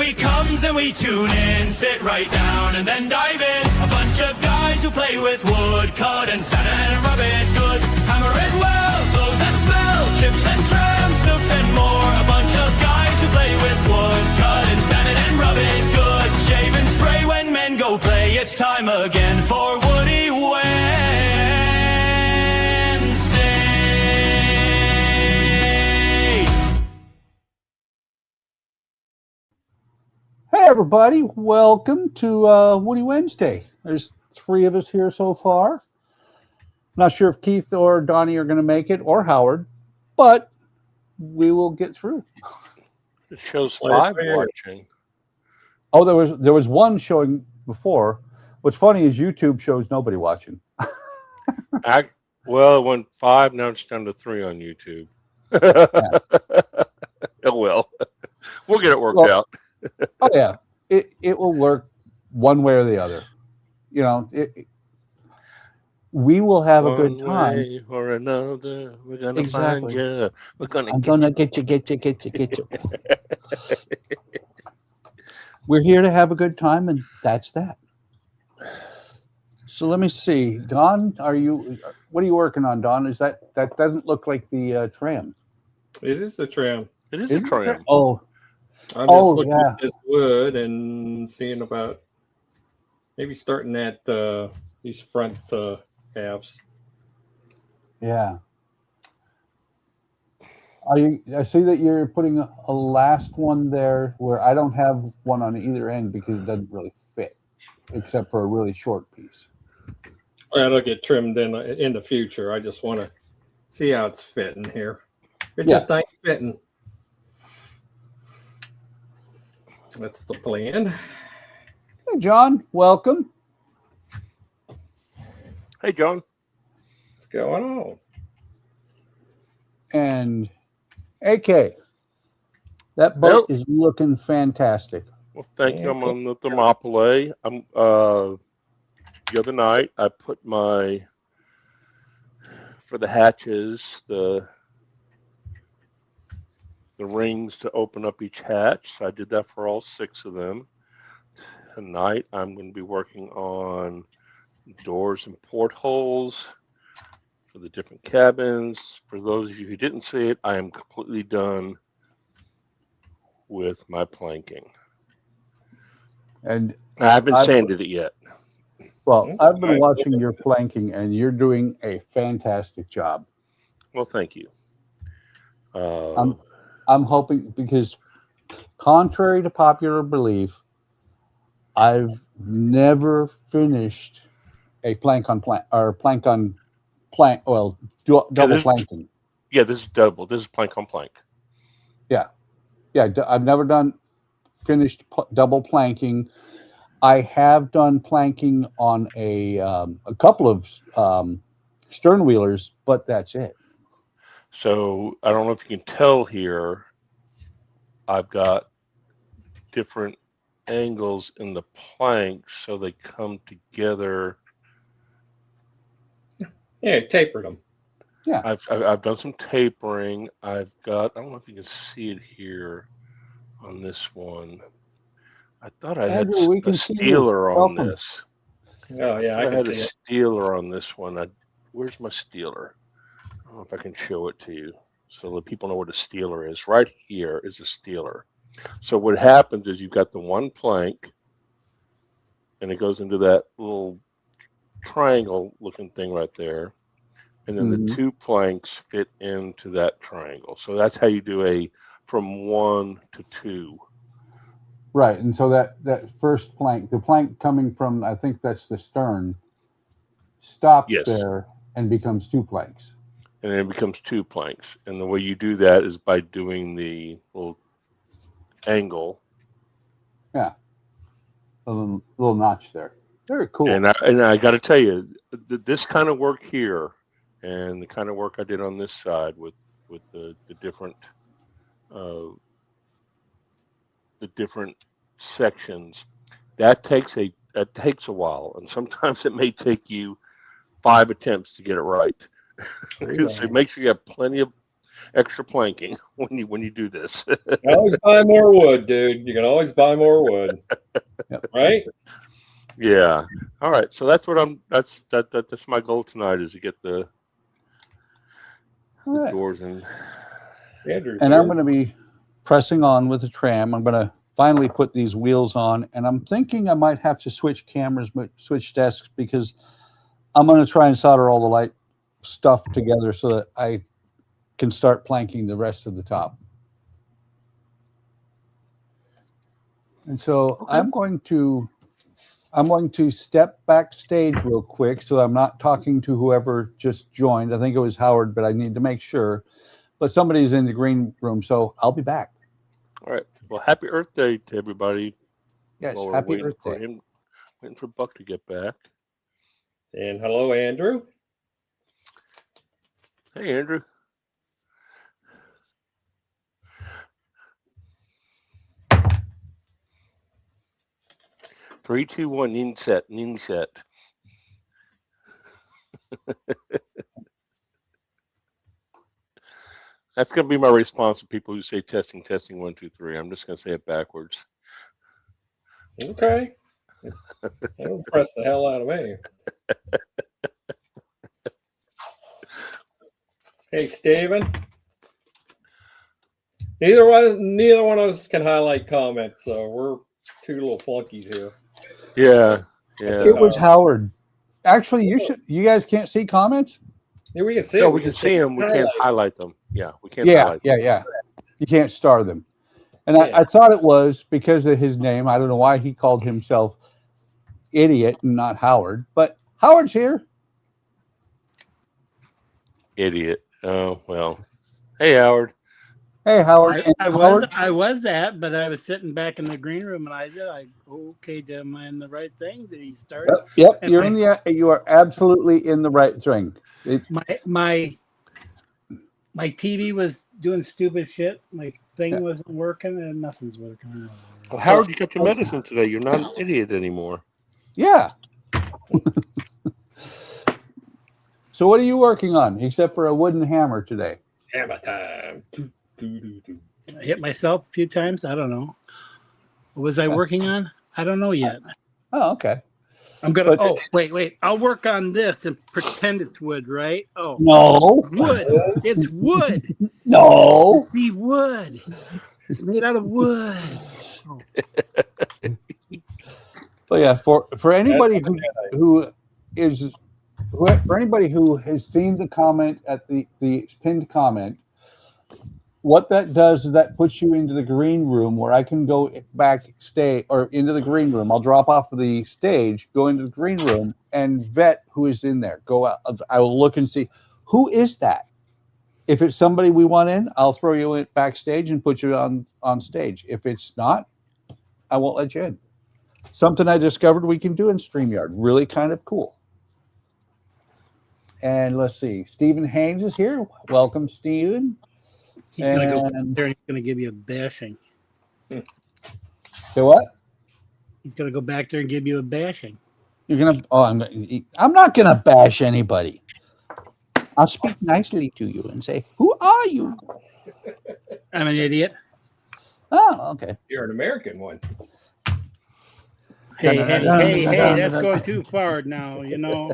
he comes and we tune in, sit right down and then dive in. A bunch of guys who play with wood, cut and sand and rub it good. Hammer it well, blows that smell, chips and trams, snooks and more. A bunch of guys who play with wood, cut and sand it and rub it good. Shave and spray when men go play, it's time again for Woody Wednesday. Hey everybody, welcome to Woody Wednesday. There's 3 of us here so far. Not sure if Keith or Donnie are going to make it, or Howard, but we will get through. It shows 5 watching. Oh, there was one showing before. What's funny is YouTube shows nobody watching. Well, it went 5, now it's down to 3 on YouTube. Oh well, we'll get it worked out. Oh yeah, it will work one way or the other. You know, we will have a good time. One way or another, we're gonna Exactly. find you. I'm gonna get you. We're here to have a good time, and that's that. So let me see, Don. What are you working on, Don? Is that doesn't look like the tram? It is the tram. It is a tram. Oh, I'm just looking at this wood and seeing about maybe starting at these front halves. yeah. I see that you're putting a last one there where I don't have one on either end because it doesn't really fit, except for a really short piece. That'll get trimmed in the future. I just want to see how it's fitting here. It just ain't fitting. That's the plan. Hey, John, welcome. Hey, John. What's going on? And AK, that boat is looking fantastic. Well, thank you. I'm on the Thermopylae. The other night I put for the hatches, the rings to open up each hatch. So I did that for all 6 of them. Tonight I'm going to be working on doors and portholes for the different cabins. For those of you who didn't see it, I am completely done with my planking. And I haven't sanded it yet. Well, I've been watching your planking, and you're doing a fantastic job. Well, thank you. I'm hoping, because contrary to popular belief, I've never finished a plank on plank or plank on plank. Well, double planking. Yeah, this is double. This is plank on plank. Yeah, I've never finished double planking. I have done planking on a couple of stern wheelers, but that's it. So I don't know if you can tell here, I've got different angles in the planks so they come together. Yeah, tapered them. Yeah, I've done some tapering. I've got, I don't know if you can see it here on this one. I thought I had a steeler on this. Oh yeah, I had a steeler on this one. Where's my steeler? I don't know if I can show it to you so that people know what a steeler is. Right here is a steeler. So what happens is you've got the one plank, and it goes into that little triangle looking thing right there, and then the 2 planks fit into that triangle. So that's how you do from 1 to 2. right. And so that first plank, the plank coming from, I think that's the stern, stops there and becomes 2 planks. And then it becomes 2 planks. And the way you do that is by doing the little angle. Yeah. A little notch there. Very cool. And I got to tell you, this kind of work here and the kind of work I did on this side with the different sections, that takes a while, and sometimes it may take you 5 attempts to get it right. So make sure you have plenty of extra planking when you do this. You can always buy more wood, dude. You can always buy more wood. Yep. Right? Yeah. All right. So that's what that's my goal tonight is to get the All right. doors in. Andrew's And here. I'm going to be pressing on with the tram. I'm going to finally put these wheels on, and I'm thinking I might have to switch cameras, switch desks, because I'm going to try and solder all the light stuff together so that I can start planking the rest of the top. And so I'm going to step backstage real quick so I'm not talking to whoever just joined. I think it was Howard, but I need to make sure. But somebody's in the green room, so I'll be back. All right. Well, happy Earth Day to everybody. Yes, While we're happy waiting Earth for Day. waiting for Buck to get back. And hello, Andrew. Hey, Andrew. Three, two, one. Ninset. That's going to be my response to people who say testing, 1, 2, 3. I'm just going to say it backwards. Okay. That'll impress the hell out of me. Hey, Steven. Neither one of us can highlight comments, so we're two little flunkies here. Yeah. It was Howard. Actually, you guys can't see comments? Yeah, we can see No, it. we can see them. We can't highlight them. Yeah, we can't Yeah, highlight them. yeah. You can't star them. And Yeah. I thought it was because of his name. I don't know why he called himself Idiot and not Howard, but Howard's here. Idiot. Oh, well. Hey, Howard. Hey, Howard. I was that, but I was sitting back in the green room, and okay, am I in the right thing? Did he start? Yep, And you are absolutely in the right thing. my TV was doing stupid shit. My thing wasn't working, and nothing's working. Well, Howard, you got your medicine today. You're not an idiot anymore. Yeah. So what are you working on, except for a wooden hammer today? Hammer time. I hit myself a few times. I don't know. What was I working on? I don't know yet. Oh, okay. I'm gonna. But- Wait. I'll work on this and pretend it's wood, right? Oh, No. wood. It's wood. No. See, wood. It's made out of wood. Oh. But yeah, for anybody who has seen the comment at the pinned comment, what that does is that puts you into the green room where I can go into the green room. I'll drop off of the stage, go into the green room, and vet who is in there. Go out. I will look and see who is that. If it's somebody we want in, I'll throw you in backstage and put you on stage. If it's not, I won't let you in. Something I discovered we can do in StreamYard. Really kind of cool. And let's see. Stephen Haynes is here. Welcome, Stephen. He's gonna go there and he's gonna give you a bashing. Say what? He's gonna go back there and give you a bashing. You're gonna? Oh, I'm not gonna bash anybody. I'll speak nicely to you and say, "Who are you?" I'm an idiot. Oh, okay. You're an American one. Hey, that's going too far now, you know.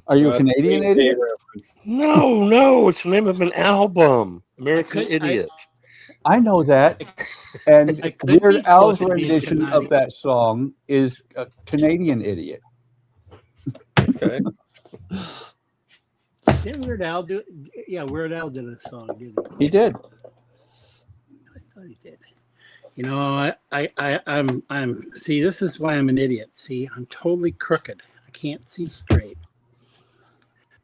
Are you a Canadian idiot? No, it's the name of an album, American Idiot. I know that. And I could Weird be Al's supposed to be rendition Canadian. of that song is a Canadian Idiot. Okay. Didn't Weird Al do? Yeah, Weird Al did a song, didn't He did. I thought he did. You know, I'm. See, this is why I'm an idiot. See, I'm totally crooked. I can't see straight.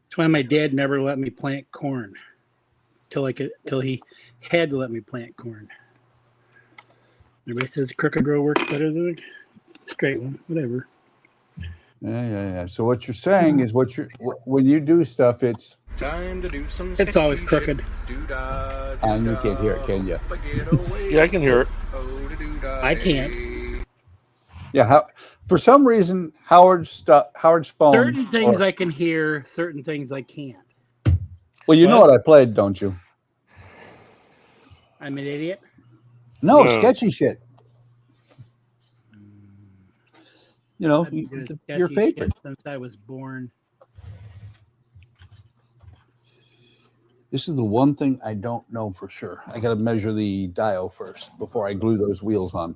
That's why my dad never let me plant corn till he had to let me plant corn. Everybody says the crooked row works better than the straight one. Whatever. Yeah. So what you're saying is when you do stuff, it's Time to do some It's always crooked. and you can't hear it, can you? Yeah, I can hear it. I can't. Yeah. For some reason, Howard's phone. Certain things I can hear. Certain things I can't. Well, you know what I played, don't you? I'm an idiot. No, No. sketchy shit. You know, I've been doing your sketchy favorite. shit since I was born. This is the one thing I don't know for sure. I got to measure the dial first before I glue those wheels on.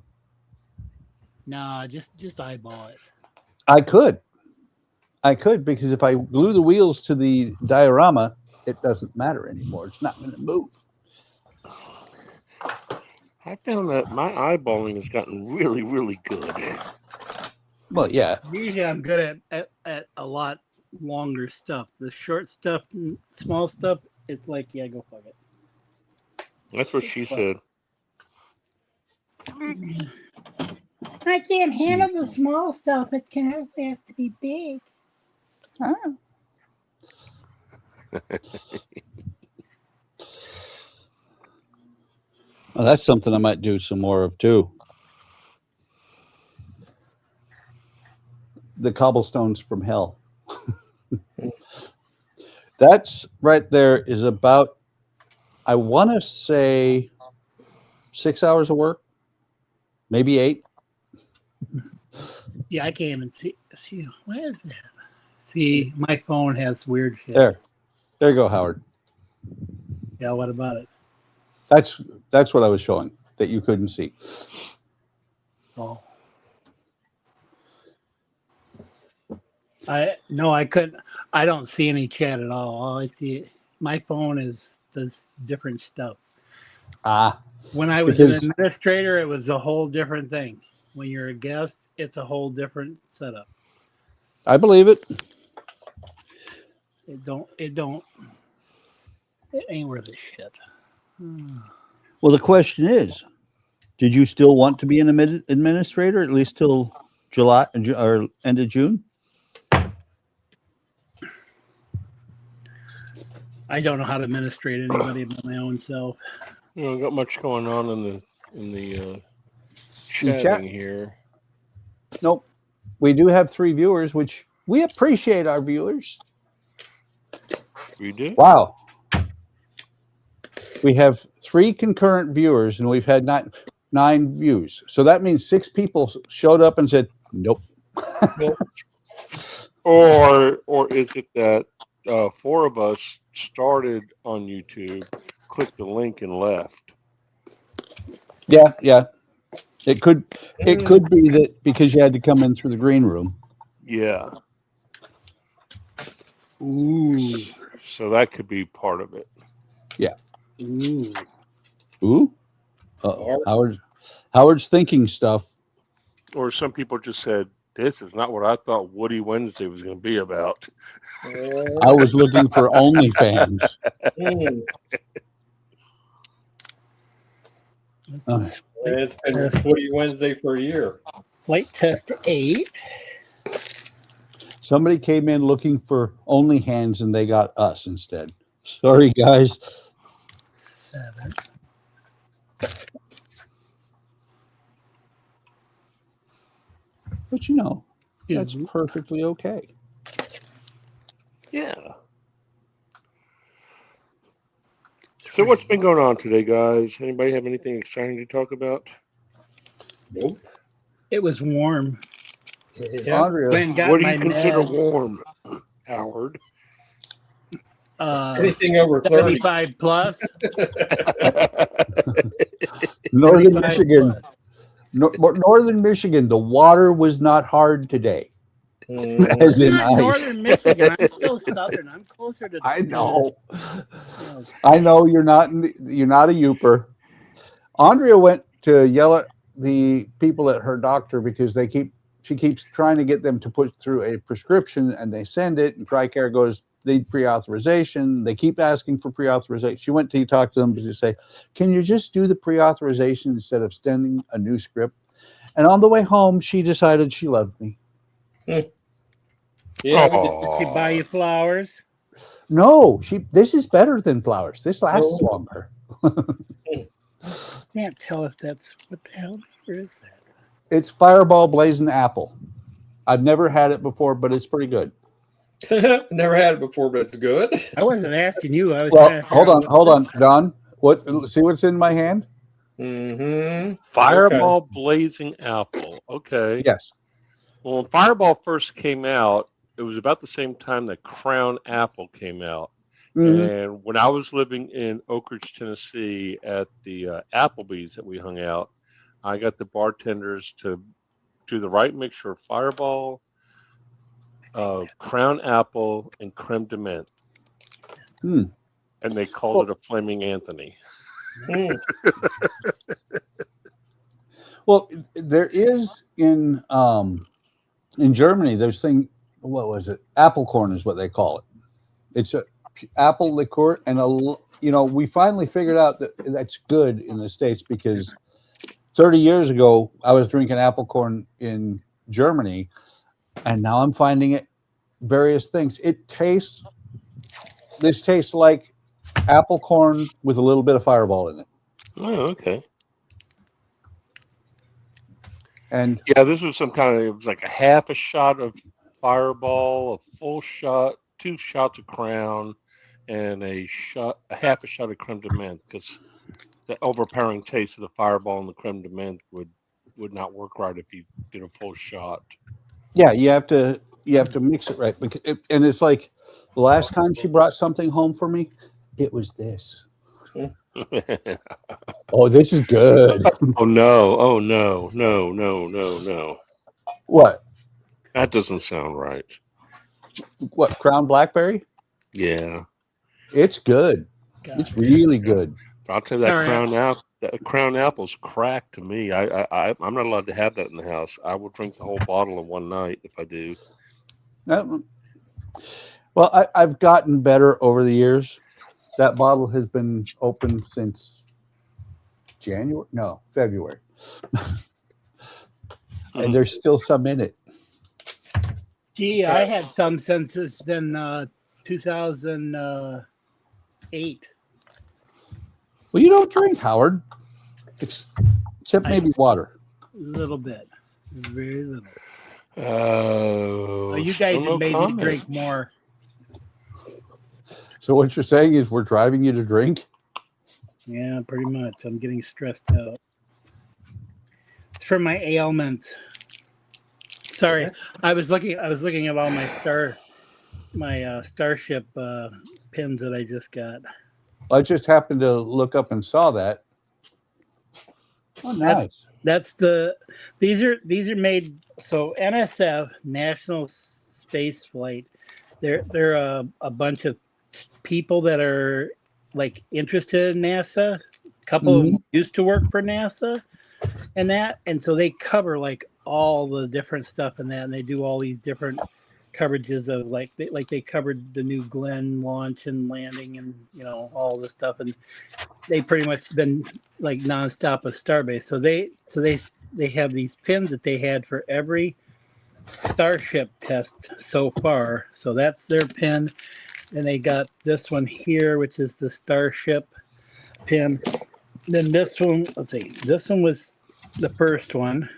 Nah, just eyeball it. I could because if I glue the wheels to the diorama, it doesn't matter anymore. It's not going to move. I found that my eyeballing has gotten really, really good. Well, yeah. Usually I'm good at a lot longer stuff. The short stuff, small stuff, it's like, yeah, go fuck it. That's what she said. I can't handle the small stuff. It has to be big. Oh. Well, that's something I might do some more of too. The cobblestones from hell. That's right there is about, I want to say 6 hours of work, maybe 8. Yeah, I can't even see. What is that? See, my phone has weird shit. There you go, Howard. Yeah, what about it? That's what I was showing that you couldn't see. Oh. I couldn't. I don't see any chat at all I see, my phone does different stuff. When I was an administrator, it was a whole different thing. When you're a guest, it's a whole different setup. I believe it. It ain't worth a shit. Well, the question is, did you still want to be an administrator at least till July or end of June? I don't know how to administrate anybody but my own self. You know, got much going on in the chatting here. Nope. We do have 3 viewers, which we appreciate our viewers. We do? Wow. We have 3 concurrent viewers, and we've had 9 views. So that means 6 people showed up and said, nope. Or is it that 4 of us started on YouTube, clicked the link, and left? Yeah. It could be that because you had to come in through the green room. Yeah. Ooh. So that could be part of it. Yeah. Ooh. Ooh. Howard's thinking stuff. Or some people just said, this is not what I thought Woody Wednesday was going to be about. I was looking for OnlyFans. It's been Woody Wednesday for a year. Flight test 8. Somebody came in looking for OnlyHands and they got us instead. Sorry, guys. 7. But you know, that's perfectly okay. Yeah. So what's been going on today, guys? Anybody have anything exciting to talk about? Nope. It was warm. Yeah. Andrea, Glenn got What do my you consider meds. warm, Howard? Anything over 30. 35 plus. Northern 35 Michigan. plus. Northern Michigan, the water was not hard today. As in Not ice. Northern Michigan. I'm still southern. I'm closer to. I know. I know you're not a Youper. Andrea went to yell at the people at her doctor because she keeps trying to get them to put through a prescription, and they send it, and TRICARE goes, need pre-authorization. They keep asking for pre-authorization. She went to talk to them to say, can you just do the pre-authorization instead of sending a new script? And on the way home, she decided she loved me. Yeah. Did she buy you flowers? No, this is better than flowers. This lasts longer. Can't tell if that's what the hell is that. It's Fireball Blazing Apple. I've never had it before, but it's pretty good. Never had it before, but it's good. I wasn't asking you. I was Well, trying to hold on, Don. What? See what's in my hand? Mm-hmm. Fireball Blazing Apple. Okay. Yes. Well, when Fireball first came out, it was about the same time that Crown Apple came out. Mhm. And when I was living in Oak Ridge, Tennessee, at the Applebee's that we hung out, I got the bartenders to do the right mixture of Fireball, Crown Apple, and creme de menthe. Hmm. And they called it a Flaming Anthony. Well, there is in Germany. There's thing. What was it? Apple corn is what they call it. It's a apple liqueur, and we finally figured out that that's good in the States because 30 years ago I was drinking apple corn in Germany, and now I'm finding it various things. This tastes like apple corn with a little bit of Fireball in it. Oh, okay. And yeah, this was some kind of, it was like a half a shot of Fireball, a full shot, 2 shots of Crown, and a half a shot of creme de menthe, because the overpowering taste of the Fireball and the creme de menthe would not work right if you did a full shot. yeah, you have to mix it right. And it's like the last time she brought something home for me, it was this. Oh, this is good. Oh no! Oh no! No! No! No! No! What? That doesn't sound right. What? Crown Blackberry? Yeah. It's good. It's really good. I'll tell you that Crown Apple's crack to me. I'm not allowed to have that in the house. I will drink the whole bottle in one night if I do. Well, I've gotten better over the years. That bottle has been open since February. And there's still some in it. Gee, I had some since it's been 2008. Well, you don't drink, Howard. Except maybe water. A little bit. Very little. Oh, You guys have made me drink more. So what you're saying is we're driving you to drink? Yeah, pretty much. I'm getting stressed out. It's for my ailments. Sorry, I was looking at all my Starship pins that I just got. I just happened to look up and saw that. Oh, nice. These are made, so NSF, National Space Flight. They're a bunch of people that are like interested in NASA. A couple of them used to work for NASA and so they cover like all the different stuff and they do all these different coverages of they covered the new Glenn launch and landing and all this stuff, and they pretty much been like nonstop with Starbase. So they have these pins that they had for every Starship test so far. So that's their pin. And they got this one here, which is the Starship pin. Then this one, let's see, this one was the first one.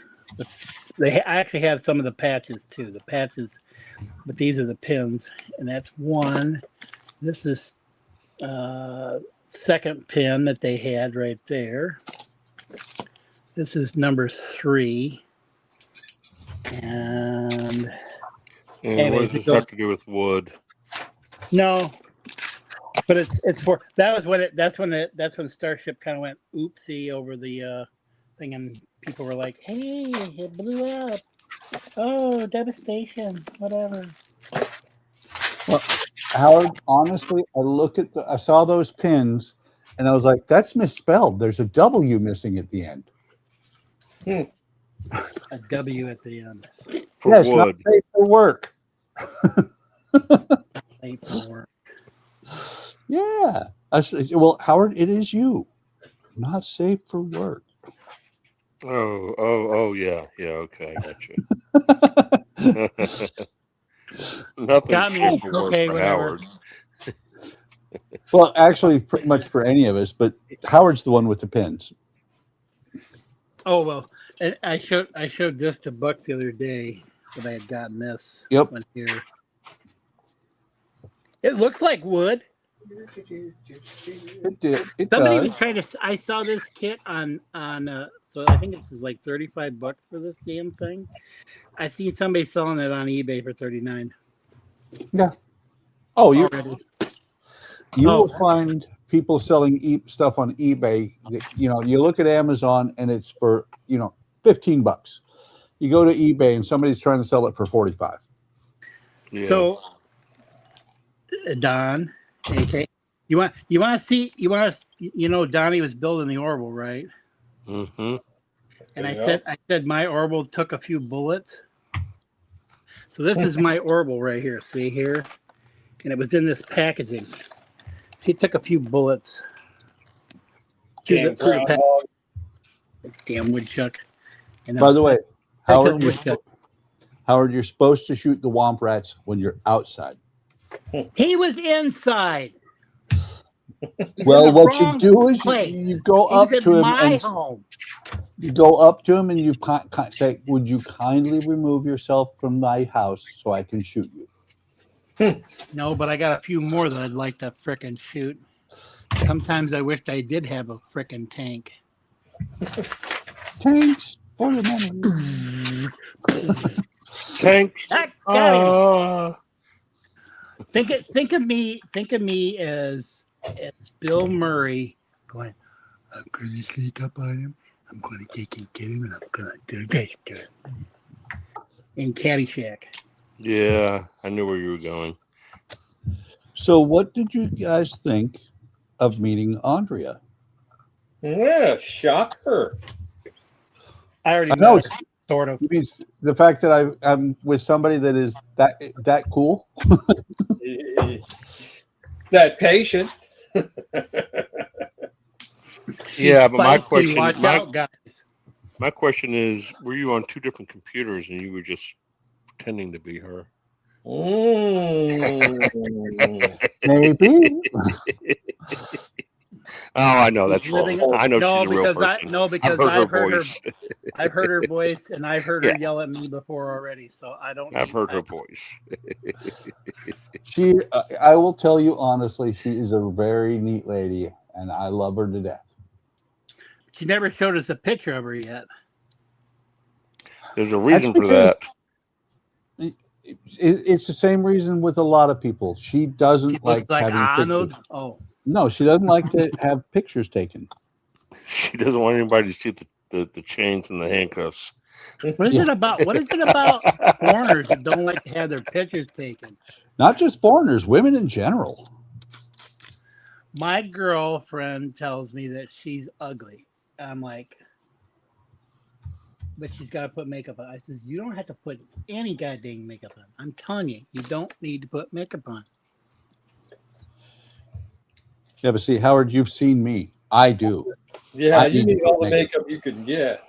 They actually have some of the patches too. The patches, but these are the pins, and that's one. This is second pin that they had right there. This is number 3. And what does this have to do with wood? No, but it's for that's when Starship kind of went oopsie over the thing, and people were like, "Hey, it blew up! Oh, devastation! Whatever." Well, Howard, honestly, I saw those pins, and I was like, "That's misspelled. There's a W missing at the end." A W at the end. For yes, wood. not safe for work. Safe for work. Yeah. Well, Howard, it is you. Not safe for work. Oh, yeah, okay, gotcha. Nothing safe for work for Howard. Well, actually, pretty much for any of us, but Howard's the one with the pins. Oh well, and I showed this to Buck the other day that I had gotten this Yep. one here. It looked like wood. It Somebody does. was trying to. I saw this kit on so I think it's like $35 for this damn thing. I seen somebody selling it on eBay for $39 Yeah. Oh, you already. will find people selling stuff on eBay. You know, you look at Amazon and it's for, you know, $15. You go to eBay and somebody's trying to sell it for $45. Yeah. So, Don, AK, you want to see, you know, Donnie was building the Orbital, right? Mm-hmm. And I said my Orbital took a few bullets. So this is my Orbital right here. See here, and it was in this packaging. See, it took a few bullets. Damn groundhog. Damn woodchuck. And By the way, Howard, woodchuck. Howard, you're supposed to shoot the womp rats when you're outside. He was inside. Well, what you do is you go up to him and home. you go up to him and you say, "Would you kindly remove yourself from my house so I can shoot you?" No, but I got a few more that I'd like to frickin' shoot. Sometimes I wished I did have a frickin' tank. Tanks for the money. Tanks. That guy. Think of me as Bill Murray going, I'm going to sneak up on him. I'm going to take him, get him, and I'm going to do this to him. In Caddyshack. Yeah, I knew where you were going. So, what did you guys think of meeting Andrea? Yeah, shocker. I already know. Sort of. You mean the fact that I'm with somebody that is that cool? That patient. Yeah, but my Spicy, watch out, guys. my question is, were you on two different computers and you were just pretending to be her? Maybe. Oh, I know that's wrong. I know No, she's a real because person. because I've heard her. I've heard her voice, and I've heard her Yeah. yell at me before already. So I don't. I've heard her voice. She, I will tell you honestly, she is a very neat lady, and I love her to death. She never showed us a picture of her yet. There's a reason for that. It's the same reason with a lot of people. She doesn't She looks like having Arnold. pictures. Oh, No, she doesn't like to have pictures taken. She doesn't want anybody to see the chains and the handcuffs. what is it about? What is it about foreigners that don't like to have their pictures taken? Not just foreigners, women in general. My girlfriend tells me that she's ugly. I'm like, but she's got to put makeup on. I says, you don't have to put any goddamn makeup on. I'm telling you, you don't need to put makeup on. Yeah, but see, Howard, you've seen me. I do. Yeah, you need all the makeup you can get.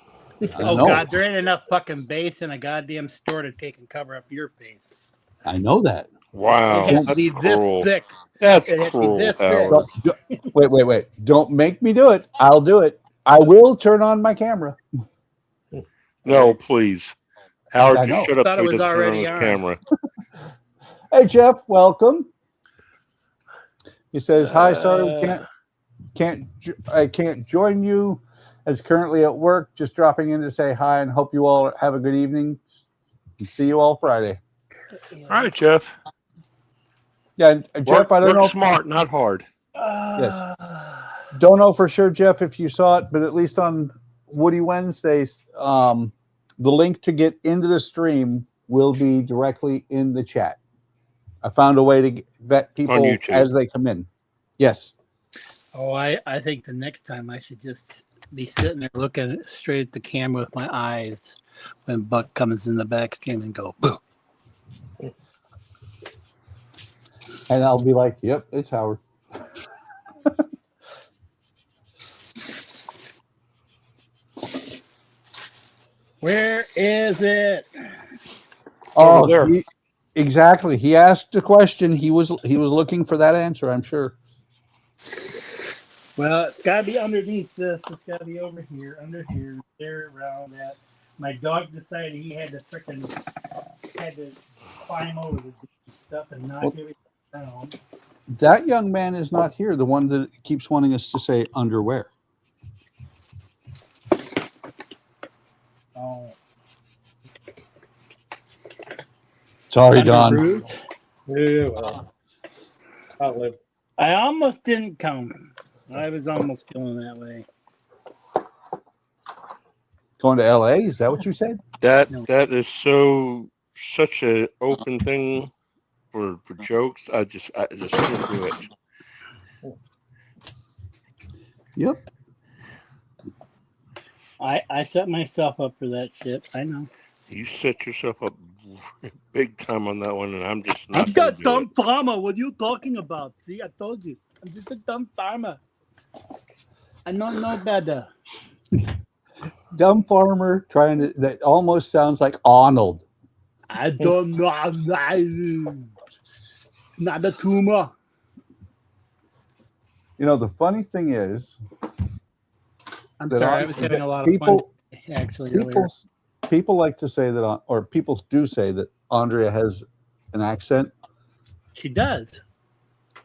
Oh, God, there ain't enough fucking base in a goddamn store to take and cover up your face. I know that. Wow, It has to that's be cruel. this thick. That's It has to be cruel, this Howard. Wait. Don't make me do it. I'll do it. I will turn on my camera. No, please. Howard, I just know. shut up Thought so it he was doesn't turn on already his on. camera. Hey, Jeff, welcome. He says, "Hi, sorry, I can't join you as currently at work. Just dropping in to say hi and hope you all have a good evening. And see you all Friday." All right, Jeff. Yeah, Jeff, I don't know. Smart, not hard. Yes. Don't know for sure, Jeff, if you saw it, but at least on Woody Wednesdays, the link to get into the stream will be directly in the chat. I found a way to vet people as they come in. Yes. Oh, I think the next time I should just be sitting there looking straight at the camera with my eyes when Buck comes in the back stream and go, boom. And I'll be like, yep, it's Howard. Where is it? Oh, there. Exactly. He asked a question. He was looking for that answer, I'm sure. Well, it's got to be underneath this. It's got to be over here, under here, there, around that. My dog decided he had to climb over the stuff and knock everything down. That young man is not here. The one that keeps wanting us to say underwear. Oh, Sorry, Don. Bruce. Yeah, well, I'll live. I almost didn't come. I was almost feeling that way. Going to LA? Is that what you said? That No. is such a open thing for jokes. I just can't do it. Yep. I set myself up for that shit. I know. You set yourself up big time on that one, and I'm just not. I'm gonna just do dumb it. farmer. What are you talking about? See, I told you. I'm just a dumb farmer. I don't know better. Dumb farmer trying to. That almost sounds like Arnold. I don't know. Not a tumor. You know, the funny thing is, I'm that sorry. I on- was having a lot of people- fun actually earlier. people like to say that, or people do say that Andrea has an accent. She does.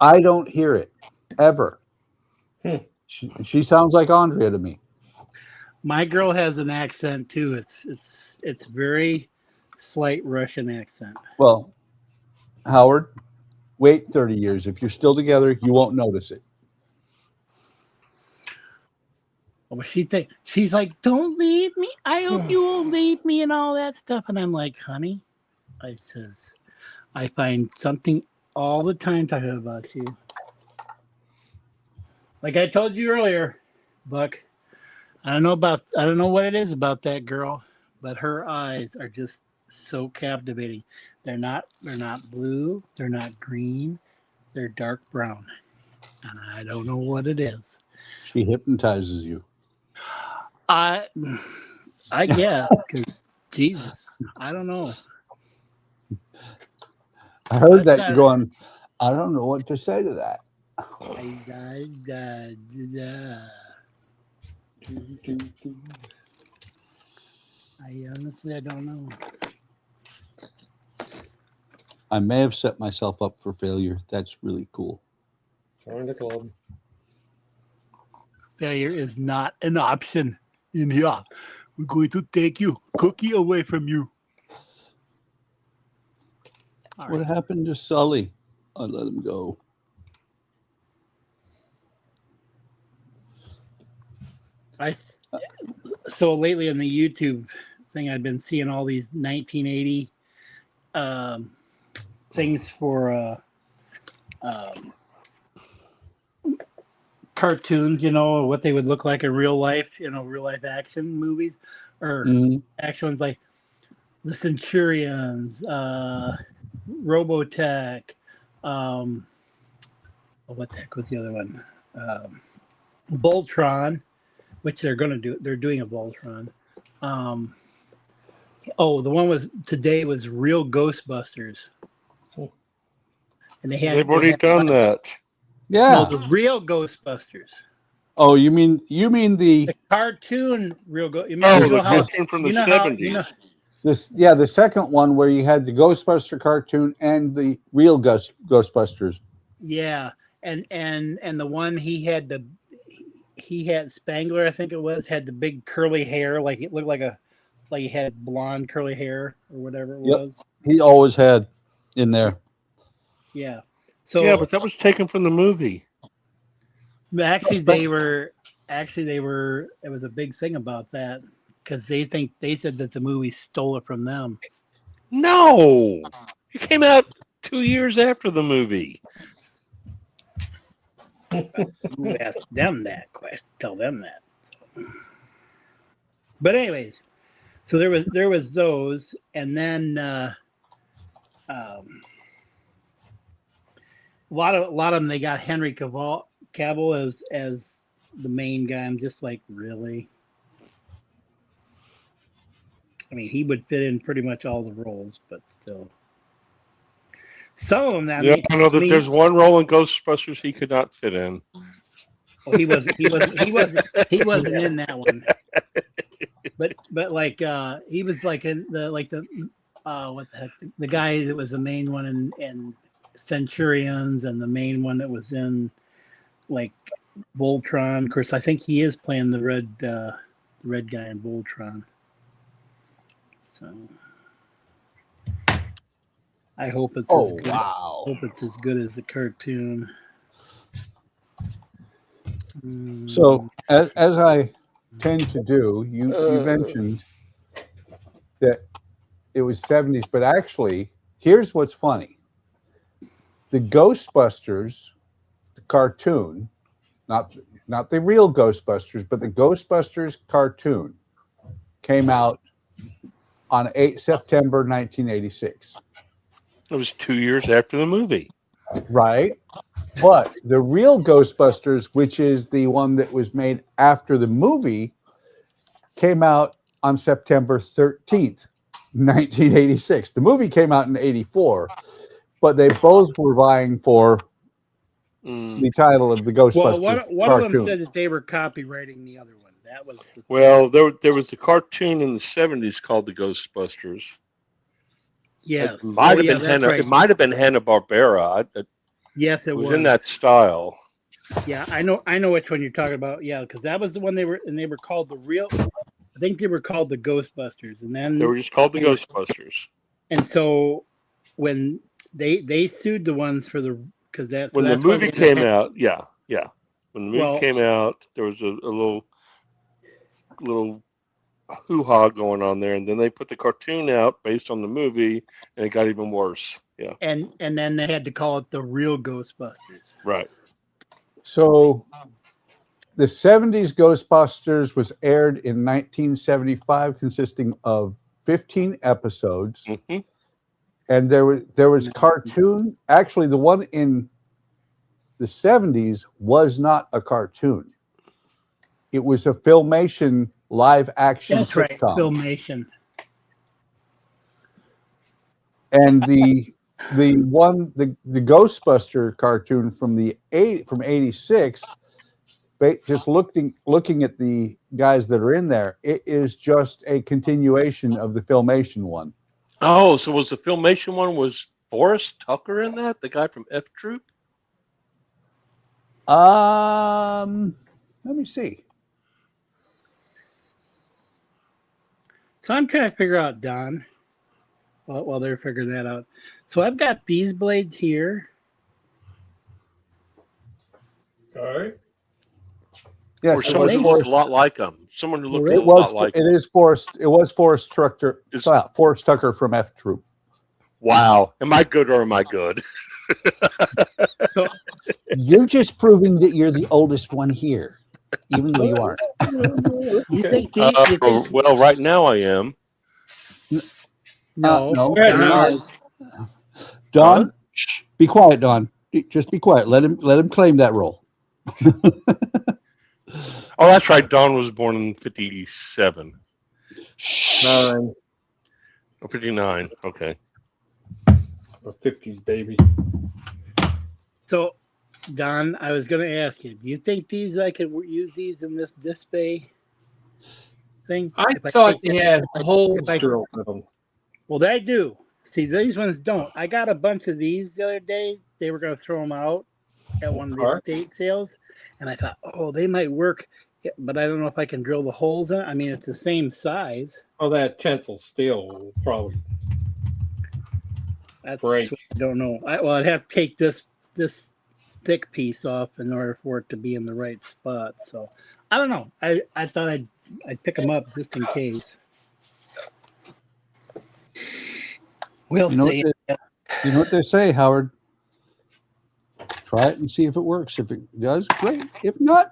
I don't hear it ever. Hmm. She sounds like Andrea to me. My girl has an accent too. It's very slight Russian accent. Well, Howard, wait 30 years. If you're still together, you won't notice it. Well, she's like, don't leave me. I hope you won't leave me and all that stuff. And I'm like, honey, I says, I find something all the time talking about you. Like I told you earlier, Buck, I don't know what it is about that girl, but her eyes are just so captivating. They're not blue, they're not green, they're dark brown. And I don't know what it is. She hypnotizes you. I guess, because Jesus, I don't know. I heard That's that you're going, I don't know what to say to that. I honestly, I don't know. I may have set myself up for failure. That's really cool. Join the club. Failure is not an option in here. We're going to take you cookie away from you. All What right. happened to Sully? I let him go. So lately on the YouTube thing, I've been seeing all these 1980 things for cartoons, you know, what they would look like in real life, you know, real life action movies or action ones like the Centurions, Robotech, what the heck was the other one? Voltron, which they're going to do. They're doing a Voltron. The one today was Real Ghostbusters. And They've already done that. Yeah. No, the Real Ghostbusters. Oh, you mean The cartoon Real Ghost. The cartoon from the 70s. the second one where you had the Ghostbuster cartoon and the real Ghostbusters. Yeah, and the one he had Spangler, I think it was, had the big curly hair, like it looked like he had blonde curly hair or whatever it was. He always had in there. Yeah. So Yeah, but that was taken from the movie. actually they were it was a big thing about that because they said that the movie stole it from them. No, it came out 2 years after the movie. You ask them that question, tell them that. So. But anyways, so there was those, and then a lot of them they got Henry Cavill as the main guy. I'm just like, really? I mean, he would fit in pretty much all the roles, but still. Some of them. I know that there's one role in Ghostbusters he could not fit in. Oh, he wasn't in that one. But like he was like in the what the heck, the guy that was the main one in Centurions and the main one that was in like Voltron. Of course, I think he is playing the red guy in Voltron. So I hope it's as good. Wow. Hope it's as good as the cartoon. So as I tend to do, you mentioned that it was 70s, but actually, here's what's funny. The Ghostbusters, the cartoon, not the real Ghostbusters, but the Ghostbusters cartoon came out on September 1986. It was 2 years after the movie. Right. But the real Ghostbusters, which is the one that was made after the movie, came out on September 13th, 1986. The movie came out in 84, but they both were vying for the title of the Ghostbusters. Well, one of them said that they were copywriting the other one. That was well, there was a cartoon in the 70s called the Ghostbusters. Yes, it might have been right. It might have been Hanna-Barbera. Yes, it was in that style. Yeah, I know which one you're talking about. Yeah, because that was the one they were called the real. I think they were called the Ghostbusters, and then They were just called the Ghostbusters. And so when they sued the ones for the because that's when that's the movie came out, yeah. When the movie came out, there was a little hoo-ha going on there, and then they put the cartoon out based on the movie, and it got even worse. Yeah. And then they had to call it the real Ghostbusters. Right. So the 70s Ghostbusters was aired in 1975, consisting of 15 episodes. Mm-hmm. And there was cartoon. Actually, the one in the 70s was not a cartoon. It was a Filmation live action That's sitcom. right, Filmation. And the Ghostbuster cartoon from 86, just looking at the guys that are in there, it is just a continuation of the Filmation one. Oh, so was the Filmation one, was Forrest Tucker in that? The guy from F Troop? Let me see. So I'm trying to figure out, Don, while they're figuring that out. So I've got these blades here. All right. Yes, Or someone who looked a lot like him. Someone who looked a lot like him. It was Forrest Tucker. Forrest Tucker from F Troop. Wow. Am I good or am I good? You're just proving that you're the oldest one here, even though you aren't. You think well, right now I am. No. Don, shh, be quiet, Don. Just be quiet. Let him claim that role. Oh, that's right. Don was born in 57. 9. Oh, 59. Okay. Or 50s, baby. So, Don, I was going to ask you, do you think I could use these in this display thing? I thought they had holes drilled in them. Well, they do. See, these ones don't. I got a bunch of these the other day. They were going to throw them out at one of the estate sales. And I thought, oh, they might work. But I don't know if I can drill the holes in it. I mean, it's the same size. Oh, that tensile steel will probably break. I don't know. I'd have to take this thick piece off in order for it to be in the right spot. So I don't know. I thought I'd pick them up just in case. We'll see. You know what they say, Howard? Try it and see if it works. If it does, great. If not,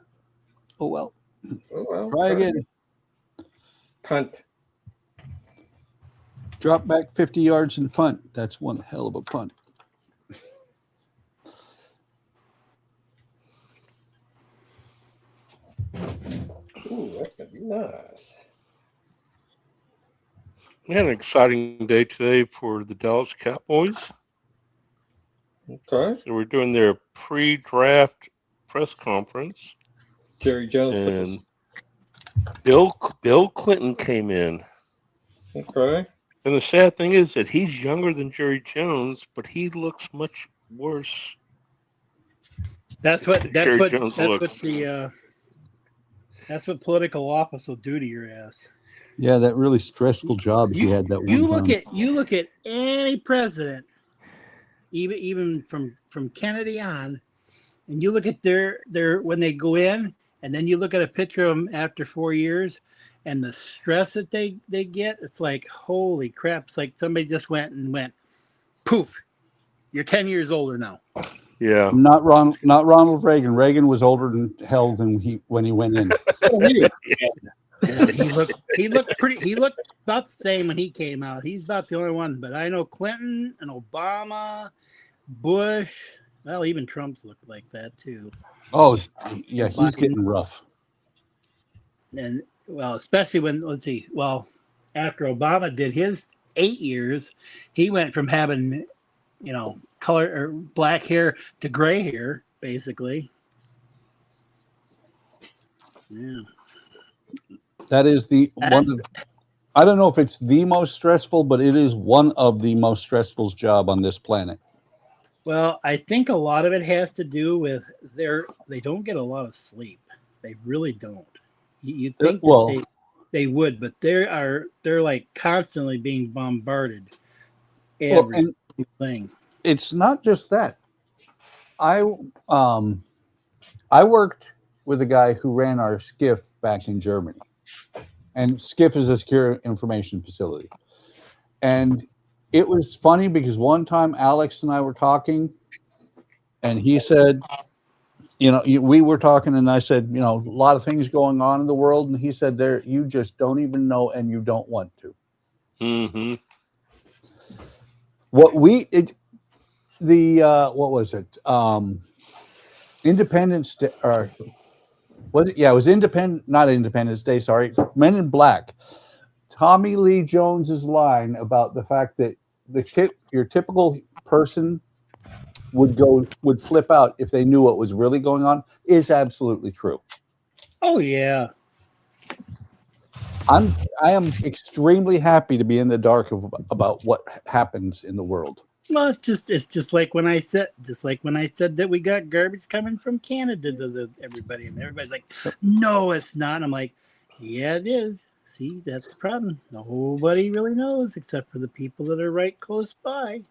oh well. Try again. Punt. Drop back 50 yards and punt. That's one hell of a punt. Ooh, that's going to be nice. We had an exciting day today for the Dallas Cowboys. Okay. So we're doing their pre-draft press conference. Jerry Jones. And Bill Clinton came in. Okay. And the sad thing is that he's younger than Jerry Jones, but he looks much worse. That's what looks. that's what political office will do to your ass. Yeah, that really stressful job he had that one You look time. at any president, even from Kennedy on, and you look at their when they go in, and then you look at a picture of them after 4 years, and the stress that they get, it's like, holy crap! It's like somebody just went, poof, you're 10 years older now. Yeah. Not Ronald Reagan. Reagan was older than hell than when he went in. He looked about the same when he came out. He's about the only one. But I know Clinton and Obama, Bush, well, even Trump's looked like that too. Oh, yeah, he's getting rough. And well, especially when after Obama did his 8 years, he went from having, color or black hair to gray hair, basically. Yeah. That is I don't know if it's the most stressful, but it is one of the most stressful job on this planet. Well, I think a lot of it has to do with they don't get a lot of sleep. They really don't. You think they would, but they're like constantly being bombarded. Everything. It's not just that. I worked with a guy who ran our SCIF back in Germany. And SCIF is a secure information facility. And it was funny because one time Alex and I were talking, and he said, we were talking, and I said, a lot of things going on in the world. And he said, you just don't even know, and you don't want to. Mm-hmm. What was it? Independence Day, or was it? Yeah, it was not Independence Day. Sorry, Men in Black. Tommy Lee Jones's line about the fact that your typical person would flip out if they knew what was really going on is absolutely true. Oh yeah. I am extremely happy to be in the dark about what happens in the world. Well, it's just like when I said that we got garbage coming from Canada to everybody, and everybody's like, no, it's not. I'm like, yeah, it is. See, that's the problem. Nobody really knows except for the people that are right close by.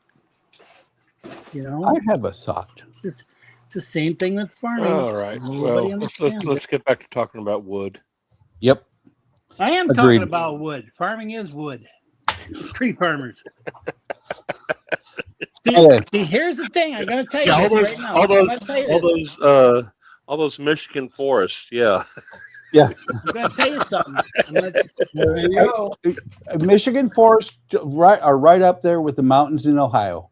I have a thought. It's the same thing with farming. All right. Well, let's get back to talking about wood. Yep. I am talking about wood. Farming is wood. Tree farmers. See, here's the thing. I'm going to tell you right now. All those Michigan forests. Yeah. Yeah. I'm going to tell you something. There you go. Michigan forests are right up there with the mountains in Ohio.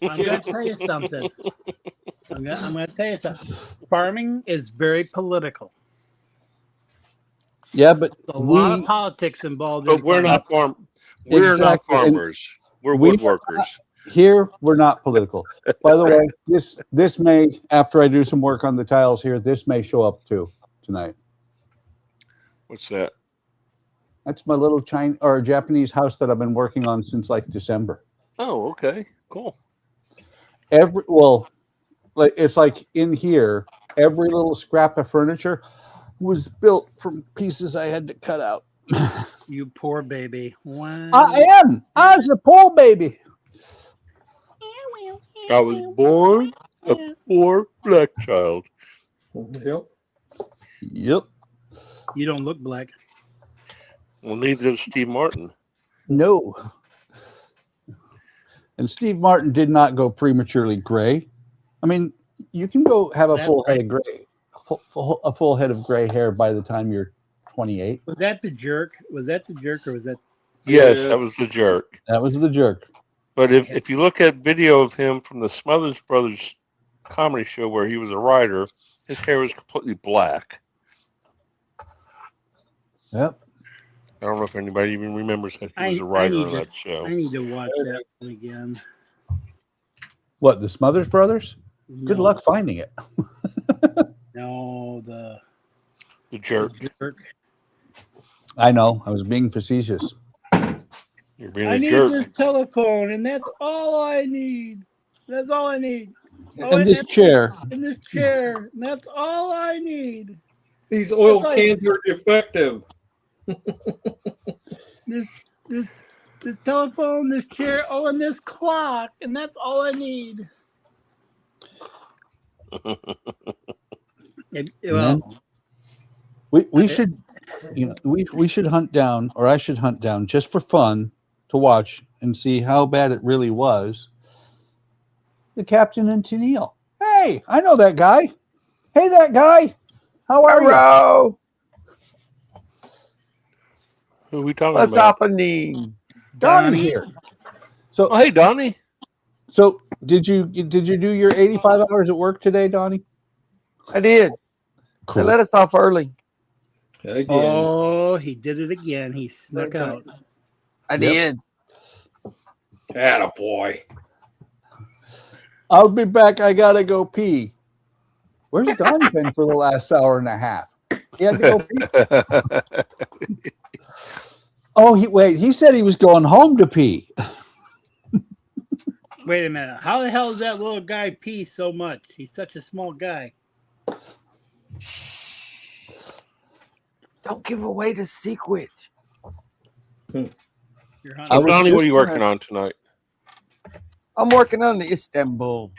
I'm going to tell you something. Farming is very political. Yeah, but a lot of politics involved. But we're not farmers. We're woodworkers. Here, we're not political. By the way, this may, after I do some work on the tiles here, this may show up too tonight. What's that? That's my little Japanese house that I've been working on since like December. Oh, okay, cool. It's like in here, every little scrap of furniture was built from pieces I had to cut out. You poor baby. Wow. I am. I was a poor baby. I was born a poor black child. Yep. Yep. You don't look black. Well, neither does Steve Martin. No. And Steve Martin did not go prematurely gray. I mean, you can go have a full head of gray, a full head of gray hair by the time you're 28. Was that the jerk? Or was that? Yes, that was the jerk. That was the jerk. But if you look at video of him from the Smothers Brothers comedy show where he was a writer, his hair was completely black. Yep. I don't know if anybody even remembers that he was a writer on that show. I need to watch that one again. What, the Smothers Brothers? No. Good luck finding it. No, the jerk. I know. I was being facetious. You're being I a need jerk. this telephone, and that's all I need. That's all I need. And this chair. And this chair. And that's all I need. These oil That's cans are defective. This telephone, this chair, and this clock, and that's all I need. We should, we should hunt down, or I should hunt down just for fun to watch and see how bad it really was. The captain and Tennille. Hey, I know that guy. Hey, that guy. How are you? Who are we talking What's about? happening? Donnie's here. So, hey, Donnie. So, did you do your 85 hours at work today, Donnie? I did. Cool. They let us off early. Again. Oh, he did it again. He snuck out. I did. Attaboy. I'll be back. I gotta go pee. Where's Donnie been for the last hour and a half? He had to go pee. Oh, he said he was going home to pee. Wait a minute. How the hell does that little guy pee so much? He's such a small guy. Don't give away the secret. You're So, Donnie, what are you working on tonight? I'm working on the Istanbul.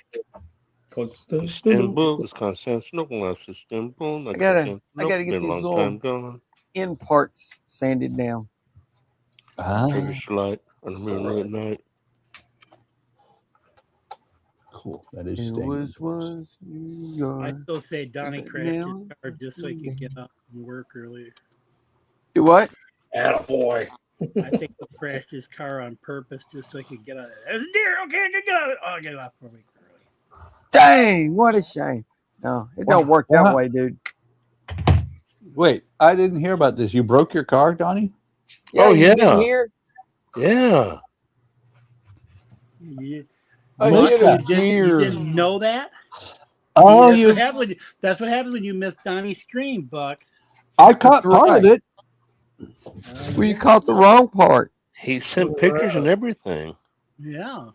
Istanbul is Constantinople. Istanbul. I gotta get these little end parts sanded down. Turkish light on the moon at night. Cool. That is It staying. was New York. I still say Donnie crashed his car just so he could get up and work early. Do what? Attaboy. I think he crashed his car on purpose just so he could get out of it. There's a deer. Okay, I can get out of it. Oh, I'll get off for a week early. Dang, what a shame. No, it don't work that way, dude. Wait, I didn't hear about this. You broke your car, Donnie? Oh, you yeah. didn't hear? Yeah. Yeah. I Missed hit that. a deer. You didn't know that? Oh, See, that's what happens when you miss Donnie's stream, Buck. I caught That's part of right. it. Well, you caught the wrong part. He sent pictures and everything. Yeah.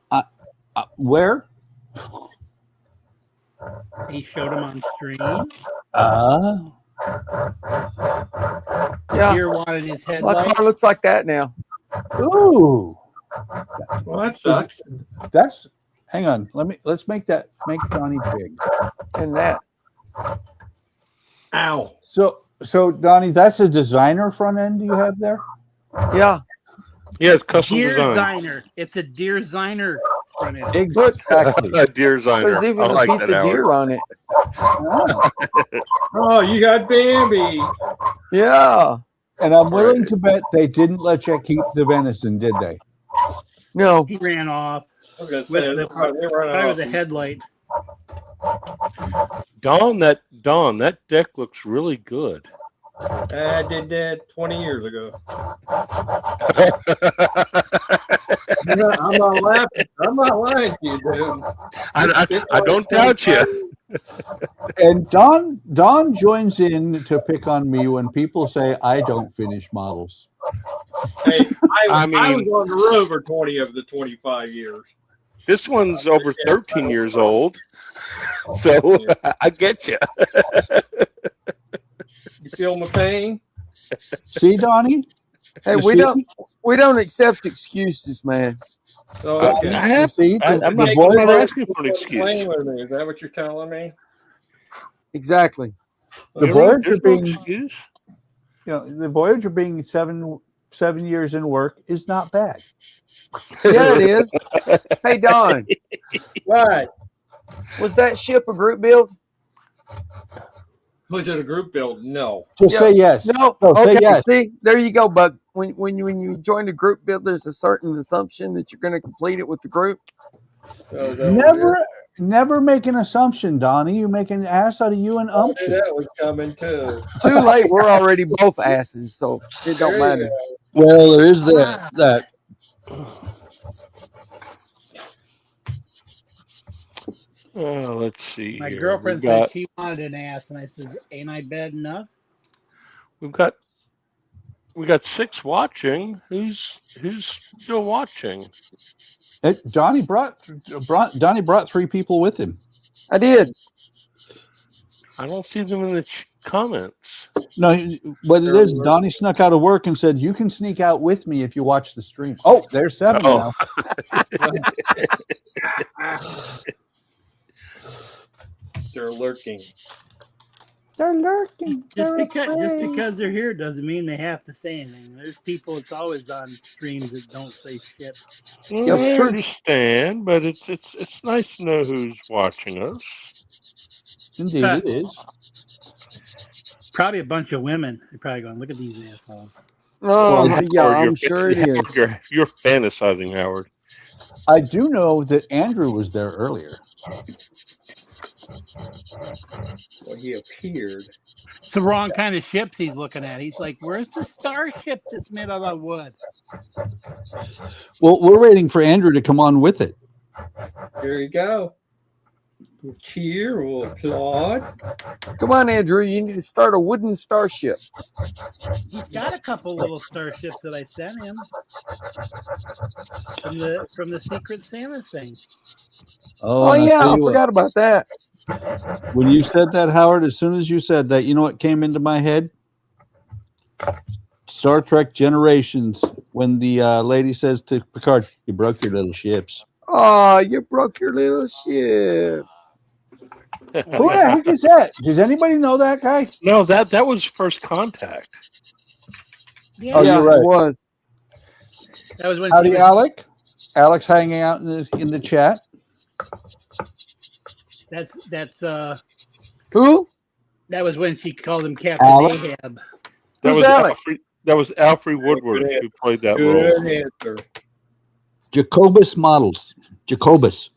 Where? He showed him on stream. Yeah, Deer wanted his my headlight. car looks like that now. Ooh. Well, that sucks. That's hang on. Let's make Donnie big. And that. Ow. So Donnie, that's a designer front end you have there? Yeah. Yeah, it's custom Deer design. designer. It's a deer designer. front end. Exactly. Deer designer. There's even I a like piece that, of Howard. deer on it. Oh. Oh, you got Bambi. Yeah. And I'm willing to bet they didn't let you keep the venison, did they? No. He ran off I was gonna with say, the headlight. Don, that deck looks really good. I did that 20 years ago. I'm not laughing. I'm not lying to you, dude. I don't doubt you. And Don joins in to pick on me when people say I don't finish models. Hey, I mean- was on the road for 20 of the 25 years. This one's over 13 years old, so I get you. You feel my pain? See, Donnie? Hey, You we don't accept excuses, man. So, okay. I have. See, I'm not Voyager- asking for an excuse. Playing with me. Is that what you're telling me? Exactly. The Really? Voyager There's no being, excuse. the Voyager being seven years in work is not bad. Yeah, it is. Hey, Don, Right. was that ship a group build? Was it a group build? No. Just Yeah. say yes. No. No, say Okay. yes. See, there you go, Buck. When you join a group build, there's a certain assumption that you're going to complete it with the group. So is that what it is? Never make an assumption, Donnie. You make an ass out of you and I knew umption. that was coming too. Too late. We're already both asses, so it don't There you matter. go. Well, there is that. Let's see. My here. girlfriend We've got, said she wanted an ass, and I said, "Ain't I bad enough?" we've got We got 6 watching. Who's still watching? Donnie brought 3 people with him. I did. I don't see them in the comments. No, what it is, Donnie snuck out of work and said, "You can sneak out with me if you watch the stream." Oh, there's 7 now. They're lurking. They're lurking. Just because they're here doesn't mean they have to say anything. There's people that's always on streams that don't say shit. Well, I understand, but it's nice to know who's watching us. Indeed, it is. Probably a bunch of women. They're probably going, "Look at these assholes." Oh, Well, yeah, Howard, I'm sure it is. You're fantasizing, Howard. I do know that Andrew was there earlier. Well, he appeared. It's the wrong kind of ships he's looking at. He's like, "Where's the starship that's made out of wood?" Well, we're waiting for Andrew to come on with it. Here you go. We'll cheer. We'll applaud. Come on, Andrew. You need to start a wooden starship. He's got a couple little starships that I sent him from the Secret Santa thing. Oh and yeah, tell I you what, forgot about that. when you said that, Howard, as soon as you said that, you know what came into my head? Star Trek Generations, when the lady says to Picard, "You broke your little ships." Oh, you broke your little ship. Who the heck is that? Does anybody know that guy? No, that was First Contact. Yeah, Oh, yeah, you're right. it was. that was when Howdy, she was, Alec. Alec's hanging out in the chat. that's Who? that was when she called him Captain Alec? Ahab. That Who's was Alec? Alfred Woodward who played that role. Good answer. Jacobus models. Jacobus.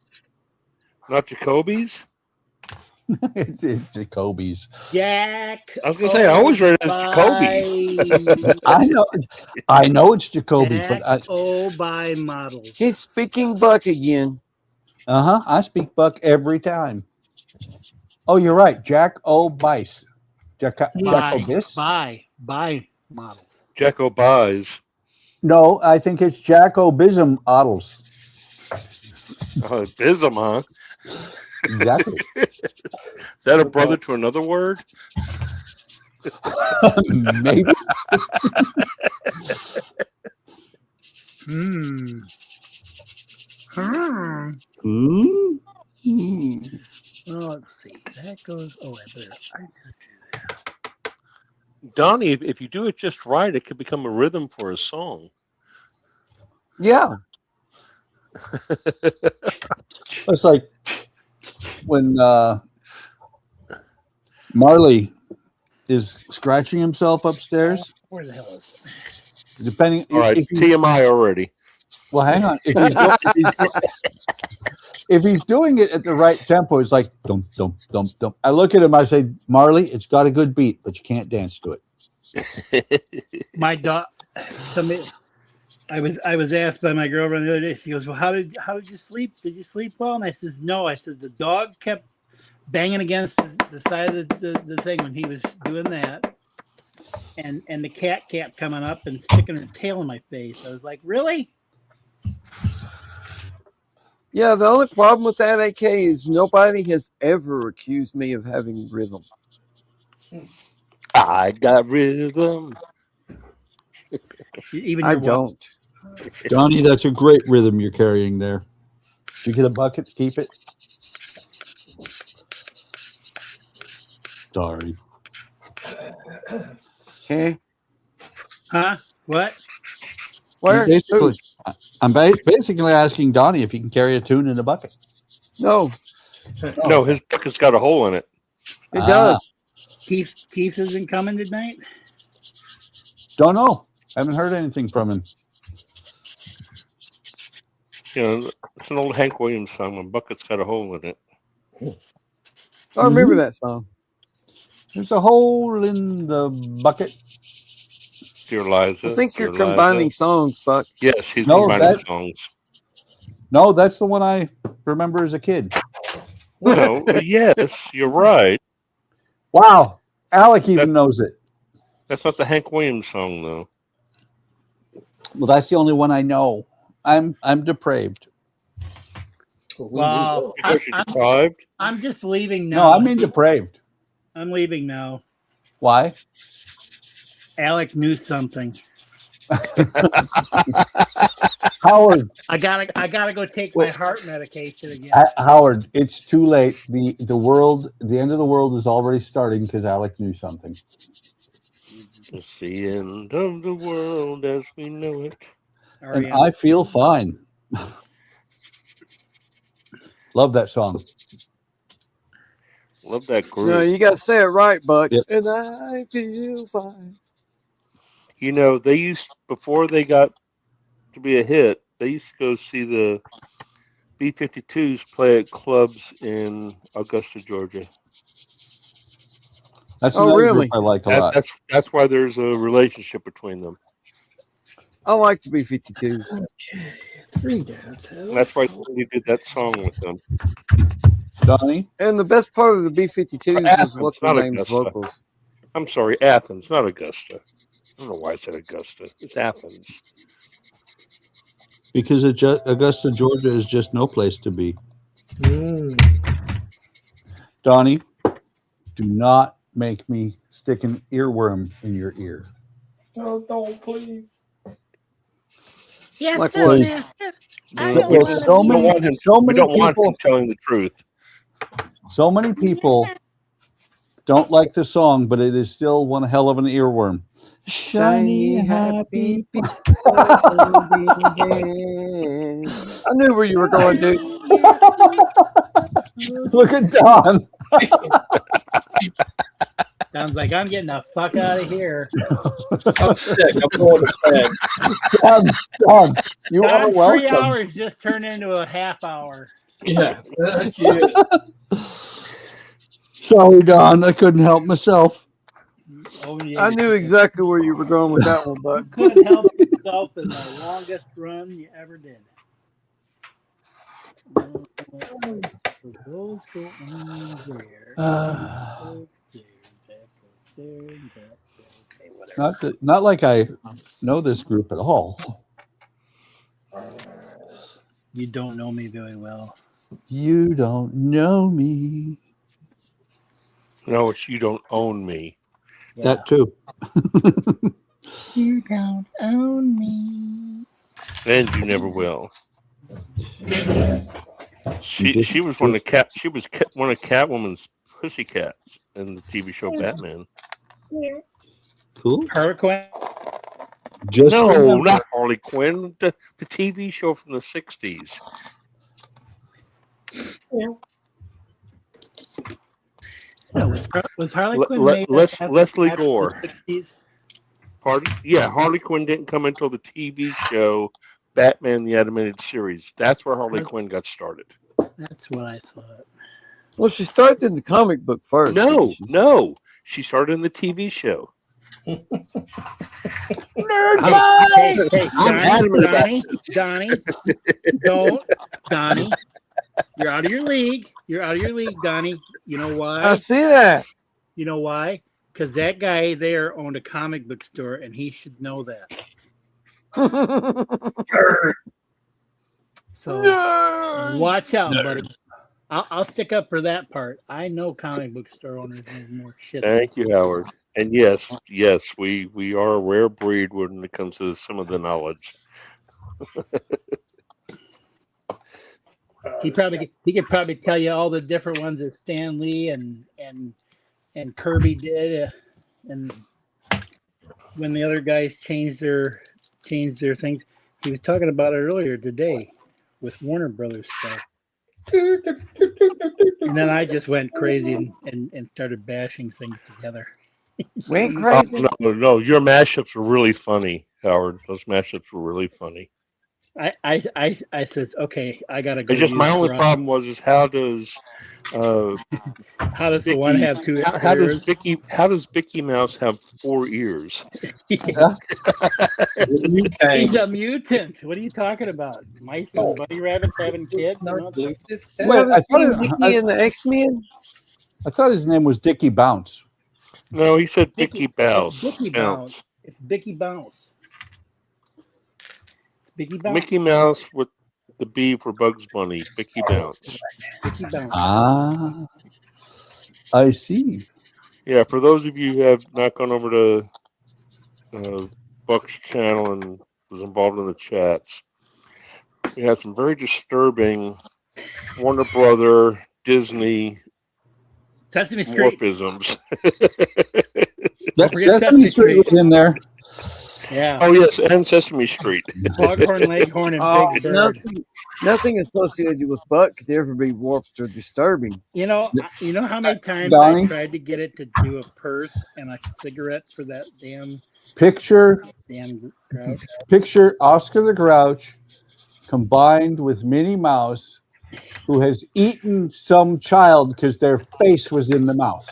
Not Jacobi's? it's Jacoby's. Jack. I was gonna say, I always read it as Jacobi. I know it's Jacoby, but by models. He's speaking Buck again. I speak Buck every time. Oh, you're right. Jack O. Bice. Jacobus? By model. Jacobi's. No, I think it's Jacobism Oddles. Oh, Bism, huh? Exactly. Is that a brother to another word? Maybe. Well, let's see. That goes. Oh, I better do that. Donnie, if you do it just right, it could become a rhythm for a song. Yeah. It's like when Marley is scratching himself upstairs. Where the hell is it? Depending. All right, TMI already. Well, hang on. If he's doing it at the right tempo, it's like dum dum dum dum. I look at him. I say, Marley, it's got a good beat, but you can't dance to it. My dog. Somebody. I was asked by my girlfriend the other day. She goes, "Well, how did you sleep? Did you sleep well?" And I says, "No." I said the dog kept banging against the side of the thing when he was doing that, and the cat kept coming up and sticking her tail in my face. I was like, "Really?" Yeah, the only problem with that, AK, is nobody has ever accused me of having rhythm. I got rhythm. Even I your don't. Donnie, that's a great rhythm you're carrying there. Did you get a bucket to keep it? Sorry. Okay. Huh? What? Where? Basically, Who? I'm basically asking Donnie if he can carry a tune in a bucket. No, No, his bucket's got a hole in it. it does. Keith isn't coming tonight. Don't know. Haven't heard anything from him. You know, it's an old Hank Williams song. My bucket's got a hole in it. I remember that song. There's a hole in the bucket. Dear Liza. I think you're Dear Liza. combining songs, Buck. Yes, he's No, combining songs. No, that's the one I remember as a kid. No, yes, you're right. Wow. Alec even knows it. That's not the Hank Williams song, though. Well, that's the only one I know. I'm depraved. Wow. Because you're deprived. I'm just leaving No, now. I mean depraved. I'm leaving now. Why? Alec knew something. Howard, I gotta go take my heart medication again. Howard, it's too late. The end of the world is already starting because Alec knew something. It's the end of the world as we know it. And I feel fine. Love that song. Love that group. No, you got to say it right, Buck. Yep. And I feel fine. You know, they used, before they got to be a hit, they used to go see the B-52s play at clubs in Augusta, Georgia. That's Oh, another really? group I like a lot. That's why there's a relationship between them. I like the B-52s. Okay, 3 down. And that's why we did that song with them. Donnie? And the best part of the B-52s is Athens, what the not name's Augusta. vocals. I'm sorry, Athens, not Augusta. I don't know why I said Augusta. It's Athens. Because Augusta, Georgia is just no place to be. Donnie, do not make me stick an earworm in your ear. Oh, don't, please. Yes, Like sir, what? master. I So- don't well, wanna so be- many- We don't want people- him telling the truth. So many people don't like the song, but it is still one hell of an earworm. Shiny, happy people. I knew where you were going, dude. Look at Don. Sounds like I'm getting the fuck out of here. I'm sick. I'm going to bed. Don, you are Don, 3 welcome. hours just turned into a half hour. Yeah. Thank you. Sorry, Don. I couldn't help myself. Oh, yeah. I knew exactly where you were going with that one, Buck. Couldn't help yourself in the longest run you ever did. Those go on there. Those there, that goes there, that goes- okay, whatever. Not like I know this group at all. You don't know me very well. You don't know me. No, it's you don't own me. That too. You don't own me. And you never will. She was one of one of Catwoman's pussycats in the TV show Batman. Cool. Harlequin? Just No, remember- not Harley Quinn. The TV show from the 60s. No, was Harley Quinn made Leslie after Gore. the 60s? Pardon? Yeah, Harley Quinn didn't come until the TV show Batman the Animated Series. That's where Harley Quinn got started. That's what I thought. Well, she started in the comic book first. No, didn't she? no. She started in the TV show. Hey, I'm adamant about Donnie, Donnie, you're out of your league. You're out of your league, Donnie. You know I why? see that. You know why? Because that guy there owned a comic book store, and he should know that. So watch out, buddy. I'll stick up for that part. I know comic book store owners know more shit. Thank you, Howard. And yes, we are a rare breed when it comes to some of the knowledge. He could probably tell you all the different ones that Stan Lee and Kirby did, and when the other guys changed their things. He was talking about it earlier today with Warner Brothers stuff. And then I just went crazy and started bashing things together. Went crazy. No, your mashups were really funny, Howard. Those mashups were really funny. I says, okay, I gotta go. It's just my use only Verizon. problem was how does How does the one have two how does ears? Mickey Mouse have 4 ears? He's a mutant. What are you talking about? Mice and bunny rabbits having kids? You know? You Wait, ever seen Mickey and the X-Men? I thought his name was Dickie Bounce. No, he said Mickey It's Bounce. Dickie Bounce. It's Dickie Bounce. Mickey Bounce. Mickey Mouse with the B for Bugs Bunny. Mickey Bounce. Mickey Bounce. Ah, I see. Yeah, for those of you who have not gone over to Buck's channel and was involved in the chats, we had some very disturbing Warner Brother, Disney Sesame Street. morphisms. That forget Sesame Sesame Street was in there. Yeah. Oh yes, and Sesame Street. Foghorn Leghorn and Oh, Big Bird. nothing associated with Buck could ever be warped or disturbing. You know how many times Donnie? I tried to get it to do a purse and a cigarette for that damn Picture Grouch. Oscar the Grouch combined with Minnie Mouse, who has eaten some child because their face was in the mouth.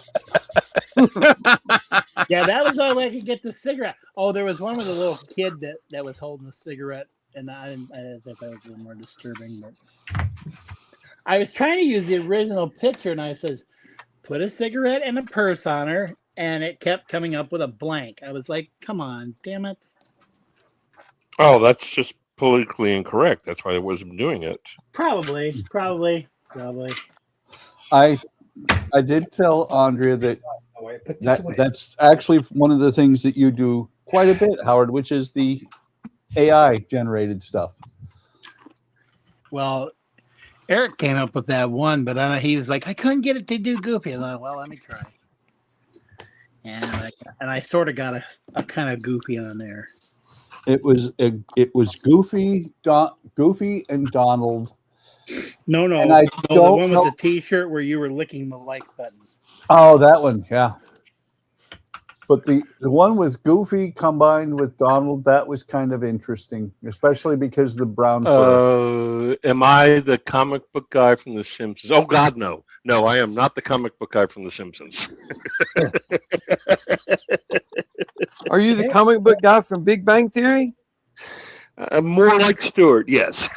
Yeah, that was all I could get the cigarette. Oh, there was one with a little kid that was holding a cigarette, and I thought that was a little more disturbing. But I was trying to use the original picture, and I says, put a cigarette and a purse on her, and it kept coming up with a blank. I was like, come on, damn it. Oh, that's just politically incorrect. That's why I wasn't doing it. Probably. I did tell Andrea that that's actually one of the things that you do quite a bit, Howard, which is the AI generated stuff. Well, Eric came up with that one, but he was like, I couldn't get it to do Goofy. And I thought, well, let me try. And I sort of got a kind of Goofy on there. It was Goofy, Goofy and Donald. No, And I the don't one know- with the T-shirt where you were licking the like button. Oh, that one, yeah. But the one with Goofy combined with Donald, that was kind of interesting, especially because of the brown fur. Am I the comic book guy from The Simpsons? Oh God, no. No, I am not the comic book guy from The Simpsons. Are you the comic book guy from Big Bang Theory? More like Stewart, yes.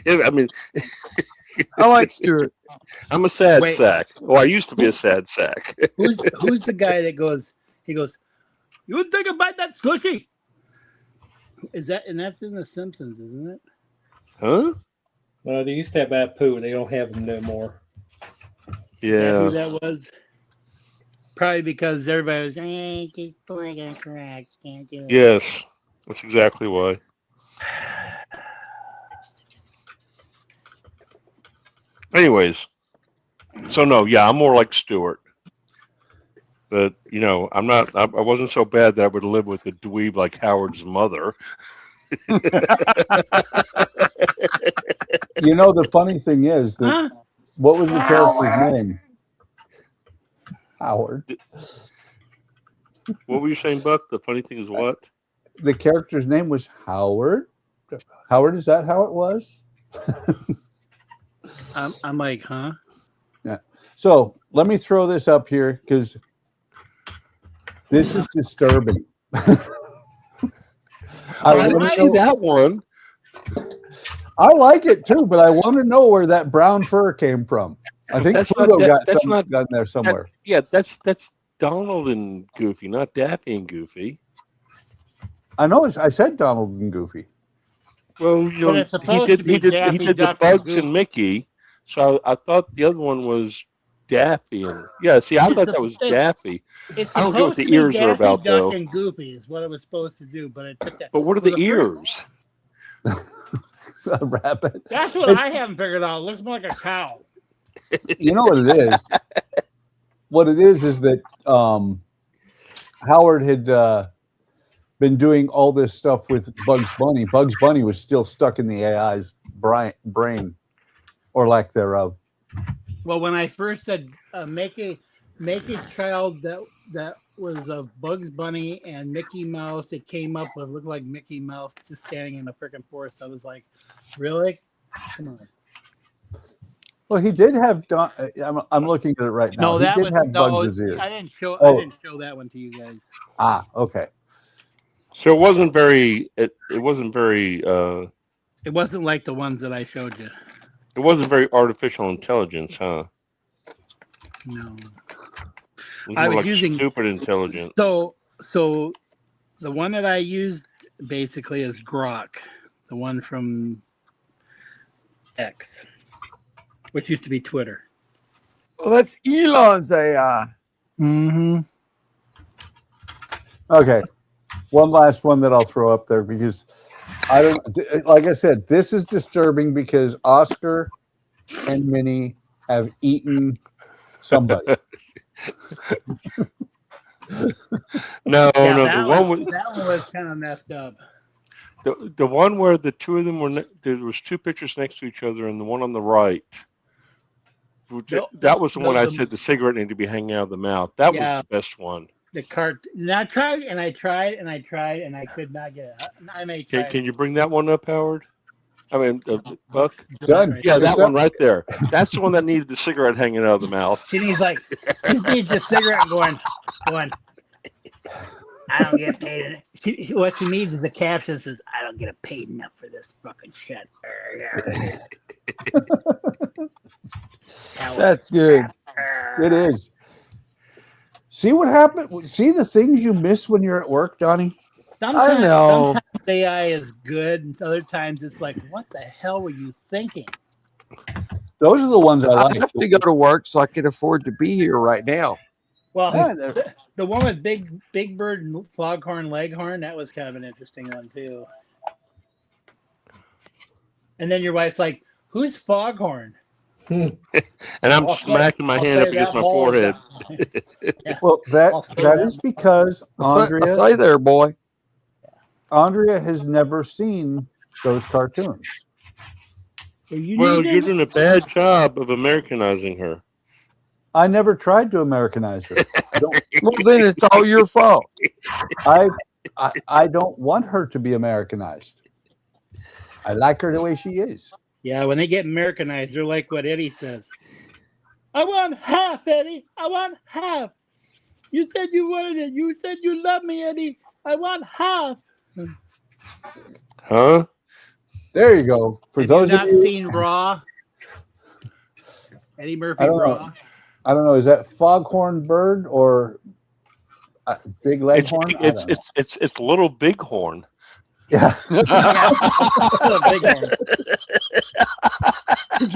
I mean, I like Stewart. I'm a sad Wait. sack. Oh, I used to be a sad sack. Who's the guy that goes? He goes, "You want to take a bite of that sushi?" That's in The Simpsons, isn't it? Huh? Well, they used to have Apu. They don't have them no more. Is that who Yeah. that was? Probably because everybody was, just pulling a correct, can't do it. Yes. That's exactly why. Anyways, so no, yeah, I'm more like Stewart. But I wasn't so bad that I would live with a dweeb like Howard's mother. The funny thing is that Huh? what was the character's name? Howard. What were you saying, Buck? The funny thing is what? The character's name was Howard. Howard, is that how it was? I'm like, huh? So let me throw this up here because this is disturbing. I didn't see that one. I like it too, but I want to know where that brown fur came from. I think That's Pluto not- got that's some not- got in there somewhere. Yeah, that's Donald and Goofy, not Daffy and Goofy. I know. I said Donald and Goofy. Well, But it's he supposed did to be he did Daffy he did the Duck and Bugs and Goofy. Mickey. So I thought the other one was Daffy and see, I thought that was Daffy. It's I don't know what supposed the to be ears are Daffy about, Duck though. and Goofy is what it was supposed to do, but it took that. But what are Well, the first- ears? A rabbit. That's what I haven't figured out. It looks more like a cow. You know what it is? What it is that Howard had been doing all this stuff with Bugs Bunny. Bugs Bunny was still stuck in the AI's brain, or lack thereof. Well, when I first said make a child that was of Bugs Bunny and Mickey Mouse, it came up with looked like Mickey Mouse just standing in the freaking forest. I was like, really? Come on. Well, he did have. I'm looking at it right now. No, he that did was have no. Bugs' ears. I didn't show. Oh. I didn't show that one to you guys. Ah, okay. So it wasn't very. It wasn't very. It wasn't like the ones that I showed you. It wasn't very artificial intelligence, huh? No. It was I more was like using- stupid intelligence. So the one that I used basically is Grok. The one from X, which used to be Twitter. Well, that's Elon's AI. Mm-hmm. Okay. One last one that I'll throw up there because I don't, like I said, this is disturbing because Oscar and Minnie have eaten somebody. No, Yeah, no, that the one with that one was kind of messed up. the one where the two of them were there was two pictures next to each other, and the one on the right. That was the one I said the cigarette needed to be hanging out of the mouth. That was the best one. The cart. And I tried and I tried and I tried and I could not get it. I may try. Can you bring that one up, Howard? I mean, Buck. Done. Yeah, that It's one up. right there. That's the one that needed the cigarette hanging out of the mouth. And he's like, he needs the cigarette going. I don't get paid. What he needs is a caption that says, "I don't get paid enough for this fucking shit." That's good. It is. See what happened? See the things you miss when you're at work, Donnie? Sometimes, I know. Sometimes AI is good, and other times it's like, what the hell were you thinking? Those are the ones I I like. have to go to work so I can afford to be here right now. Well, Yeah, the one with Big Bird and Foghorn Leghorn, that was kind of an interesting one too. And then your wife's like, "Who's Foghorn?" And I'm smacking my hand up against my forehead. Yeah. Well, I'll say that that. is because I say there, boy. Andrea has never seen those cartoons. Well, you're doing a bad job of Americanizing her. I never tried to Americanize her. Well, then it's all your fault. I don't want her to be Americanized. I like her the way she is. Yeah, when they get Americanized, they're like what Eddie says. I want half, Eddie. I want half. You said you wanted it. You said you love me, Eddie. I want half. Huh? There you go. For Have those you of not you, seen Raw? Eddie Murphy I don't Raw. know. I don't know. Is that Foghorn Bird or Big Leghorn? It's Little Bighorn. Yeah. Big one. Could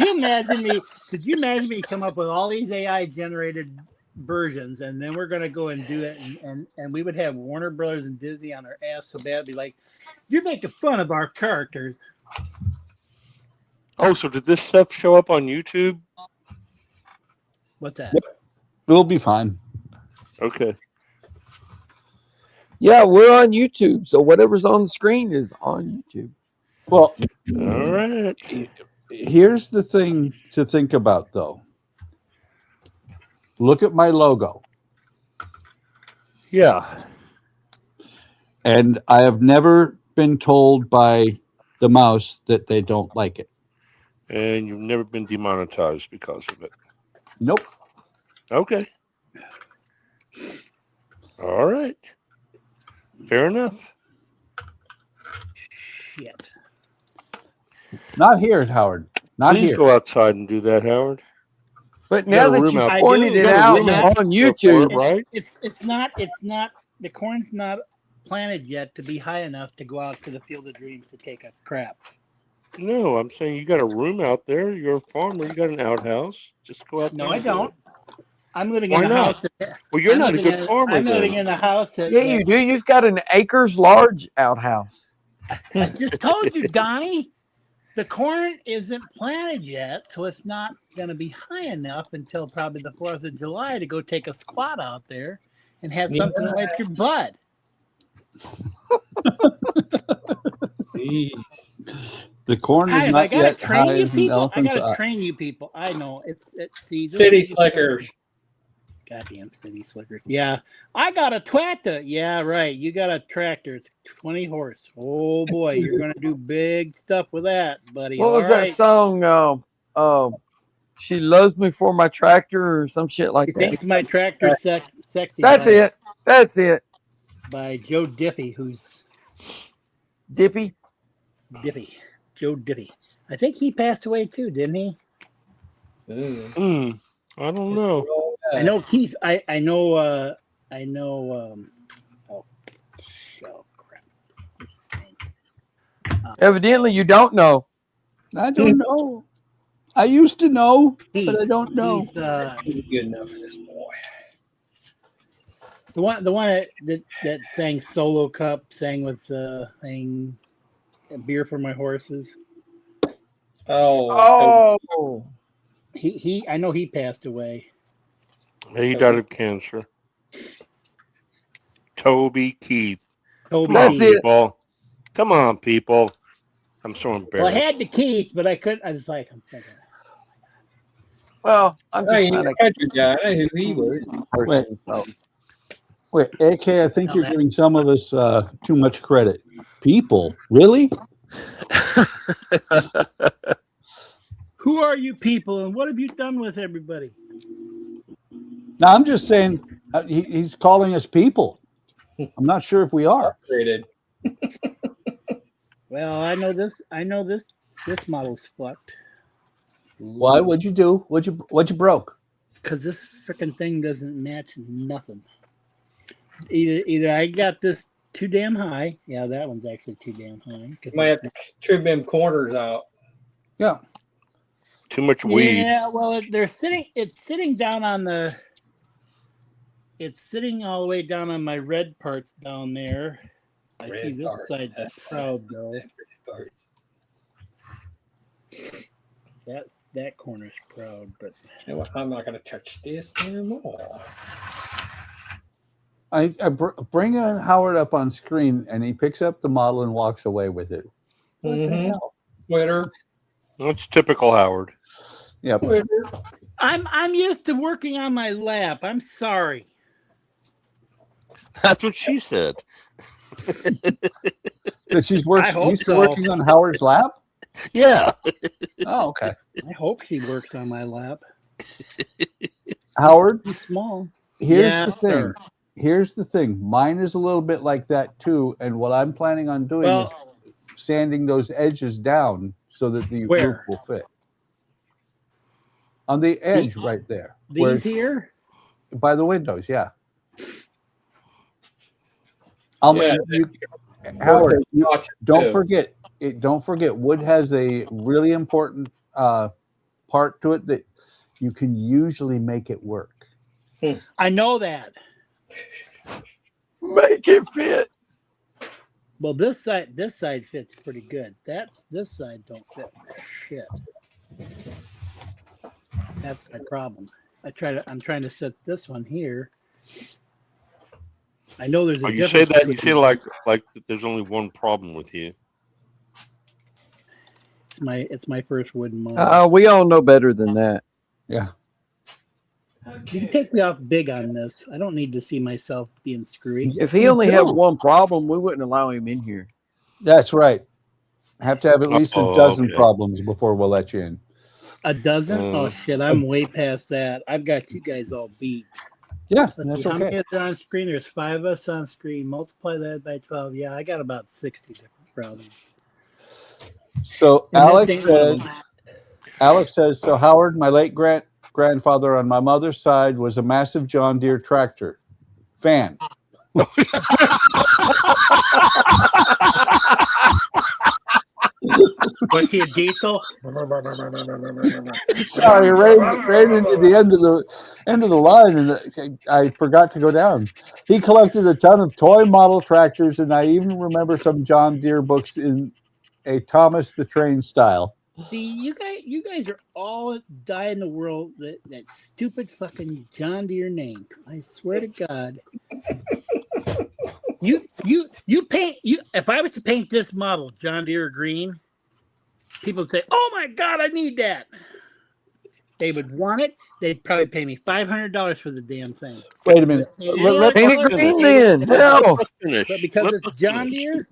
you imagine me come up with all these AI generated versions, and then we're gonna go and do it, and we would have Warner Brothers and Disney on our ass so bad, be like, "You're making fun of our characters." Oh, so did this stuff show up on YouTube? What's that? It'll be fine. Okay. Yeah, we're on YouTube, so whatever's on the screen is on YouTube. Well, All right. here's the thing to think about, though. Look at my logo. Yeah. And I have never been told by the mouse that they don't like it. And you've never been demonetized because of it. Nope. Okay. All right. Fair enough. Shit. Not here, Howard. Not Please here. go outside and do that, Howard. But You now got a that room you out- pointed you it got a out room on for YouTube, it, right? It's not the corn's not planted yet to be high enough to go out to the Field of Dreams to take a crap. No, I'm saying you got a room out there. You're a farmer. You got an outhouse. Just go out there. No, I and do don't. it. I'm living Why in the not? house. Well, you're I'm not a living good in- farmer I'm living then. in the house. yeah, you do. You've got an acres large outhouse. I just told you, Donnie. The corn isn't planted yet, so it's not going to be high enough until probably the 4th of July to go take a squat out there and have something to wipe your butt. The corn is I not gotta yet train high you as an people. I elephant's gotta eye. train you people. I know see this City is- slickers. Goddamn city slickers. Yeah, I got a tractor. Yeah, right. You got a tractor. It's 20 horse. Oh boy, you're gonna do big stuff with that, buddy. What was All that right. song? She loves me for my tractor or some shit like He that. thinks my tractor sexy. That's by- it. That's it. By Joe Diffie, who's Dippy. Joe Diffie. I think he passed away too, didn't he? I don't know. I know Keith. I know. Oh crap! What's his name? Evidently, you don't know. I don't know. I used to know, but I don't know. He's, Good enough for this boy. the one that sang Solo Cup, sang with sang Beer for My Horses. Oh, Oh, He I know he passed away. He died of cancer. Toby Keith. Toby That's Keith. it. People. Come on, people. I'm so Well, I embarrassed. had the Keith, but I couldn't. I was like, I'm thinking. well, I'm just he's not a a country guy. I know who he was. person, so Wait, AK, I think you're giving some of us too much credit. People, really? Who are you people, and what have you done with everybody? Now, I'm just saying he's calling us people. I'm not sure if we are. Created. Well, I know this. This model's fucked Why? What'd you do? What you broke? because this freaking thing doesn't match nothing. Either I got this too damn high. Yeah, that one's actually too damn high. Might have to trim them corners out. Yeah. Too much weed. Yeah, well, it's sitting down on the. It's sitting all the way down on my red parts down there. I see Red this part. side's a proud though. That corner's proud, but You know what? I'm not going to touch this anymore. I bring Howard up on screen, and he picks up the model and walks away with it. What the Mhm. hell? Winter. That's typical Howard. Yep. Winter. I'm used to working on my lap. I'm sorry. That's what she said. That she's I hope used to so. working on Howard's lap? Yeah. Oh, okay. I hope she works on my lap. Howard, She's small. here's Yes, the thing. sir. Here's the thing. Mine is a little bit like that too. And what I'm planning on doing is Well, sanding those edges down so that the Where? loop will fit. On the edge right there. where these here. by the windows, yeah. Howard, don't forget it. Don't forget, wood has a really important part to it that you can usually make it work. I know that. make it fit. Well, this side fits pretty good. This side don't fit shit. That's my problem. I'm trying to set this one here. I know there's a You say difference. that you between- say like that there's only one problem with you. it's my first wooden model. We all know better than that. Yeah. You can take me off big on this. I don't need to see myself being screwy. If he only had one problem, we wouldn't allow him in here. That's right. I have to have at least a dozen okay. problems before we'll let you in. A dozen? Oh shit! I'm way past that. I've got you guys all beat. Yeah, Let's that's see, how many okay. are on screen? There's 5 of us on screen. Multiply that by 12. Yeah, I got about 60 different problems. So And Alec this ain't one of them. says, so Howard, my late grandfather on my mother's side was a massive John Deere tractor fan. Was he a diesel? Sorry, ran into the end of the line, and I forgot to go down. He collected a ton of toy model tractors, and I even remember some John Deere books in a Thomas the Train style. See, you guys are all die in the world that stupid fucking John Deere name. I swear to God. You paint if I was to paint this model John Deere green, people would say, "Oh my God, I need that." They would want it. They'd probably pay me $500 for the damn thing. Wait a minute. Let Paint it green then. Hell. Let's finish. But because Let- it's let's John finish. Deere,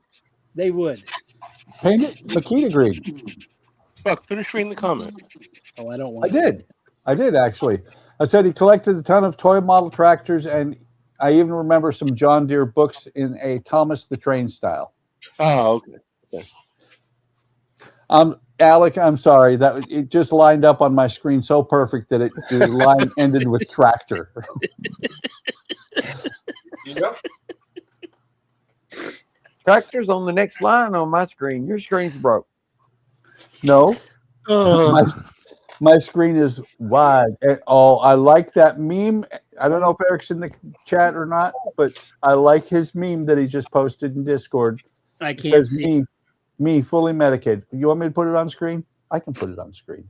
they would. Paint it Makita green. Buck, finish reading the comment. Oh, I don't want. I did actually. I said he collected a ton of toy model tractors, and I even remember some John Deere books in a Thomas the Train style. Oh, okay. Alec, I'm sorry that it just lined up on my screen so perfect that the line ended with tractor. Yep. Tractor's on the next line on my screen. Your screen's broke. No, my, my screen is wide. Oh, I like that meme. I don't know if Eric's in the chat or not, but I like his meme that he just posted in Discord. I It can't says see. me fully medicated. You want me to put it on screen? I can put it on screen.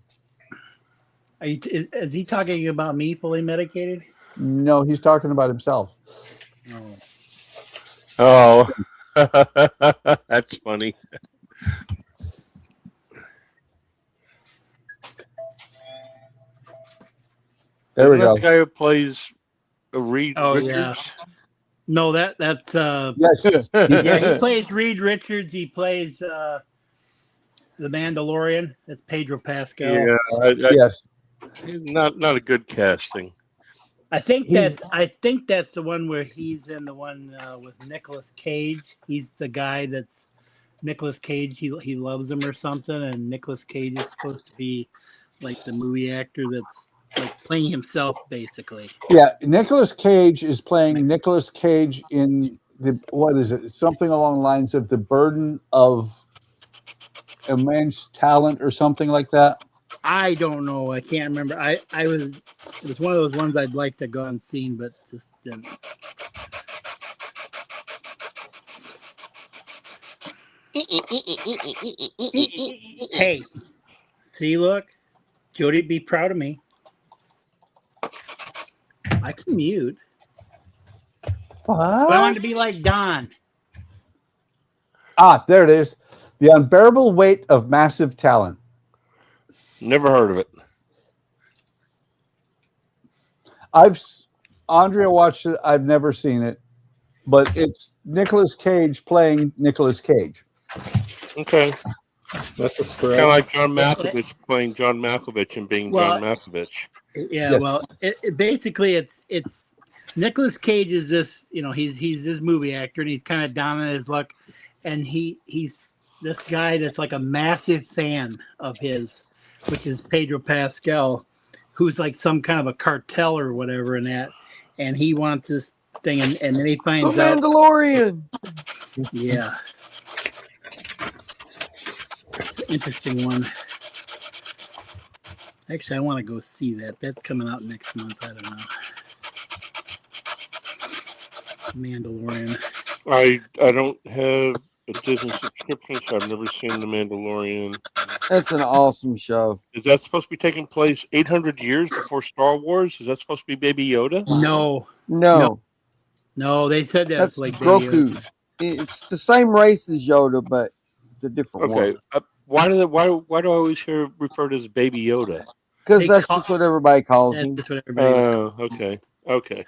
Is he talking about me fully medicated? No, he's talking about himself. Oh, that's funny. There Isn't we that go. the guy who plays Reed Oh, Richards? yeah. No, that's Yes. yeah. He plays Reed Richards. He plays the Mandalorian. That's Pedro Pascal. Yeah, Yes. not a good casting. I think that's the one where he's in the one with Nicolas Cage. He's the guy that's Nicolas Cage. He loves him or something, and Nicolas Cage is supposed to be like the movie actor that's like playing himself, basically. Yeah, Nicolas Cage is playing Nicolas Cage in what is it? Something along the lines of The Burden of Immense Talent or something like that. I don't know. I can't remember. It was one of those ones I'd like to go and see, but just didn't. Hey, see, look, Jody, be proud of me. I can mute. But I want to be like Don. Ah, there it is. The Unbearable Weight of Massive Talent. Never heard of it. Andrea watched it. I've never seen it, but it's Nicolas Cage playing Nicolas Cage. Okay. That's a Kind stretch. of like John Malkovich playing John Malkovich and being John Malkovich. Yeah, Yes. well, basically it's Nicolas Cage is this, he's this movie actor and he's kind of down on his luck, and he's this guy that's like a massive fan of his, which is Pedro Pascal, who's like some kind of a cartel or whatever in that, and he wants this thing, and then he finds The out. Mandalorian. Yeah, it's an interesting one. Actually, I want to go see that. That's coming out next month. I don't know. Mandalorian. I don't have a Disney subscription, so I've never seen The Mandalorian. That's an awesome show. Is that supposed to be taking place 800 years before Star Wars? Is that supposed to be Baby Yoda? No, They said that's like Grogu. It's the same race as Yoda, but it's a different Okay. one. Why do I always hear referred as Baby Yoda? Because that's just what everybody calls That's him. just what everybody. Okay.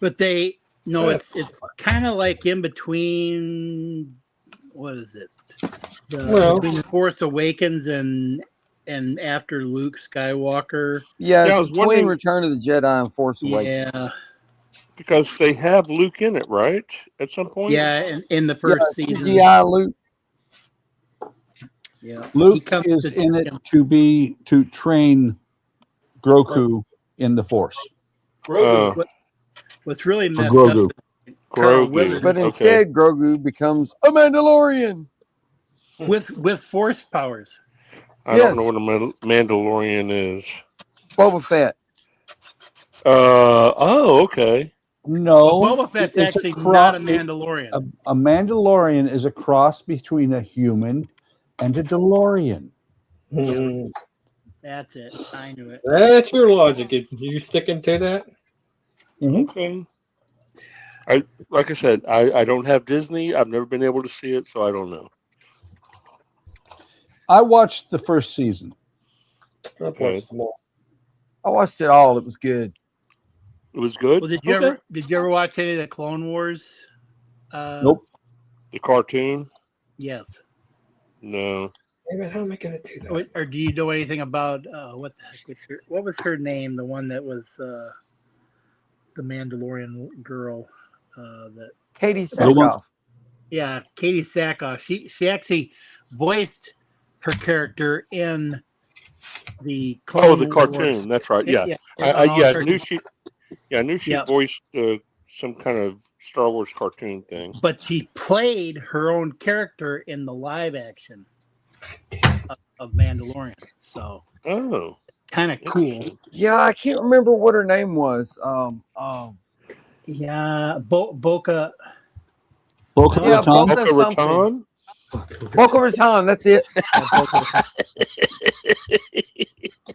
But it's kind of like in between. What is it? Between the Force Awakens and after Luke Skywalker. Yeah, I it's was between wondering- Return of the Jedi and Force Awakens. Yeah, Because they have Luke in it, right? At some point? yeah, in the first season. CGI Luke. Yeah, Luke is in it to train Grogu in the Force. What's really messed Grogu. up? Carl Grogu. Weathers But instead, Grogu becomes a Mandalorian. with Force powers. I don't know what a Mandalorian is. Boba Fett. Okay. No, Boba Fett's it's actually not a Mandalorian. A Mandalorian is a cross between a human and a DeLorean. Hmm. That's it. I knew it. That's your logic. You sticking to that? Okay. Like I said, I don't have Disney. I've never been able to see it, so I don't know. I watched the first season. Okay. I watched it all. It was good. It was good. Well, did you ever watch any of the Clone Wars? Nope. The cartoon? Yes. No. David, how am I going to do that? Or do you know anything about what the heck was her name? The one that was the Mandalorian girl. Katie Sackhoff. Yeah, Katie Sackhoff. She actually voiced her character in the Clone the cartoon. Wars. That's right. Yeah. Yeah, I knew she. Yeah, I knew she voiced some kind of Star Wars cartoon thing. But she played her own character in the live action of Mandalorian. So Oh, kind of cool. interesting. Yeah, I can't remember what her name was. Yeah, Boca. Boca Yeah, Raton? Boca Boca something. Raton? Boca Raton, that's it.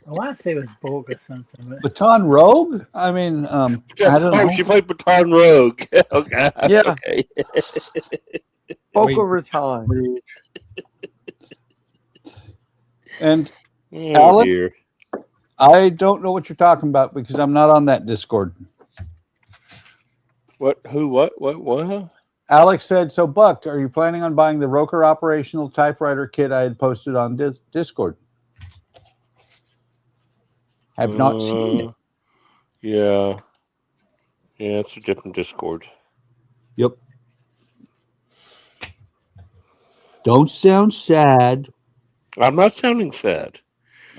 I want to say it was Boca something. But Baton Rogue? I mean, I don't know. She played Baton Rogue. Okay. Yeah. Okay. Boca Raton. And Oh, Alec? dear. I don't know what you're talking about because I'm not on that Discord. What? Who? What? Alex said, so Buck, are you planning on buying the Roker operational typewriter kit I had posted on Discord? Have not seen it. Yeah. Yeah, it's a different Discord. Yep. Don't sound sad. I'm not sounding sad.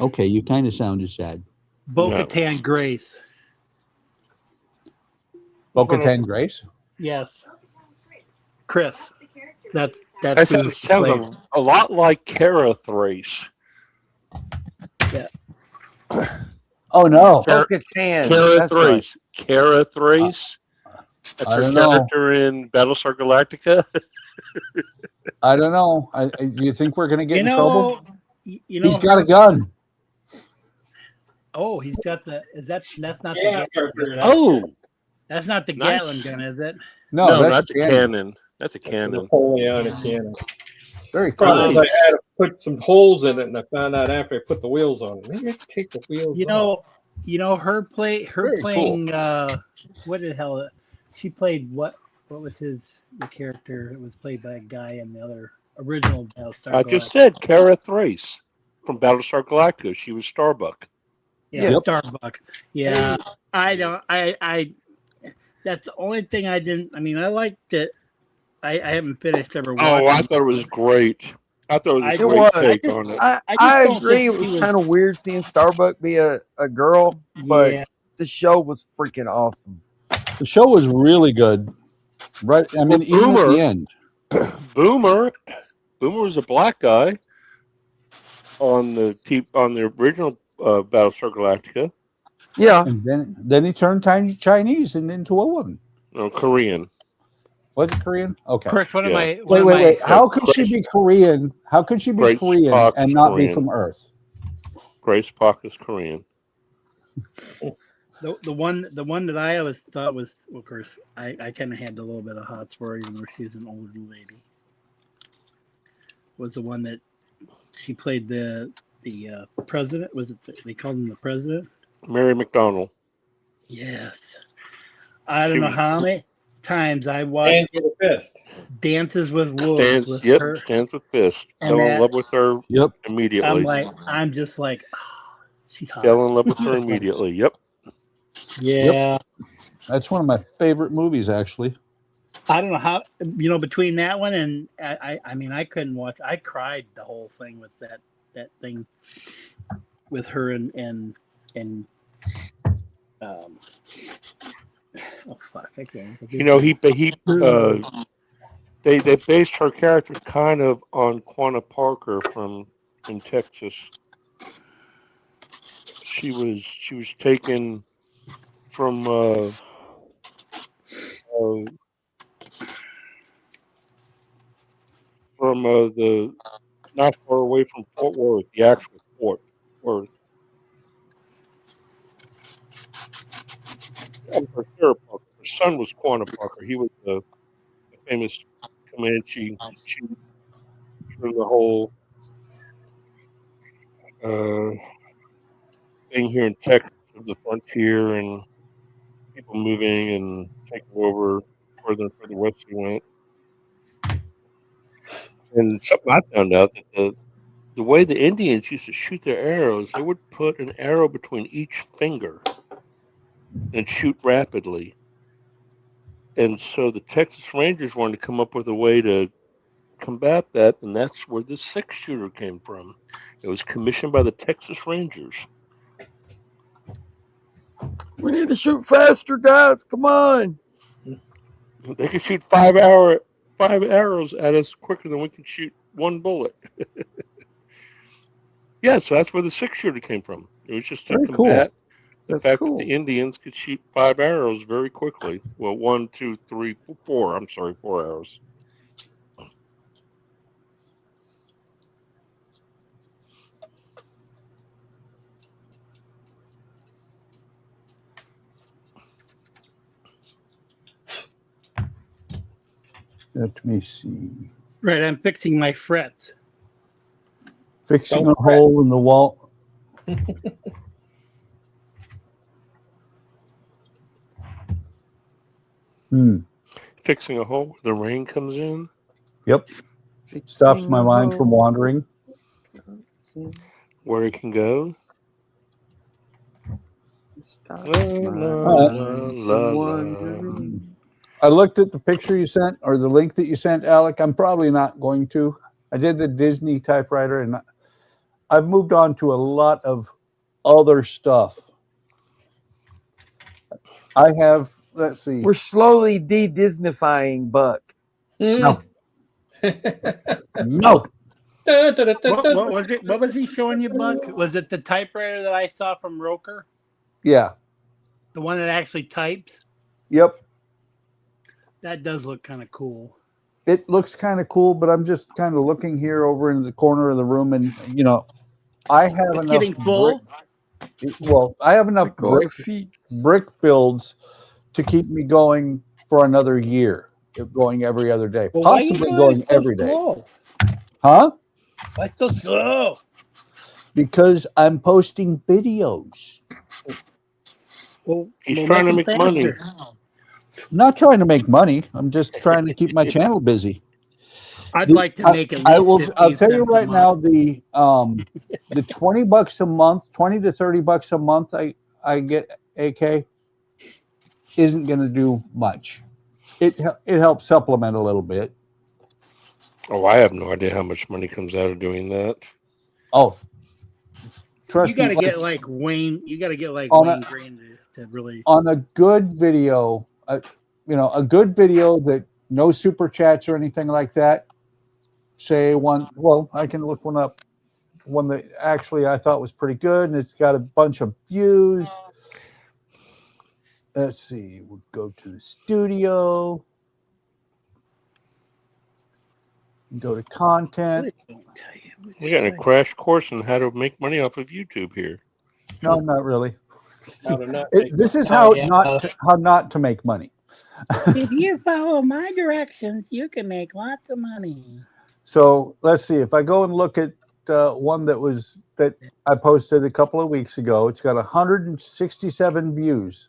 Okay, you kind of sounded sad. Bo-Katan Grace. Bo-Katan Grace? Yes. Chris. That's That who sounds a lot like Kara Thrace. Oh, no. Bo-Katan. Kara That's right. Thrace. Kara Thrace. That's I her don't know. character in Battlestar Galactica. I don't know. Do you think we're going to get in trouble? You know, He's got a gun. Oh, he's got the. That's not the. Yeah, Oh, That's not the Nice. Gatling gun, is it? No, that's a cannon. That's a That's a cannon. Napoleonic cannon. Very Probably cool. I had to put some holes in it, and I found out after I put the wheels on it. Maybe I have to take the wheels off. Her Very playing. What the hell? She played what? What was the character? It was played by a guy in the other original Battlestar. I just said Kara Thrace from Battlestar Galactica. She was Starbuck. Yeah, Yep. Starbuck. Yeah, I don't. I. That's the only thing I didn't. I mean, I liked it. I haven't finished ever watching. Oh, I thought it was great. I thought it was a It great was. take on it. I don't agree. It think was she kind of weird seeing Starbuck be a girl, but Yeah. the show was freaking awesome. The show was really good. Right. I mean, even at Boomer- the end. Boomer was a black guy on the original Battlestar Galactica. Yeah. And then he turned Chinese and into a woman. No, Korean. Was it Korean? Okay. Chris, one of Yeah. my. Wait. How could Grace- she be Korean? How could she be Grace Korean Park and is not be Korean. from Earth? Grace Park is Korean. The one that I always thought was, of course, I kind of had a little bit of hots for her, even though she was an older lady. Was the one that she played the president? Was it they called him the president? Mary McDonnell. Yes. I don't know how many times I watched Hands with a fist. Dances with Wolves with her. Stands with fist. And Fell in that- love with her Yep. immediately. I'm just like, oh, she's hot. Fell in love with her immediately. Yep. Yeah. That's one of my favorite movies, actually. I don't know how, between that one and I mean, I couldn't watch. I cried the whole thing with that thing with her and oh fuck, I can't. They based her character kind of on Quanah Parker in Texas. She was taken from the not far away from Fort Worth, the actual Fort Worth. Her son was Quanah Parker. He was the famous Comanche chief for the whole thing here in Texas of the frontier and people moving and taking over further and further west they went. And something I found out that the way the Indians used to shoot their arrows, they would put an arrow between each finger and shoot rapidly. And so the Texas Rangers wanted to come up with a way to combat that, and that's where the 6-shooter came from. It was commissioned by the Texas Rangers. We need to shoot faster, guys. Come on. They can shoot 5 arrows at us quicker than we can shoot one bullet. Yeah, so that's where the 6-shooter came from. It was just to Very cool. combat the That's fact cool. that the Indians could shoot 5 arrows very quickly. Well, 1, 2, 3, 4. I'm sorry, 4 arrows. Let me see. Right, I'm fixing my frets. Fixing Don't a hole in the wall. Fixing a hole where the rain comes in. Yep. Stops my mind from wandering. Where it can go. Stops La, my la, mind la, from la. wandering. I looked at the picture you sent or the link that you sent, Alec. I'm probably not going to. I did the Disney typewriter, and I've moved on to a lot of other stuff. I have, let's see. We're slowly de-Disneyfying Buck. No. No. What was it? What was he showing you, Buck? Was it the typewriter that I saw from Roker? Yeah. The one that actually types? Yep. That does look kind of cool. It looks kind of cool, but I'm just kind of looking here over in the corner of the room, and you know, I have It's enough getting full. I have enough brick builds to keep me going for another year, going every other day, Well, why you possibly doing going it so every day. slow? Huh? Why so slow? Because I'm posting videos. Well, He's trying to make make it money. faster. I'm not trying to make money. I'm just trying to keep my channel busy. I'd like to make at least I will. I'll 15 tell you cents a right now, month. the $20 a month, $20 to $30 a month I get AK isn't going to do much. It helps supplement a little bit. Oh, I have no idea how much money comes out of doing that. Oh, trust You got to me. get like Wayne. You got to get like On Wayne a- Green to really. On a good video, a good video that no super chats or anything like that. Say one. Well, I can look one up. One that actually I thought was pretty good, and it's got a bunch of views. Let's see. We'll go to the studio. Go to content. We got a crash course on how to make money off of YouTube here. No, not really. How to not make This is money. how not to make money. If you follow my directions, you can make lots of money. So let's see. If I go and look at one that I posted a couple of weeks ago, it's got 167 views,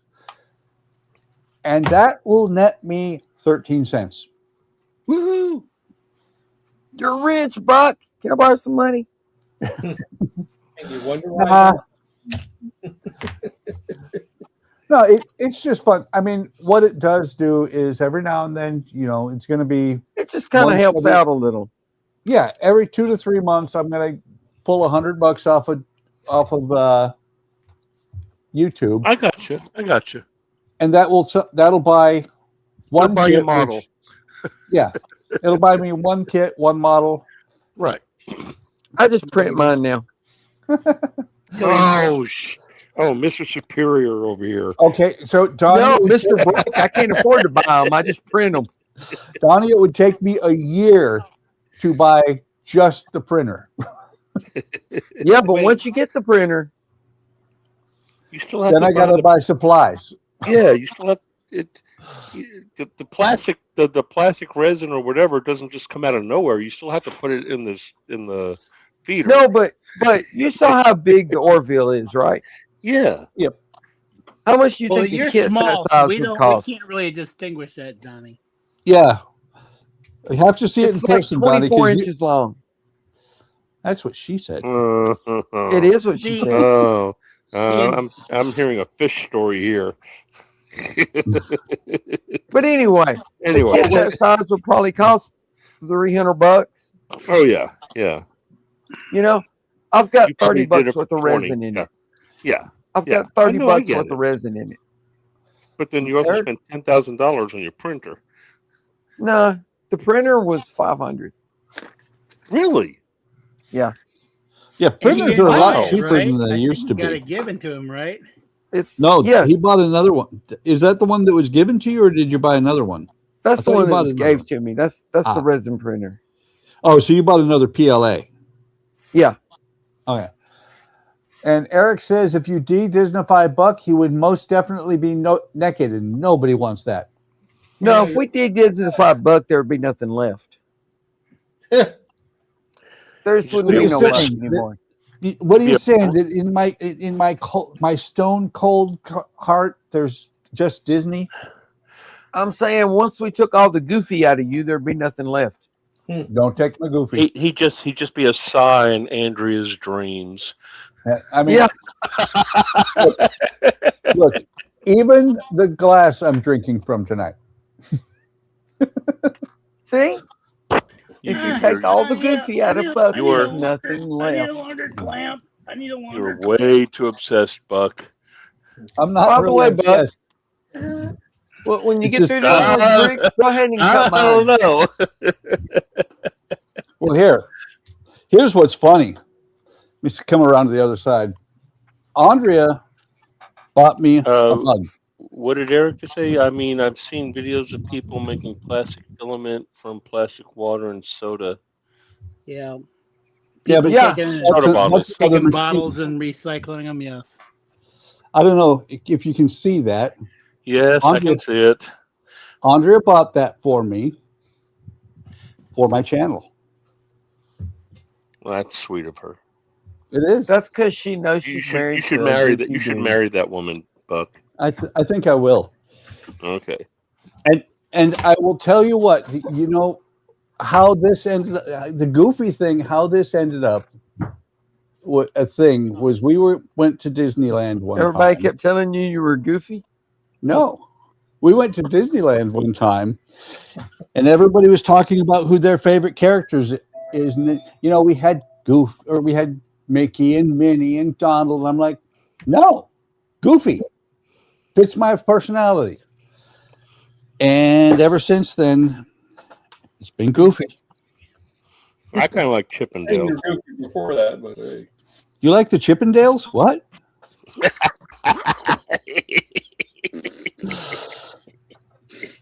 and that will net me 13 cents. Woohoo! You're rich, Buck. Can I borrow some money? And you wonder why. No, it's just fun. I mean, what it does do is every now and then, it's going to be, It just kind of One helps for the- out a little. yeah, every 2 to 3 months, I'm going to pull $100 off of YouTube, I got you. and that'll buy one buy kit, your model. which- yeah, it'll buy me one kit, one model. Right. I just print mine now. Oh, Mr. Superior over here. Okay, so Donnie, No, Mr. Buck, I can't afford to buy them. I just print them. Donnie, it would take me a year to buy just the printer. Yeah, but once you get the printer, You still have Then to I got to buy supplies. Yeah, you still have it. The plastic, the plastic resin or whatever doesn't just come out of nowhere. You still have to put it in the feeder. no, but you saw how big the Orville is, right? Yeah. How much do you Well, think you're a kit small, that so size we would don't. cost? We can't really distinguish that, Donnie. Yeah, you have to see it It's in like person, Donnie. 24 'cause inches long. that's what she said. It is what she See? said. Oh, Ian. I'm hearing a fish story here. But anyway, a Anyway, kit that size would probably cost $300. oh yeah. You know, I've got You probably 30 did bucks it worth for of 20. resin in it. Yeah, I've yeah. got 30 I know, I bucks get worth it. of resin in it. but then you also Eric? spent $10,000 on your printer. No, the printer was 500. Really? Yeah, Yeah, And he printers didn't are a buy lot it, cheaper right? than they I think used he to got be. it given to him, right? it's No, yes. he bought another one. Is that the one that was given to you, or did you buy another one? That's I the thought you one that bought was another gave to me. That's Ah. the resin printer. Oh, so you bought another PLA. Yeah. Oh, yeah. And Eric says if you de-Disneyfy Buck, he would most definitely be naked, and nobody wants that. No, if we did the $5, there would be nothing left. There's wouldn't be no buck anymore. What are you saying? That in my stone cold heart, there's just Disney? I'm saying once we took all the goofy out of you, there'd be nothing left. Don't take my Goofy. He'd just be a sigh in Andrea's dreams. I mean, Yeah. look, even the glass I'm drinking from tonight. See? If you take all the goofy out of Buck, You were- there's nothing I need a left. longer clamp. I need a You're longer. way too obsessed, Buck. I'm not By the really way, Buck, obsessed. Well, when you It's get just- through doing those bricks, go ahead and cut I don't mine. know. Well, here's what's funny. Let me come around to the other side. Andrea bought me a mug. What did Eric say? I mean, I've seen videos of people making plastic filament from plastic water and soda. Yeah. Yeah, but Yeah. Taking, Soda bottles. another taking machine. bottles and recycling them. Yes. I don't know if you can see that. Yes, I can see it. Andrea bought that for me for my channel. Well, that's sweet of her. It is. That's because she knows You she's should, married you should to a marry goofy that. You should dude. marry that woman, Buck. I think I will. Okay. And I will tell you what, you know, how this ended, the Goofy thing, how this ended up, what a thing was we went to Disneyland one Everybody time. kept telling you were goofy. No, we went to Disneyland one time, and everybody was talking about who their favorite characters is. And you know, we had we had Mickey and Minnie and Donald. And I'm like, no, Goofy fits my personality. And ever since then, it's been Goofy. I kind of like I Chippendale. think you're goofy before that, but hey. You like the Chippendales? What?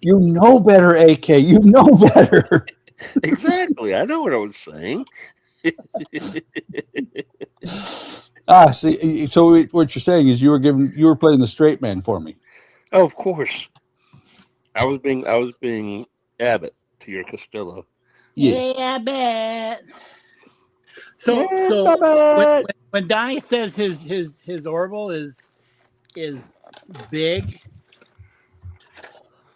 You know better, AK. You know better. Exactly. I know what I was saying. See, so what you're saying is you were playing the straight man for me. Oh, of course. I was being Abbott to your Costello. Yes. Yeah, I bet. So, Yeah, so I bet. when Donnie says his orbital is big,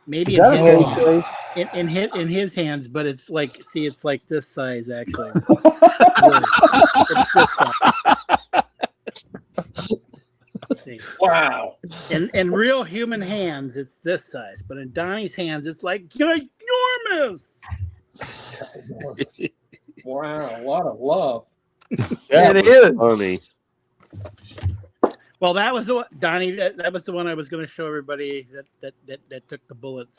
maybe Is that okay, Chase? in his hands, but it's like it's like this size actually. It's this size. See. Wow. In real human hands, it's this size, but in Donnie's hands, it's like ginormous. Wow. A lot of love. That It was is. funny. Well, that was the one, Donnie. That was the one I was going to show everybody that took the bullets.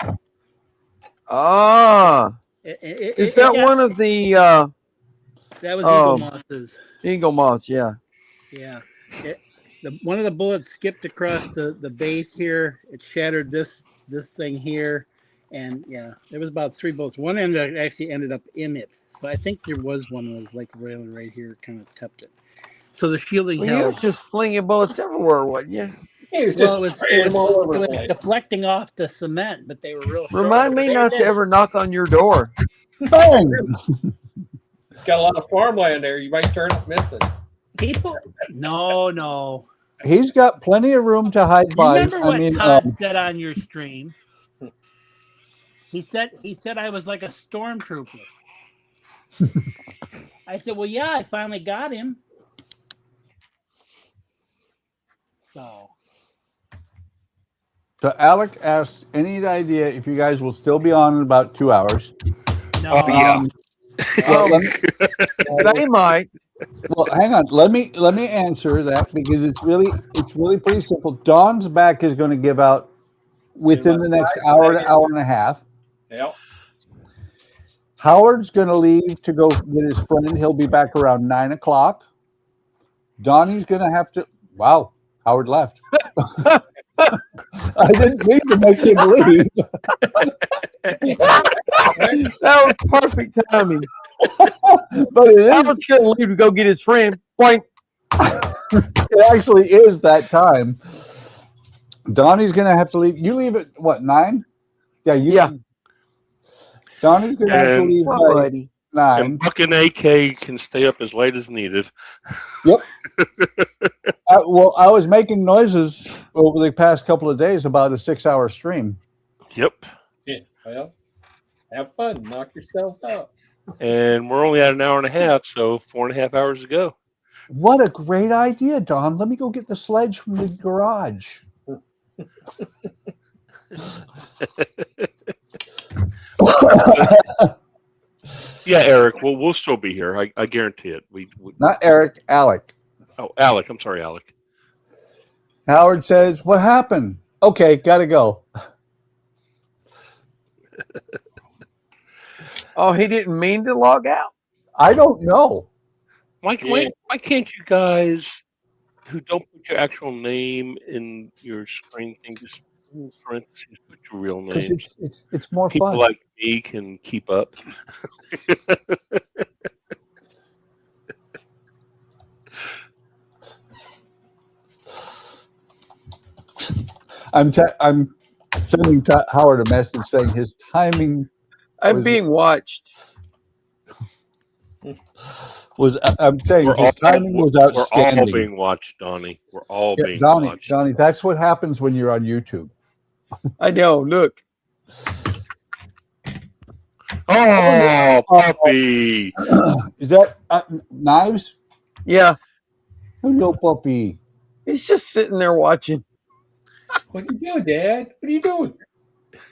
Ah, is that one of the That was Eagle Moss's. Eagle Moss? Yeah. Yeah. One of the bullets skipped across the base here. It shattered this thing here, and yeah, there was about 3 bullets. One end actually ended up in it, so I think there was one that was like right here, kind of tapped it. So the shielding Well, you held. was just flinging bullets everywhere, wasn't you? He was Well, just it spraying them all over was the place. deflecting off the cement, but they were real. sharp. Remind me They not to did. ever knock on your door. Boom! Got a lot of farmland there. You might turn up missing. People. No. He's got plenty of room to hide You by. remember what Todd said on your stream? He said I was like a stormtrooper. I said, well, yeah, I finally got him. So Alec asked, any idea if you guys will still be on in about 2 hours? no. Yeah. Well, They might. well, hang on. Let me answer that because it's really pretty simple. Dawn's back is going to give out within the next hour to hour and a half. Yep. Howard's going to leave to go get his friend. He'll be back around 9 o'clock. Donnie's going to have to. Wow, Howard left. I didn't mean to make him leave. That was perfect timing. But it I is. was going to leave to go get his friend. Blank. It actually is that time. Donnie's going to have to leave. You leave at what, 9? Yeah, you. Yeah. Donnie's going to have to And- leave Well, by buddy. 9. And Buck and AK can stay up as late as needed. Well, I was making noises over the past couple of days about a 6-hour stream. Yep. Yeah, well, have fun. Knock yourself out. And we're only at an hour and a half, so 4.5 hours to go. What a great idea, Don. Let me go get the sledge from the garage. Yeah, Eric, we'll still be here. I guarantee it. We Not Eric, Alec. Oh, Alec. I'm sorry, Alec. Howard says, "What happened?" Okay, gotta go. Oh, he didn't mean to log out? I don't know. Why can't you guys who don't put your actual name in your screen thing just in parentheses put your real Because names? it's more People fun. like me can keep up. I'm sending Howard a message saying his timing I'm Was- being watched. was. I'm saying his timing was We're all outstanding. being watched, Donnie. We're all Yeah, being Donnie, watched. Donnie, that's what happens when you're on YouTube. I know. Look. Oh, puppy! Is that Knives? Yeah. Hello, puppy. He's just sitting there watching. What are you doing, Dad? What are you doing?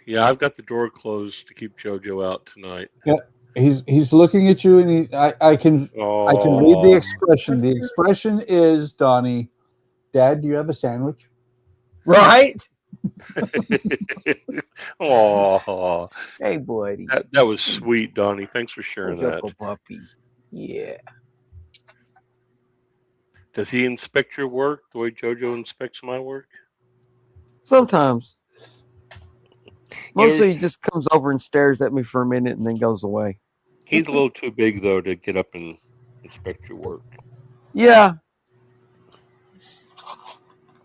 Yeah, I've got the door closed to keep JoJo out tonight. He's looking at you, and I can read the expression. The expression is, Donnie, Dad, do you have a sandwich? Right? Oh, Hey, buddy. that was sweet, Donnie. Thanks for sharing What's that. up, puppy? Yeah. Does he inspect your work the way JoJo inspects my work? Sometimes. Mostly he just comes over and stares at me for a minute and then goes away. He's a little too big, though, to get up and inspect your work. Yeah.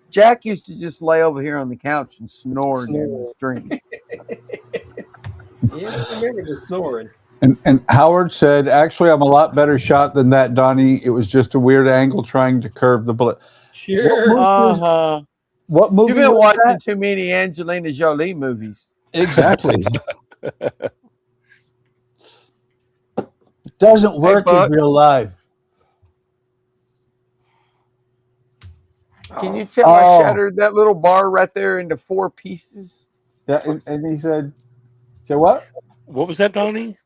Jack used to just lay over here on the couch and snore during the stream. Yeah, I remember the snoring. And Howard said, actually, I'm a lot better shot than that, Donnie. It was just a weird angle trying to curve the bullet. Sure. Uh-huh. What movie You've been was watching that? too many Angelina Jolie movies. Exactly. Doesn't work in Buck. real life. Can you tell Oh. I shattered that little bar right there into 4 pieces? Yeah, and he said, what? What was that, Donnie?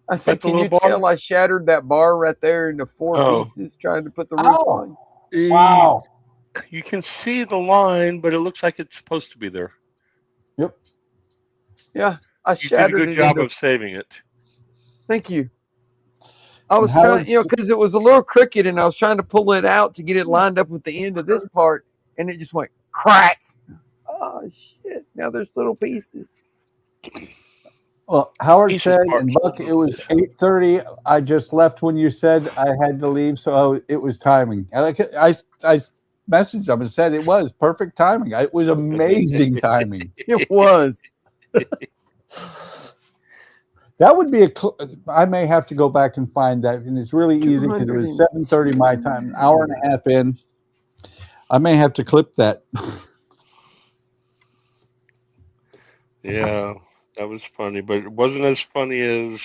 I said, Like the can you little bar? tell I shattered that bar right there into 4 Oh. pieces trying to put the roof Ow. on? Wow. You can see the line, but it looks like it's supposed to be there. Yep. Yeah, I You did a shattered good it. job into, of saving it. Thank you. I was And how trying, because it was a little crooked, and I was trying to pull it out to get it lined up with the end of this part, and it just went crack. Oh shit! Now there's little pieces. Well, Howard Pieces said, parts. and Buck, it was 8:30. I just left when you said I had to leave, so it was timing. I messaged him and said it was perfect timing. It was amazing timing. It was. That would be I may have to go back and find that, and it's really easy because it was 7:30 my time, an hour and a half in. I may have to clip that. Yeah, that was funny, but it wasn't as funny as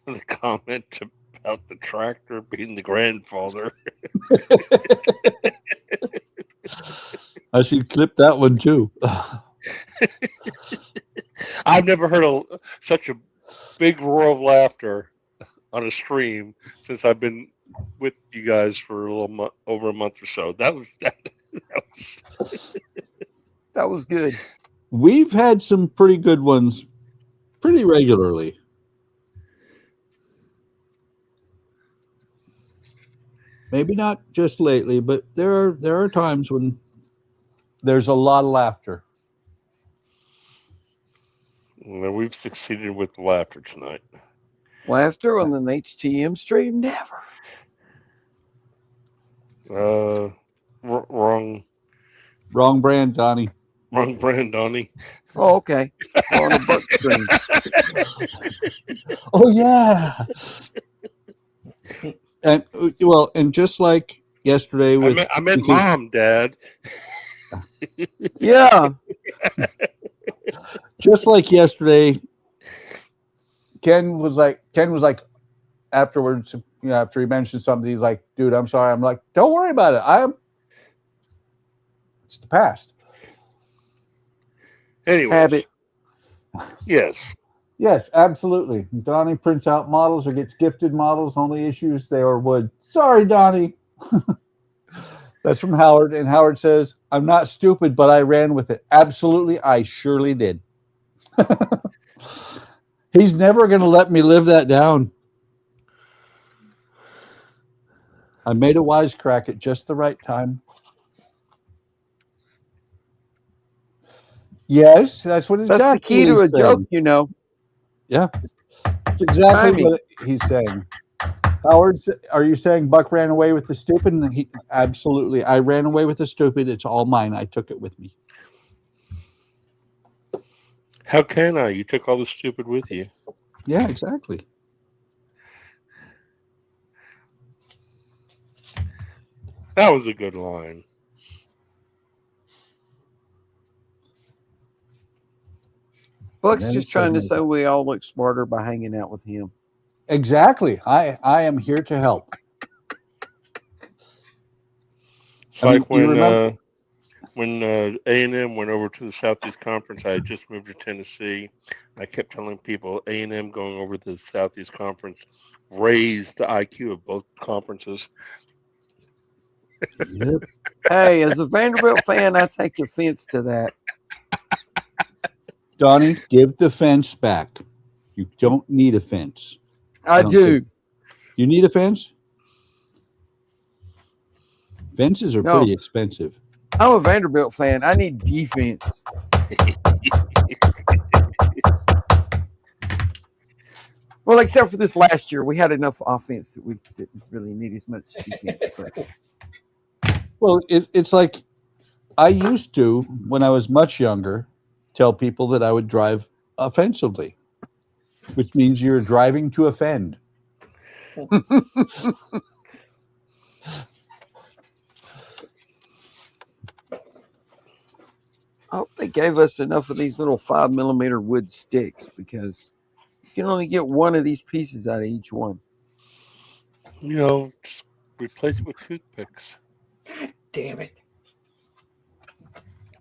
the comment about the tractor being the grandfather. I should clip that one too. I've never heard such a big roar of laughter on a stream since I've been with you guys for a little over a month or so. That was That was good. We've had some pretty good ones pretty regularly. Maybe not just lately, but there are times when there's a lot of laughter. Well, we've succeeded with the laughter tonight. Laughter on an HTM stream? Never. Wrong Brand, Donnie. wrong brand, Donnie. Oh, okay. On the buck stream. Oh yeah. And well, and just like yesterday with I meant mom, Dad. Yeah. just like yesterday, Ken was like afterwards, after he mentioned something, he's like, dude, I'm sorry. I'm like, don't worry about it. It's the past. Anyways. Habit. Yes. Yes, absolutely. Donnie prints out models or gets gifted models. Only issues they are wood. Sorry, Donnie. That's from Howard. And Howard says, I'm not stupid, but I ran with it. Absolutely, I surely did. He's never going to let me live that down. I made a wisecrack at just the right time. Yes, that's what exactly That's the key to a he's joke, saying. Yeah, that's exactly what he's saying. Howard, are you saying Buck ran away with the stupid? And absolutely. I ran away with the stupid. It's all mine. I took it with me. How can I? You took all the stupid with you. Yeah, exactly. That was a good line. Buck's just trying to say we all look smarter by hanging out with him. Exactly. I am here to help. It's like when A&M went over to the Southeast Conference. I had just moved to Tennessee. I kept telling people A&M going over to the Southeast Conference raised the IQ of both conferences. Yep. Hey, as a Vanderbilt fan, I take offense to that. Donnie, give the fence back. You don't need a fence. I do. You need a fence? Fences are pretty expensive. I'm a Vanderbilt fan. I need defense. Well, except for this last year, we had enough offense that we didn't really need as much defense. But Well, it's like I used to, when I was much younger, tell people that I would drive offensively, which means you're driving to offend. I hope they gave us enough of these little 5mm wood sticks, because you can only get one of these pieces out of each one. Just replace it with toothpicks. God damn it.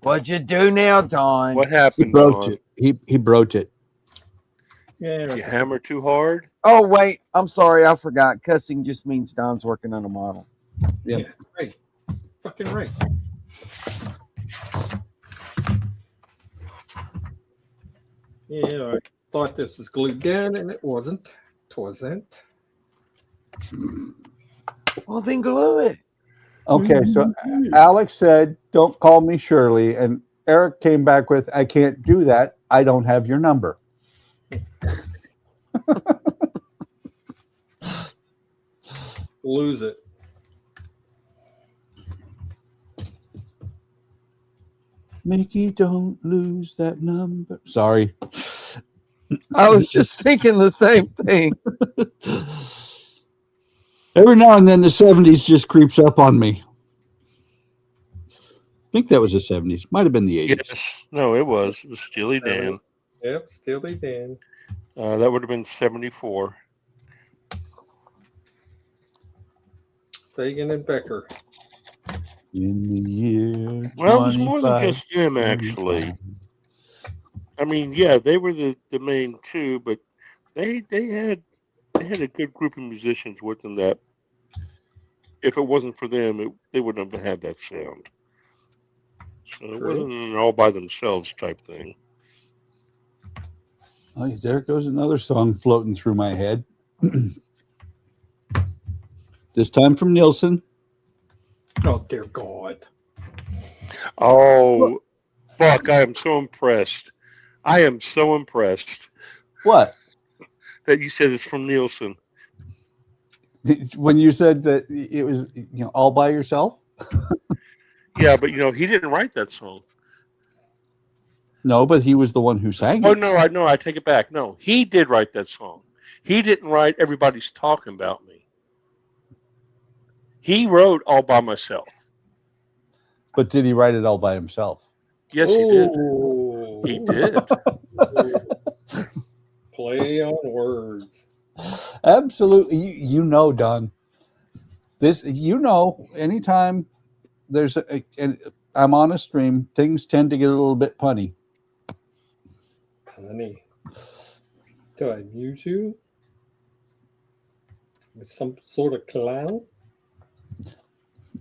What'd you do now, Don? What He happened, broke Don? it. He broke it. Yeah. You hammer too hard? Oh, wait. I'm sorry. I forgot. Cussing just means Don's working on a model. Yeah. Right. Fucking right. Yeah, I thought this was glued down, and it wasn't. Twasn't. Well, then glue it. Okay, so Alex said, don't call me Shirley. And Eric came back with, I can't do that. I don't have your number. Lose it. Mickey, don't lose that number. Sorry. I was just thinking the same thing. Every now and then the 70s just creeps up on me. I think that was the 70s. Might have been the 80s. Yes. No, it was. It was Steely Dan. Yep, Steely Dan. That would have been 74. Fagan and Becker. In the year. Well, it was more than just them, actually. I mean, yeah, they were the main two, but they had a good group of musicians with them that, if it wasn't for them, they wouldn't have had that sound. So it wasn't an all by themselves type thing. Oh, there goes another song floating through my head. This time from Nielsen. Oh dear God! Oh, fuck! I am so impressed. I am so impressed What? that you said it's from Nielsen. When you said that it was, all by yourself? Yeah, but he didn't write that song. No, but he was the one who sang Oh it. no, I take it back. No, he did write that song. He didn't write Everybody's Talking About Me. He wrote All by Myself. But did he write it all by himself? Yes, he did. Ooh. He did. Play on words. Absolutely. Don. This, anytime there's and I'm on a stream, things tend to get a little bit punny. Honey, do I amuse you with some sort of clown?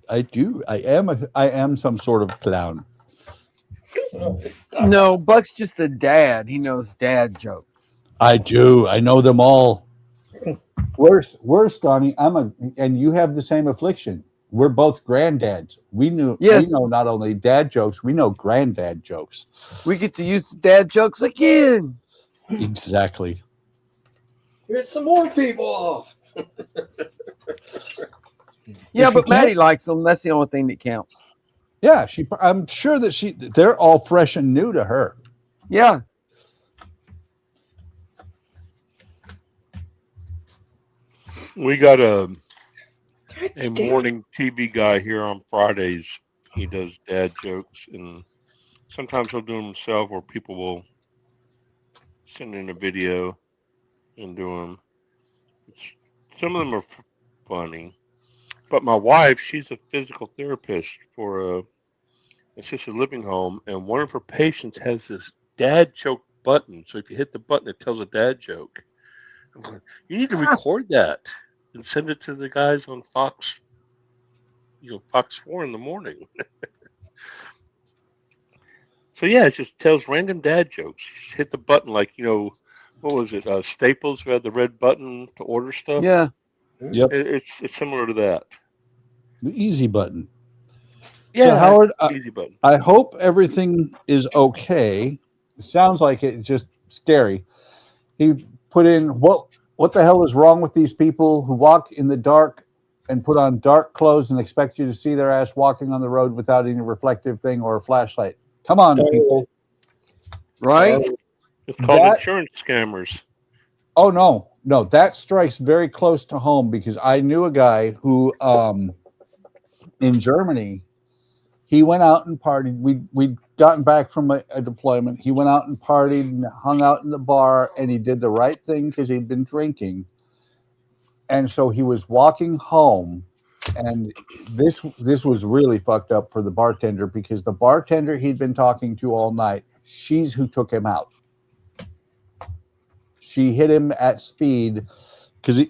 I do. I am some sort of clown. No, Buck's just a dad. He knows dad jokes. I do. I know them all. Worse, Donnie. And you have the same affliction. We're both granddads. We know not only dad jokes, we know granddad jokes. We get to use the dad jokes again. Exactly. Here's some more people off. Yeah, If but you can't- Maddie likes them. That's the only thing that counts. Yeah, I'm sure that they're all fresh and new to her. Yeah. We got a morning TV guy here on Fridays. He does dad jokes, and sometimes he'll do them himself, or people will send in a video and do them. Some of them are funny. But my wife, she's a physical therapist for a assisted living home, and one of her patients has this dad joke button. So if you hit the button, it tells a dad joke. I'm going, you need to record that and send it to the guys on Fox, Fox 4 in the morning. So yeah, it just tells random dad jokes. Just hit the button like, what was it? Staples, who had the red button to order stuff. Yeah. Yep. It's similar to that. The easy button. Yeah, So Howard, easy button. I hope everything is okay. It sounds like it, just scary. He put in, what the hell is wrong with these people who walk in the dark and put on dark clothes and expect you to see their ass walking on the road without any reflective thing or a flashlight? Come on, people. Right? It's called insurance scammers. Oh, no, that strikes very close to home because I knew a guy who, in Germany, he went out and partied. We'd gotten back from a deployment. He went out and partied and hung out in the bar, and he did the right thing because he'd been drinking. And so he was walking home, and this was really fucked up for the bartender because the bartender he'd been talking to all night, she's who took him out. She hit him at speed because,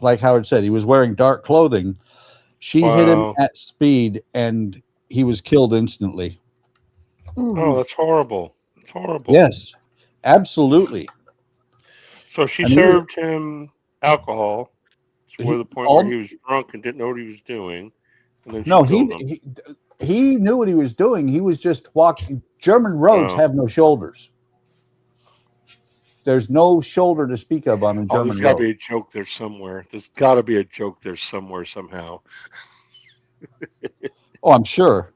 like Howard said, he was wearing dark clothing. She hit him at speed, and he was killed instantly. Oh, that's horrible. It's horrible. Yes, absolutely. So she served him alcohol to the point where he was drunk and didn't know what he was doing. And then he knew what he was doing. He was just walking. German roads have no shoulders. There's no shoulder to speak of on a German road. There's got to be a joke there somewhere. There's got to be a joke there somewhere, somehow. Oh, I'm sure.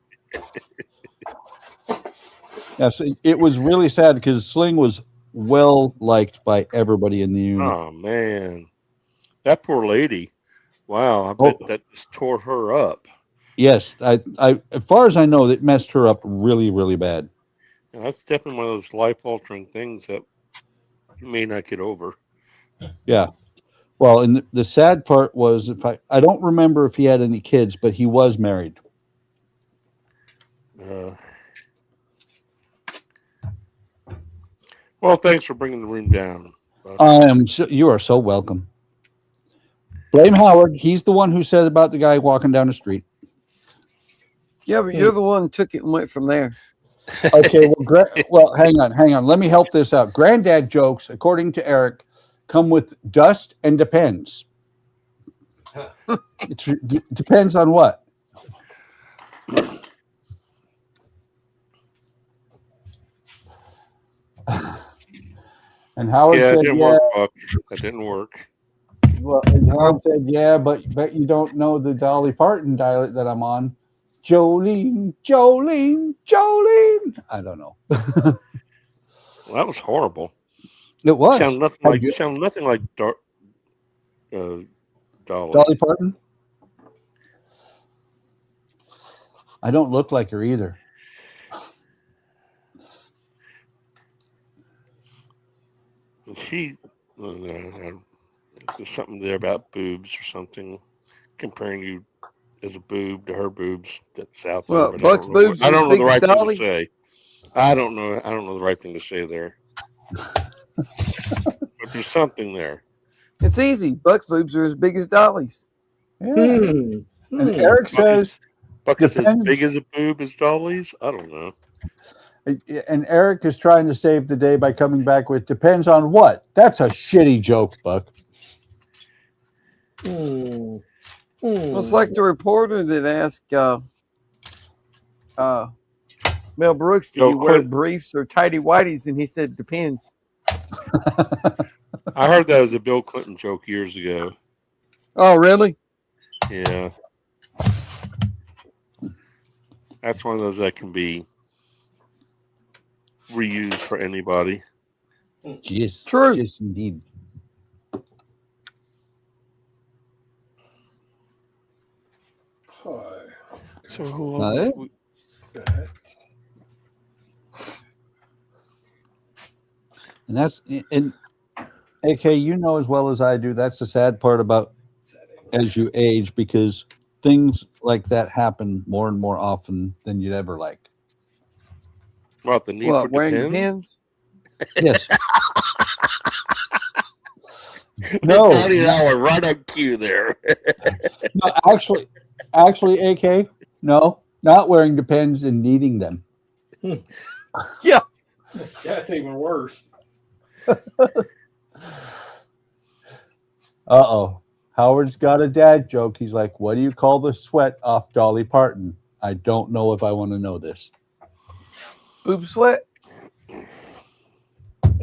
Yes, it was really sad because Sling was well liked by everybody in the unit. Oh, man. That poor lady. Wow, I bet that just tore her up. Yes, I as far as I know, it messed her up really, really bad. Yeah, that's definitely one of those life-altering things that you may not get over. Yeah. Well, and the sad part was, I don't remember if he had any kids, but he was married. Well, thanks for bringing the room down. You are so welcome. Blame Howard. He's the one who said about the guy walking down the street. Yeah, but you're the one who took it and went from there. Okay, well, hang on. Let me help this out. Granddad jokes, according to Eric, come with dust and depends. It depends on what. And Howard Yeah, it said, didn't "Yeah." work, Buck. That didn't work. Well, and Howard said, "Yeah, but you don't know the Dolly Parton dialect that I'm on." Jolene, Jolene, Jolene. I don't know. Well, that was horrible. It was. You sound nothing like Dolly. Dolly Parton. I don't look like her either. She, there's something there about boobs or something, comparing you as a boob to her boobs. That's out there. Well, but Buck's boobs I don't know as big the right as thing to Dolly's. say. I don't know the right thing to say there. But there's something there. It's easy. Buck's boobs are as big as Dolly's. Yeah. And Eric says, Buck is as depends. big as a boob as Dolly's? I don't know. And Eric is trying to save the day by coming back with depends on what. That's a shitty joke, Buck. Well, it's like the reporter that asked Mel Brooks, "Do you wear briefs or tighty whities?" And he said, "Depends." I heard that as a Bill Clinton joke years ago. Oh, really? Yeah. That's one of those that can be reused for anybody. Yes, true. Yes, indeed. So who else? And that's and AK, you know as well as I do, that's the sad part about as you age, because things like that happen more and more often than you'd ever like. What, the need for wearing depends? Yes. No, we're right on cue there. no, actually, AK, no, not wearing depends and needing them. Yeah, that's even worse. Uh-oh. Howard's got a dad joke. He's like, what do you call the sweat off Dolly Parton? I don't know if I want to know this. boob sweat.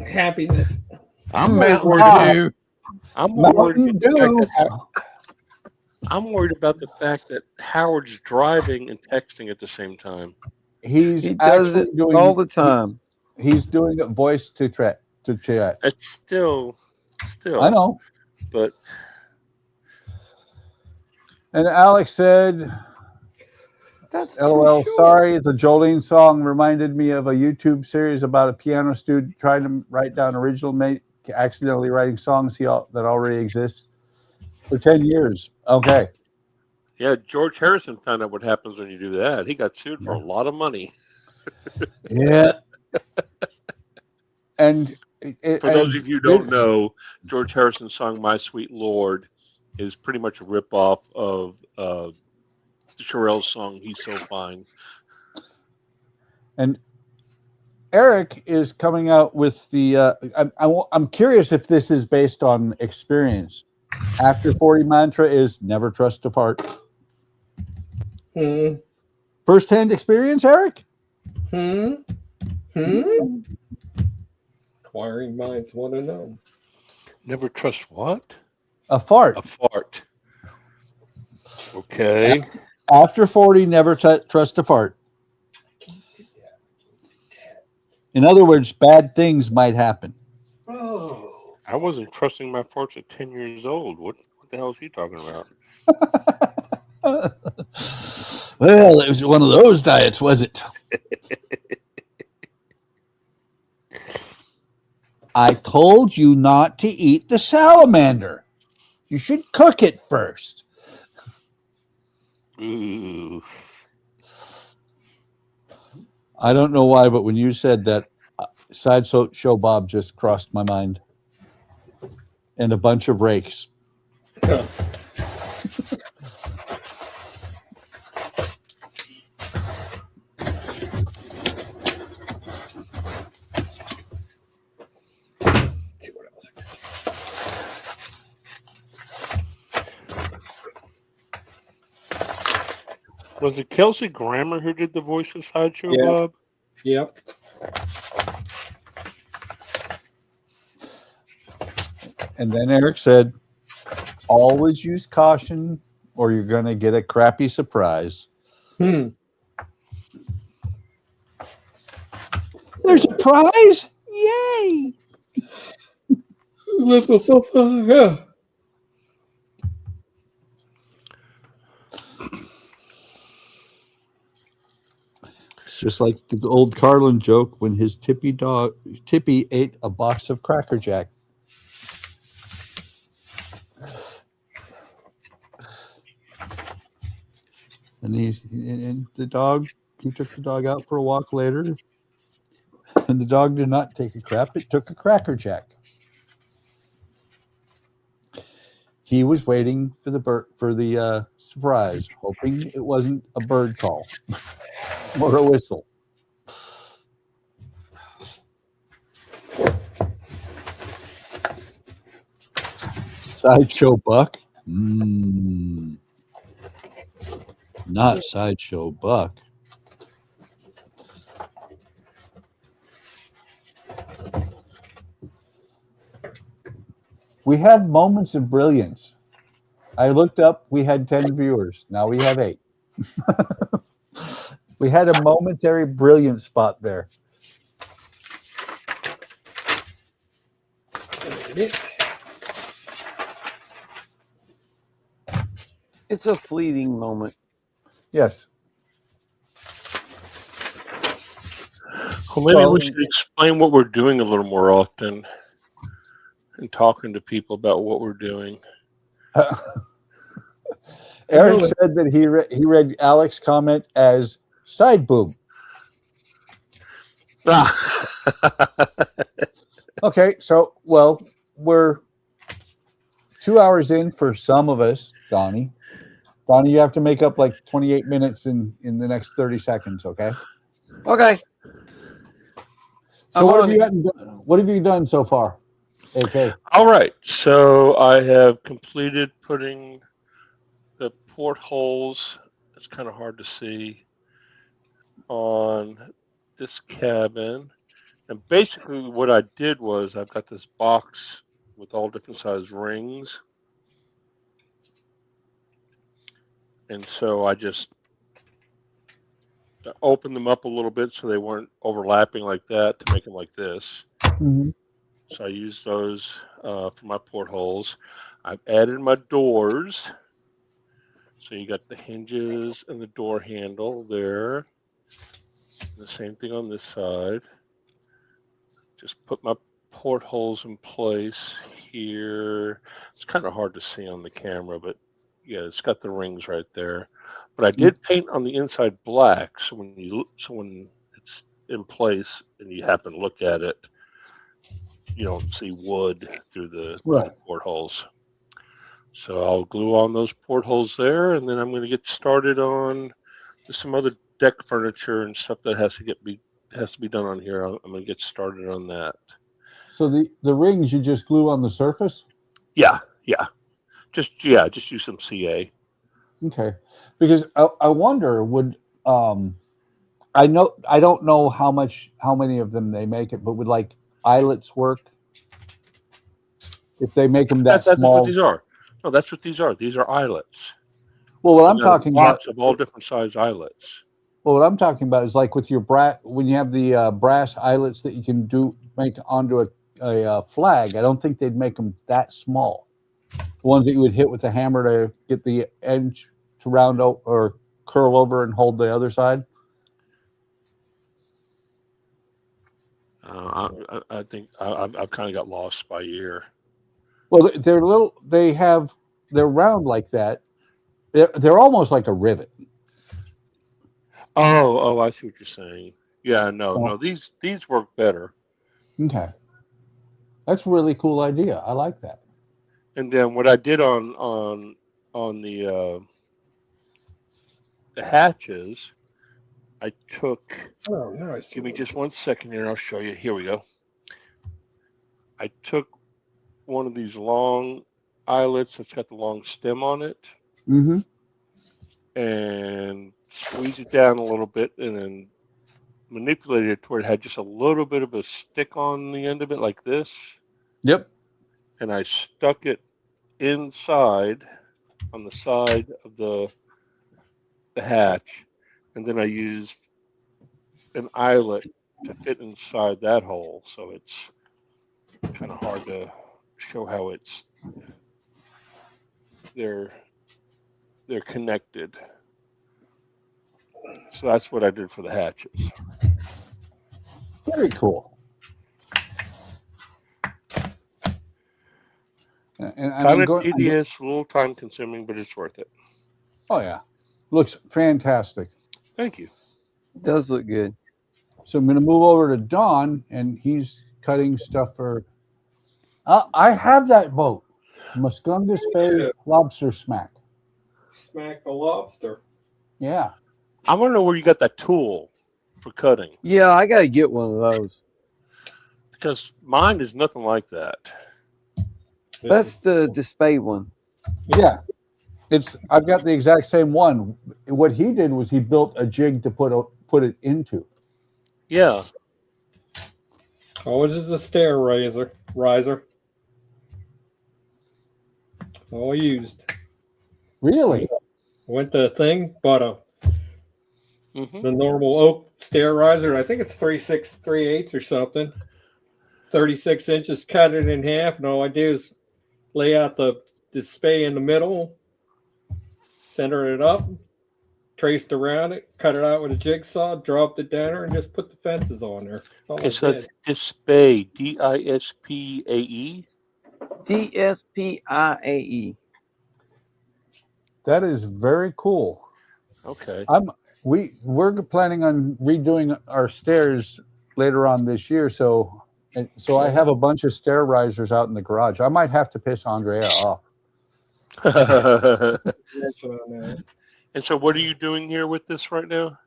Happiness. I'm Mountain worried. Dew. I'm worried Mountain about the fact Dew. that I'm worried about the fact that Howard's driving and texting at the same time. He does it all the time. He's doing it voice to chat. It's still. I know. But And Alex said, That's LOL, too short. sorry, the Jolene song reminded me of a YouTube series about a piano student trying to write down original accidentally writing songs that already exist for 10 years. Okay. yeah, George Harrison found out what happens when you do that. He got sued for a lot of money. Yeah. And For those of you who don't know, George Harrison's song "My Sweet Lord" is pretty much a ripoff of Cheryl's song "He's So Fine." And Eric is coming out with the. I'm curious if this is based on experience. After 40 mantra is never trust a fart. First-hand experience, Eric? Inquiring minds want to know. Never trust what? A fart. A fart. Okay. After 40, never trust a fart. In other words, bad things might happen. Oh. I wasn't trusting my farts at 10 years old. What the hell is he talking about? Well, it was one of those diets, was it? I told you not to eat the salamander. You should cook it first. Ooh. I don't know why, but when you said that, Sideshow Bob just crossed my mind. And a bunch of rakes. Was it Kelsey Grammer who did the voice of Sideshow Yeah. Bob? Yep. And then Eric said, always use caution or you're going to get a crappy surprise. Hmm. There's a prize? Yay! Yeah. It's just like the old Carlin joke when his Tippy ate a box of Cracker Jack. And the dog, he took the dog out for a walk later, and the dog did not take a crap, it took a Cracker Jack. He was waiting for the surprise, hoping it wasn't a bird call or a whistle. Sideshow Buck? Not Sideshow Buck. We have moments of brilliance. I looked up, we had 10 viewers. Now we have 8. We had a momentary brilliant spot there. It's a fleeting moment. Yes. Well, maybe we should explain what we're doing a little more often and talking to people about what we're doing. Eric said that he read Alec's comment as side boob. Okay, so, well, we're 2 hours in for some of us, Donnie. Donnie, you have to make up like 28 minutes in the next 30 seconds, okay? Okay. So what have you done so far, AK? All right, so I have completed putting the portholes, it's kind of hard to see, on this cabin. And basically what I did was I've got this box with all different size rings. And so I just opened them up a little bit so they weren't overlapping like that to make them like this. Mm-hmm. So I used those for my portholes. I've added my doors. So you got the hinges and the door handle there. The same thing on this side. Just put my portholes in place here. It's kind of hard to see on the camera, but yeah, it's got the rings right there. But I did paint on the inside black, so when it's in place and you happen to look at it, you don't see wood through the portholes. So I'll glue on those portholes there, and then I'm going to get started on some other deck furniture and stuff that has to be done on here. I'm going to get started on that. So the rings you just glue on the surface? Yeah. Just use some CA. Okay, because I wonder would I don't know how many of them they make it, but would like eyelets work if they make them that small? That's what these are. No, that's what these are. These are eyelets. Well, what I'm talking about, lots of all different size eyelets. Well, what I'm talking about is like with your when you have the brass eyelets that you can make onto a flag. I don't think they'd make them that small. The ones that you would hit with a hammer to get the edge to round out or curl over and hold the other side. I think I've kind of got lost by ear. Well, they're little. They're round like that. They're almost like a rivet. Oh, I see what you're saying. Yeah, no, these work better. Okay, that's a really cool idea. I like that. And then what I did on the hatches, I took. Oh, nice. Give me just 1 second here, and I'll show you. Here we go. I took one of these long eyelets that's got the long stem on it, Mm-hmm. and squeeze it down a little bit, and then manipulate it to where it had just a little bit of a stick on the end of it, like this. Yep. And I stuck it inside on the side of the hatch, and then I used an eyelet to fit inside that hole, so it's kind of hard to show how they're connected. So that's what I did for the hatches. Very cool. And Kind of tedious, a little time consuming, but it's worth it. Oh yeah, looks fantastic. Thank you. It does look good. So I'm going to move over to Don, and he's cutting stuff for. I have that boat, Muscungus Bay Lobster Smack. Smack the lobster. Yeah. I want to know where you got that tool for cutting, Yeah, I got to get one of those. because mine is nothing like that. That's the display one. Yeah. I've got the exact same one. What he did was he built a jig to put it into. Yeah. Oh, this is a stair riser. That's all I used. Really? Went to the thing, bought Mm-hmm. the normal oak stair riser. I think it's 3/6, 3/8 or something. 36 inches, cut it in half, and all I do is lay out the display in the middle, center it up, traced around it, cut it out with a jigsaw, dropped it down there, and just put the fences on there. That's all Okay, I so did. that's Dispae, DISPAE. DSPIAE. That is very cool. Okay. We're planning on redoing our stairs later on this year, so I have a bunch of stair risers out in the garage. I might have to piss Andrea off. And so, what are you doing here with this right now?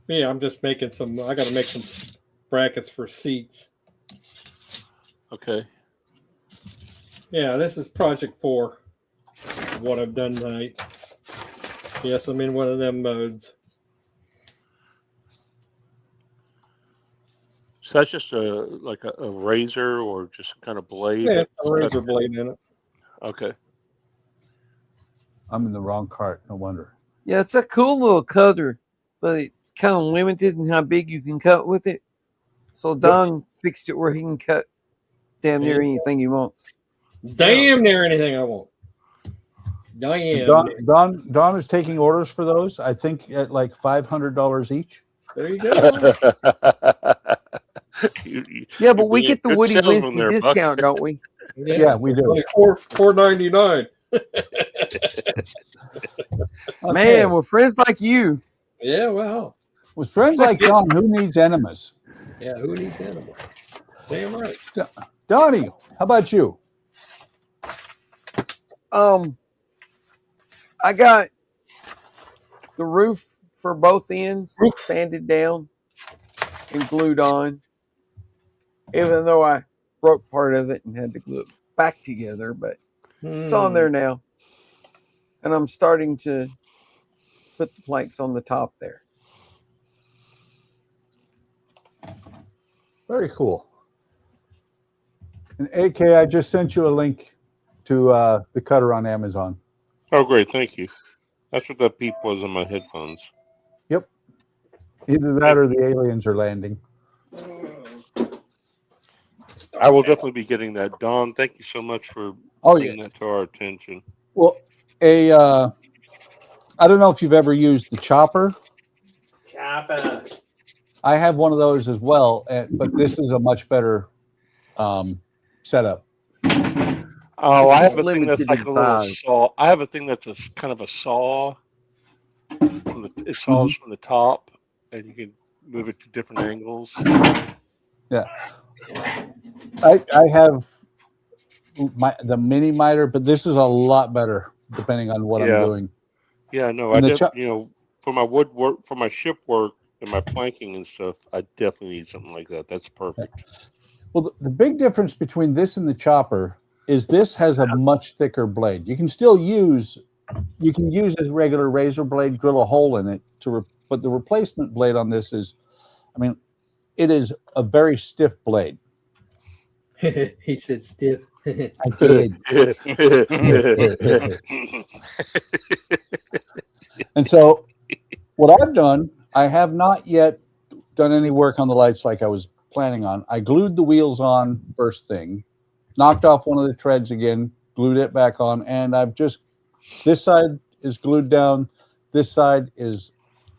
Yeah, I'm just making some. I got to make some brackets for seats. Okay. Yeah, this is project 4. What I've done tonight. Yes, I'm in one of them modes. So that's just a razor or just some kind of blade? Yeah, it's a razor blade in it. Okay. I'm in the wrong cart. No wonder. Yeah, it's a cool little cutter, but it's kind of limited in how big you can cut with it. So Don fixed it where he can cut damn near anything he wants. Damn near anything I want. Damn. Don is taking orders for those. I think at like $500 each. There you go. Yeah, but we being get the good Woody salesman Lindsay there, Buck. discount, don't we? Yeah, we do. Like $4.99. Man, with friends like you. Yeah, well. With friends like Don, who needs enemas? Yeah, who needs animals? Damn right. Donnie, how about you? I got the roof for both ends sanded down and glued on, even though I broke part of it and had to glue it back together, but it's on there now. And I'm starting to put the planks on the top there. Very cool. And AK, I just sent you a link to the cutter on Amazon. Oh, great. Thank you. That's what that beep was in my headphones. Yep. Either that or the aliens are landing. I will definitely be getting that. Don, thank you so much for bringing that to our attention. Well, I don't know if you've ever used the chopper. Chopper. I have one of those as well, but this is a much better setup. Oh, I have a thing limited that's like in a little size. saw. I have a thing that's a kind of a saw. It saws from the top, and you can move it to different angles. Yeah. I have the mini miter, but this is a lot better depending on what I'm doing. Yeah, no, And for my woodwork, for my ship work and my planking and stuff, I definitely need something like that. That's perfect. Well, the big difference between this and the chopper is this has a much thicker blade. You can still use, you can use a regular razor blade, drill a hole in it but the replacement blade on this is, I mean, it is a very stiff blade. He said stiff. I did. And so what I've done, I have not yet done any work on the lights like I was planning on. I glued the wheels on first thing, knocked off one of the treads again, glued it back on, and I've just, this side is glued down, this side is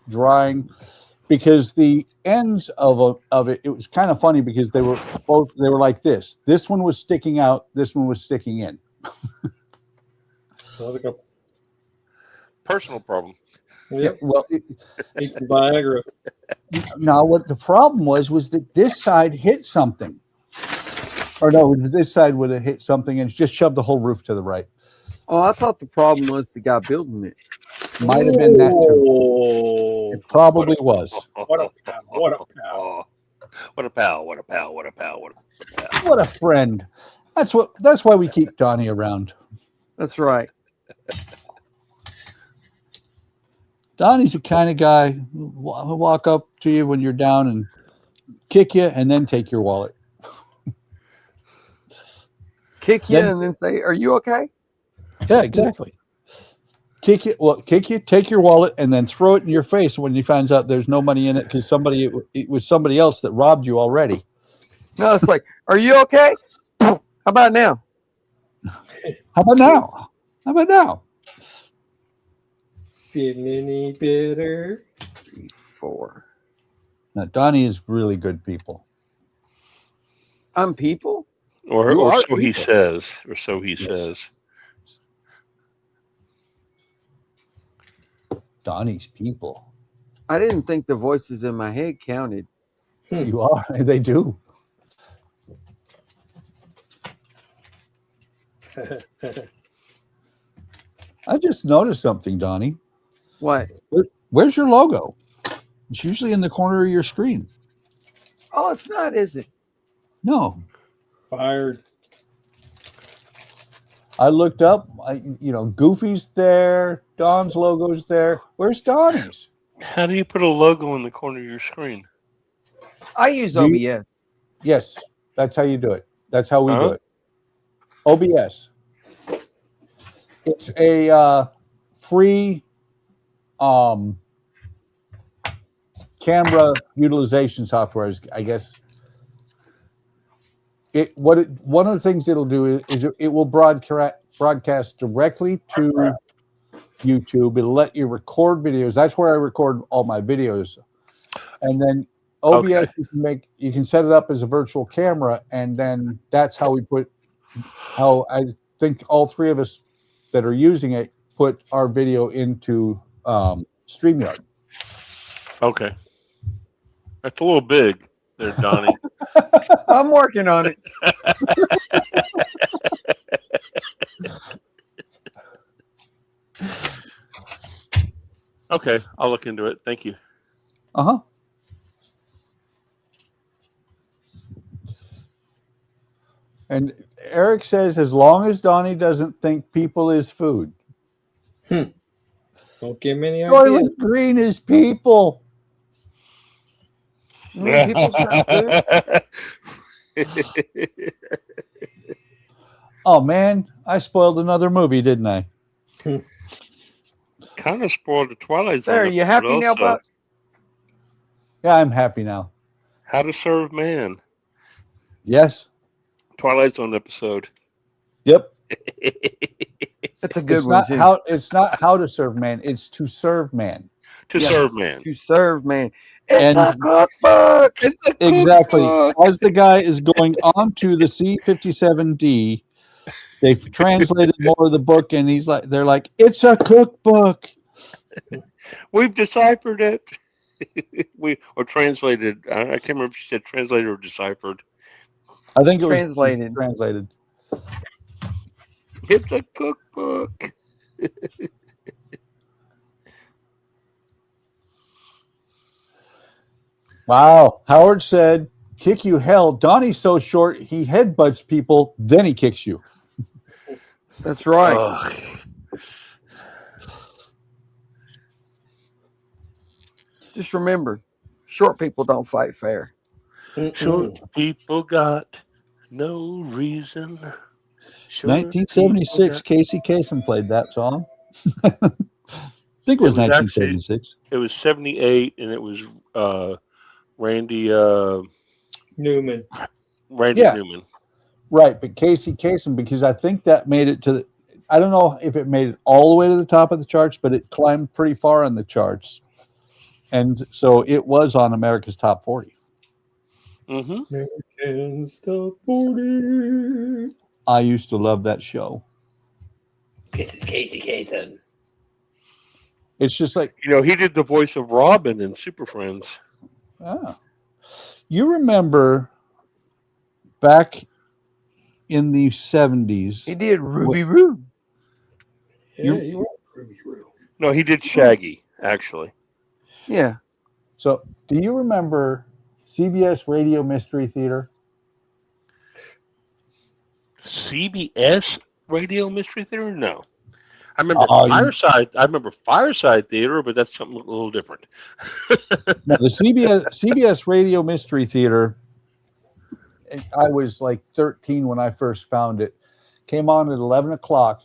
drying, because the ends of it, it was kind of funny because they were like this. This one was sticking out, this one was sticking in. Sounds like a Personal problem. Yeah, well, eat some Viagra. now what the problem was that this side hit something. Or no, this side would have hit something and just shoved the whole roof to the right. Oh, I thought the problem was the guy building it. Might have been that too. Oh, It probably was. what a pal! What a pal! Oh, what a pal! What a pal! What a pal! What a pal! What a friend. That's why we keep Donnie around. That's right. Donnie's the kind of guy who'll walk up to you when you're down and kick you and then take your wallet. Kick you and then say, "Are you okay?" Yeah, exactly. Kick you, take your wallet, and then throw it in your face when he finds out there's no money in it because it was somebody else that robbed you already. No, it's like, "Are you okay?" How about now? How about now? How about now? Feeling any bitter? 3, 4. Now, Donnie is really good people. I'm people. Or You are so he people. says. Or so he Yes. says. Donnie's people. I didn't think the voices in my head counted. You are. They do. I just noticed something, Donnie. What? Where's your logo? It's usually in the corner of your screen. Oh, it's not, is it? No. Fired. I looked up, Goofy's there, Don's logo's there. Where's Donnie's? How do you put a logo in the corner of your screen? I use Do you- OBS. Yes, that's how you do it. That's how we do Huh? it. OBS. It's a free camera utilization software, I guess. One of the things it'll do is it will broadcast directly to YouTube. It'll let you record videos. That's where I record all my videos. And then OBS, Okay. you can set it up as a virtual camera, and then that's how how I think all three of us that are using it put our video into StreamYard. Okay. That's a little big there, Donnie. I'm working on it. Okay, I'll look into it. Thank you. Uh-huh. And Eric says, as long as Donnie doesn't think people is food. Don't give me any idea. Soylent Green is people. People sound good. Oh, man, I spoiled another movie, didn't I? Kind of spoiled the Twilight Zone. There, you episode happy now, also. Buck? Yeah, I'm happy now. How to Serve Man. Yes. Twilight Zone episode. Yep. That's a good It's one, not too. it's not how to serve man, it's to serve man. To Yes. Serve Man. To serve, man. It's And- a cookbook. Exactly. As the guy is going on to the C-57D, they've translated more of the book, and they're like, it's a cookbook. We've deciphered it. Or translated. I can't remember if you said translated or deciphered. I think it was Translated. Translated. It's a cookbook. Wow. Howard said, kick you hell. Donnie's so short, he headbutts people, then he kicks you. That's right. Ugh. Just remember, short people don't fight fair. Short people got no reason. Short 1976, people got- Casey Kasem played that song. I think it was actually 1976. it was 78, and it was Randy Newman. Yeah. Newman. Right, but Casey Kasem, because I think that made it to the, I don't know if it made it all the way to the top of the charts, but it climbed pretty far in the charts. And so it was on America's Top 40. Mm-hmm. Americans Top 40. I used to love that show. This is Casey Kasem. It's just like, You know, he did the voice of Robin in Super Friends. you remember back in the 70s. He did Ruby Roo. Yeah, you were Ruby Roo. No, he did Shaggy, actually. Yeah. So do you remember CBS Radio Mystery Theater? CBS Radio Mystery Theater? No. I remember Fireside. I remember Fireside Theater, but that's something a little different. No, the CBS Radio Mystery Theater, I was like 13 when I first found it. Came on at 11 o'clock.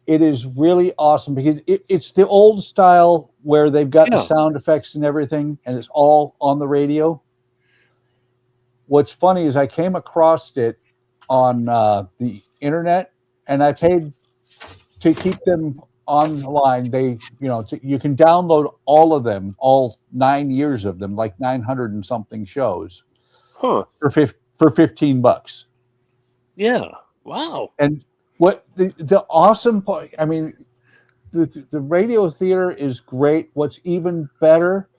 It is really awesome because it's the old style where they've got the sound effects and everything, and it's all on the radio. What's funny is I came across it on the internet, and I paid to keep them online. They, you can download all of them, all 9 years of them, like 900 and something shows, for $15. Yeah. Wow. And what the awesome part, I mean, the radio theater is great. What's even better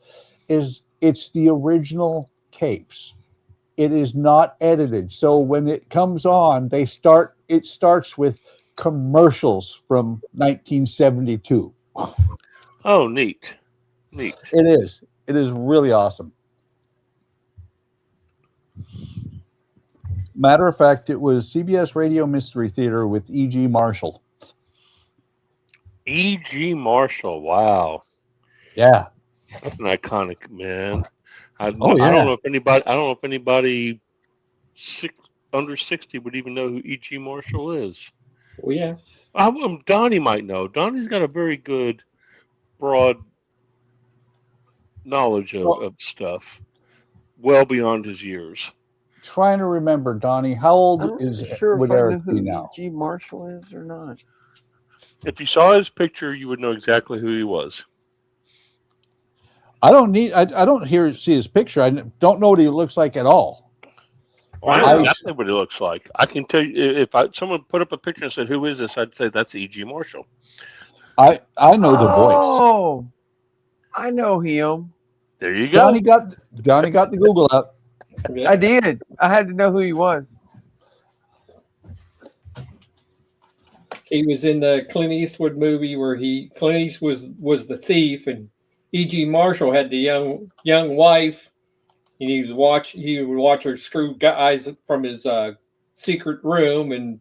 is it's the original tapes. It is not edited. So when it comes on, it starts with commercials from 1972. Oh, neat. Neat. It is. It is really awesome. Matter of fact, it was CBS Radio Mystery Theater with E.G. Marshall. E.G. Marshall. Wow. Yeah. That's an iconic man. I don't know if anybody under 60 would even know who E.G. Marshall is. Oh, yeah. Donnie might know. Donnie's got a very good, broad knowledge of stuff, well beyond his years. Trying to remember, Donnie, how old would I Eric know be who now? E.G. Marshall is or not. If you saw his picture, you would know exactly who he was. I don't see his picture. I don't know what he looks like at all. I know exactly what he looks like. I can tell you if someone put up a picture and said, "Who is this?" I'd say that's E.G. Marshall. I know the voice. Oh, I know him. There you go. Johnny got the Google out. Yeah. I did. I had to know who he was. He was in the Clint Eastwood movie where Clint Eastwood was the thief, and E.G. Marshall had the young wife, and he would watch her screw guys from his secret room, and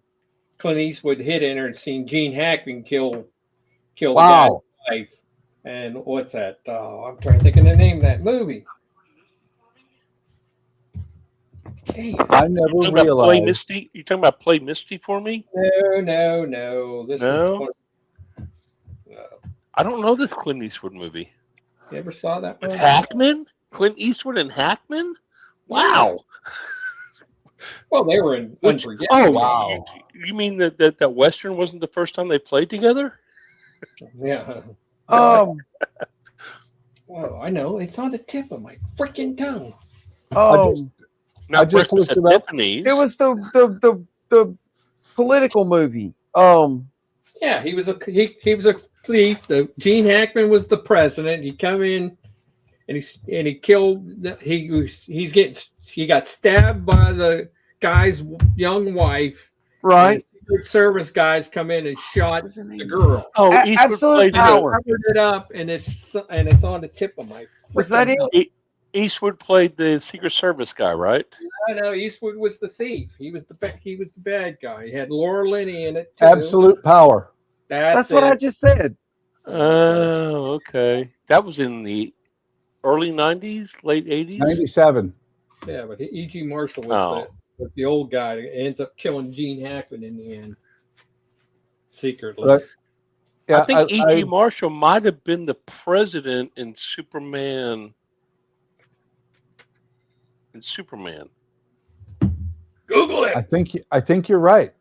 Clint Eastwood hid in her and seen Gene Hackman kill the guy's wife. And what's that? Oh, I'm trying to think of the name of that movie. Damn. I never realized. You talking about Play Misty for me? No. No? I don't know this Clint Eastwood movie. You ever saw that With one? Hackman? Clint Eastwood and Hackman? Wow. Well, they were in Unforgettable. Oh, wow. You mean that Western wasn't the first time they played together? Yeah. Um. Whoa, I know. It's on the tip of my freaking tongue. Not I just Breakfast looked at it up. Tiffany's. It was the political movie. Yeah, he was a thief. Gene Hackman was the president. He come in and he killed. He got stabbed by the guy's young wife. Right. Secret Service guys come in and shot the girl. Oh, Eastwood Absolute played Power. Covered it up, and it's on the tip of my. Was that it? Eastwood played the Secret Service guy, right? No, Eastwood was the thief. He was the bad guy. He had Laura Linney in it too. Absolute Power. That's what I just said. Oh, okay. That was in the early 90s, late 80s? 97. Yeah, but E.G. Marshall Oh. was the old guy that ends up killing Gene Hackman in the end, secretly. But, yeah, I think E.G. Marshall might have been the president in Superman. Google it. I think you're right.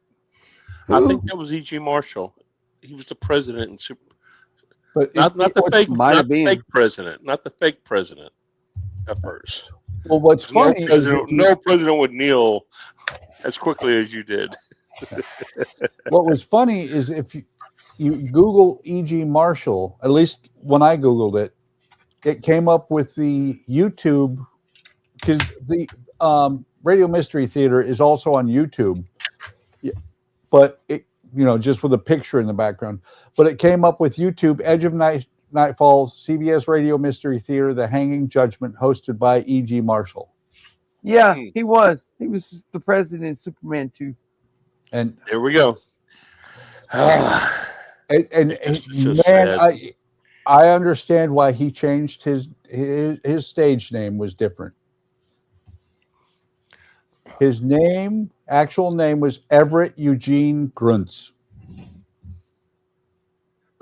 I think that was E.G. Marshall. He was the president in But not the fake president, not the fake president at first. Well, what's funny is no president would kneel as quickly as you did. what was funny is if you Google E.G. Marshall, at least when I Googled it, it came up with the YouTube, because the Radio Mystery Theater is also on YouTube, but it, just with a picture in the background. But it came up with YouTube, Edge of Nightfall, CBS Radio Mystery Theater, The Hanging Judgment, hosted by E.G. Marshall. Yeah, he was. He was the president in Superman 2. And there we go. And man, I understand why he changed his stage name was different. His actual name was Everett Eugene Gruntz.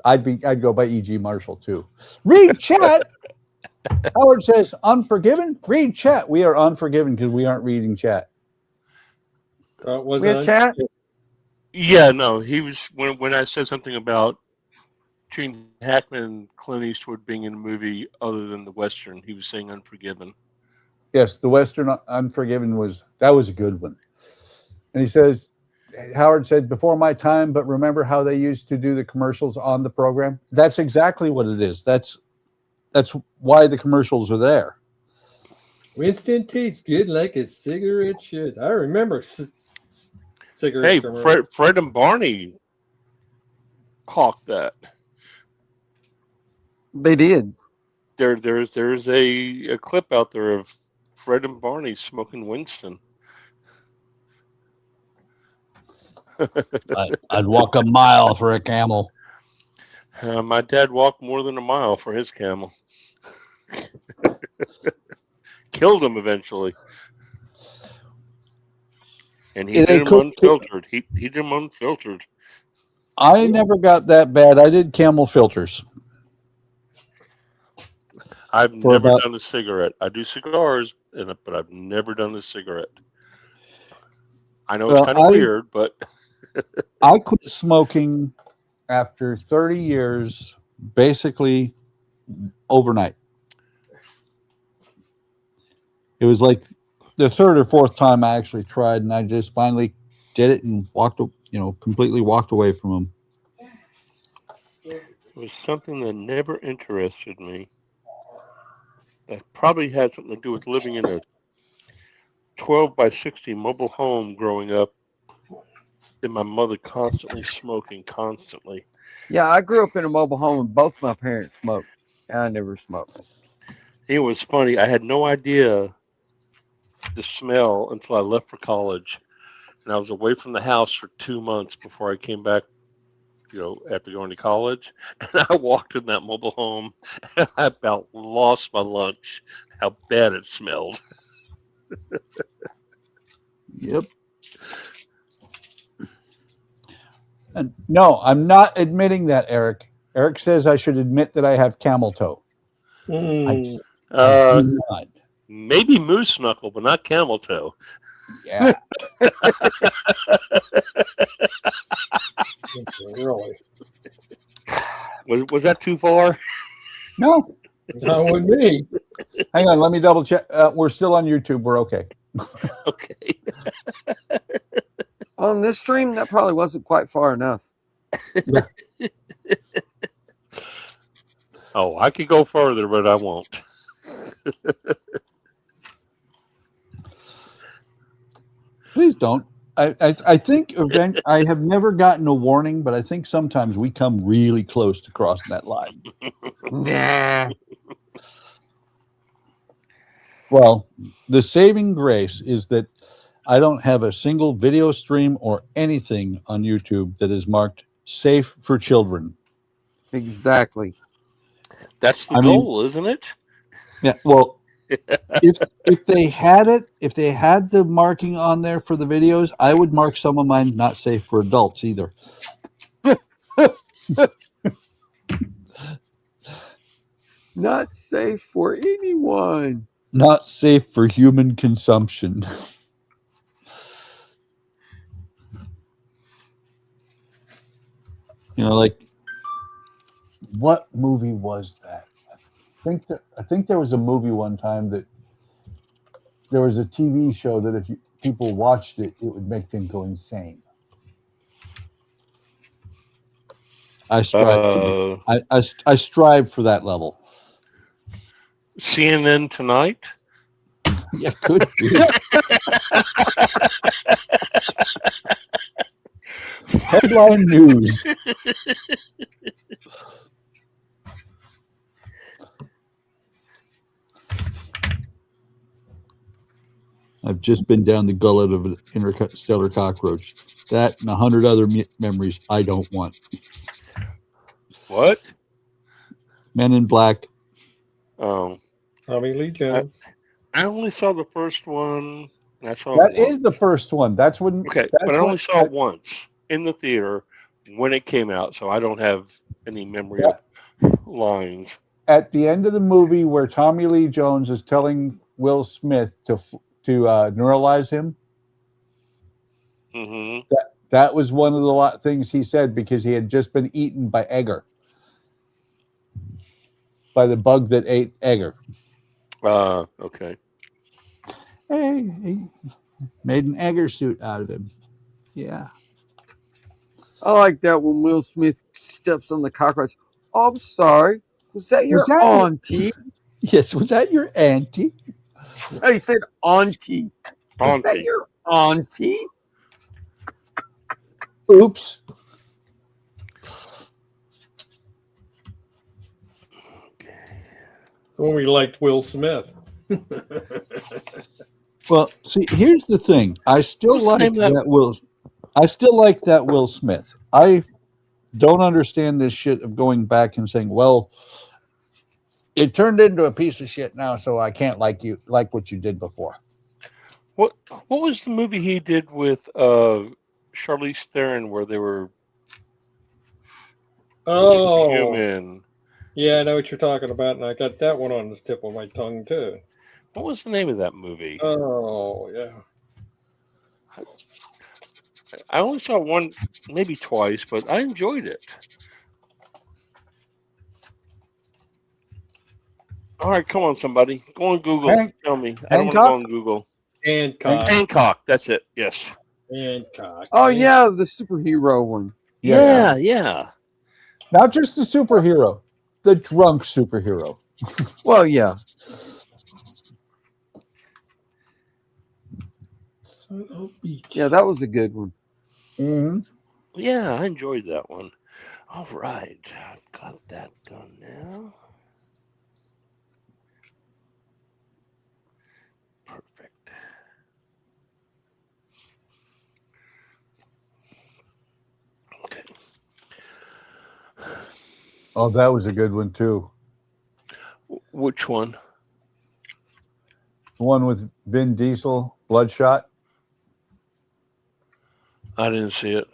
I'd go by E.G. Marshall too. Read chat. Howard says, Unforgiven? Read chat. We are unforgiven because we aren't reading chat. Was it chat? Yeah, no. He was when I said something about Gene Hackman and Clint Eastwood being in a movie other than the Western, he was saying Unforgiven. Yes, the Western Unforgiven was a good one. And he says, Howard said, before my time, but remember how they used to do the commercials on the program? That's exactly what it is. That's why the commercials are there. Winston tastes good like a cigarette should. I remember cigarette. Hey, Fred and Barney hawked that. They did. There's a clip out there of Fred and Barney smoking Winston. I'd walk a mile for a camel. My dad walked more than a mile for his camel. Killed him eventually. And he did him unfiltered. He did him unfiltered. I never got that bad. I did camel filters. I've never done a cigarette. I do cigars, but I've never done a cigarette. I know it's kind of weird, but I quit smoking after 30 years, basically overnight. It was like the third or fourth time I actually tried, and I just finally did it and completely walked away from them. It was something that never interested me. That probably had something to do with living in a 12 by 60 mobile home growing up, and my mother constantly smoking, constantly. Yeah, I grew up in a mobile home and both my parents smoked. I never smoked. It was funny. I had no idea the smell until I left for college, and I was away from the house for 2 months before I came back, after going to college. And I walked in that mobile home, and I about lost my lunch, how bad it smelled. Yep. And no, I'm not admitting that, Eric. Eric says I should admit that I have camel toe. I do not. Maybe moose knuckle, but not camel toe. Yeah. Really? Was that too far? No. Not with me. Hang on, let me double check. We're still on YouTube. We're okay. Okay. On this stream, that probably wasn't quite far enough. Oh, I could go further, but I won't. Please don't. I think I have never gotten a warning, but I think sometimes we come really close to crossing that line. Nah. Well, the saving grace is that I don't have a single video stream or anything on YouTube that is marked safe for children. Exactly. That's the goal, isn't it? Yeah, well, if they had the marking on there for the videos, I would mark some of mine not safe for adults either. Not safe for anyone. Not safe for human consumption. You know, like, what movie was that? I think there was a movie one time that there was a TV show that if people watched it, it would make them go insane. I strive I strive for that level. CNN Tonight. Yeah, could be. Headline news. I've just been down the gullet of an interstellar cockroach. That and 100 other memories I don't want. What? Men in Black. Oh, Tommy Lee Jones. I only saw the first one. And I saw That it once. is the first one. That's when. Okay, that's but I when- only saw it once in the theater when it came out, so I don't have any memory of lines. At the end of the movie, where Tommy Lee Jones is telling Will Smith to neuralize him, Mm-hmm. that was one of the things he said because he had just been eaten by Egger, by the bug that ate Egger. Okay. Hey, he made an Egger suit out of him. Yeah. I like that when Will Smith steps on the cockroach. Oh, I'm sorry. Was that your that your- auntie? Yes. Was that your auntie? Oh, he said auntie. Was that Auntie. your auntie? Oops. When we liked Will Smith. Well, see, here's the thing. I still What's the like name of that- Will. I still like that Will Smith. I don't understand this shit of going back and saying, "Well, it turned into a piece of shit now, so I can't like what you did before." What was the movie he did with Charlize Theron where they were Oh, human? yeah, I know what you're talking about, and I got that one on the tip of my tongue too. What was the name of that movie? Oh, yeah. I only saw one, maybe twice, but I enjoyed it. All right, come on, somebody. Go on Google. Tell me. I don't want to go on Google. Hancock. Hancock. That's it. Yes. Hancock. Oh, yeah, the superhero one. Yeah. Not just the superhero, the drunk superhero. Well, yeah. Yeah, that was a good one. Mm-hmm. Yeah, I enjoyed that one. All right. I've got that done now. Perfect. Okay. Oh, that was a good one too. Which one? The one with Vin Diesel, Bloodshot. I didn't see it.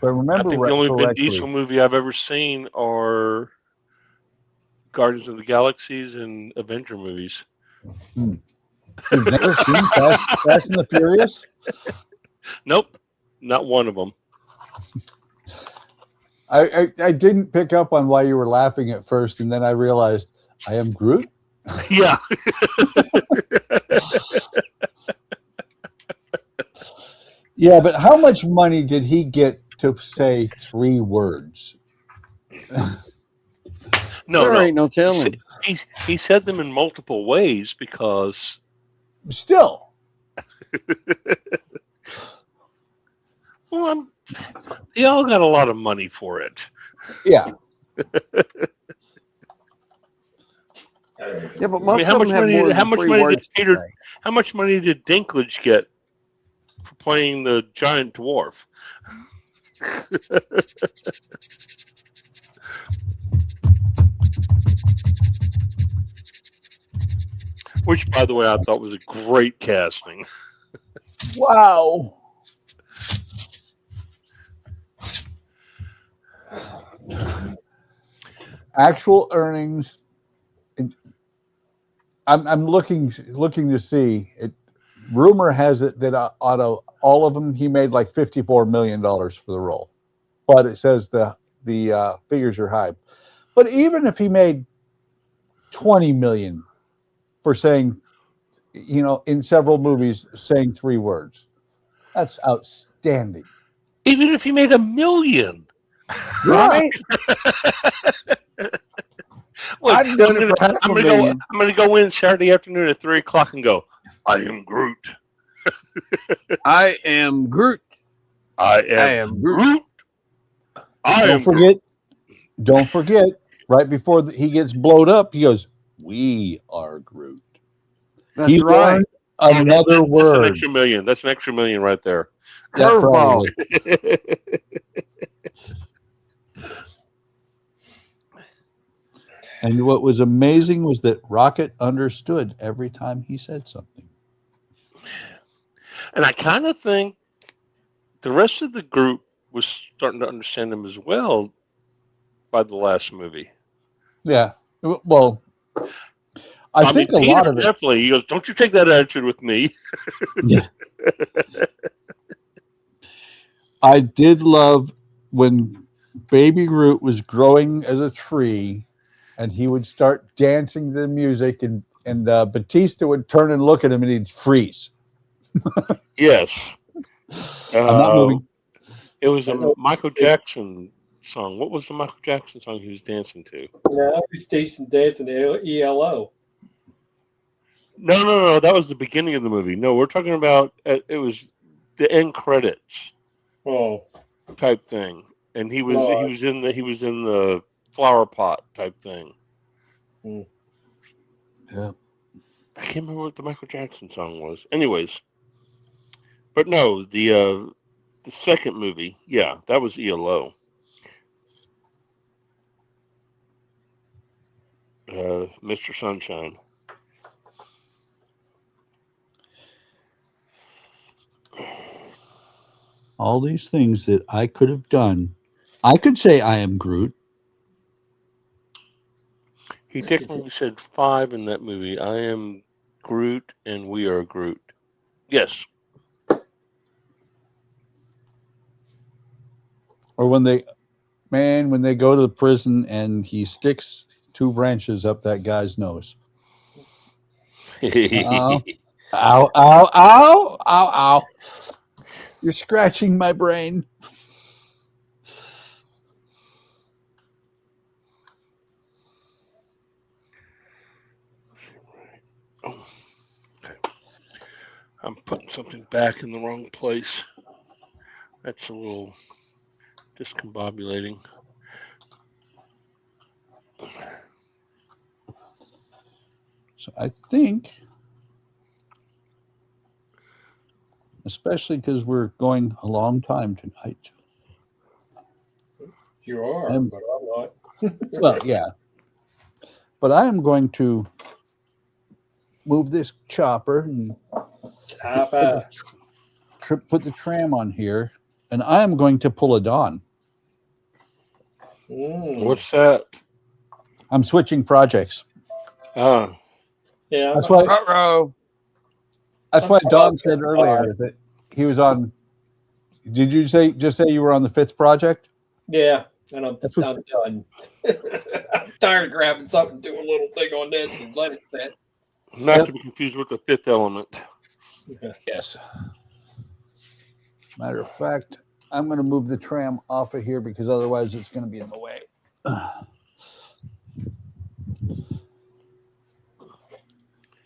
But remember, I think the only Vin correctly, Diesel movie I've ever seen are Guardians of the Galaxies and Avenger movies. you've never seen Fast and the Furious? Nope, not one of them. I didn't pick up on why you were laughing at first, and then I realized I am Groot. Yeah. Yeah, but how much money did he get to say 3 words? There ain't no telling. He said them in multiple ways because Still. well, they all got a lot of money for it. Yeah. Yeah, but I most mean, how of them much have money? more How than much 3 money did words to Peter? say. How much money did Dinklage get for playing the giant dwarf? which, by the way, I thought was a great casting. Wow. Actual earnings. I'm looking to see it. Rumor has it that out of all of them, he made like $54 million for the role, but it says the figures are high. But even if he made $20 million for saying, in several movies, saying 3 words, that's outstanding. Even if he made $1 million. Right? Look, I've done it for half a million. I'm going to go in Saturday afternoon at 3 o'clock and go, I am Groot. I am Groot. I am Groot. Don't forget, right before he gets blowed up, he goes, "We are Groot." That's He right. learned another That's word. an extra million. That's an extra million right there. Yeah, Curveball. And what was amazing was that Rocket understood every time he said something. And I kind of think the rest of the group was starting to understand him as well by the last movie. Yeah. Well, I think a lot of it. Definitely. He goes, "Don't you take that attitude with me." Yeah. I did love when Baby Groot was growing as a tree, and he would start dancing to the music, and Batista would turn and look at him, and he'd freeze. Yes. I'm not moving. It was a Michael Jackson song. What was the Michael Jackson song he was dancing to? Yeah, he's dancing to ELO. No. That was the beginning of the movie. No, we're talking about it was the end credits. Oh, type thing, and he was in the flower pot type thing. Yeah, I can't remember what the Michael Jackson song was. Anyways, but no, the second movie, yeah, that was ELO. Mr. Sunshine. all these things that I could have done. I could say I am Groot. He technically said 5 in that movie. I am Groot and we are Groot. Yes. Or when they go to the prison and he sticks 2 branches up that guy's nose. Ow, ow, ow, ow, ow. You're scratching my brain. Oh, okay. I'm putting something back in the wrong place. That's a little discombobulating. So I think, especially because we're going a long time tonight. you are, but I'm not. Well, yeah. But I am going to move this chopper and put the tram on here, and I am going to pull a Dawn. What's that? I'm switching projects. Oh. Yeah. That's why Don said Fine. earlier that he was on. Did you just say you were on the 5th project? Yeah, and I'm done. I'm tired of grabbing something, doing a little thing on this, and let it sit. Not to be confused with the 5th element. Yes. Matter of fact, I'm going to move the tram off of here because otherwise it's going to be in the way.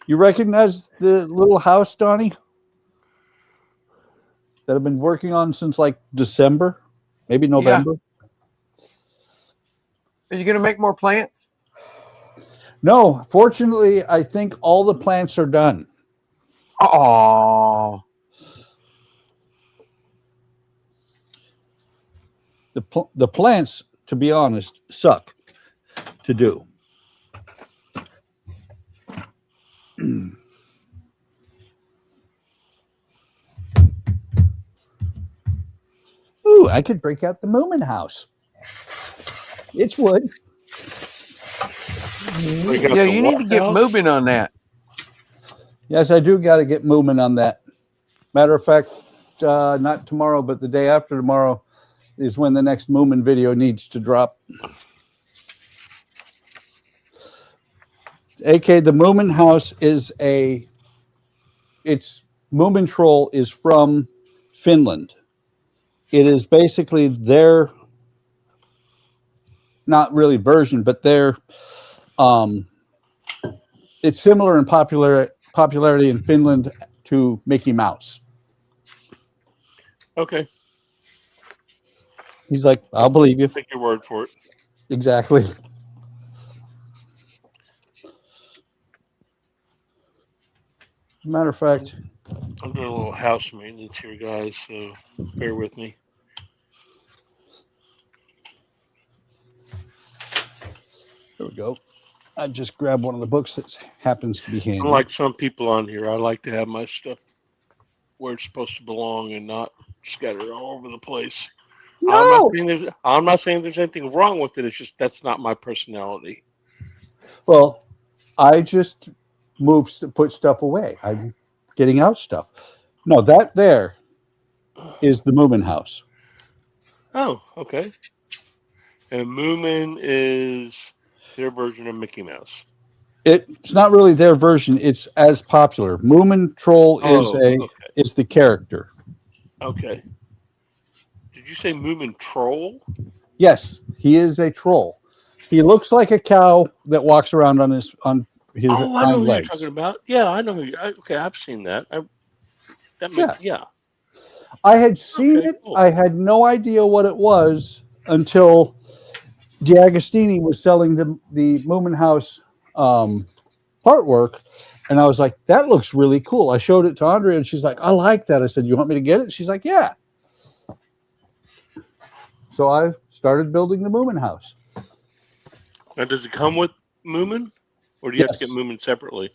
You recognize the little house, Donnie, that I've been working on since like December, maybe November? Are you going to make more plants? No, fortunately, I think all the plants are done. Oh, The plants, to be honest, suck to do. Ooh, I could break out the Moomin house. It's wood. Yeah, you need to get moving on that. Yes, I do got to get moving on that. Matter of fact, not tomorrow, but the day after tomorrow is when the next Moomin video needs to drop. AK, the Moomin house is Moomin Troll is from Finland. It is basically their, not really version, but their, it's similar in popularity in Finland to Mickey Mouse. Okay. He's like, I'll believe you. Take your word for it. Exactly. Matter of fact, I'm doing a little house maintenance here, guys, so bear with me. there we go. I just grabbed one of the books that happens to be handy. Unlike some people on here, I like to have my stuff where it's supposed to belong and not scattered all over the place. No! I'm not saying there's anything wrong with it. It's just that's not my personality. Well, I just put stuff away. I'm getting out stuff. No, that there is the Moomin house. Oh, okay. And Moomin is their version of Mickey Mouse. It's not really their version. It's as popular. Moomin Troll is the character. Okay. Did you say Moomin Troll? Yes, he is a troll. He looks like a cow that walks around on his I know hind who legs. you're talking about. Yeah, I know who okay, I've seen that. Yeah. I had seen Okay, it. cool. I had no idea what it was until D'Agostini was selling the Moomin House artwork, and I was like, "That looks really cool." I showed it to Andrea, and she's like, "I like that." I said, "You want me to get it?" She's like, "Yeah." So I started building the Moomin House. Now, does it come with Moomin, or do you have to Yes. get Moomin separately?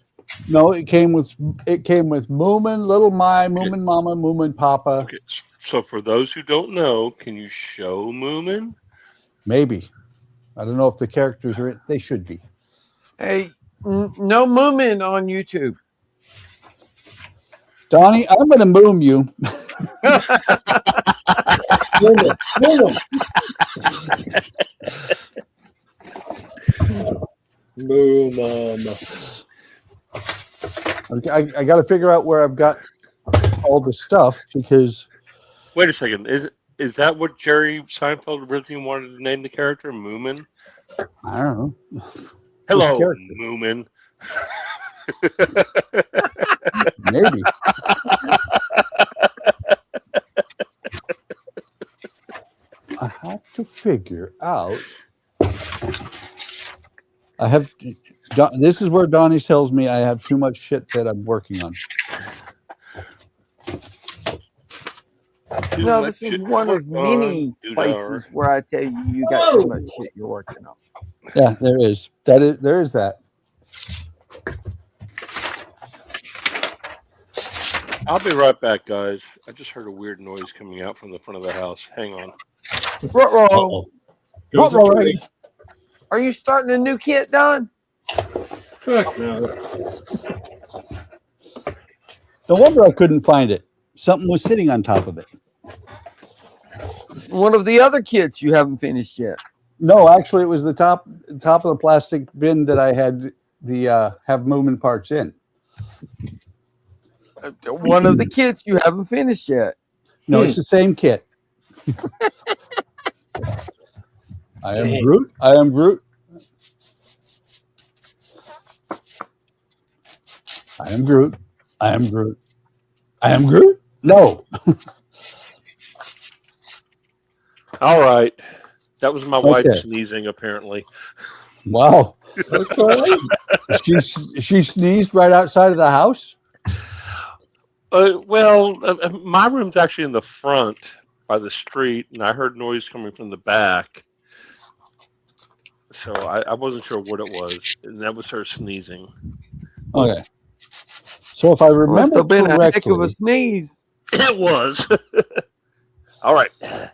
No, it came with Moomin, Little My, Moomin Mama, Moomin Papa. Okay. So for those who don't know, can you show Moomin? Maybe. I don't know if the characters are. They should be. Hey, no movement on YouTube. Donnie, I'm going to moom you. Moo mama. I got to figure out where I've got all the stuff because. Wait a second. Is that what Jerry Seinfeld originally wanted to name the character? Moomin? I don't know. Hello, character? Moomin. Maybe. I have to figure out. This is where Donnie tells me I have too much shit that I'm working on. No, this is one of many places where I tell you you got too much shit you're working on. Yeah, there is. There is that. I'll be right back, guys. I just heard a weird noise coming out from the front of the house. Hang on. Ruh-roh. Goes the tree. Are you starting a new kit, Don? Heck no. No wonder I couldn't find it. Something was sitting on top of it. One of the other kits you haven't finished yet. No, actually, it was the top of the plastic bin that I had the have movement parts in. One of the kits you haven't finished yet. No, it's the same kit. I am Groot. I am Groot. I am Groot. I am Groot. I am Groot. No. All right. That was my wife Okay. sneezing, apparently. Wow. She sneezed right outside of the house. My room's actually in the front by the street, and I heard noise coming from the back. So I wasn't sure what it was, and that was her sneezing. Okay. So if I Must remember have been a heck of correctly, a sneeze. It was. All right. While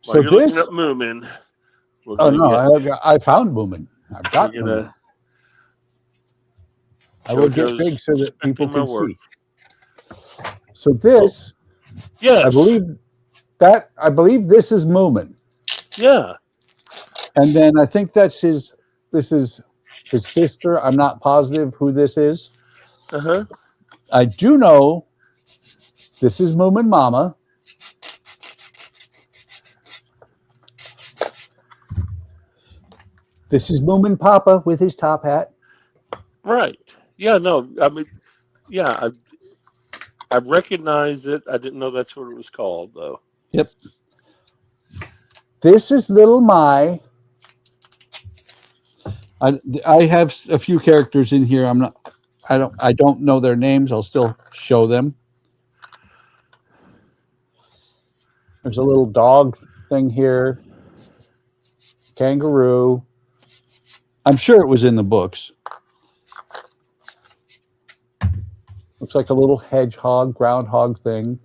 so you're looking this. up Moomin, we're Oh gonna no, I found Moomin. I've got we're Moomin. gonna I will get JoJo's big so that people inspecting my can work. see. So this, Yes. I believe this is Moomin, Yeah. and then I think this is his sister. I'm not positive who this is. Uh-huh. I do know this is Moomin Mama. This is Moomin Papa with his top hat. Right. Yeah, no, I mean, yeah, I recognize it. I didn't know that's what it was called, though. Yep. This is Little Mai. I have a few characters in here. I don't know their names. I'll still show them. There's a little dog thing here. Kangaroo. I'm sure it was in the books. Looks like a little hedgehog, groundhog thing.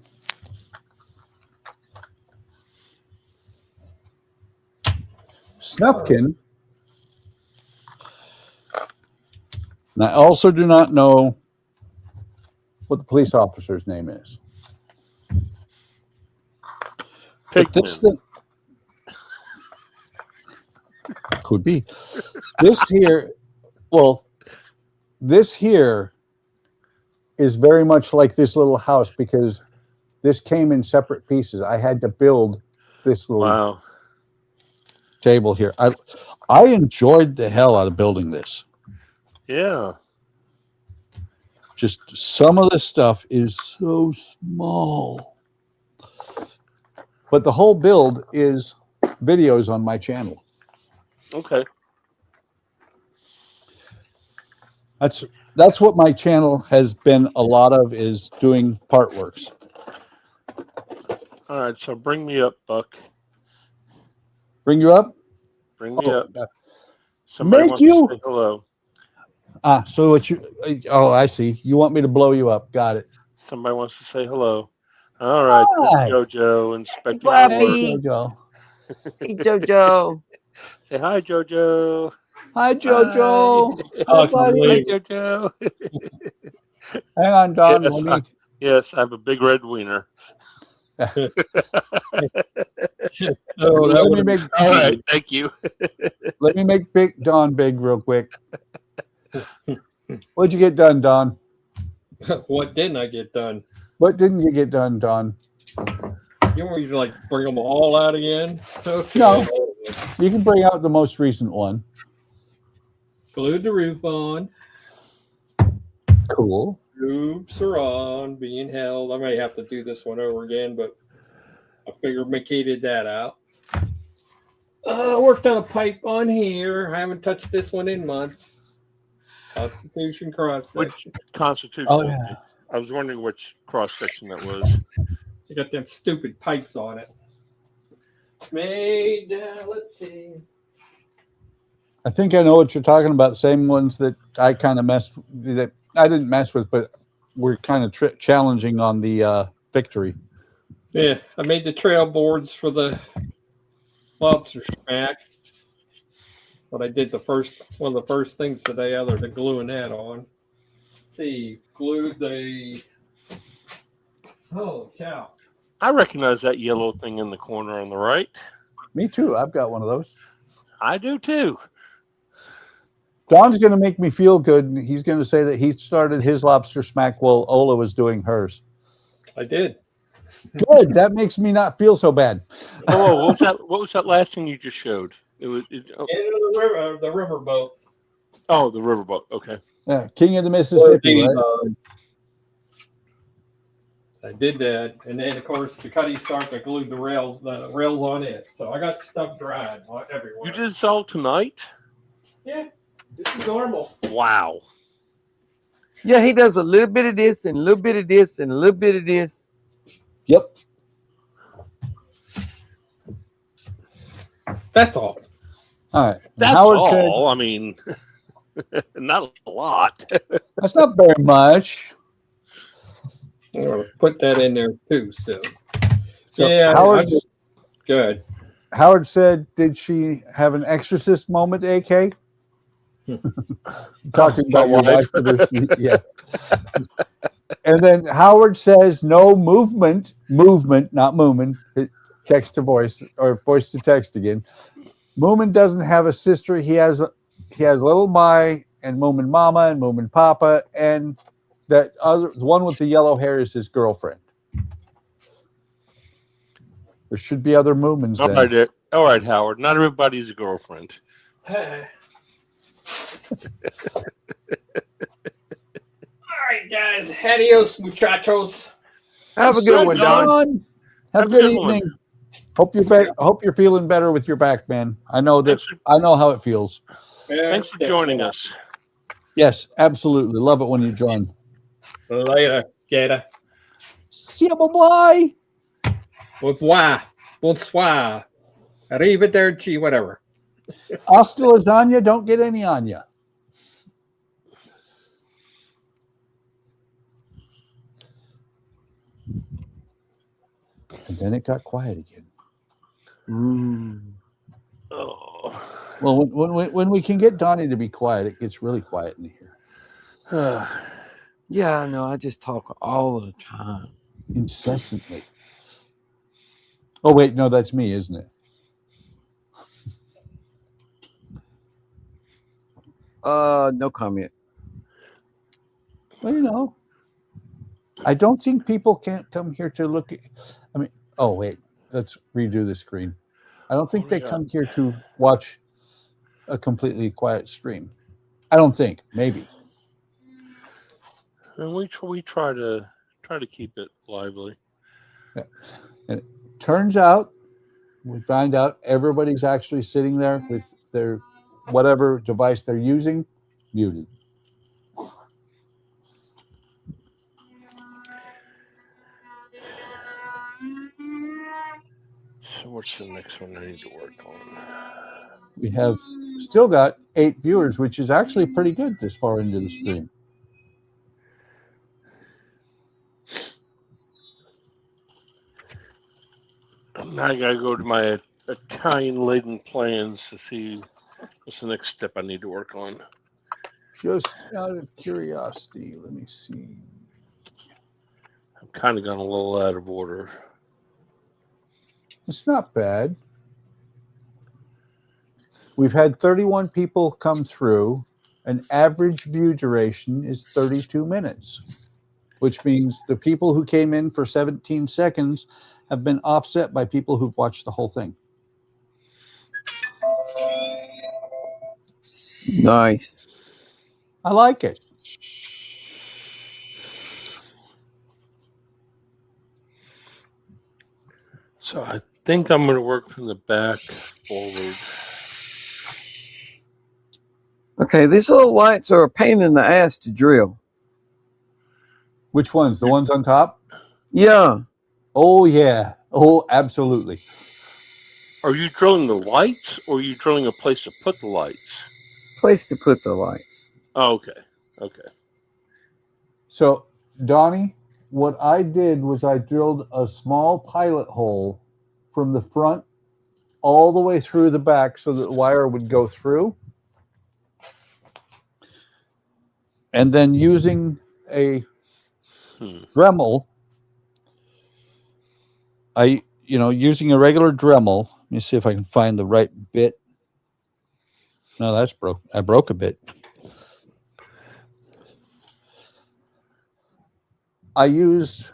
Snufkin. And I also do not know what the police officer's name is. But this Pigman. thing could be. This here is very much like this little house because this came in separate pieces. I had to build this little Wow. table here. I enjoyed the hell out of building this. Yeah. Just some of the stuff is so small. But the whole build is videos on my channel. Okay. That's what my channel has been a lot of, is doing part works. All right. So bring me up, Buck. Bring you up? Bring me up. Somebody Make wants you- to say hello. So what I see. You want me to blow you up. Got it. Somebody wants to say hello. All right. Hi. JoJo inspecting my work. Bobby. Jojo. Hey, JoJo. Say hi, JoJo. Hi, Jojo. Oh, Hi, buddy. Hi, Leave. JoJo. Hang on, Don. Yes, Let me, Yes, I have a big red wiener. Oh, that let me would make All right. Thank you. let me make big Don big real quick. What'd you get done, Don? what didn't I get done? What didn't you get done, Don? You want me to like bring them all out again? Okay. No. You can bring out the most recent one. Glued the roof on. Cool. Roofs are on, being held. I may have to do this one over again, but I figured McKay did that out. Worked on a pipe on here. I haven't touched this one in months. Constitution cross section. Constitution. Oh, yeah. I was wondering which cross section that was. You got them stupid pipes on it. Made, let's see. I think I know what you're talking about. Same ones that I kind of that I didn't mess with, but we're kind of challenging on the victory. Yeah, I made the trail boards for the lobster smack. But I did one of the first things today other than gluing that on. Let's see, glued the, holy cow. I recognize that yellow thing in the corner on the right. Me too. I've got one of those. I do too. Don's going to make me feel good. He's going to say that he started his lobster smack while Ola was doing hers. I did. Good. That makes me not feel so bad. Oh, what was that? What was that last thing you just showed? It was. Into the river boat. Oh, the riverboat. Okay. Yeah, King of the Mississippi, right? I did that, and then of course the cutty starts. I glued the rails on it, so I got stuff dried everywhere. You did this all tonight? Yeah, this is normal. Wow. Yeah, he does a little bit of this and a little bit of this and a little bit of this. Yep. That's all. All right. That's Howard all. I mean, not a lot. said, that's not very much. I'm going to put that in there too. So So yeah, Howard, good. Howard said, did she have an exorcist moment, AK? Talking my about your wife. wife for this. Yeah. And then Howard says, no movement, not Moomin, text to voice or voice to text again. Moomin doesn't have a sister. He has little Mai and Moomin Mama and Moomin Papa, and that other the one with the yellow hair is his girlfriend. There should be other Moomins then. All right, Howard. Not everybody's a girlfriend. All right, guys. Adios, muchachos. Have a good one, Don. Have a good evening. Hope you're feeling better with your back, man. I know how it feels. Thanks for joining us. Yes, absolutely. Love it when you join. Later, Gator. See you, bye-bye. Au revoir. Bonsoir. Arrivederci, whatever. Hasta lasagna, don't get any on you. And then it got quiet again. Oh. Well, when we can get Donnie to be quiet, it gets really quiet in here. Yeah, I know. I just talk all the time. Incessantly. Oh, wait. No, that's me, isn't it? No comment. Well, you know, I don't think people can't come here to look at. I mean, oh, wait. Let's redo the screen. I don't think they come here to watch a completely quiet stream. I don't think. Maybe. And we try to keep it lively. Yeah. And it turns out, we find out everybody's actually sitting there with their whatever device they're using muted. So what's the next one I need to work on? We have still got 8 viewers, which is actually pretty good this far into the stream. Now I gotta go to my Italian-laden plans to see what's the next step I need to work on. Just out of curiosity, let me see. I've kind of gone a little out of order. It's not bad. We've had 31 people come through. An average view duration is 32 minutes, which means the people who came in for 17 seconds have been offset by people who've watched the whole thing. Nice. I like it. So I think I'm going to work from the back forward. Okay, these little lights are a pain in the ass to drill. Which ones? The ones on top? Yeah. Oh, yeah. Oh, absolutely. Are you drilling the lights, or are you drilling a place to put the lights? Place to put the lights. Oh, okay. Okay. So, Donnie, what I did was I drilled a small pilot hole from the front all the way through the back so that the wire would go through. And then using a Dremel, using a regular Dremel, let me see if I can find the right bit. No, that's broke. I broke a bit. I used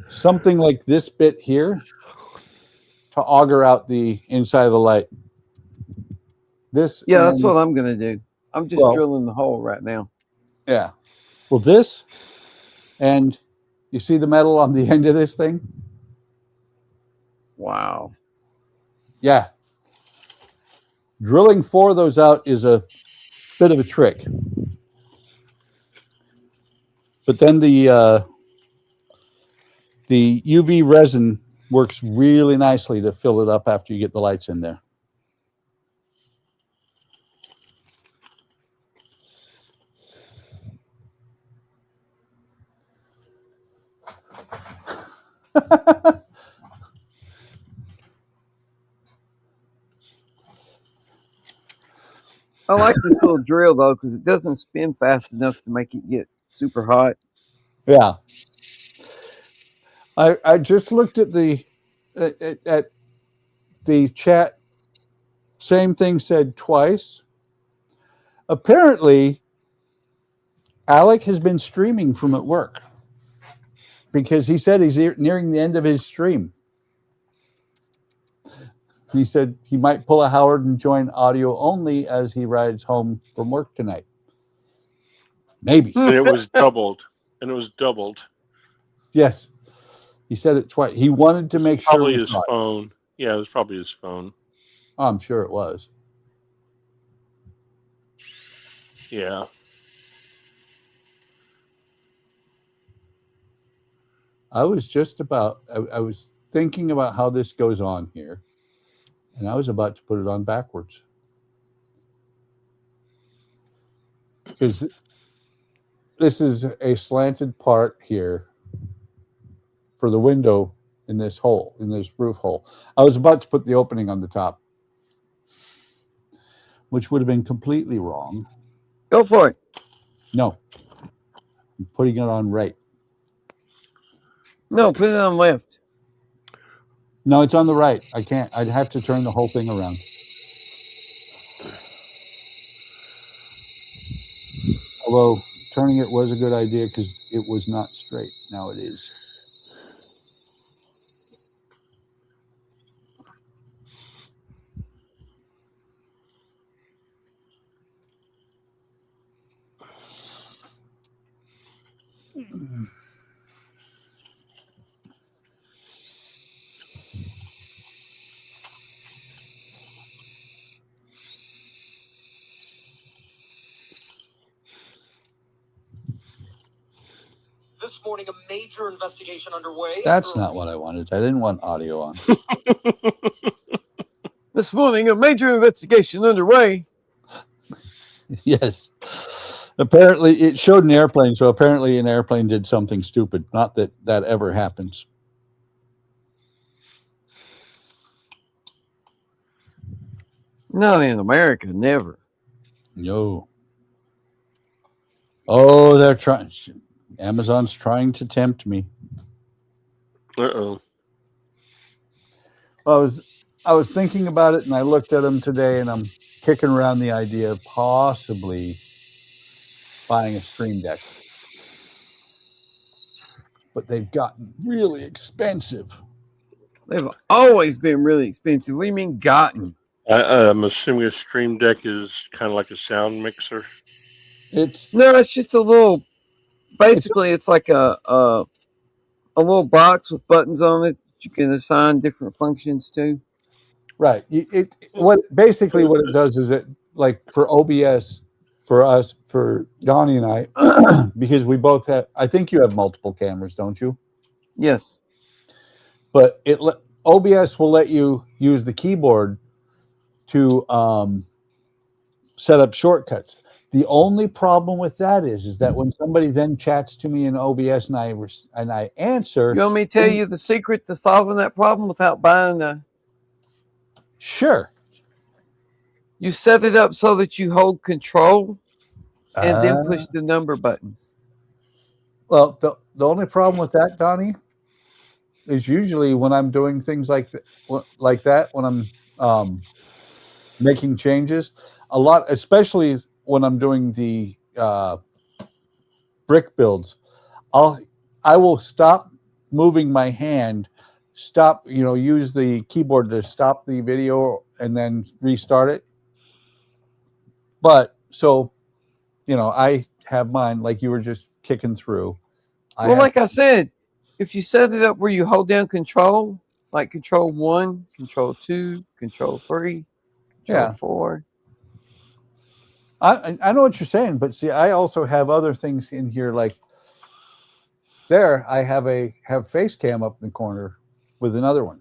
something like this bit here to auger out the inside of the light. This, yeah, that's what I'm going to do. I'm just drilling the hole right now. Yeah. Well, this, and you see the metal on the end of this thing? Wow. Yeah. Drilling 4 of those out is a bit of a trick. But then the UV resin works really nicely to fill it up after you get the lights in there. I like this little drill though because it doesn't spin fast enough to make it get super hot. Yeah. I just looked at the chat. Same thing said twice. Apparently, Alec has been streaming from at work because he said he's nearing the end of his stream. He said he might pull a Howard and join audio only as he rides home from work tonight. Maybe. And it was doubled. Yes. He said it twice. He wanted to make sure. Probably his phone. Yeah, it was probably his phone. Oh, I'm sure it was. Yeah. I was thinking about how this goes on here, and I was about to put it on backwards. Because this is a slanted part here for the window in this hole, in this roof hole. I was about to put the opening on the top, which would have been completely wrong. Go for it. No. I'm putting it on right. No, put it on left. No, it's on the right. I can't. I'd have to turn the whole thing around. Although turning it was a good idea because it was not straight. Now it is. This morning, a major investigation underway. That's not what I wanted. I didn't want audio on. This morning, a major investigation underway. Yes. Apparently, it showed an airplane, so apparently an airplane did something stupid. Not that that ever happens. Not in America, never. No. Oh, they're trying. Amazon's trying to tempt me. Uh-oh. I was thinking about it, and I looked at them today, and I'm kicking around the idea of possibly buying a Stream Deck. But they've gotten really expensive. They've always been really expensive. What do you mean gotten? I'm assuming a Stream Deck is kind of like a sound mixer. It's just a little. Basically, it's like a little box with buttons on it that you can assign different functions to. Right. What it does is it, like for OBS, for us, for Donnie and I, because we both have. I think you have multiple cameras, don't you? Yes. But OBS will let you use the keyboard to set up shortcuts. The only problem with that is that when somebody then chats to me in OBS and I answer, You want me to tell you the secret to solving that problem without buying a? Sure. You set it up so that you hold control and then push the number buttons. Well, the only problem with that, Donnie, is usually when I'm doing things like that, when I'm making changes, a lot, especially when I'm doing the brick builds, I will stop moving my hand, use the keyboard to stop the video and then restart it. But so, I have mine like you were just kicking through. Like I said, if you set it up where you hold down control, like control 1, control 2, control 3, control 4. I know what you're saying, but see, I also have other things in here. Like there, I have face cam up in the corner with another one.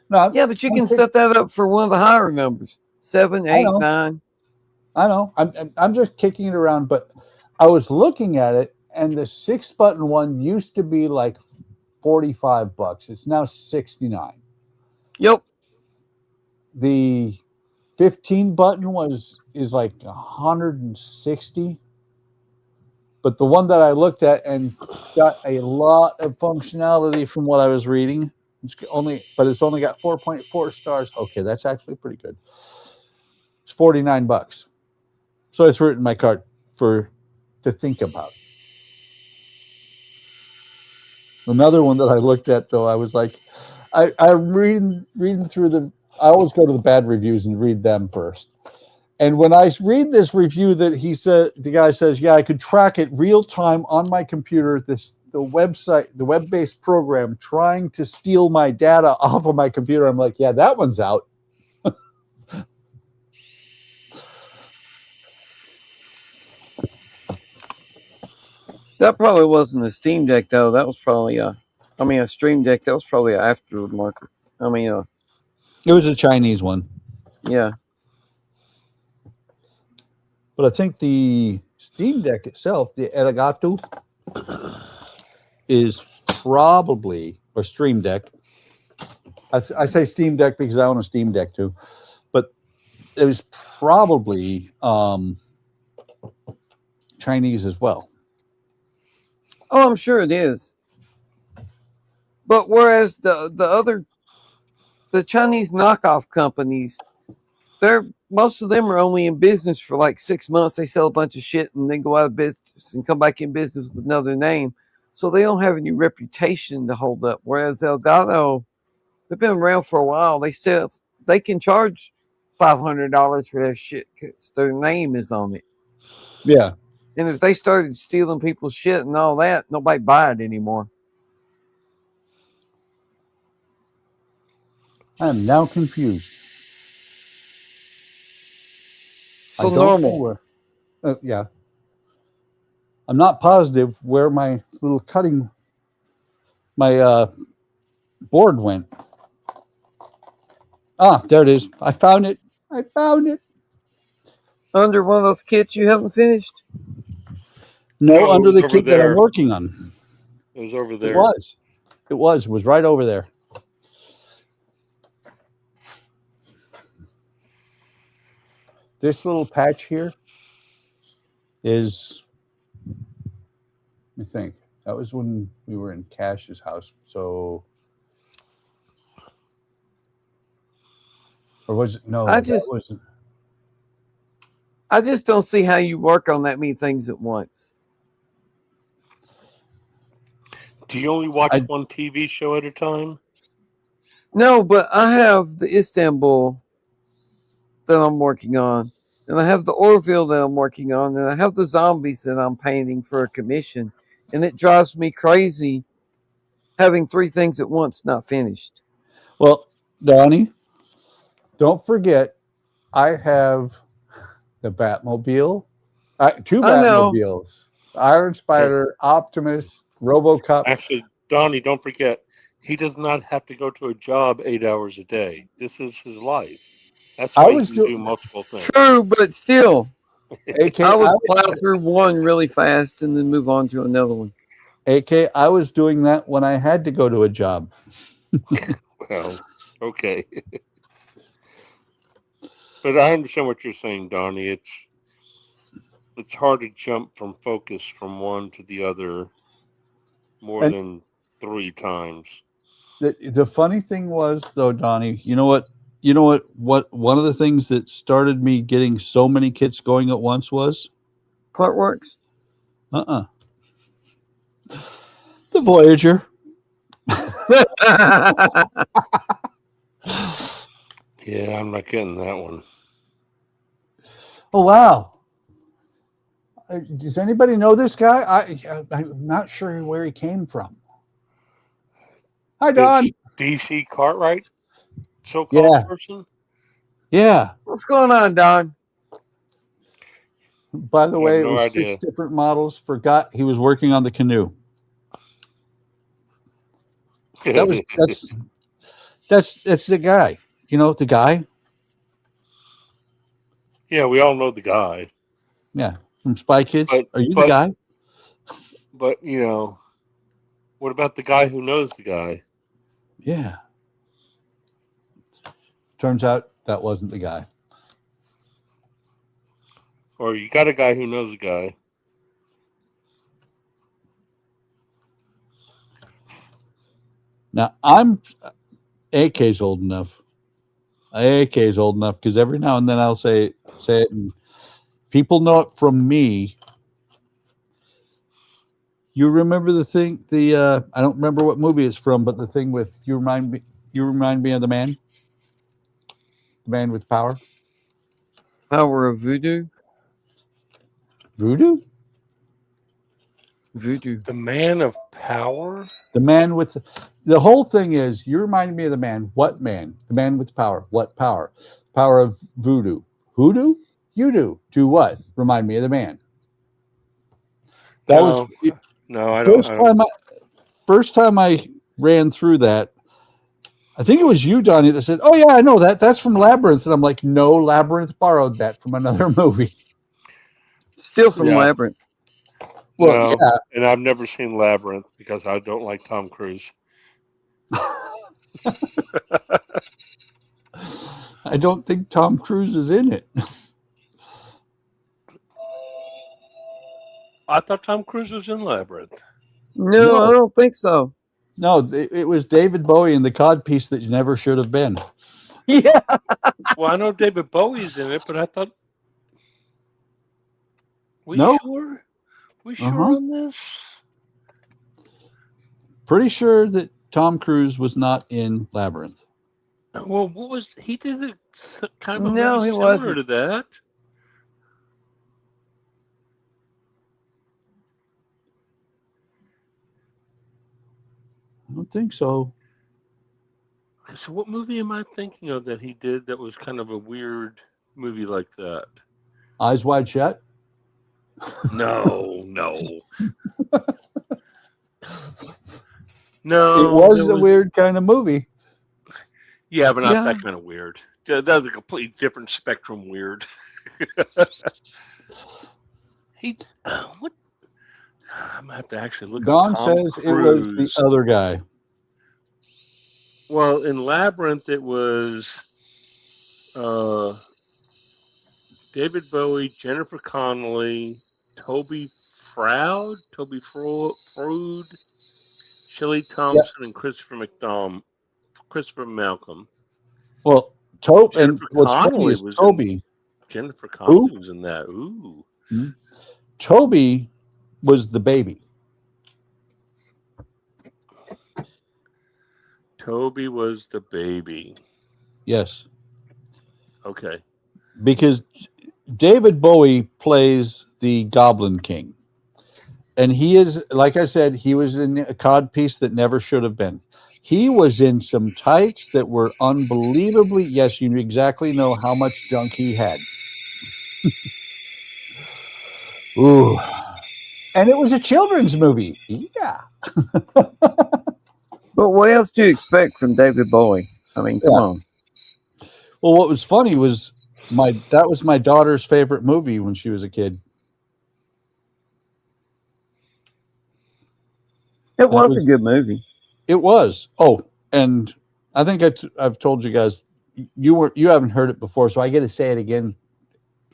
No, yeah, but you can set that up for one of the higher numbers, 7, 8, 9. I know. I'm just kicking it around, but I was looking at it, and the 6-button one used to be like $45. It's now $69. Yep. The 15 button is like $160. But the one that I looked at and got a lot of functionality from what I was reading, it's only got 4.4 stars. Okay, that's actually pretty good. It's $49. So I threw it in my cart to think about. Another one that I looked at, though, I was like, I'm reading through I always go to the bad reviews and read them first. And when I read this review that the guy says, yeah, I could track it real time on my computer, the web-based program trying to steal my data off of my computer. I'm like, yeah, that one's out. That probably wasn't a Steam Deck, though. That was probably a Stream Deck. That was probably an aftermarket. It was a Chinese one. Yeah. But I think the Steam Deck itself, the Elgato, is probably, or Stream Deck. I say Steam Deck because I own a Steam Deck too. But it was probably Chinese as well. Oh, I'm sure it is. But whereas the Chinese knockoff companies, most of them are only in business for like 6 months. They sell a bunch of shit and then go out of business and come back in business with another name. So they don't have any reputation to hold up. Whereas Elgato, they've been around for a while. They can charge $500 for their shit because their name is on it. Yeah. And if they started stealing people's shit and all that, nobody buy it anymore. I am now confused. So normal. Yeah. I'm not positive where my little my board went. Ah, there it is. I found it. Under one of those kits you haven't finished? No, under the kit that I'm working on. It was over there. It was right over there. This little patch here is, let me think. That was when we were in Cash's house. So, or was it? No, I just don't see how you work on that many things at once. Do you only watch one TV show at a time? No, but I have the Istanbul that I'm working on, and I have the Orville that I'm working on, and I have the zombies that I'm painting for a commission, and it drives me crazy having 3 things at once not finished. Well, Donnie, don't forget, I have the Batmobile, 2 Batmobiles, Iron Spider, Optimus, RoboCop. Actually, Donnie, don't forget, he does not have to go to a job 8 hours a day. This is his life. That's why he can do multiple things. True, but still, AK, I would plow through one really fast and then move on to another one. AK, I was doing that when I had to go to a job. Well, okay. But I understand what you're saying, Donnie. It's hard to jump from focus from one to the other more than 3 times. The funny thing was, though, Donnie, you know what one of the things that started me getting so many kits going at once was? Partworks? The Voyager. Yeah, I'm not getting that one. Oh, wow. Does anybody know this guy? I'm not sure where he came from. Hi, Don. DC Cartwright, so-called person? Yeah. What's going on, Don? By the way, it was idea. 6 different models. Forgot he was working on the canoe. That's the guy. You know the guy? Yeah, we all know the guy. Yeah, from Spy Kids. But, Are you the guy? But, you know, What about the guy who knows the guy? Yeah. Turns out that wasn't the guy. Or you got a guy who knows a guy. Now, AK's old enough. AK's old enough because every now and then I'll say it, and people know it from me. You remember the thing? I don't remember what movie it's from, but the thing with you remind me of the man with power. Power of voodoo. Voodoo? Voodoo. The man of power? The man with the whole thing is you remind me of the man. What man? The man with power. What power? Power of voodoo. Hoodoo? You do what? Remind me of the man. That was no, I don't. First time I ran through that, I think it was you, Donnie, that said, "Oh yeah, I know that. That's from Labyrinth." And I'm like, "No, Labyrinth borrowed that from another movie." Still from Labyrinth. Well, no, yeah. And I've never seen Labyrinth because I don't like Tom Cruise. I don't think Tom Cruise is in it. I thought Tom Cruise was in Labyrinth. No, I don't think so. No, it was David Bowie in the codpiece that you never should have been. Yeah. Well, I know David Bowie's in it, but I thought. No. Sure? We sure on this? Pretty sure that Tom Cruise was not in Labyrinth. Well, what was he did it kind of a No, movie he similar wasn't. to that? I don't think so. So, what movie am I thinking of that he did that was kind of a weird movie like that? Eyes Wide Shut? No. It was a weird kind of movie. Yeah, but not that kind of weird. That was a completely different spectrum weird. What? I'm gonna have to actually look. Don up Tom says Cruise. it was the other guy. Well, in Labyrinth, it was David Bowie, Jennifer Connelly, Toby Froud, Shelley Thompson, and Christopher Malcolm. Well, Toby, and Jennifer what's funny Connelly is was Toby. Jennifer Connelly was in that. Ooh. Hmm? Toby was the baby. Toby was the baby. Yes. Okay. Because David Bowie plays the Goblin King. And he is, like I said, he was in a cod piece that never should have been. He was in some tights that were unbelievably, yes, you exactly know how much junk he had. Ooh. And it was a children's movie. Yeah. But what else do you expect from David Bowie? I mean, come on. Well, what was funny was that was my daughter's favorite movie when she was a kid. It was a good movie. It was. Oh, and I think I've told you guys you haven't heard it before, so I get to say it again.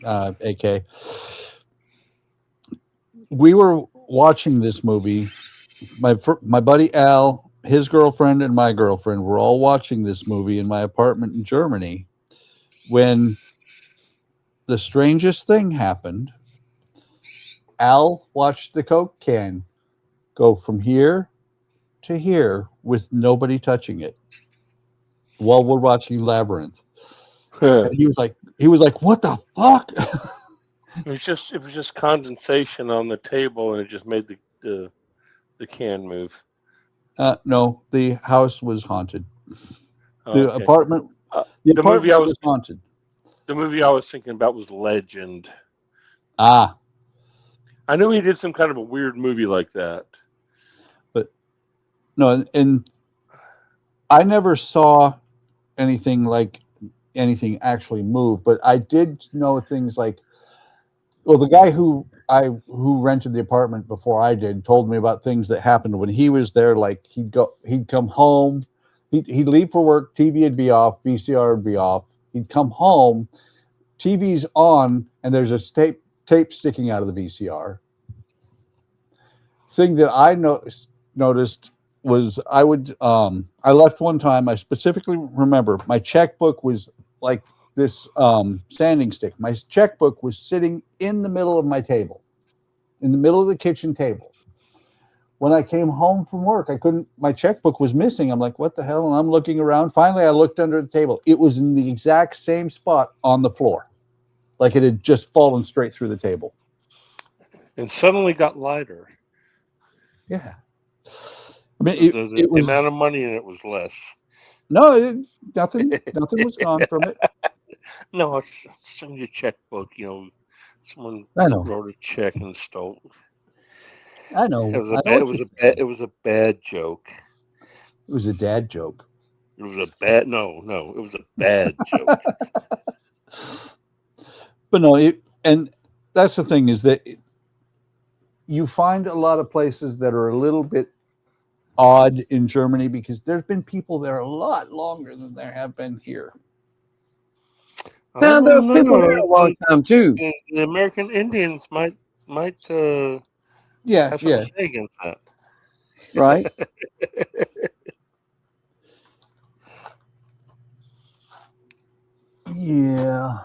AK. We were watching this movie. My buddy Al, his girlfriend, and my girlfriend were all watching this movie in my apartment in Germany when the strangest thing happened. Al watched the Coke can go from here to here with nobody touching it while we're watching Labyrinth. And he was like, "What the fuck?" It was just condensation on the table, and it just made the can move. No, the house was haunted. Oh, The okay. apartment, the apartment was haunted. The movie I was thinking about was Legend. Ah, I knew he did some kind of a weird movie like that. but no, and I never saw anything actually move, but I did know things like, well, the guy who who rented the apartment before I did told me about things that happened when he was there. Like he'd come home, he'd leave for work, TV would be off, VCR would be off. He'd come home, TV's on, and there's a tape sticking out of the VCR. Thing that I noticed was I left one time. I specifically remember my checkbook was like this sanding stick. My checkbook was sitting in the middle of my table, in the middle of the kitchen table. When I came home from work, my checkbook was missing. I'm like, what the hell? And I'm looking around. Finally, I looked under the table. It was in the exact same spot on the floor, like it had just fallen straight through the table. And suddenly got lighter. Yeah. I mean, The amount of money in it was less. No, nothing was gone from it. No, it's in your checkbook. You know, someone I know. wrote a check and stole. I know. It was a bad joke. It was a dad joke. It was a bad. No, it was a bad joke. But no, and that's the thing is that you find a lot of places that are a little bit odd in Germany because there's been people there a lot longer than there have been here. Now there's people here a long time too. The American Indians might have something to say against that. Right. Yeah.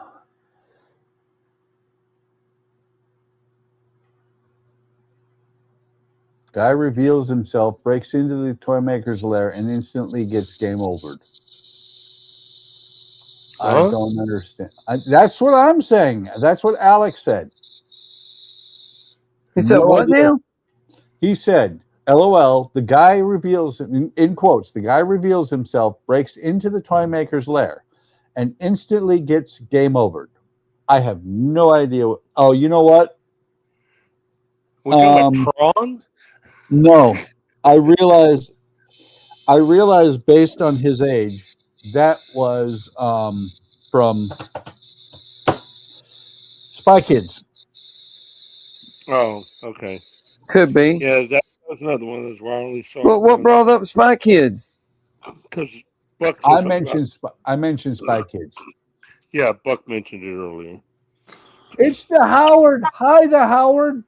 Guy reveals himself, breaks into the toy maker's lair, and instantly gets game overed. I don't understand. That's what I'm saying. That's what Alec said. He said what now? He said, LOL, the guy reveals, in quotes, the guy reveals himself, breaks into the toy maker's lair, and instantly gets game overed. I have no idea. Oh, you know what? We're talking about prawn? No, I realized based on his age, that was from Spy Kids. Oh, okay. Could be. Yeah, that was another one of those wildly saw. Well, what brought up Spy Kids? Because Buck. I mentioned Spy Kids. Yeah, Buck mentioned it earlier. It's the Howard. Hi, the Howard.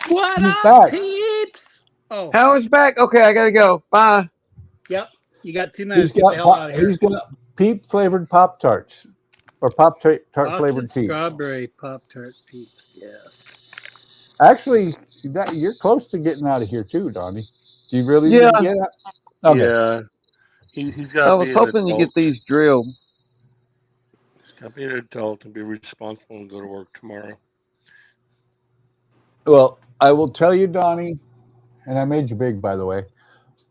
What He's up, back. peeps? Oh, Howard's back. Okay, I gotta go. Bye. yep. You got 2 minutes. He's Get the hell out of here. got peep flavored Pop Tarts or Pop Tart flavored peeps. Strawberry Pop-Tart peeps. Yes. Actually, you're close to getting out of here too, Donnie. Do you really? Yeah. Need to get out? Okay. Yeah, he's got. I was hoping to get these drilled. He's got to be an adult and be responsible and go to work tomorrow. Well, I will tell you, Donnie, and I made you big, by the way.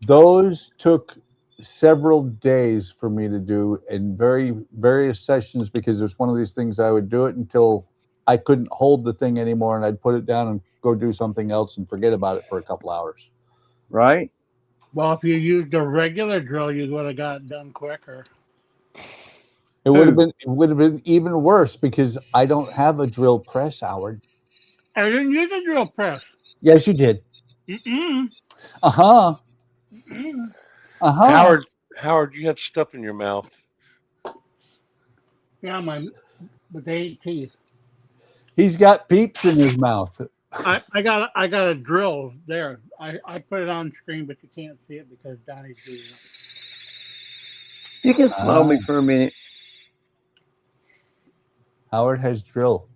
Those took several days for me to do in various sessions because it was one of these things I would do it until I couldn't hold the thing anymore, and I'd put it down and go do something else and forget about it for a couple hours. Right? Well, if you used a regular drill, you would have got it done quicker. It would have been even worse because I don't have a drill press, Howard. I didn't use a drill press. Yes, you did. Uh-huh. Howard, you have stuff in your mouth. Yeah, with 8 teeth. He's got peeps in his mouth. I got a drill there. I put it on screen, but you can't see it because Donnie's doing it. You can slow me for a minute. Howard has drill.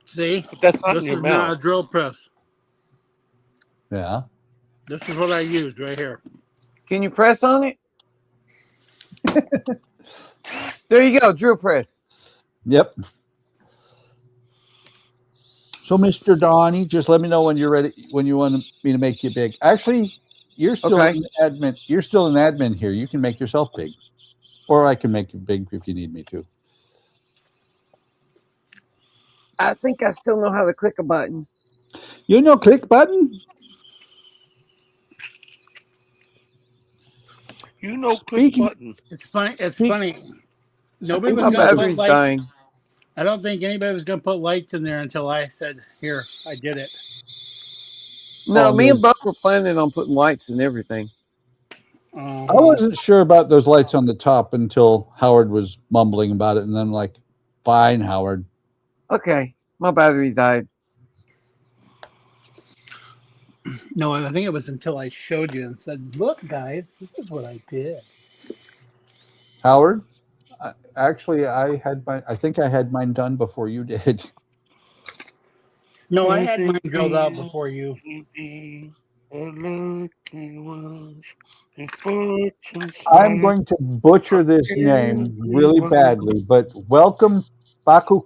See? But that's not This in your is not a mouth. drill press. Yeah. This is what I used right here. Can you press on it? There you go, drill press. Yep. So, Mr. Donnie, just let me know when you're ready, when you want me to make you big. Actually, you're still an admin. You're still an admin here. You can make yourself big. Or I can make you big if you need me to. I think I still know how to click a button. You know click button? You know, click Speaking- button. It's funny. It's Speak- funny. I Nobody think was my going to put battery's lights. dying. I don't think anybody was going to put lights in there until I said, "Here, I did it." No, Oh, me and yes. Buck were planning on putting lights and everything. I wasn't sure about those lights on the top until Howard was mumbling about it, and then I'm like, "Fine, Howard." Okay, my battery died. No, I think it was until I showed you and said, "Look, guys, this is what I did." Howard, actually, I think I had mine done before you did. No, I had mine drilled out before you. I'm going to butcher this name really badly, but welcome, Baku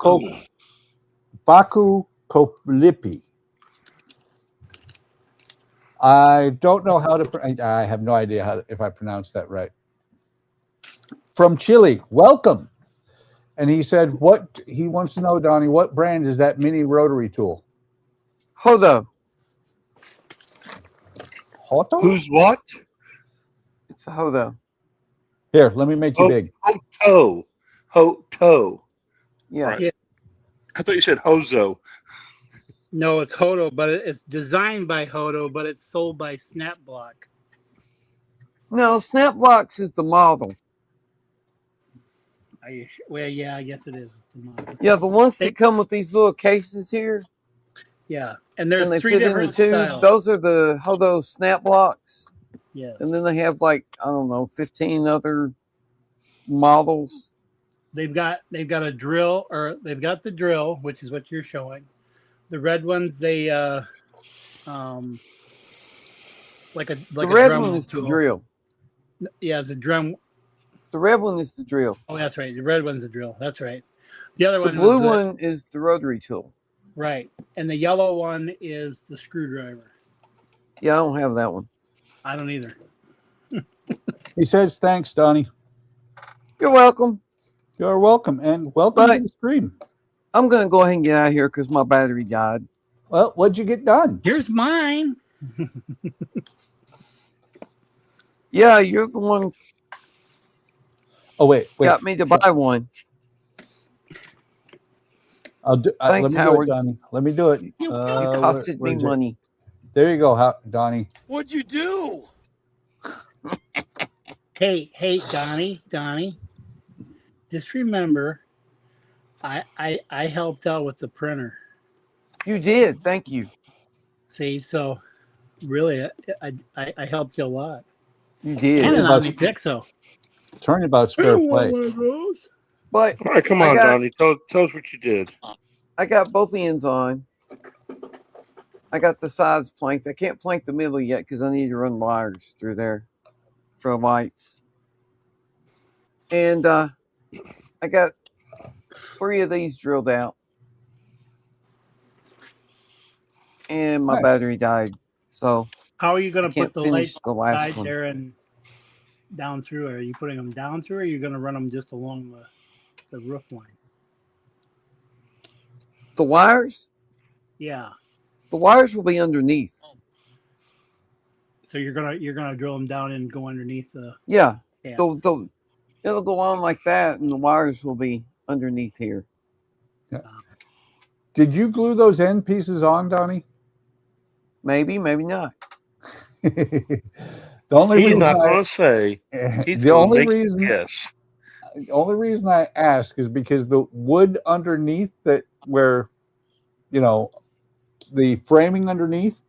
Koplipi. I don't know how to. I have no idea if I pronounced that right. From Chile, welcome. And he said, "What he wants to know, Donnie, what brand is that mini rotary tool?" Hodo. Hoto? Who's what? It's a Hodo. Here, let me make you big. Hoto. Yeah. Right. Yeah. I thought you said Hozo. No, it's Hodo, but it's designed by Hodo, but it's sold by Snapblock. No, Snapblocks is the model. Are you sure? Well, yeah, I guess it is. It's the model. Yeah, the ones that come with these little cases here, Yeah, and there's and they three fit in the different tube. styles. Those are the Hodo Snapblocks. Yes. And then they have like, I don't know, 15 other models. They've got a drill, or they've got the drill, which is what you're showing. The red ones, they like a The red drum one is the tool. drill. Yeah, it's a drum. The red one is the drill. Oh, that's right. The red one's a drill. That's right. The other The one, blue is the, one is the rotary tool. right, and the yellow one is the screwdriver. Yeah, I don't have that one. I don't either. He says, "Thanks, Donnie. You're welcome. You're welcome, and welcome But- to the stream." I'm going to go ahead and get out of here because my battery died. Well, what'd you get done? Here's mine. Yeah, you're the one Oh, wait. got me to buy one. I'll do. Thanks, let me Howard. do it, Donnie. Let me do it. It costed me where's it? money. There you go, Donnie. What'd you do? Hey, Donnie. Just remember, I helped out with the printer. You did. Thank you. See, so really, I helped you a lot. You did. And an about- OmniPixel. Turnabout's fair play. One of those. But All right, come I on, got- Donnie. Tell us what you did. I got both ends on. I got the sides planked. I can't plank the middle yet because I need to run wires through there for lights. And I got 3 of these drilled out. And my Nice. battery died. So How are you I going to can't put the finish lights the last side one. there and down through? Are you putting them down through, or are you going to run them just along the roof line? The wires? Yeah. The wires will be underneath. So you're gonna drill them down and go underneath the Yeah. tabs. It'll go on like that, and the wires will be underneath here. Did you glue those end pieces on, Donnie? Maybe, maybe not. The only He's reason not I- going to say. He's the gonna only make reason yes. the only reason I ask is because the wood underneath that, where, the framing underneath,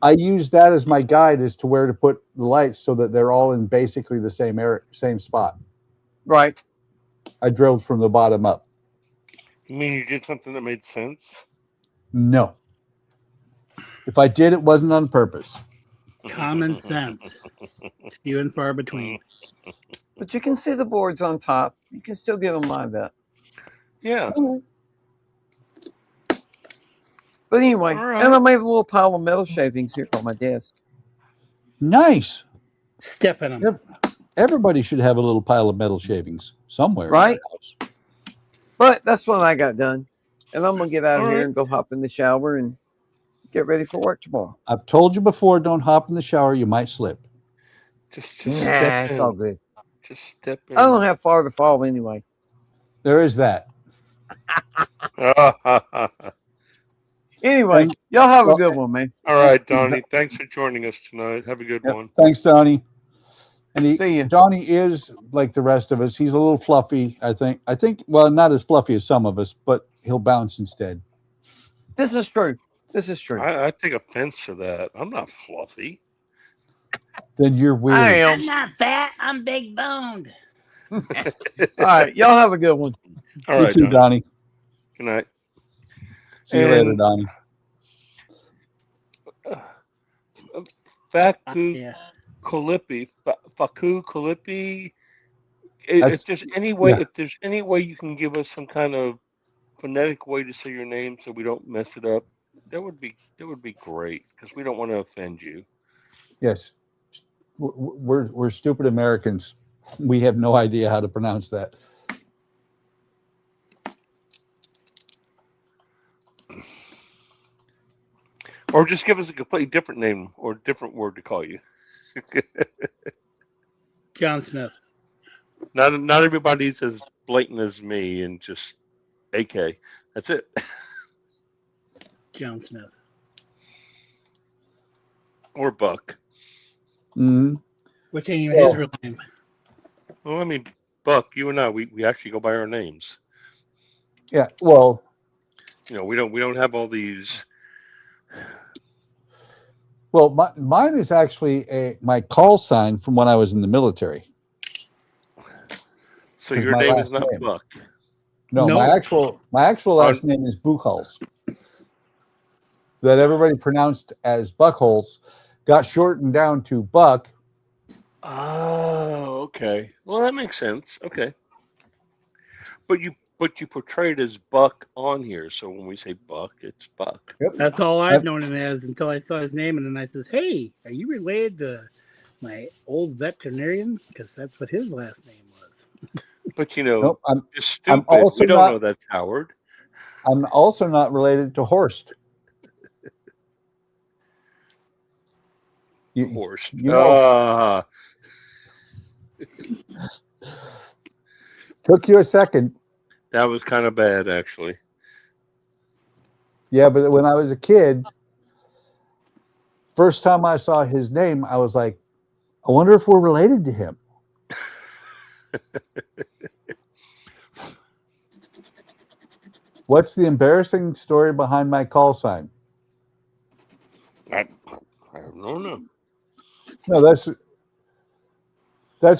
I use that as my guide as to where to put the lights so that they're all in basically the same area, same spot. Right. I drilled from the bottom up. You mean you did something that made sense? No. If I did, it wasn't on purpose. Common sense. Few and far between. But you can see the boards on top. You can still get them like that. Yeah. But anyway, All right. and I made a little pile of metal shavings here on my desk. Nice. Step in them. Everybody should have a little pile of metal shavings somewhere. in Right. their house. But that's what I got done. And I'm going to get out of All here right. and go hop in the shower and get ready for work tomorrow. I've told you before, don't hop in the shower. You might slip. Just Nah, step it's all in. good. Just step in. I don't have far to fall anyway. There is that. Anyway, And- y'all have a well, good one, man. All right, Donnie. Thanks for joining us tonight. Have a good Yep. one. Thanks, Donnie. And See ya. Donnie is like the rest of us. He's a little fluffy, I think. Well, not as fluffy as some of us, but he'll bounce instead. This is true. This is true. I take offense to that. I'm not fluffy. Then you're weird. I I'm am. not fat. I'm big boned. All right, y'all have a good one. All You right, too, Donnie. Donnie. Good night. See you later, And- Donnie. Faku Yeah. Kalipi. Faku Kalipi. That's- If there's any way, yeah. if there's any way you can give us some kind of phonetic way to say your name so we don't mess it up, that would be great because we don't want to offend you. Yes. We're stupid Americans. We have no idea how to pronounce that. Or just give us a completely different name or different word to call you. John Smith. Not everybody's as blatant as me and just AK. That's it. John Smith. Or Buck. Mm-hmm. Which ain't even Well- his real name. Well, I mean, Buck, you and I, we actually go by our names. Yeah. Well, You know, we don't have all these. mine is actually my call sign from when I was in the military. So It's your my name last is not name. Buck. No, No. my actual last name is Buchholz. That everybody pronounced as Buckholz got shortened down to Buck. Oh, okay. Well, that makes sense. Okay. But you portrayed as Buck on here, so when we say Buck, it's Buck. That's all I've known him as until I saw his name, and then I says, "Hey, are you related to my old veterinarian? Because that's what his last name was." But you know, Nope, I'm it's stupid. also We don't not- know that's Howard. also not related to Horst. Horst. you know- Took you a second. That was kind of bad, actually. Yeah, but when I was a kid, first time I saw his name, I was like, I wonder if we're related to him. What's the embarrassing story behind my call sign? I don't know. No, that's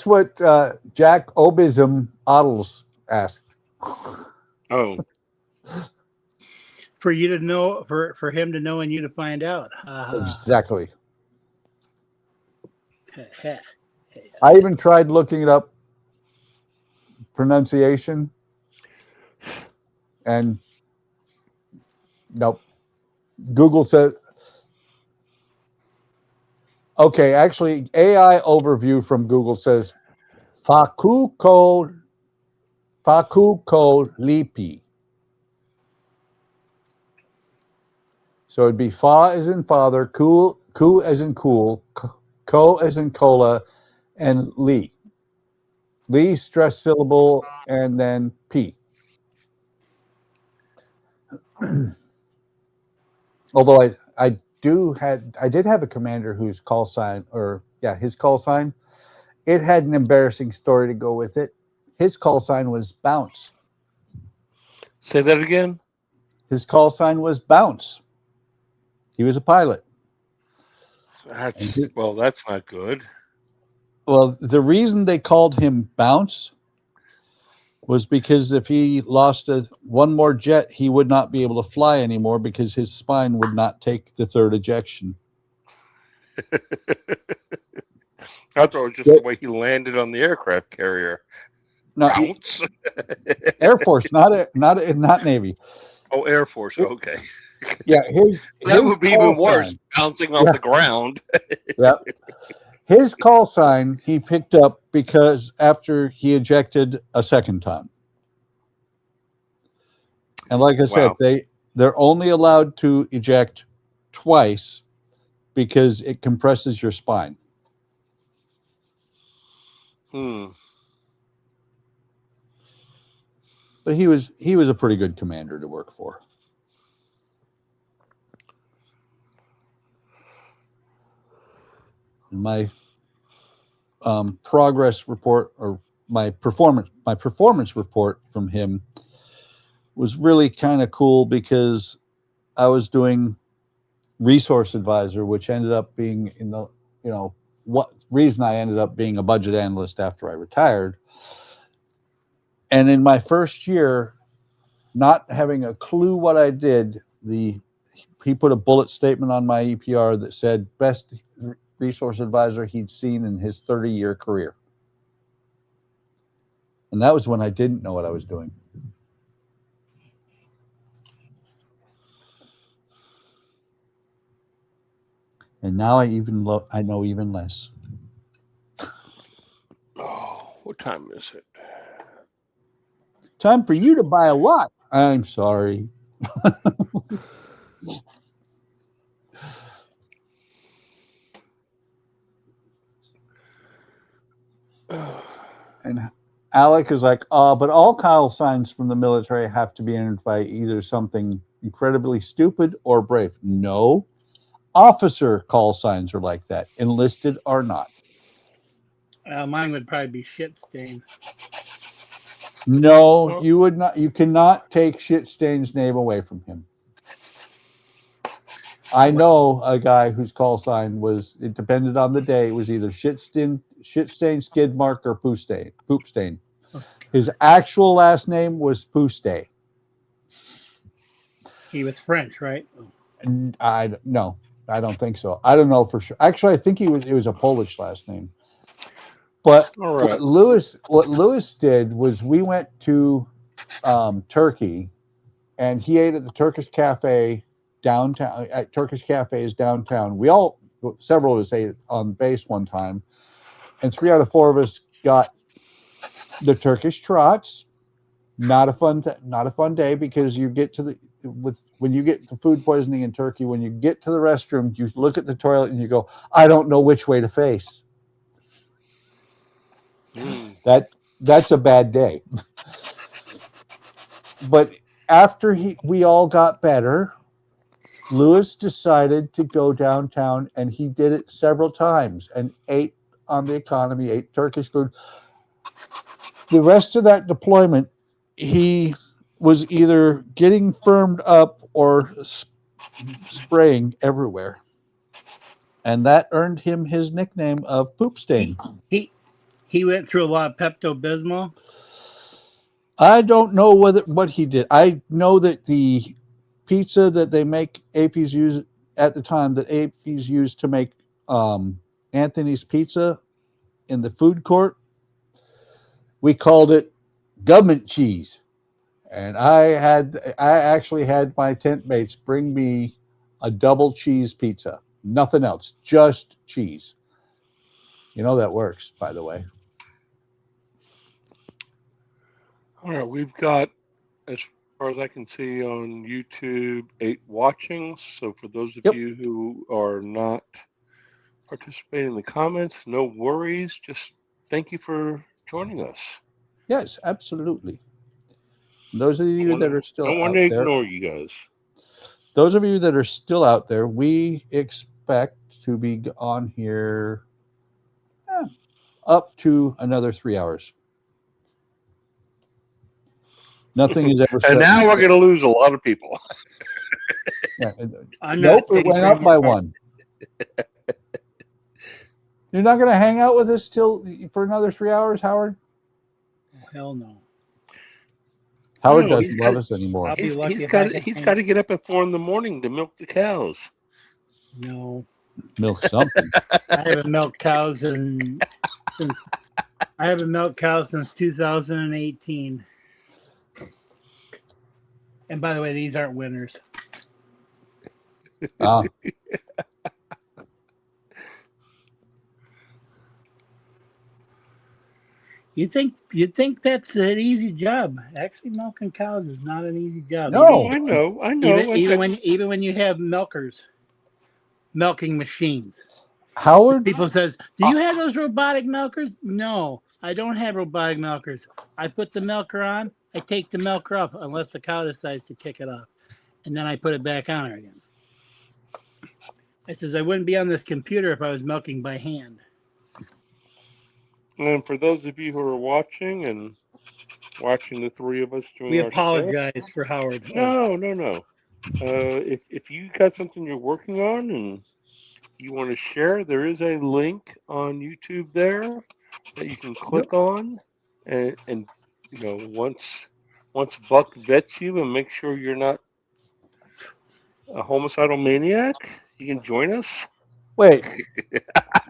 what JACOBism Ottles asked. Oh, For you to know, for him to know and you to find out. Exactly. I even tried looking it up, pronunciation, and nope. Google said, okay, actually, AI overview from Google says, Fakuko lipi. So it'd be fa as in father, ku as in cool, ko as in cola, and li. Li stress syllable, and then p. Although I did have a commander whose call sign, his call sign, it had an embarrassing story to go with it. His call sign was bounce. say that again. His call sign was bounce. He was a pilot. That's not good. Well, the reason they called him bounce was because if he lost one more jet, he would not be able to fly anymore because his spine would not take the third ejection. I thought it was just the way he landed on the aircraft carrier. No, Bounce. Air Force, not Navy. Oh, Air Force. Okay. Yeah, That would be even call worse, sign- bouncing off the ground. Yep. His call sign he picked up because after he ejected a second time. And like I said, Wow. they're only allowed to eject twice because it compresses your spine. But he was a pretty good commander to work for. My progress report, or my performance report from him was really kind of cool, because I was doing resource advisor, which ended up being what reason I ended up being a budget analyst after I retired. And in my first year, not having a clue what I did, he put a bullet statement on my EPR that said best resource advisor he'd seen in his 30-year career. And that was when I didn't know what I was doing. And now I know even less. Oh, what time is it? Time for you to buy a lot. I'm sorry. And Alec is like, but all call signs from the military have to be entered by either something incredibly stupid or brave. No. Officer call signs are like that, enlisted or not. Mine would probably be shit stain. No, you would not. You cannot take Shit Stain's name away from him. I know a guy whose call sign was, it depended on the day, it was either shit stain, skid mark, or poop stain. His actual last name was Pouste. He was French, right? And no, I don't think so. I don't know for sure. Actually, I think it was a Polish last name. But right. what Lewis did was, we went to Turkey, and he ate at the Turkish cafe downtown. At Turkish cafes downtown, several of us ate on base one time, and 3 out of 4 of us got the Turkish trots. Not a fun day, because you get to when you get the food poisoning in Turkey, when you get to the restroom, you look at the toilet and you go, I don't know which way to face. That's a bad day. But after we all got better, Lewis decided to go downtown, and he did it several times and ate on the economy, ate Turkish food. The rest of that deployment, he was either getting firmed up or spraying everywhere. And that earned him his nickname of Poop Stain. He went through a lot of Pepto-Bismol. I don't know what he did. I know that the pizza that they make, APs use at the time, that APs used to make Anthony's Pizza in the food court, we called it government cheese. And I actually had my tent mates bring me a double cheese pizza. Nothing else, just cheese. You know that works, by the way. All right, we've got, as far as I can see on YouTube, 8 watchings. So for those of you who are not participating in the comments, no worries. Just thank you for joining us. Yes, absolutely. Those of you that are still don't want out to there, ignore you guys. Those of you that are still out there, we expect to be on here up to another 3 hours. Nothing is ever. And now we're going to lose a lot of people. Yeah. Nope, it went up by 1. You're not going to hang out with us for another 3 hours, Howard? Oh, hell no. Howard doesn't love us anymore. He's got to get up at 4 in.the morning to milk the cows. No. Milk something. I haven't milked cows since 2018. And by the way, these aren't winners. You'd think that's an easy job. Actually, milking cows is not an easy job. No, I know. Even when you have milking machines. Howard, People says, do you have those robotic milkers? No, I don't have robotic milkers. I put the milker on, I take the milker up unless the cow decides to kick it off. And then I put it back on her again. I says, I wouldn't be on this computer if I was milking by hand. And for those of you who are watching the three of us doing We our stuff, apologize for Howard. no. If you got something you're working on and you want to share, there is a link on YouTube there that you can click on, and you know, once Buck vets you and makes sure you're not a homicidal maniac, you can join us. wait,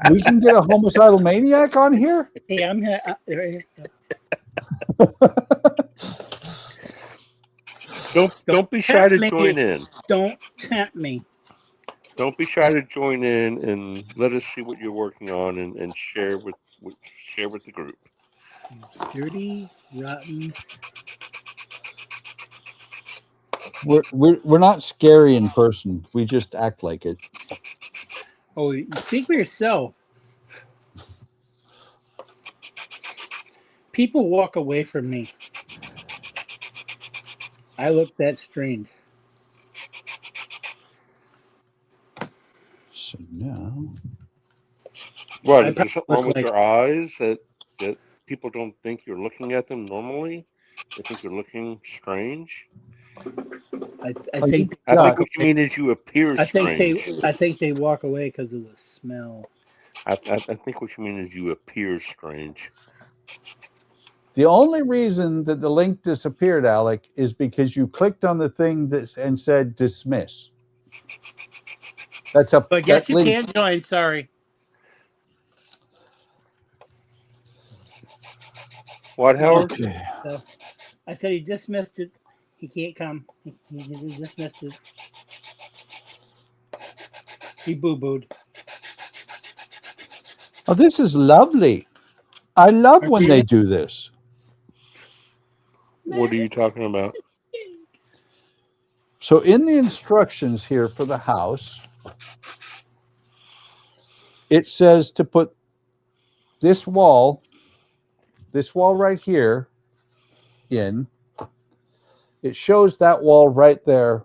we can get a homicidal maniac on here? Hey, I'm here. Don't be shy to join in. Don't tempt me. Don't be shy to join in and let us see what you're working on and share with the group. Dirty, rotten. We're not scary in person. We just act like it. Oh, you speak for yourself. People walk away from me. I look that strange. So now, What, I is there probably something wrong look with your eyes that people don't think you're looking at them normally? They think you're looking strange? I Oh, think I think what you mean is you appear I think strange. I think they walk away because of the smell. I think what you mean is you appear strange. the only reason that the link disappeared, Alec, is because you clicked on the thing and said dismiss. That's a. But I guess that you link- can't join. Sorry. What, Howard? Okay. So I said he dismissed it. He can't come. He dismissed it. He boo-booed. Oh, this is lovely. I love when they do this. What are you talking about? So in the instructions here for the house, it says to put this wall right here in. It shows that wall right there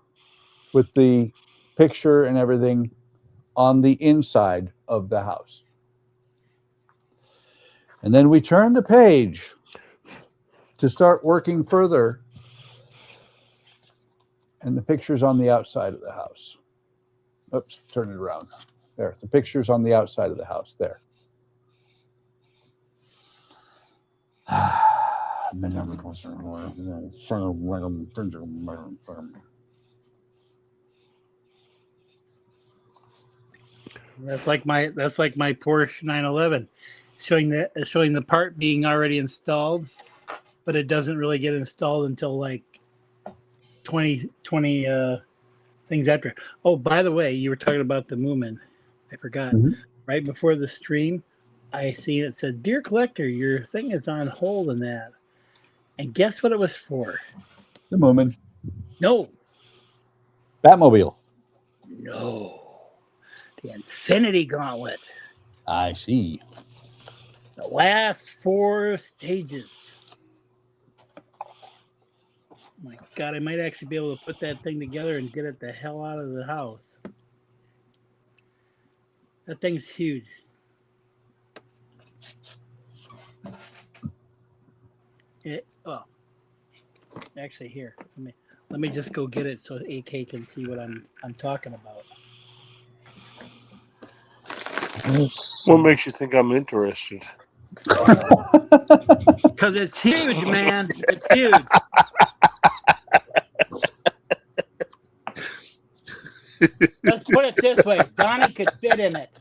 with the picture and everything on the inside of the house. And then we turn the page to start working further. And the picture's on the outside of the house. Oops, turn it around. There, the picture's on the outside of the house, there. That's like my Porsche 911, showing the part being already installed, but it doesn't really get installed until like 20 things after. Oh, by the way, you were talking about the Moomin. I forgot. Mhm. Right before the stream, I seen it said, "Dear collector, your thing is on hold," and that. And guess what it was for? The Moomin. No, Batmobile. no, the Infinity Gauntlet. I see. The last 4 stages. My God, I might actually be able to put that thing together and get it the hell out of the house. That thing's huge. Actually, here. Let me just go get it so AK can see what I'm talking about. What makes you think I'm interested? Because it's huge, man. It's huge. Let's put it this way. Donnie could fit in it.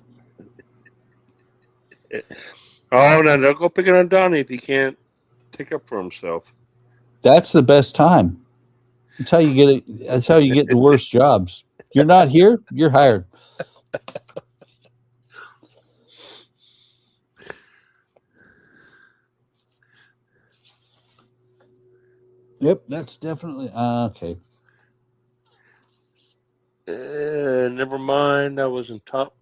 Oh, no, don't go picking on Donnie if he can't take up for himself. That's the best time. That's how you get it. That's how you get the worst jobs. You're not here, you're hired. Yep, that's definitely okay. Never mind. I was in top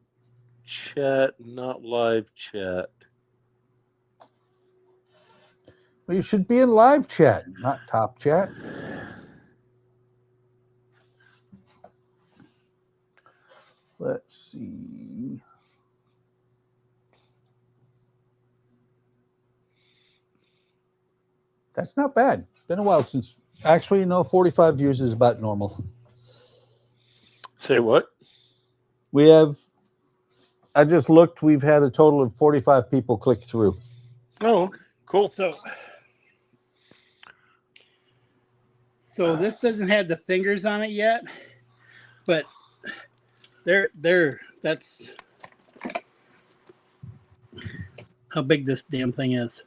chat, not live chat. Well, you should be in live chat, not top chat. Let's see. That's not bad. Been a while since. Actually, 45 views is about normal. Say what? We have. I just looked. We've had a total of 45 people click through. Oh, okay. Cool. So this doesn't have the fingers on it yet, but that's how big this damn thing is.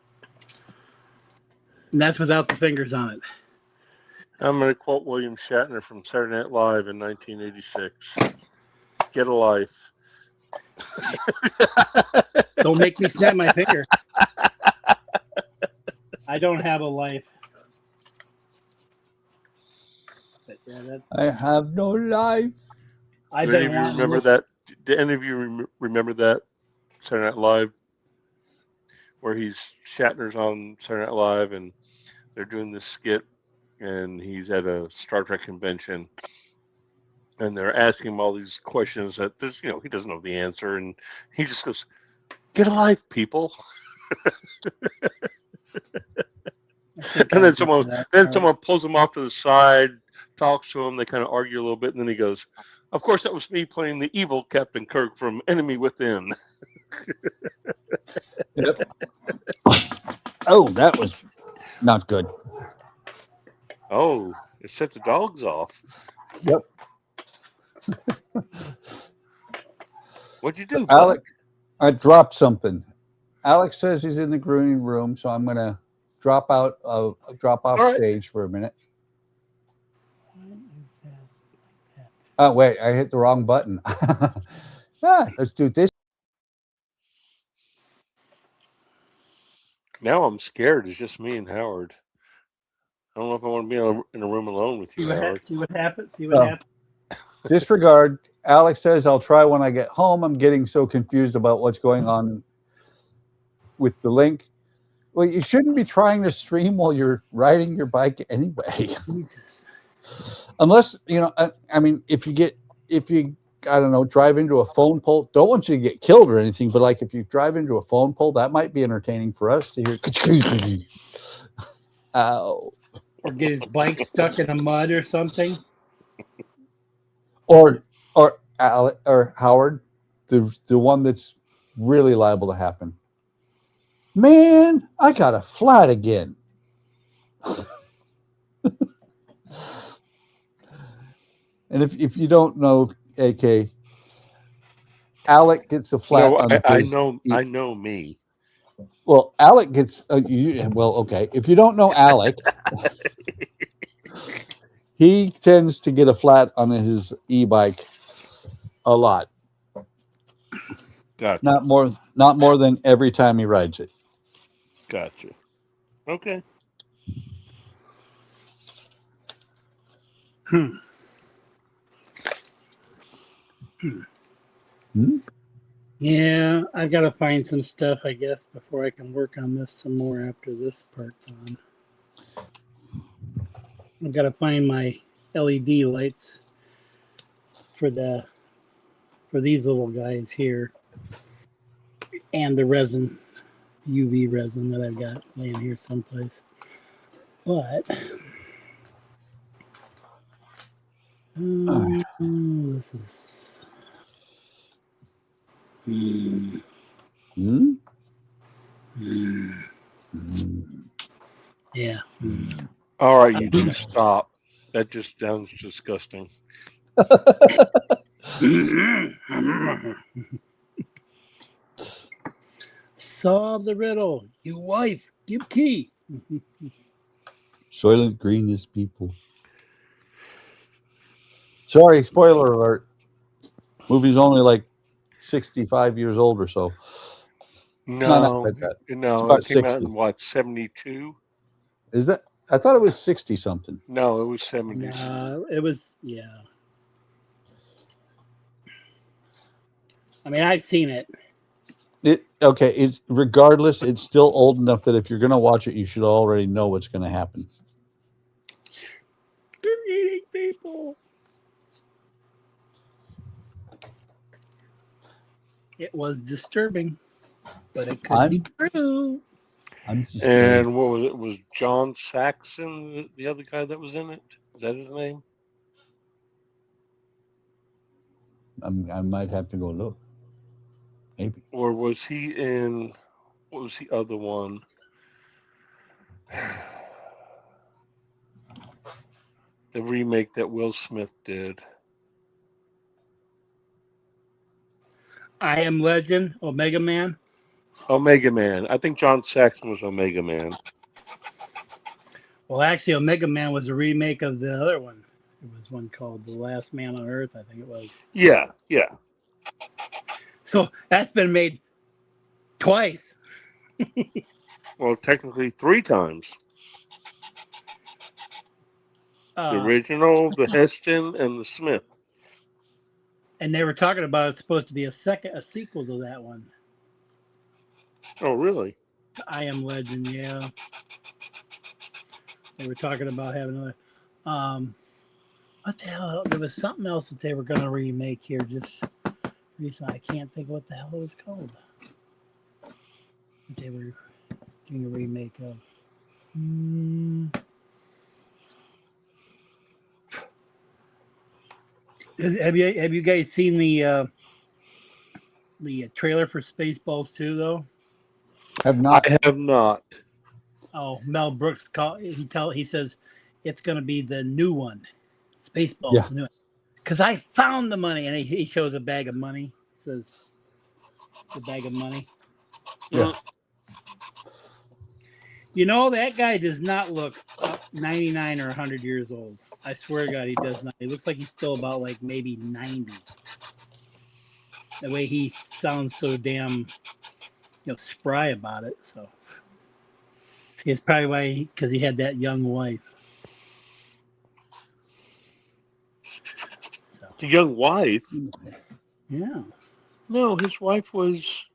And that's without the fingers on it. I'm going to quote William Shatner from Saturday Night Live in 1986. Get a life. Don't make me snap my finger. I don't have a life. But yeah, that's, I have no life. I Do any of you remember that? Do any of you remember that Saturday Night Live where Shatner's on Saturday Night Live and they're doing this skit and he's at a Star Trek convention and they're asking him all these questions that he doesn't know the answer and he just goes, "Get a life, people." And then someone pulls him off to the side, talks to him, they kind of argue a little bit, and then he goes, "Of course, that was me playing the evil Captain Kirk from Enemy Within." Yep. Oh, that was not good. Oh, it set the dogs off. Yep. What'd you do, Alec? Buck? I dropped something. Alex says he's in the green room, so I'm gonna drop off right. stage for a minute. Oh wait, I hit the wrong button. Let's do this. Now I'm scared. It's just me and Howard. I don't know if I want to be in a room alone with you, Howard. See what happens. See what happens. Disregard. Alex says I'll try when I get home. I'm getting so confused about what's going on with the link. Well, you shouldn't be trying to stream while you're riding your bike anyway. Jesus. Unless, I mean, if you, I don't know, drive into a phone pole, don't want you to get killed or anything, but like if you drive into a phone pole, that might be entertaining for us to hear. Ow. Or get his bike stuck in the mud or something. Or Alec, or Howard, the one that's really liable to happen. Man, I got a flat again. And if you don't know, AK, Alec gets a flat. No, I know me. Well, Alec gets. Okay. If you don't know Alec, he tends to get a flat on his e-bike a lot. Gotcha. Not more than every time he rides it. Gotcha. Okay. Yeah, I've got to find some stuff, I guess, before I can work on this some more after this part's on. I've got to find my LED lights for these little guys here, and the resin, UV resin that I've got laying here someplace. But this is. Yeah. All right, you two stop. That just sounds disgusting. Solve the riddle. You wife, give key. Soylent Green is people. Sorry, spoiler alert. Movie's only like 65 years old or so. No, it came out 60. in what, 72? Is that? I thought it was 60 something. No, it was 70. It was, yeah. I mean, I've seen it. It's regardless, it's still old enough that if you're going to watch it, you should already know what's going to happen. They're eating people. It was disturbing, but it could be true. I'm just And what was it? Was John Saxon the other guy that was in it? Is that his name? I might have to go look. Maybe. Or was he in? What was the other one? The remake that Will Smith did. I Am Legend, Omega Man. Omega Man. I think John Saxon was Omega Man. Well, actually, Omega Man was a remake of the other one. It was one called The Last Man on Earth, I think it was. Yeah. So that's been made twice. Well, technically 3 times. The original, the Heston, and the Smith. And they were talking about it's supposed to be a sequel to that one. Oh, really? I Am Legend, yeah. They were talking about having another. What the hell? There was something else that they were going to remake here just recently. I can't think what the hell it was called. They were doing a remake of. Have you guys seen the trailer for Spaceballs 2 though? Have not. I have not. Oh, Mel Brooks he says it's going to be the new one, Spaceballs. Yeah. New. Because I found the money, and he shows a bag of money. It says the bag of money. Yeah. You know, that guy does not look 99 or 100 years old. I swear to God, he does not. He looks like he's still about like maybe 90. The way he sounds so damn, spry about it. So it's probably why, because he had that young wife. So. The young wife? Yeah. No, his wife was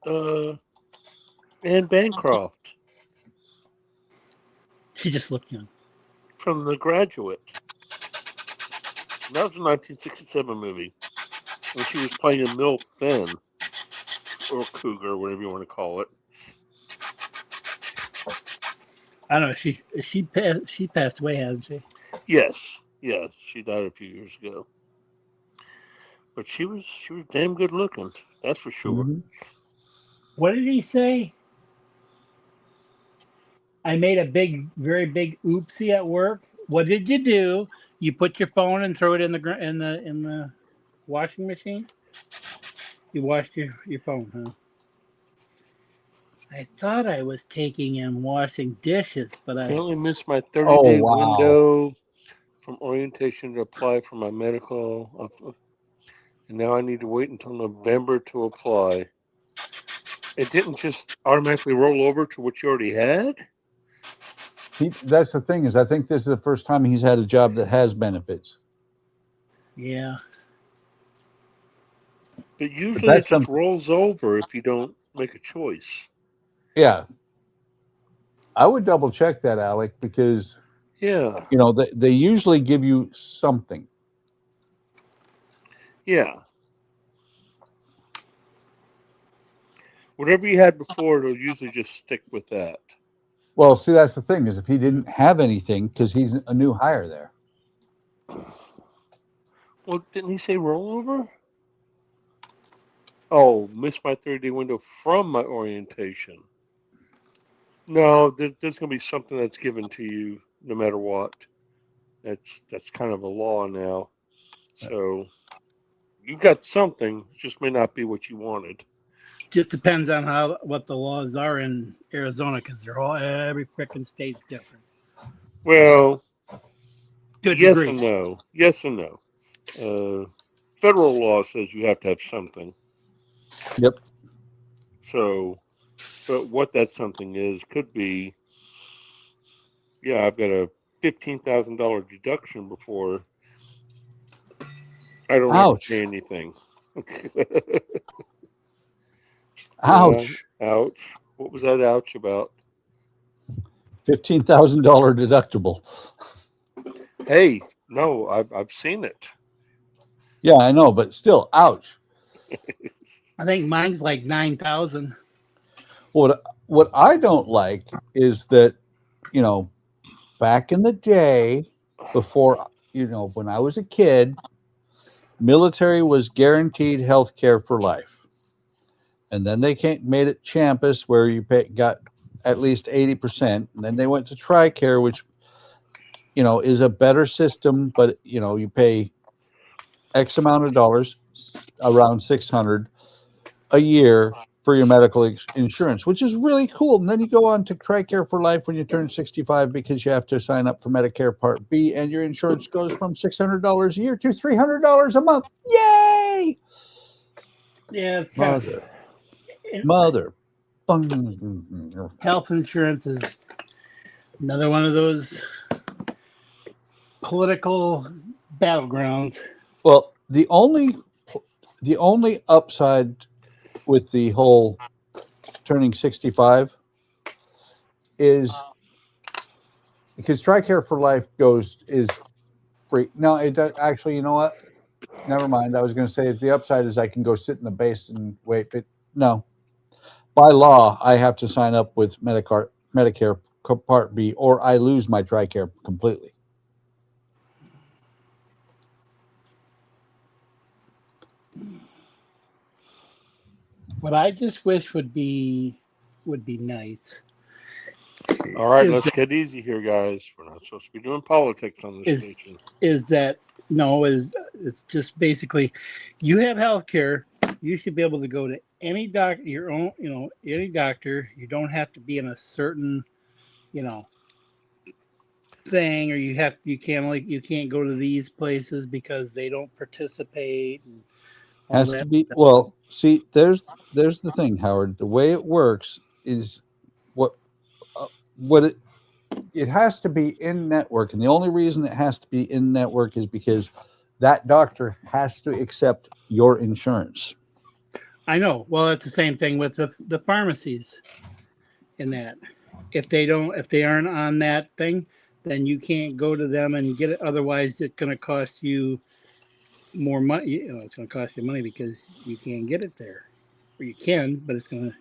Anne Bancroft. She just looked young. From The Graduate. That was a 1967 movie. When she was playing a MILF then. Or cougar, whatever you want to call it. I don't know. She passed away, hasn't she? Yes. She died a few years ago. But she was damn good looking. That's for sure. Mm-hmm. What did he say? I made a very big oopsie at work. What did you do? You put your phone and throw it in the washing machine? You washed your phone, huh? I thought I was taking and washing dishes, but I only missed my 30-day wow. window from orientation to apply for my medical. And now I need to wait until November to apply. It didn't just automatically roll over to what you already had? That's the thing, is I think this is the first time he's had a job that has benefits. Yeah. But usually it just rolls over if you don't make a choice. Yeah. I would double check that, Alec, because they usually give you something. Yeah. Whatever you had before, it'll usually just stick with that. Well, see, that's the thing, is if he didn't have anything, because he's a new hire there. Well, didn't he say rollover? Oh, missed my 30-day window from my orientation. No, there's going to be something that's given to you no matter what. That's kind of a law now. So you got something, just may not be what you wanted. Just depends on what the laws are in Arizona, because every frickin' state's different. Well, yes and no. Yes and no. Federal law says you have to have something. Yep. So, but what that something is could be, I've got a $15,000 deduction before I don't have to pay anything. Ouch. Ouch. What was that ouch about? $15,000 deductible. Hey, no, I've seen it. Yeah, I know, but still, ouch. I think mine's like 9,000. What I don't like is that, you know, back in the day, before, you know, when I was a kid, military was guaranteed health care for life. And then they made it Champus, where you got at least 80%. And then they went to TRICARE, which, you know, is a better system, but, you know, you pay X amount of dollars, around 600 a year for your medical insurance, which is really cool. And then you go on to TRICARE for life when you turn 65, because you have to sign up for Medicare Part B, and your insurance goes from $600 a year to $300 a month. Yay! Yeah, it's kind of, Mother. health insurance is another one of those political battlegrounds. Well, the only upside with the whole turning 65 is because TRICARE for life is free. No, it does actually. You know what? Never mind. I was going to say the upside is I can go sit in the base and wait, but no. By law, I have to sign up with Medicare Part B, or I lose my TRICARE completely. What I just wish would be nice. All right, let's get easy here, guys. We're not supposed to be doing politics on this station. It's just basically, you have health care, you should be able to go to any doctor, your own, you know, any doctor. You don't have to be in a certain, you know, thing, or you can't go to these places because they don't participate. And Has to be, well, see, there's the thing, Howard. The way it works is it has to be in network, and the only reason it has to be in network is because that doctor has to accept your insurance. I know. Well, it's the same thing with the pharmacies. In that, if they aren't on that thing, then you can't go to them and get it. Otherwise, it's going to cost you more money. You know, it's going to cost you money because you can't get it there, or you can, but it's going to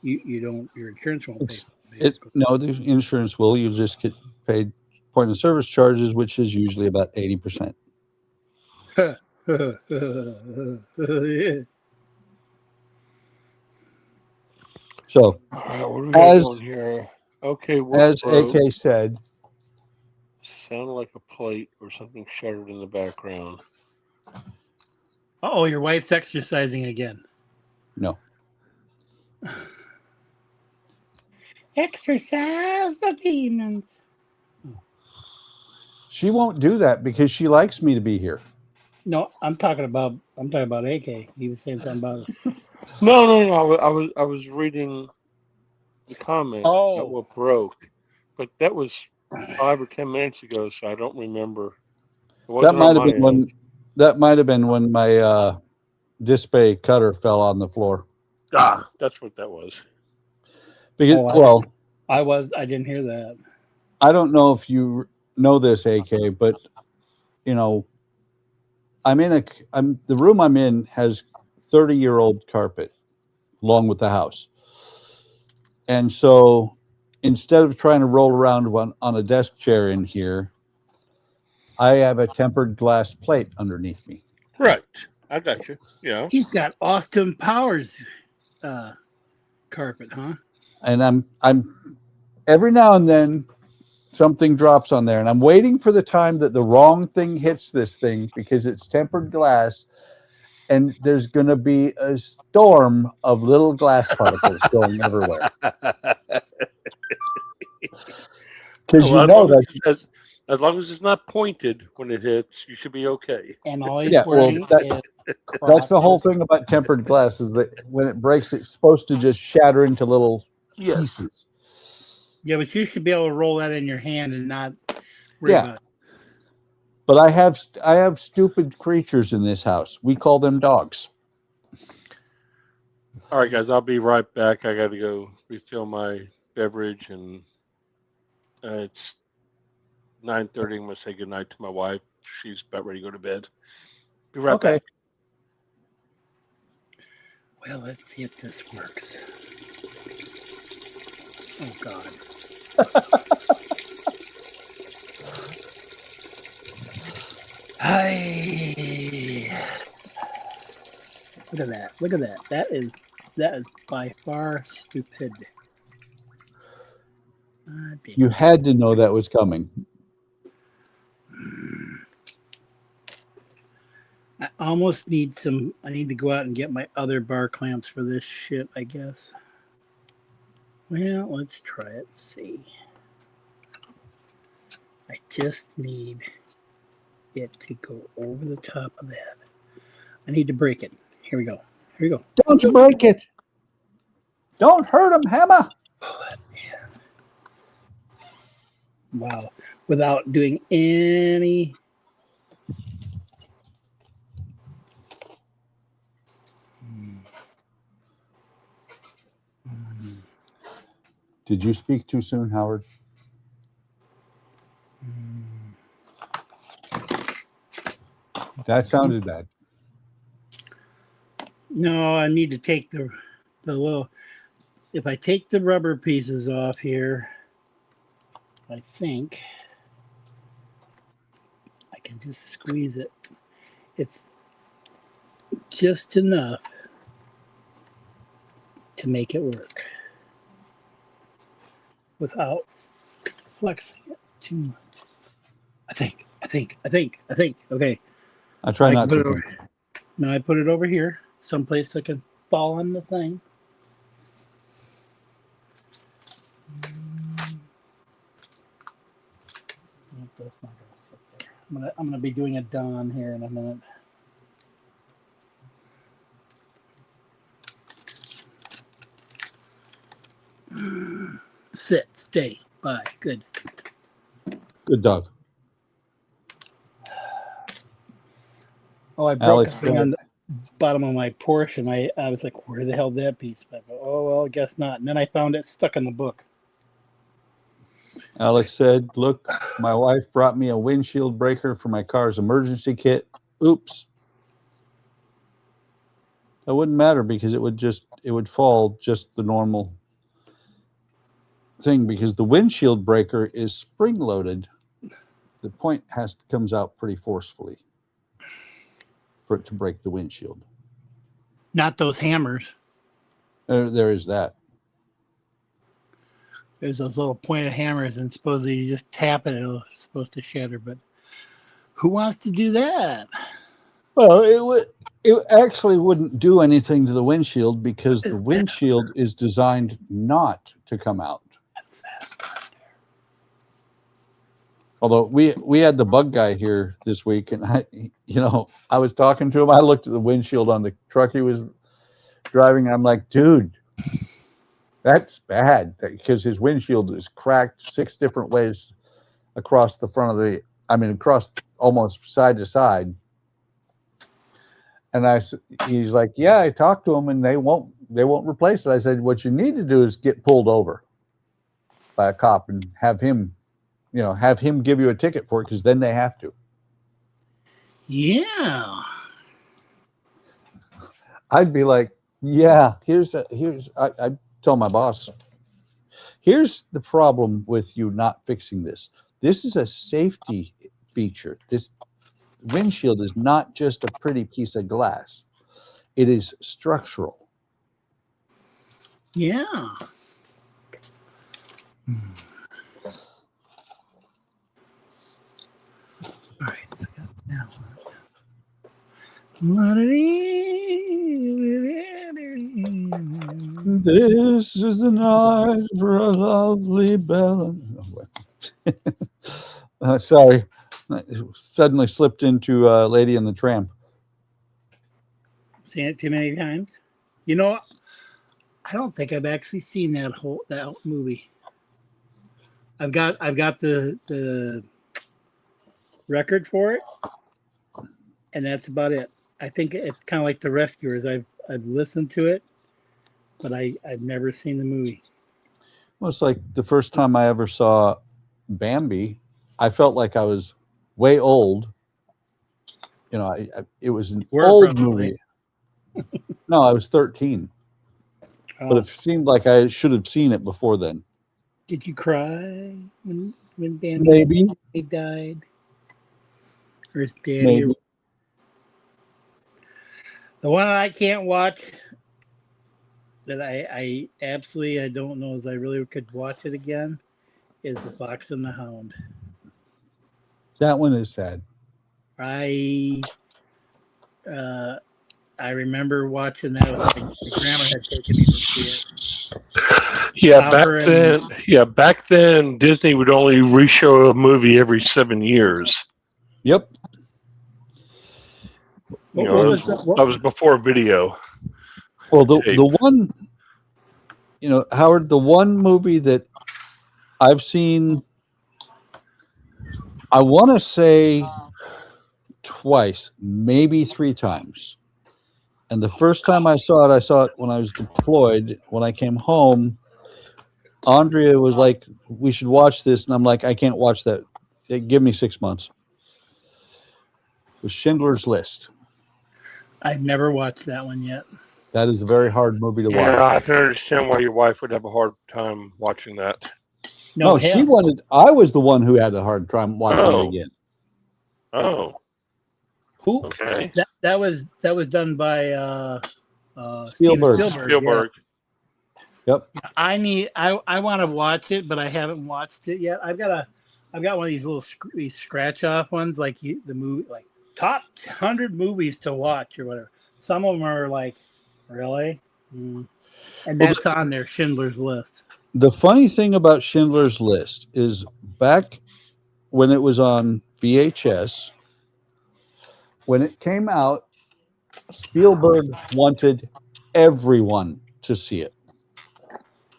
your insurance won't pay. No, the insurance will. You just get paid point of service charges, which is usually about 80%. So, what do we got going here? Okay, as AK said, sounded like a plate or something shuddered in the background. Oh, your wife's exercising again. No. Exercise the demons. She won't do that because she likes me to be here. No, I'm talking about AK. He was saying something about it. No. I was reading the comment about what broke, but that was 5 or 10 minutes ago, so I don't remember. That might have been when my display cutter fell on the floor. Ah, that's what that was. Because I didn't hear that. I don't know if you know this, AK, but you know, the room I'm in has 30-year-old carpet along with the house. And so instead of trying to roll around on a desk chair in here, I have a tempered glass plate underneath me. Right. I got you. Yeah. He's got Austin Powers carpet, huh? And I'm every now and then something drops on there, and I'm waiting for the time that the wrong thing hits this thing because it's tempered glass, and there's going to be a storm of little glass particles going everywhere. Because as long as it's not pointed when it hits, you should be okay. And all he's wearing that's the whole thing about tempered glass, is that when it breaks, it's supposed to just shatter into little pieces. Yeah, but you should be able to roll that in your hand and not worry about it. But I have stupid creatures in this house. We call them dogs. All right, guys, I'll be right back. I got to go refill my beverage, and it's 9:30. I'm going to say goodnight to my wife. She's about ready to go to bed. Be right Okay. back. Well, let's see if this works. Oh, God. Hi. Look at that. Look at that. That is by far stupid. You had to know that was coming. I almost need some. I need to go out and get my other bar clamps for this shit, I guess. Well, let's try it. See. I just need it to go over the top of that. I need to break it. Here we go. Here we go. Don't break it. Don't hurt him, Hammer. Pull it in. Wow. Without doing any. Did you speak too soon, Howard? That sounded bad. No, I need to take the little. If I take the rubber pieces off here, I think I can just squeeze it. It's just enough to make it work without flexing it too much. I think. Okay. I try I not put to. it over. No, I put it over here, someplace I can fall on the thing. That's not gonna sit there. I'm gonna be doing a Don here in a minute. Sit, stay, bye. Good. Good dog. Oh, I broke Alex, a thing on the bottom of my Porsche, and I was like, where the hell did that piece? But oh well, I guess not. And then I found it stuck in the book. Alex said, look, my wife brought me a windshield breaker for my car's emergency kit. Oops. That wouldn't matter because it would fall just the normal thing because the windshield breaker is spring loaded. The point comes out pretty forcefully for it to break the windshield. Not those hammers. There is that. There's those little pointed hammers, and supposedly you just tap it, it's supposed to shatter. But who wants to do that? Well, it actually wouldn't do anything to the windshield because the windshield is designed not to come out. That's that. Although we had the bug guy here this week, and I was talking to him. I looked at the windshield on the truck he was driving. I'm like, dude, that's bad because his windshield is cracked 6 different ways across the front of across almost side to side. And he's like, yeah, I talked to him and they won't replace it. I said, what you need to do is get pulled over by a cop and have him give you a ticket for it because then they have to. Yeah. I'd be like, yeah, I tell my boss, here's the problem with you not fixing this. This is a safety feature. This windshield is not just a pretty piece of glass. It is structural. Yeah. All right, so I got that one. This is the night for a lovely bell. Sorry, I suddenly slipped into Lady and the Tramp. Seen it too many times. You know, I don't think I've actually seen that movie. I've got the record for it, and that's about it. I think it's kind of like The Rescuers. I've listened to it, but I've never seen the movie. Well, it's like the first time I ever saw Bambi, I felt like I was way old. You know, it was an Were old probably. movie. No, I was 13, but Oh, it seemed like I should have seen it before then. did you cry when Bambi Maybe, died? Or his daddy? maybe. The one I can't watch that I absolutely I don't know as I really could watch it again is The Fox and the Hound. That one is sad. I remember watching that. My grandma had taken me to see it. Yeah, Copper back then Disney would only reshow a movie every 7 years. Yep. You What know, was the- what- that was before video. Well, tape. the one, you know, Howard, the one movie that I've seen, I want to say twice, maybe 3 times. And the first time I saw it when I was deployed. When I came home, Andrea was like, "We should watch this," and I'm like, "I can't watch that. Give me 6 months." It was Schindler's List. I've never watched that one yet. That is a very hard movie to watch. Yeah, I can understand why your wife would have a hard time watching that. No, hell. she wanted. I was the one who had a hard time watching it again. Oh, Who? okay. That was done by Spielberg. Steven Spielberg. Yep. I want to watch it, but I haven't watched it yet. I've got one of these little these scratch off ones, like the movie, like top 100 movies to watch or whatever. Some of them are like, really, and that's on there, Schindler's List. The funny thing about Schindler's List is back when it was on VHS, when it came out, Spielberg wanted everyone to see it.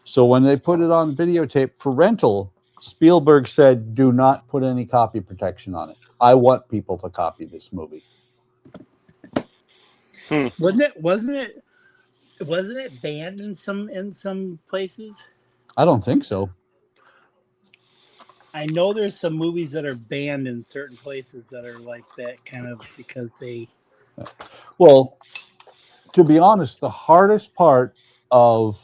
So when they put it on videotape for rental, Spielberg said, "Do not put any copy protection on it. I want people to copy this movie." Wasn't it banned in some places? I don't think so. I know there's some movies that are banned in certain places that are like that kind of because they. Well, to be honest, the hardest part of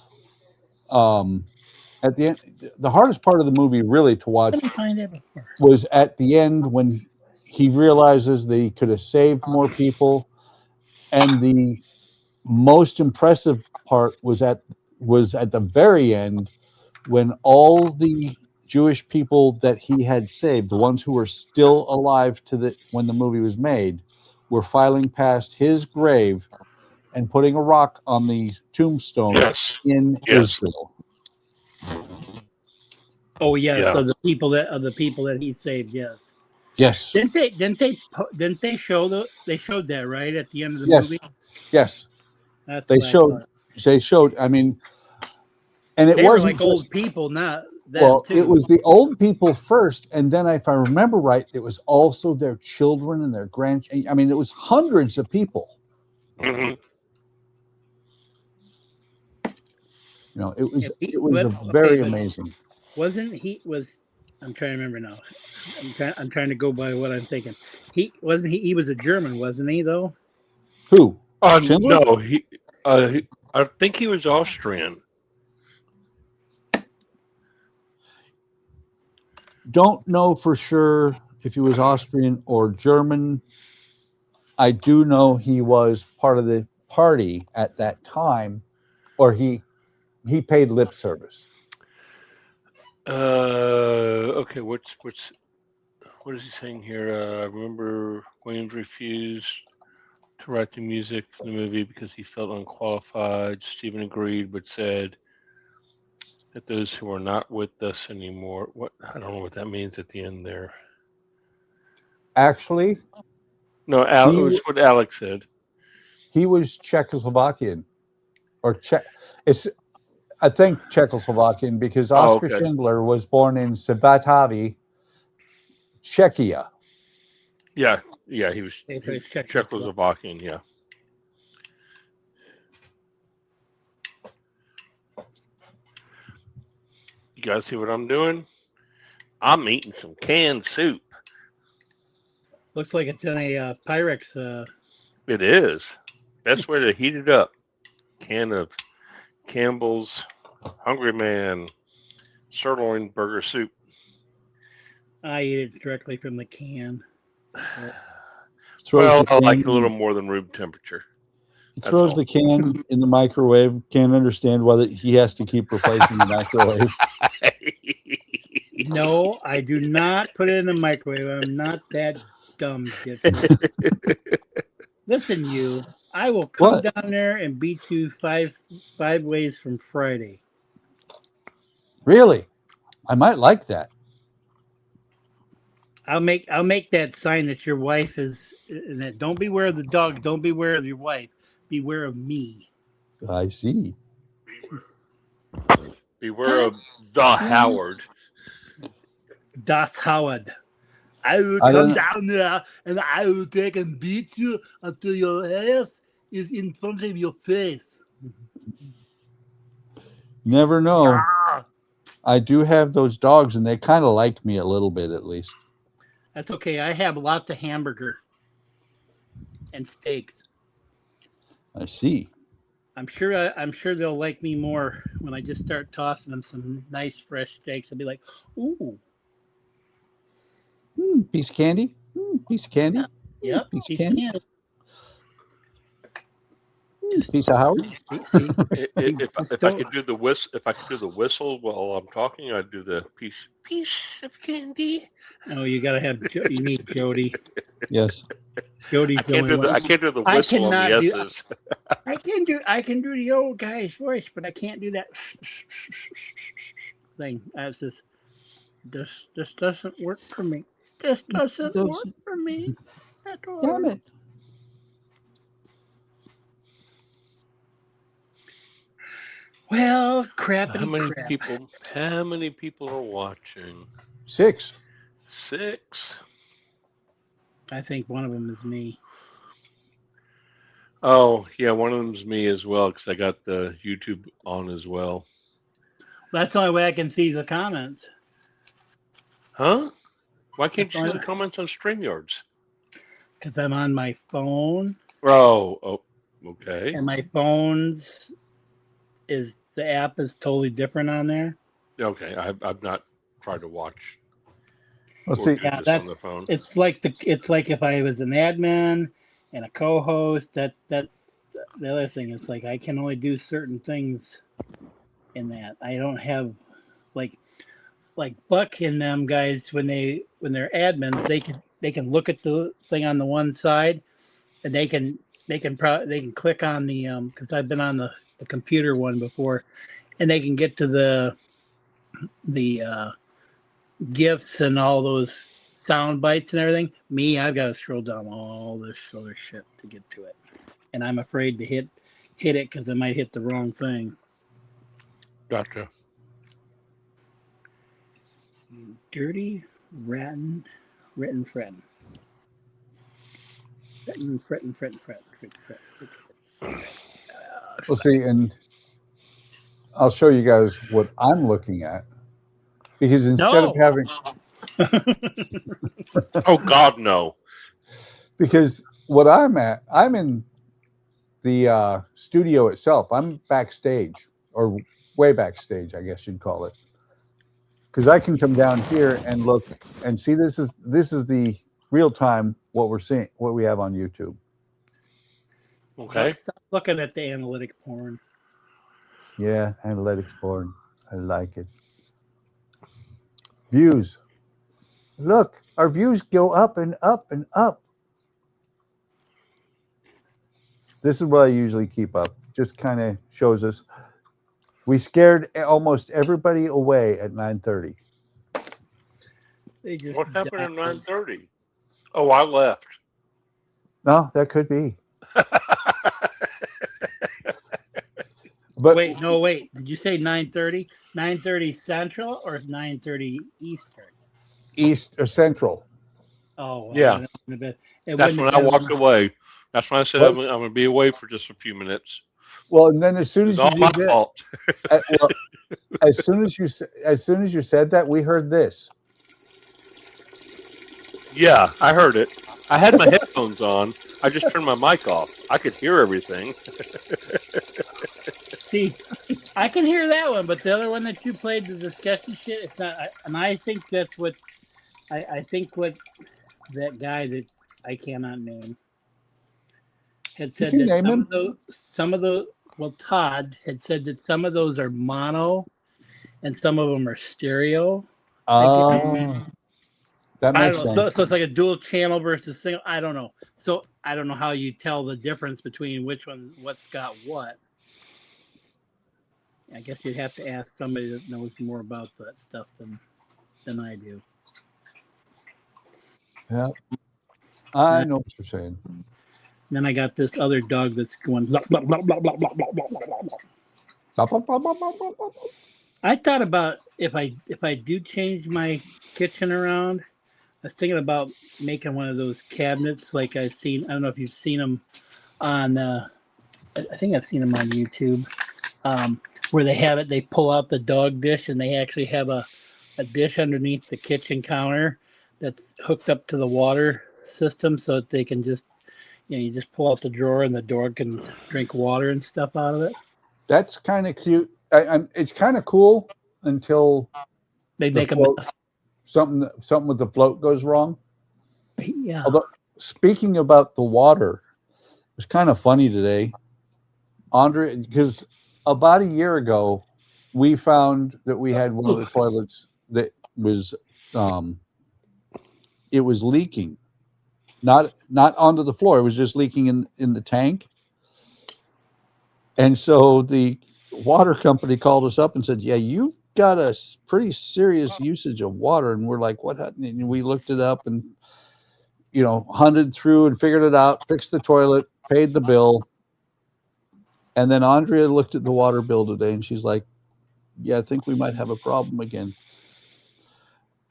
at the end, the hardest part of the movie really to watch Let me find that before. was at the end when he realizes that he could have saved more people, and the most impressive part was at the very end when all the Jewish people that he had saved, the ones who were still alive when the movie was made, were filing past his grave and putting a rock on the tombstone in Israel. Oh yeah, Yeah. so the people that he saved, yes. Yes. Didn't they show they showed that right at the end of the Yes. movie? Yes. That's They what I showed. thought. They showed. I mean, and it They were wasn't like just, old people, not them well, too. it was the old people first, and then if I remember right, it was also their children and their grandchildren. I mean, it was hundreds of people. Mm-hmm. You know, it was Yeah, it was but- a okay, very but- amazing. Wasn't he was? I'm trying to remember now. I'm trying to go by what I'm thinking. He was a German, wasn't he though? Who? Schindler? No, I think he was Austrian. Don't know for sure if he was Austrian or German. I do know he was part of the party at that time, or he paid lip service. Okay, what is he saying here? I remember Williams refused to write the music for the movie because he felt unqualified. Stephen agreed, but said that those who are not with us anymore. What, I don't know what that means at the end there. Actually, No, it was what Alec said. he was Czechoslovakian, or Czech. It's, I think, Czechoslovakian because Oscar okay. Schindler was born in Svatovi, Czechia. Yeah, he was It's Czechoslovakian. Czechoslovakian. Yeah. You guys see what I'm doing? I'm eating some canned soup. Looks like it's in a Pyrex. It is. Best way to heat it up. Can of Campbell's Hungry Man sirloin burger soup. I eat it directly from the can. Throws Well, the I like can- a little more than room temperature. He That's throws all. the can in the microwave. Can't understand why he has to keep replacing the microwave. No, I do not put it in the microwave. I'm not that dumb, dipshit. Listen, you. I will come What? down there and beat you five ways from Friday. Really? I might like that. I'll make that sign that your wife is. And that don't beware of the dog. Don't beware of your wife. Beware of me. I see. Beware of the Howard. Das Howard. I will I come don't- down there and I will take and beat you until your ass is in front of your face. Never know. Ah, I do have those dogs, and they kind of like me a little bit, at least. that's okay. I have lots of hamburger and steaks. I see. I'm sure they'll like me more when I just start tossing them some nice fresh steaks. I'll be like, ooh, Piece of candy. Piece of candy. yep, Piece of piece candy. of candy. Piece of Howard. See? If I could do the whistle while I'm talking, I'd do the piece of candy. Oh, you gotta have. You need Jody. Yes. Jody's the only one. I can't do the I whistle on the cannot do- S's. I can do the old guy's voice, but I can't do that thing. That's just this doesn't work for me. This doesn't work for me at all. Damn it. Well, crappity How many people are watching? 6. 6. I think one of them is me. Oh, yeah, one of them's me as well, because I got the YouTube on as well. That's the only way I can see the comments. Huh? Why can't That's you see fine. the comments on StreamYards? Because I'm on my phone, Oh, okay. and my phone's the app is totally different on there. Okay, I've not tried to watch. Well, or see, do Yeah, this on the phone. it's like if I was an admin and a co-host. That's the other thing. It's like I can only do certain things in that. I don't have like Buck and them guys when they're admins. They can look at the thing on the one side, and they can click on the because I've been on the computer one before, and they can get to the gifts and all those sound bites and everything. Me, I've got to scroll down all this other shit to get to it, and I'm afraid to hit it because I might hit the wrong thing. Gotcha. Dirty, fretting. Well, see, and I'll show you guys what I'm looking at. Because instead of having... Oh, God, no. Because what I'm in the studio itself. I'm backstage, or way backstage, I guess you'd call it. Because I can come down here and look and see this is the real time what we're seeing, what we have on YouTube. Okay. Stop looking at the analytic porn. Yeah, analytics porn. I like it. Views. Look, our views go up and up and up. This is what I usually keep up. Just kind of shows us. We scared almost everybody away at 9:30. They just What happened at died. 9:30? Oh, I left. No, that could be. But Wait. Did you say 9:30? 9:30 Central or 9:30 Eastern? East or Central. Oh, well, Yeah. it wouldn't have been- it That's wouldn't when have I been- walked away. That's when I said What? I'm going to be away for just a few minutes. Well, and then as soon It's as all you my did that, fault. well, as soon as you said that, we heard this. Yeah, I heard it. I had my headphones on. I just turned my mic off. I could hear everything. See, I can hear that one, but the other one that you played, the sketchy shit, it's not. And I think that's what I think what that guy that I cannot name had said You that name him. some of the well, Todd had said that some of those are mono, and some of them are stereo. Oh, that I makes don't know. sense. So it's like a dual channel versus single. I don't know. So I don't know how you tell the difference between which one, what's got what. I guess you'd have to ask somebody that knows more about that stuff than I do. Yeah, I know what you're saying. Then I got this other dog that's going blah, blah, blah, blah, blah, blah, blah, blah, blah, blah. Blah, blah, blah, blah, blah, blah, blah. I thought about if I do change my kitchen around, I was thinking about making one of those cabinets like I've seen. I don't know if you've seen them on. I think I've seen them on YouTube, where they have it. They pull out the dog dish and they actually have a dish underneath the kitchen counter that's hooked up to the water system, so that they can just, you just pull out the drawer and the dog can drink water and stuff out of it. That's kind of cute. It's kind of cool until They make them. something with the float goes wrong. Yeah. Although, speaking about the water, it was kind of funny today, Andre, because about a year ago, we found that we had one of the toilets that was, it was leaking, not onto the floor. It was just leaking in the tank. And so the water company called us up and said, yeah, you've got a pretty serious usage of water. And we're like, what happened? And we looked it up and, hunted through and figured it out, fixed the toilet, paid the bill. And then Andrea looked at the water bill today and she's like, yeah, I think we might have a problem again.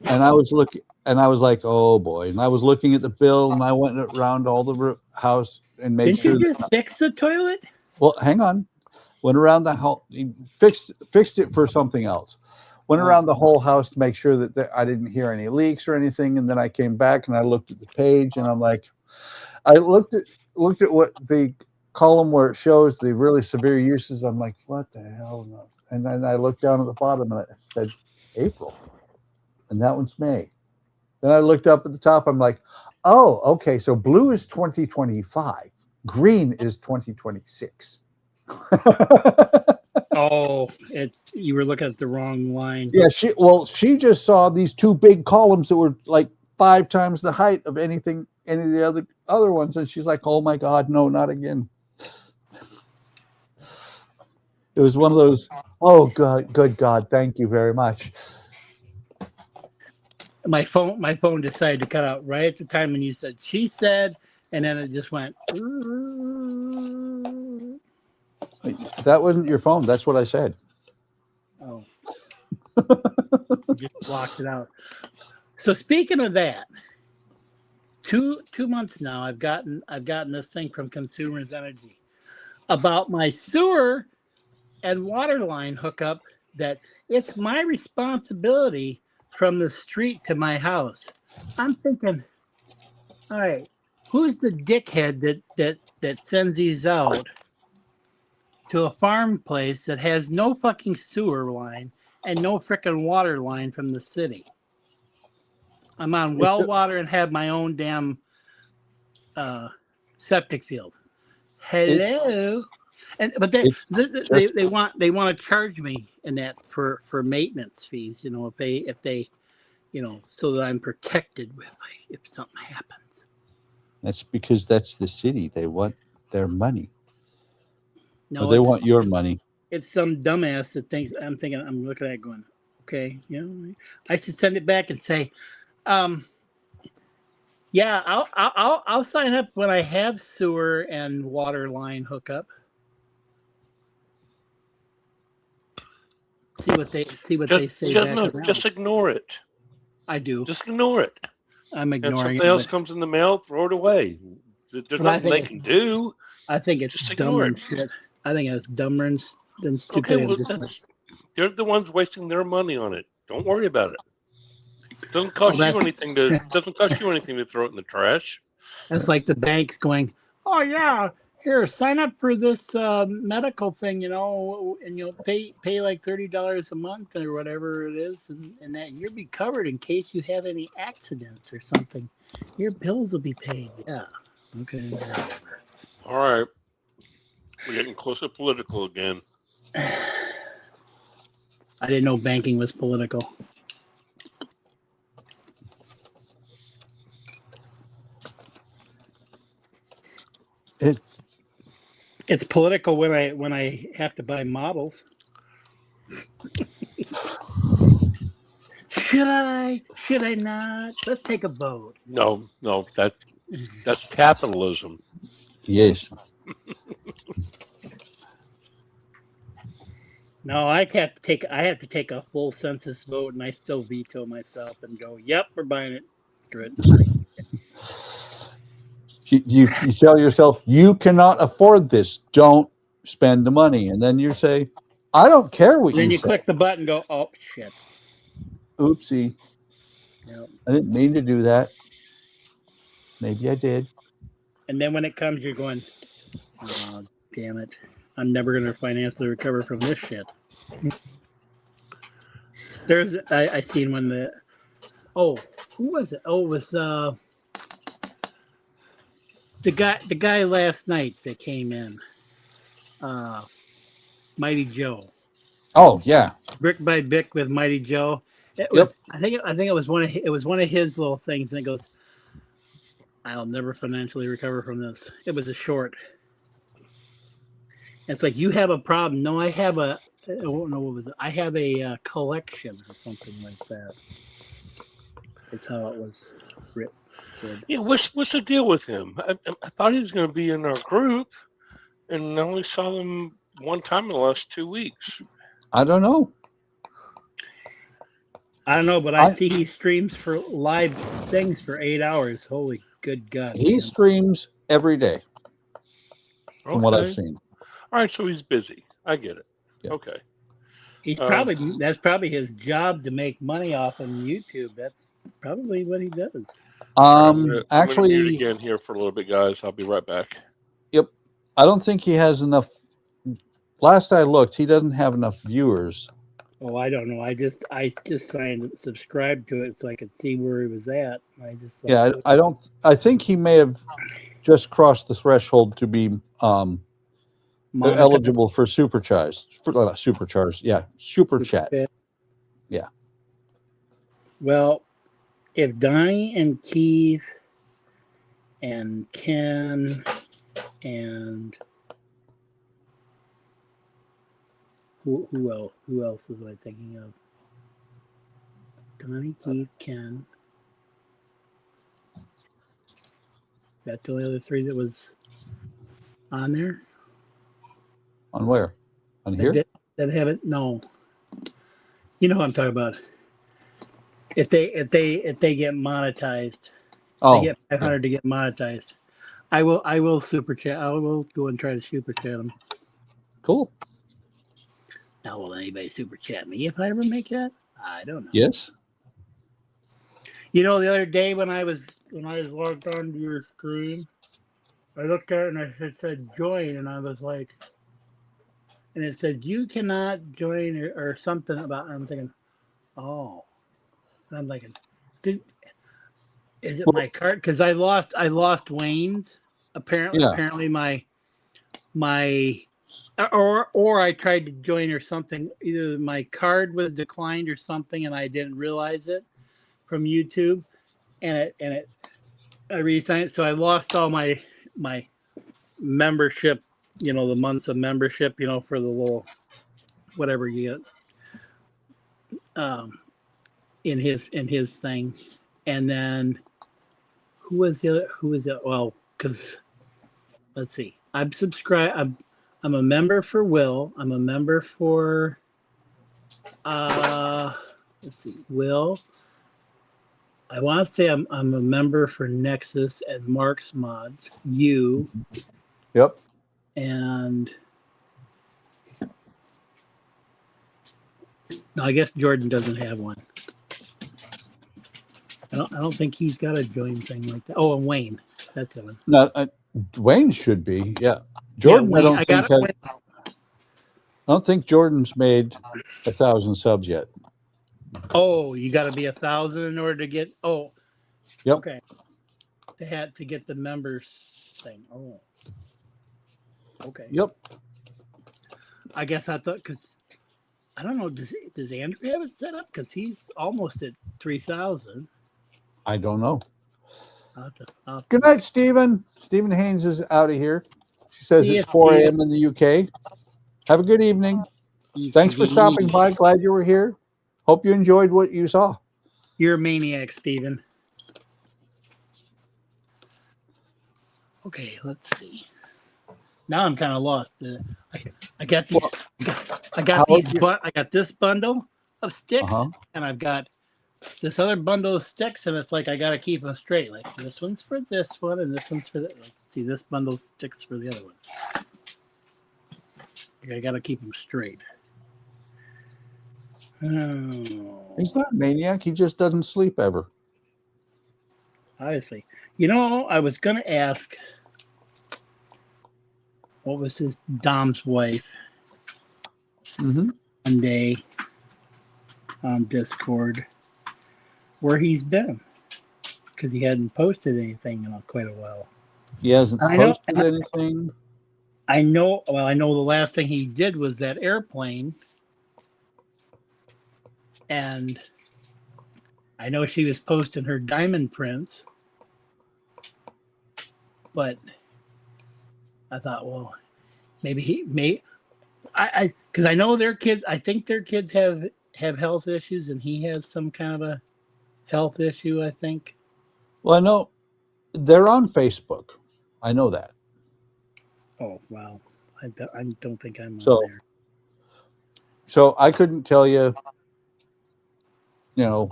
And I was like, oh boy. And I was looking at the bill and I went around all the house and made Didn't sure. you just fix the toilet? Well, hang on. Went around the house, fixed it for something else. Went around the whole house to make sure that I didn't hear any leaks or anything. And then I came back and I looked at the page and I'm like, I looked at what the column where it shows the really severe uses. I'm like, what the hell? And then I looked down at the bottom and it said April. And that one's May. Then I looked up at the top. I'm like, oh, okay. So blue is 2025. Green is 2026. Oh, you were looking at the wrong line. Yeah, she just saw these two big columns that were like 5 times the height of any of the other ones, and she's like, "Oh my God, no, not again." It was one of those. Oh God, good God, thank you very much. My phone decided to cut out right at the time when you said she said, and then it just went. That wasn't your phone. That's what I said. Oh, just blocked it out. So speaking of that, 2 months now, I've gotten this thing from Consumers Energy about my sewer and water line hookup, that it's my responsibility from the street to my house. I'm thinking, all right, who's the dickhead that sends these out to a farm place that has no fucking sewer line and no frickin' water line from the city? I'm on well water and have my own damn septic field. Hello. But they want to charge me in that for maintenance fees, if they so that I'm protected if something happens. That's because that's the city. They want their money. No, or they want your money. It's some dumbass that thinks I'm looking at it going, okay, I should send it back and say, yeah, I'll sign up when I have sewer and water line hookup. See what they say. Just ignore it. I do. Just ignore it. I'm ignoring if it. Something else comes in the mail, throw it away. There's nothing they can do. I think it's just dumb ignore and it. shit. I think that's dumber than stupid. Okay, well, they're the ones wasting their money on it. Don't worry about it. It doesn't cost you anything to throw it in the trash. That's like the banks going, oh yeah, here, sign up for this medical thing, and you'll pay like $30 a month or whatever it is, and that you'll be covered in case you have any accidents or something. Your bills will be paid. Yeah. Okay. Whatever. All right. We're getting close to political again. I didn't know banking was political. It's political when I have to buy models. Should I not? Let's take a vote. No, that's capitalism. Yes. No, I have to take a full census vote, and I still veto myself and go, "Yep, we're buying it." Good. You tell yourself you cannot afford this. Don't spend the money, and then you say, "I don't care what you." Then you say. click the button, and go, "Oh shit." Oopsie. Yep. I didn't mean to do that. Maybe I did. And then when it comes, you're going, "Oh, damn it. I'm never going to financially recover from this shit." I seen when who was it? Oh, it was the guy last night that came in, Mighty Joe. Oh yeah. Brick by Brick with Mighty Joe. It was. Yep. I think it was one of his little things, and it goes, "I'll never financially recover from this." It was a short. It's like, you have a problem. No, I have I don't know what was it. I have a collection or something like that. It's how it was written. Yeah, what's the deal with him? I thought he was going to be in our group, and I only saw him one time in the last 2 weeks. I don't know. But I see he streams for live things for 8 hours. Holy good God. He streams every day, from what I've seen. All right, so he's busy. I get it. Yeah. Okay. That's probably his job, to make money off on YouTube. That's probably what he does. Actually, I'm gonna mute again here for a little bit, guys. I'll be right back. Yep. I don't think he has enough. Last I looked, he doesn't have enough viewers. Oh, I don't know. I just subscribed to it so I could see where he was at. I think he may have just crossed the threshold to be eligible for SuperChat. SuperChat. Yeah. Well, if Donnie and Keith and Ken and who else was I thinking of? Donnie, Keith, Ken. That's the other three that was on there. On where? On here? That have it? No. You know what I'm talking about. If they get monetized, they get 500 to get monetized. I will super chat. I will go and try to super chat them. Cool. Now, will anybody super chat me if I ever make that? I don't know. Yes. The other day when I was logged on to your screen, I looked at it and it said join, and I was like, and it said you cannot join or something about. And I'm thinking, oh, and I'm thinking, is it my card? Because I lost Wayne's. Apparently my or I tried to join or something. Either my card was declined or something, and I didn't realize it from YouTube, and I resigned. So I lost all my membership. The months of membership. For the little whatever you get. In his thing, and then who was the other? Who was it? Well, because let's see, I'm subscribed. I'm a member for Will. I'm a member for let's see, Will. I want to say I'm a member for Nexus and Mark's Mods. You. Yep. And No, I guess Jordan doesn't have one. I don't think he's got a join thing like that. Oh, and Wayne. That's the one. No, Dwayne should be. Yeah. Jordan, Wayne, I don't think Jordan's made 1,000 subs yet. Oh, you got to be 1,000 in order to get. Oh, Yep. Okay. To get the members thing. Oh, okay. Yep. I guess I thought because I don't know. Does Andrew have it set up? Because he's almost at 3,000. I don't know. I'll have to- Good night, Stephen. Stephen Haynes is out of here. She says See it's ya, 4 Stephen. a.m. in the UK. Have a good evening. Thanks for stopping by. Glad you were here. Hope you enjoyed what you saw. You're a maniac, Steven. Okay, let's see. Now I'm kind of lost. I got these. I got this bundle of sticks, and I've got this other bundle of sticks, and it's like I got to keep them straight. Like this one's for this one, and this one's for that. Like, see, this bundle of sticks for the other one. Like, I got to keep them straight. Oh. He's not a maniac. He just doesn't sleep ever. Obviously. You know, I was going to ask, what was his Dom's wife one day on Discord where he's been, because he hadn't posted anything in quite a while. He hasn't posted anything. I know the last thing he did was that airplane, and I know she was posting her diamond prints, but I thought, well, maybe because I know their kids. I think their kids have health issues, and he has some kind of a health issue, I think. Well, I know they're on Facebook. I know that. Oh wow, I don't think I'm So, on there. So I couldn't tell you. You know,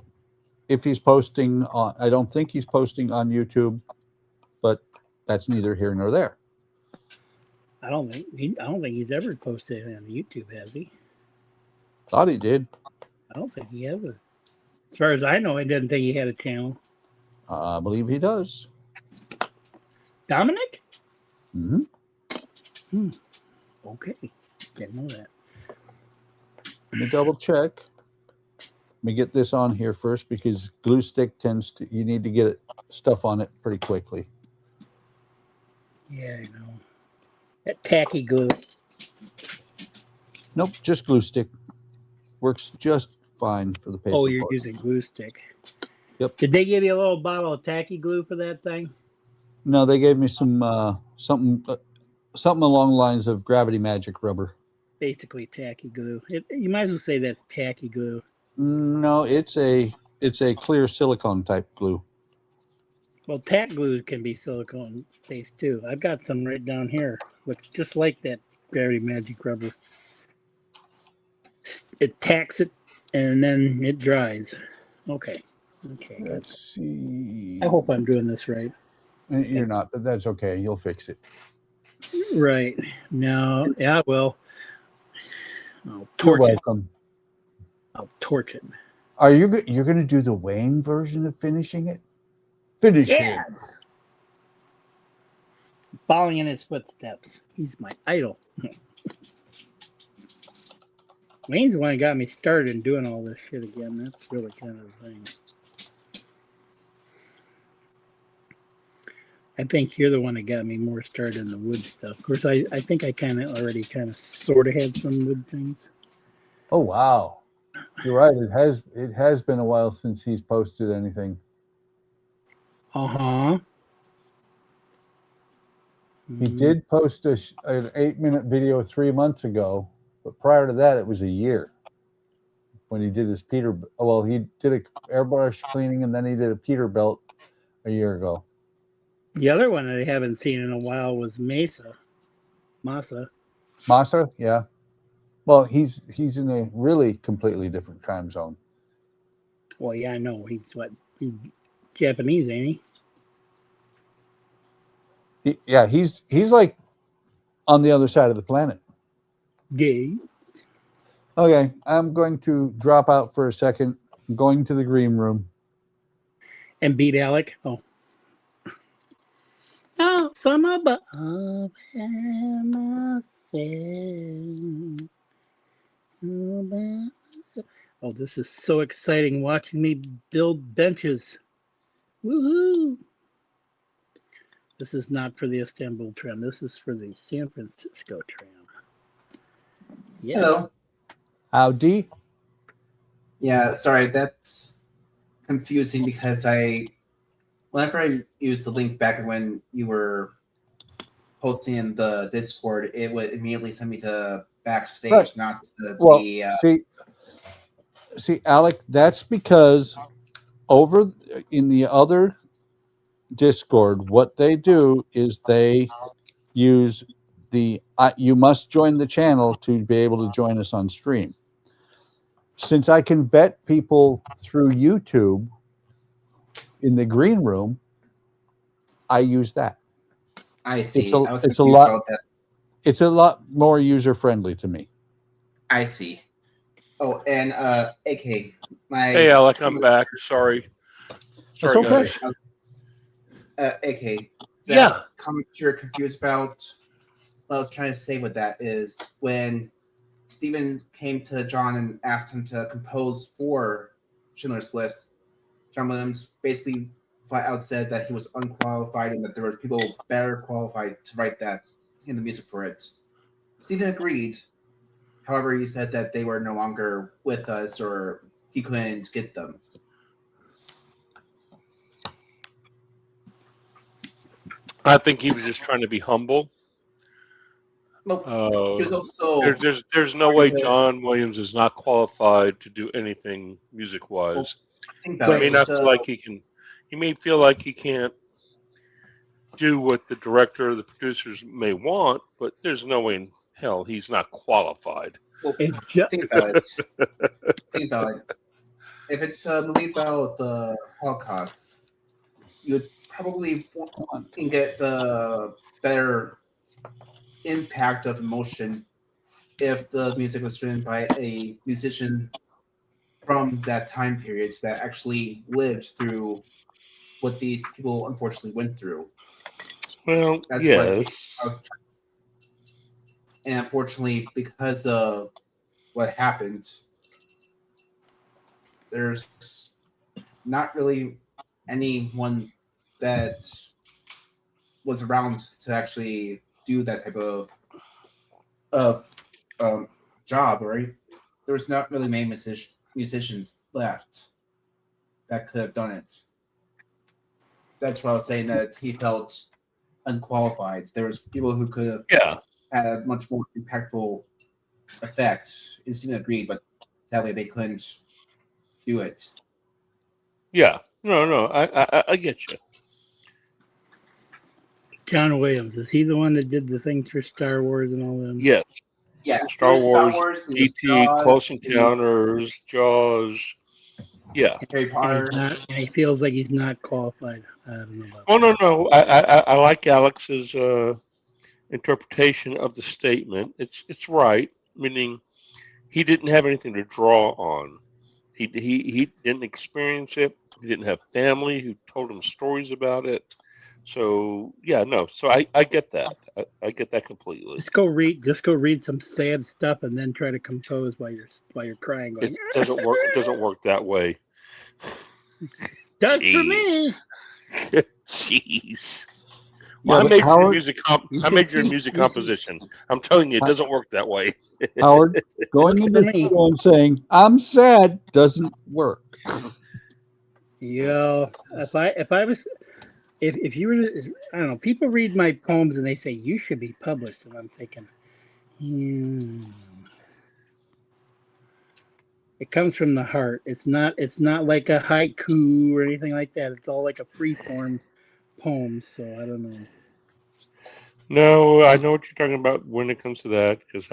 if he's posting on, I don't think he's posting on YouTube, but that's neither here nor there. I don't think he's ever posted anything on YouTube, has he? Thought he did. I don't think he has. As far as I know, I didn't think he had a channel. I believe he does. Dominic? Mm-hmm. Okay, didn't know that. Let me double check. Let me get this on here first, because glue stick tends to, you need to get stuff on it pretty quickly. Yeah, I know. That tacky glue. Nope, just glue stick. Works just fine for the paper. Oh, you're part. using glue stick. Yep. Did they give you a little bottle of tacky glue for that thing? No, they gave me some something along the lines of Gravity Magic rubber. Basically tacky glue. You might as well say that's tacky glue. No, it's a clear silicone type glue. Well, tack glue can be silicone based too. I've got some right down here. Looks just like that Gravity Magic rubber. It tacks it and then it dries. Okay. Let's see. I hope I'm doing this right. You're not, but that's okay. You'll fix it. Right. No. Yeah, well. You're Torch it. welcome. I'll torch it. Are you're going to do the Wayne version of finishing it? Finish it. Yes. Following in his footsteps. He's my idol. Wayne's the one that got me started in doing all this shit again. That's really kind of the thing. I think you're the one that got me more started in the wood stuff. Of course, I think I kind of sort of had some wood things. Oh wow, you're right. It has been a while since he's posted anything. He did post an 8-minute video 3 months ago, but prior to that, it was a year when he did his Peter. Well, he did a airbrush cleaning, and then he did a Peterbilt a year ago. The other one that I haven't seen in a while was Masa, yeah. Well, he's in a really completely different time zone. Well, yeah, I know. He's Japanese, ain't he? He's like on the other side of the planet. Yes. Okay, I'm going to drop out for a second. I'm going to the green room. And beat Alec. Oh. Oh, so I'm all by myself. All by myself. Oh, this is so exciting watching me build benches. Woohoo! This is not for the Istanbul Tram. This is for the San Francisco Tram. Yes. Hello. Howdy. Yeah, sorry, that's confusing because whenever I used the link back when you were posting in the Discord, it would immediately send me to backstage, Right. not to Well, the. see, Alec, that's because over in the other Discord, what they do is they use the you must join the channel to be able to join us on stream. Since I can vet people through YouTube in the green room, I use that. I see. I was it's a lot. About that. It's a lot more user friendly to me. I see. Oh, and AK, Hey, Alec, I'm back. Sorry. Sorry, okay. Guys. AK. Yeah. Comment you're confused about. What I was trying to say with that is when Stephen came to John and asked him to compose for Schindler's List, John Williams basically flat out said that he was unqualified and that there were people better qualified to write that in the music for it. Stephen agreed. However, he said that they were no longer with us or he couldn't get them. I think he was just trying to be humble. Well, he was also there's no way John Williams is not qualified to do anything music wise. Well, he may not feel like he can. He may feel like he can't do what the director or the producers may want, but there's no way in hell he's not qualified. Well, think about it. Think about it. If it's a movie about the Holocaust, you'd probably can get the better impact of emotion if the music was written by a musician from that time period that actually lived through what these people unfortunately went through. Well, that's yes. And unfortunately, because of what happened, there's not really anyone that was around to actually do that type of job, right? There was not really many musicians left that could have done it. That's why I was saying that he felt unqualified. There was people who could have had a much more impactful effect. Stephen agreed, but sadly they couldn't do it. Yeah, no, I get you. John Williams, is he the one that did the things for Star Wars and all them? Yes. Yeah, Star Wars, E.T., Close Encounters, Jaws. Yeah. Harry Potter. And he feels like he's not qualified. I don't know about Oh, no. I like Alex's interpretation of the statement. It's right, meaning he didn't have anything to draw on. He didn't experience it. He didn't have family who told him stories about it. So yeah, no. So I get that. I get that completely. Just go read some sad stuff and then try to compose while you're crying. Going, it doesn't work. It doesn't work that way. Does for me. Jeez. Well, I majored in music composition. I'm telling you, it doesn't work that way. Howard, going into the show and saying I'm sad doesn't work. Yo, if you were, I don't know, people read my poems and they say you should be published, and I'm thinking, it comes from the heart. It's not like a haiku or anything like that. It's all like a free form poem. So I don't know. No, I know what you're talking about when it comes to that, because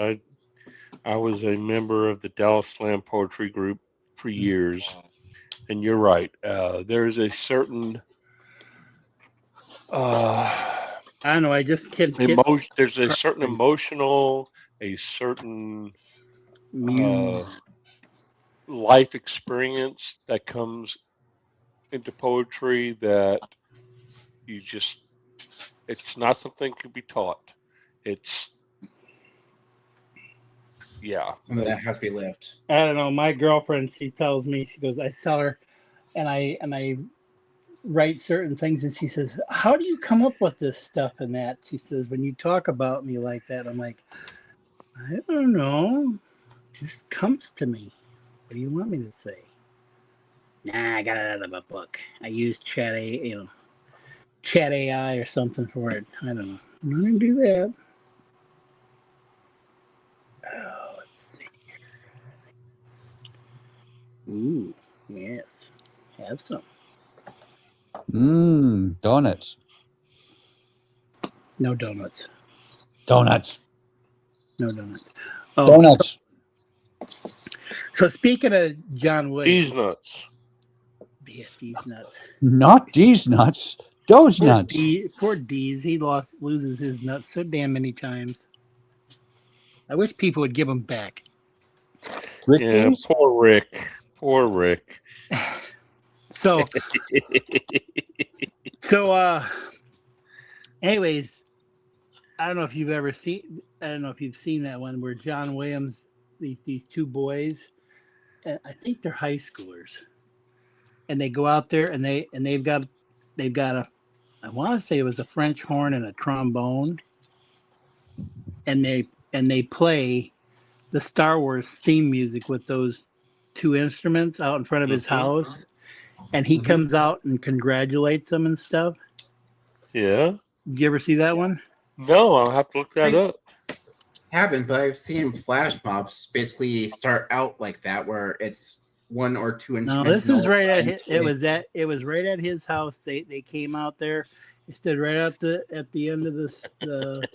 I was a member of the Dallas Slam Poetry Group for years, and you're right. There is a certain I don't know. I just can't. There's a certain emotional, a certain Muse. life experience that comes into poetry that you just, it's not something that can be taught. It's, yeah. Something that has to be lived. I don't know. My girlfriend, she tells me, she goes, I tell her, and I write certain things, and she says, "How do you come up with this stuff and that?" She says, "When you talk about me like that," I'm like, "I don't know. It just comes to me. What do you want me to say?" Nah, I got it out of a book. I used Chat AI or something for it. I don't know. I'm not gonna do that. Oh, let's see here. Ooh, yes. Have some. Donuts. No donuts. Donuts. No donuts. Oh, Donuts. so speaking of John Williams, These nuts. yeah, these nuts. Not these nuts. Those nuts. Poor D's. He loses his nuts so damn many times. I wish people would give them back. Rick Yeah, D's? poor Rick. Poor Rick. So, anyways, I don't know if you've ever seen. I don't know if you've seen that one where John Williams, these two boys, and I think they're high schoolers, and they go out there and they've got a, I want to say it was a French horn and a trombone, and they play the Star Wars theme music with those two instruments out in front of his house, and he comes out and congratulates them and stuff. Yeah. Did you ever see that one? No, I'll have to look that up. Haven't, but I've seen flash mobs basically start out like that, where it's one or two No, instruments. this is right at it was right at his house. They came out there. They stood right at the end of this. Did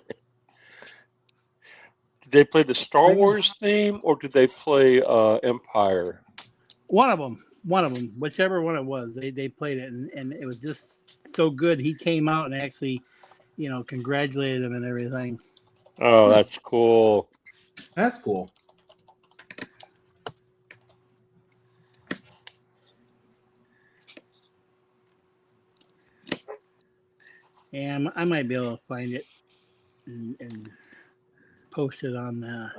they play the Star Wars theme or did they play Empire? One of them, whichever one it was, they played it, and it was just so good. He came out and actually, congratulated him and everything. Oh, that's cool. That's cool. And I might be able to find it and post it on the.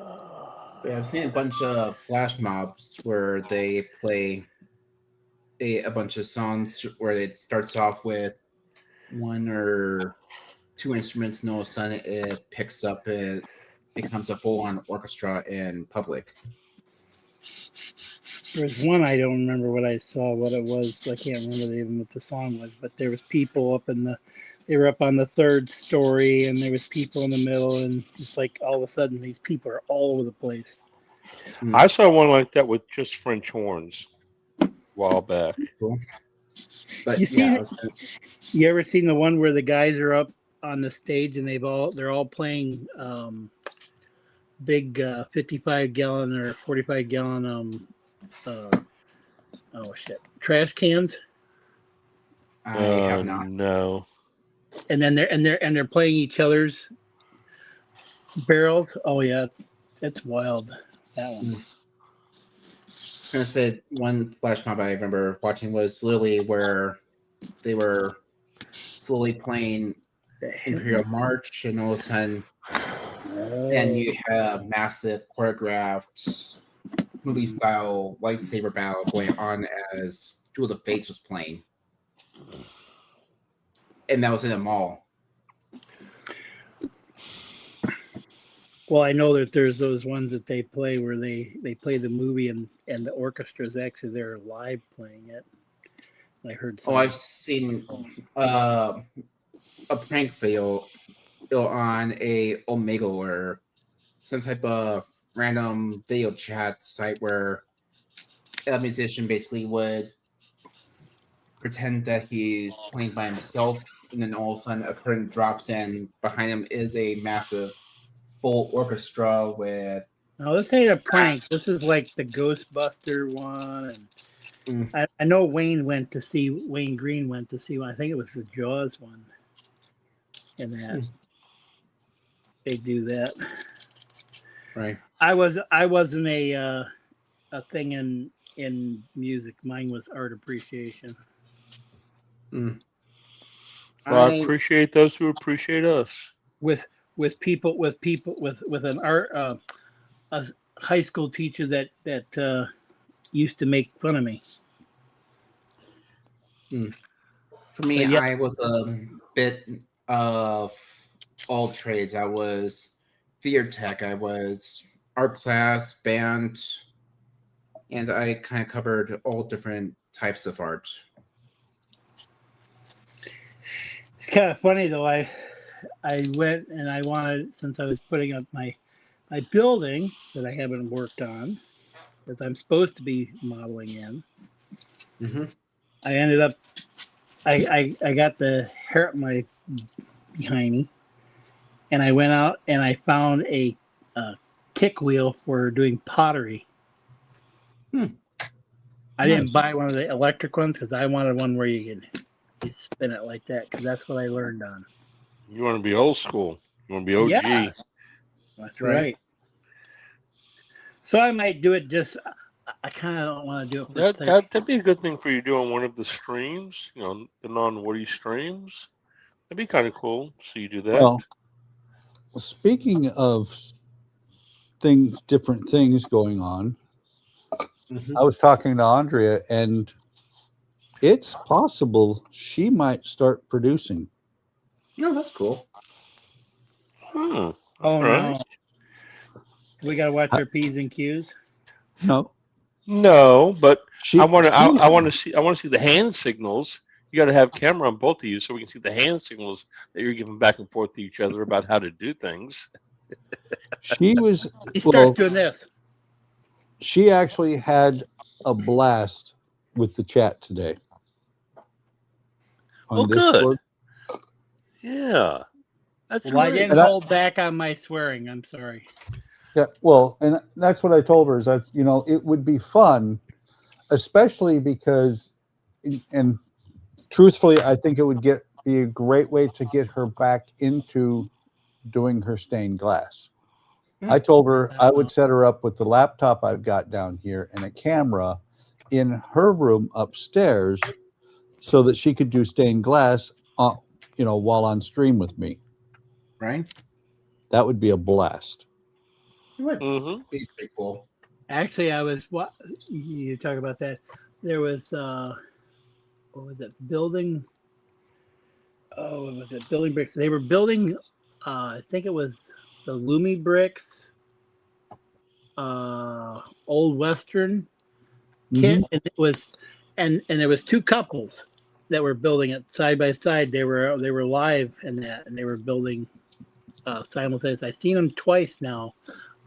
Yeah, I've seen a bunch of flash mobs where they play a bunch of songs where it starts off with one or two instruments, and all of a sudden it picks up, it becomes a full-on orchestra in public. There's one I don't remember what I saw, what it was. I can't remember even what the song was, but there was people they were up on the third story, and there was people in the middle, and it's like all of a sudden these people are all over the place. I saw one like that with just French horns a while back. Cool. But you ever seen the one where the guys are up on the stage and they're all playing big 55-gallon or 45-gallon trash cans? I have not. No. And then they're playing each other's barrels. Oh yeah, it's wild. That one. I was gonna say one flash mob I remember watching was literally where they were slowly playing Imperial March, and all of a sudden, and you have massive choreographed movie style lightsaber battle going on as Duel of the Fates was playing. And that was in a mall. Well, I know that there's those ones that they play where they play the movie and the orchestra is actually there live playing it. I heard. I've seen a prank video on a Omega or some type of random video chat site where a musician basically would pretend that he's playing by himself, and then all of a sudden a curtain drops and behind him is a massive full orchestra with. No, this ain't a prank. This is like the Ghostbuster one, and I know Wayne Green went to see one. I think it was the Jaws one, and that they do that. Right. I wasn't a thing in music. Mine was art appreciation. Well, I appreciate those who appreciate us. With an art a high school teacher that used to make fun of me. For me, But yeah. I was a bit of all trades. I was theater tech. I was art class, band, and I kind of covered all different types of art. It's kind of funny though. I went and I wanted, since I was putting up my building that I haven't worked on, that I'm supposed to be modeling in. Mm-hmm. I ended up, I got the hair up my behind, and I went out and I found a kick wheel for doing pottery. I didn't buy one of the electric ones because I wanted one where you spin it like that, because that's what I learned on. You want to be old school. You want to be OG. Yeah, that's right. So I might do it just, I kind of don't want to do it. That'd be a good thing for you doing one of the streams, you know, the non-Woody streams. That'd be kind of cool. So you do that. Well, speaking of different things going on, I was talking to Andrea, and it's possible she might start producing. No, that's cool. Oh no, we gotta watch our P's and Q's. No, but I want to see the hand signals. You got to have camera on both of you so we can see the hand signals that you're giving back and forth to each other about how to do things. She was. He starts doing this. She actually had a blast with the chat today. Well, good. Yeah, that's well, I didn't hold back on my swearing. I'm sorry. Yeah, well, and that's what I told her is that, you know, it would be fun, especially because, and truthfully, I think it would be a great way to get her back into doing her stained glass. I told her I would set her up with the laptop I've got down here and a camera in her room upstairs so that she could do stained glass, you know, while on stream with me. Right. That would be a blast. It would be pretty cool. Actually, I was you talk about that. There was what was it? Building. Oh, what was it? Building bricks. They were building. I think it was the Lumi bricks. Old Western kit, and it was, and there was two couples that were building it side by side. They were live in that, and they were building simultaneously. I've seen them twice now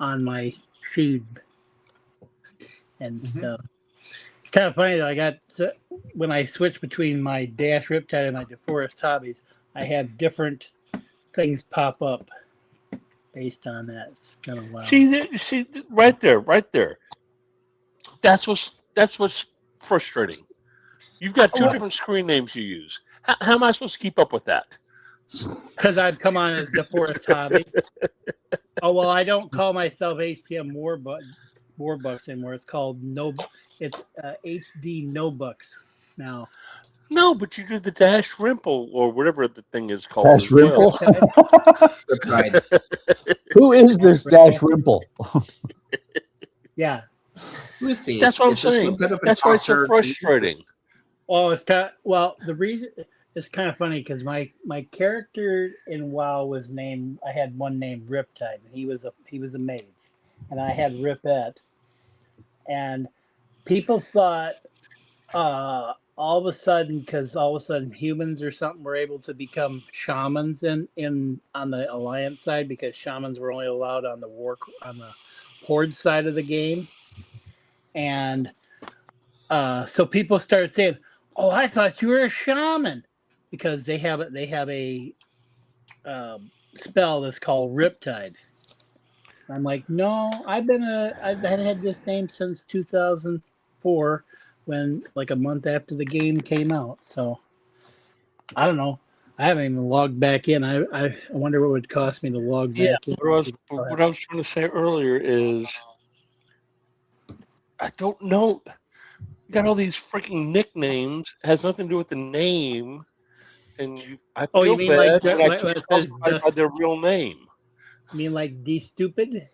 on my feed, and so it's kind of funny that when I switch between my Dash Riptide and my DeForest hobbies, I have different things pop up based on that. It's kind of wild. See, right there. That's what's frustrating. You've got two different screen names you use. How am I supposed to keep up with that? Because I've come on as DeForest hobby. Oh well, I don't call myself HTM Warbucks anymore. It's called HD No Bucks now. No, but you do the Dash Rimple or whatever the thing is called. Dash Rimple. Who is this Dash Rimple? Yeah. Let's see. That's what I'm saying. That's why it's so frustrating. Well, it's kind of, the reason it's kind of funny because my character in WoW was named. I had one named Riptide. He was a mage, and I had Ripette. And people thought all of a sudden humans or something were able to become shamans in on the Alliance side, because shamans were only allowed on the Horde side of the game. And so people started saying, "Oh, I thought you were a shaman," because they have a spell that's called Riptide. I'm like, no, I've had this name since 2004, when like a month after the game came out. So I don't know. I haven't even logged back in. I wonder what it would cost me to log Yeah, back in. what I was trying to say earlier is, I don't know. You got all these freaking nicknames. It has nothing to do with the name, and I Oh, you feel mean like bad, but I what keep it calling says? somebody by their real name. You mean like D stupid?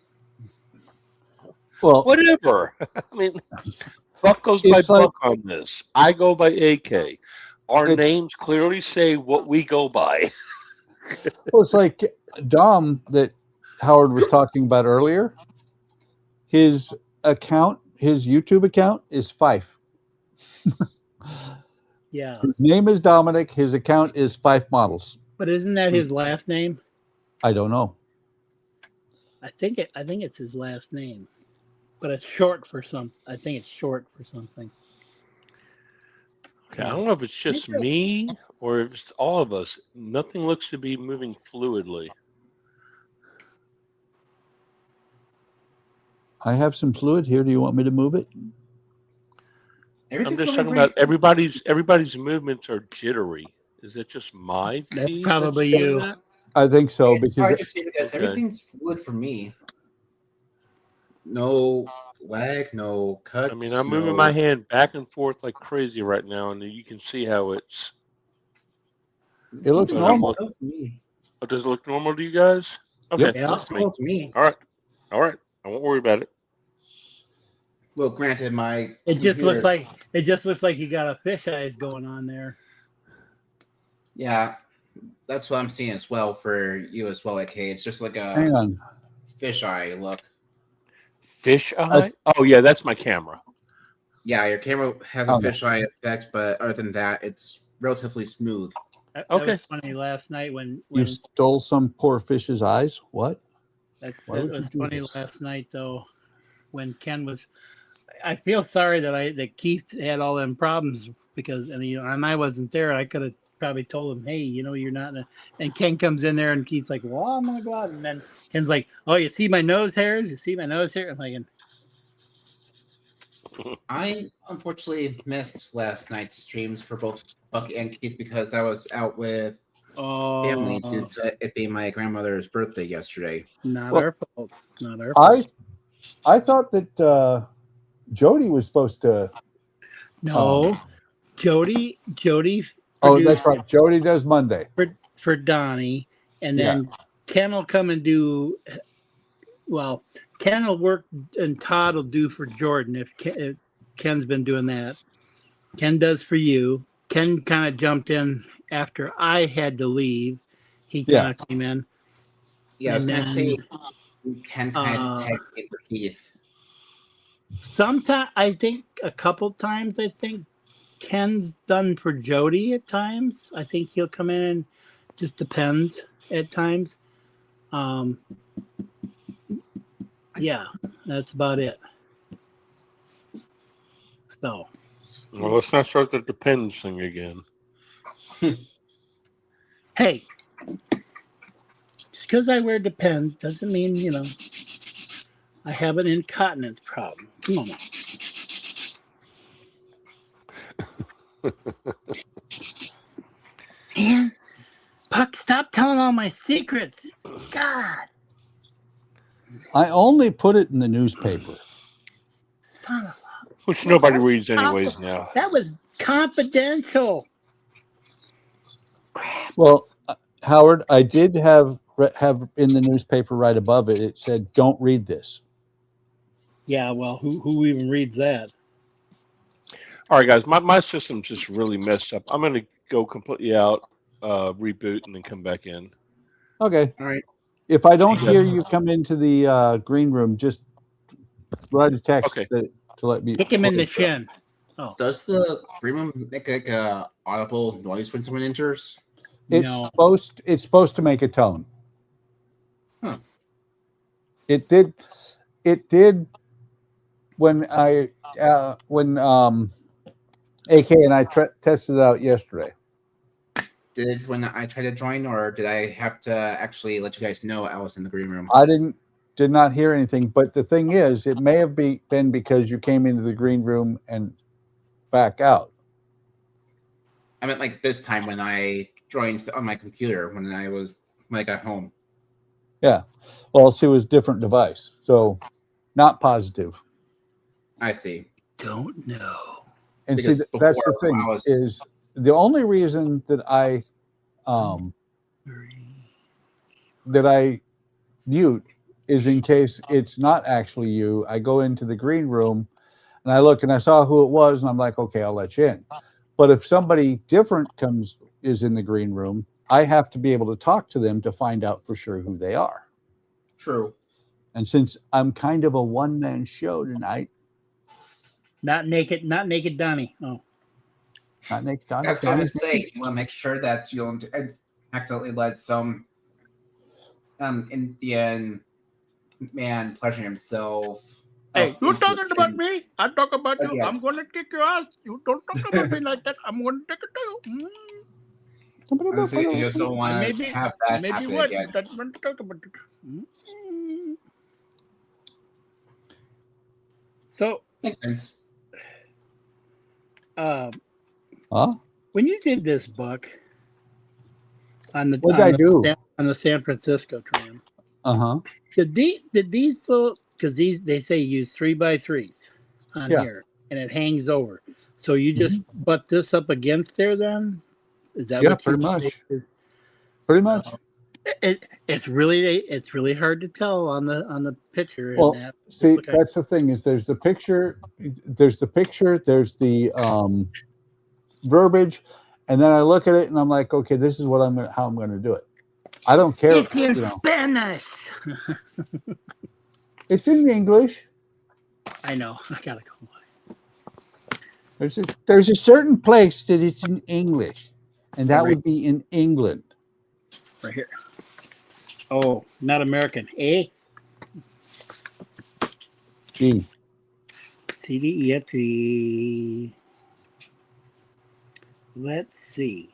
Well, Whatever. I mean, Buck goes by it's like Buck on this. I go by AK. Our it's names clearly say what we go by. well, it's like Dom that Howard was talking about earlier. His account, his YouTube account, is Fife. Yeah, His name is Dominic. His account is Fife Models. but isn't that his last name? I don't know. I think it's his last name, but it's short for some. I think it's short for something. Okay, I don't know if it's just me or if it's all of us. Nothing looks to be moving fluidly. I have some fluid here. Do you want me to move it? I'm just talking about everybody's movements are jittery. Is it just my That's feed probably that's doing you. that? I think so I because just say because Okay. everything's fluid for me. No wag, no cuts. I mean, I'm moving my hand back and forth like crazy right now, and you can see how it's. it looks But normal. For me. Oh, does it look normal to you guys? Okay, Yep. Yeah. that's me. Normal to me. All right. I won't worry about it. Well, granted, my It just looks computer- like you got a fish eyes going on there. Yeah, that's what I'm seeing as well for you as well, AK. It's just like Hang a on. fisheye look. Fish eye? Oh yeah, that's my camera. Yeah, your camera has a Okay. fisheye effect, but other than that, it's relatively smooth. That Okay. was funny last night when You stole some poor fish's eyes. What? that Why would you was do funny this? last night though when Ken was. I feel sorry that Keith had all them problems because and I wasn't there. I could have probably told him, hey, you're not. And Ken comes in there and Keith's like, well, I'm gonna go out. And then Ken's like, oh, you see my nose hairs? You see my nose hair? I'm like, I unfortunately missed last night's streams for both Buck and Keith because I was out with family due to it being my grandmother's birthday yesterday. Not Well, our fault. It's not our fault. I thought that Jody was supposed to. No, Jody. Oh, that's right. Jody does Monday. For Donnie, and Yeah. then Ken will come and do. Well, Ken will work, and Todd will do for Jordan if Ken's been doing that. Ken does for you. Ken kind of jumped in after I had to leave. He kind of came in. Yeah, I was And gonna say then, you can kind of tag team for Keith. Sometimes I think a couple times I think Ken's done for Jody at times. I think he'll come in and just depends at times. Yeah, that's about it. So Well, let's not start the depends thing again. hey, just because I wear Depends doesn't mean I have an incontinence problem. Come on. Man, Puck, stop telling all my secrets. God, I only put it in the newspaper. son of Which nobody reads anyways now. that was confidential. Well, Howard, I did have in the newspaper right above it. It said, "Don't read this." Yeah, well, who even reads that? All right, guys, my system's just really messed up. I'm gonna go completely out, reboot, and then come back in. Okay. All right. If I don't hear you come into the green room, just write a text Okay. to let me. Kick him in the shin. Oh, Does the green room make like a audible noise when someone enters? It's no. supposed to make a tone. Huh. It did when AK and I tested it out yesterday. Did when I tried to join, or did I have to actually let you guys know I was in the green room? I did not hear anything, but the thing is, it may have been because you came into the green room and back out. I meant like this time when I drawings on my computer when I got home. Yeah. Well, see, it was a different device, so not positive. I see. Don't know. And Because see, that's the before, thing I was- is the only reason that I mute is in case it's not actually you. I go into the green room and I look and I saw who it was and I'm like, okay, I'll let you in. But if somebody different is in the green room, I have to be able to talk to them to find out for sure who they are. True. And since I'm kind of a one-man show tonight, Not naked Donnie. Oh, not naked Donnie. I was going to say, you want to make sure that you don't accidentally let some Indian man pleasure himself. hey, you into the talking about train. me? I talk about you. Yeah. I'm gonna kick your ass. You don't talk about me like that. I'm gonna take it to you. Honestly, you just don't want to Maybe- have that Maybe happen what? again. That want to talk about it. So, Makes sense. Huh? when you did this, Buck, on the What did I do? on the San Francisco tram, Uh-huh. did these because they say use 3x3s on Yeah. here and it hangs over, so you just butt this up against there then? Is that Yeah, what pretty much. Pretty much. It's really hard to tell on the picture. Well, and that. see, Okay. that's the thing is there's the picture, there's the verbiage, and then I look at it and I'm like, okay, this is what how I'm going to do it. I don't care. It's in Spanish. It's in English. I know. I gotta go. There's a certain place that it's in English, and that would be in England. Right here. Oh, not American. A. G. C, D, E, F, G. Let's see.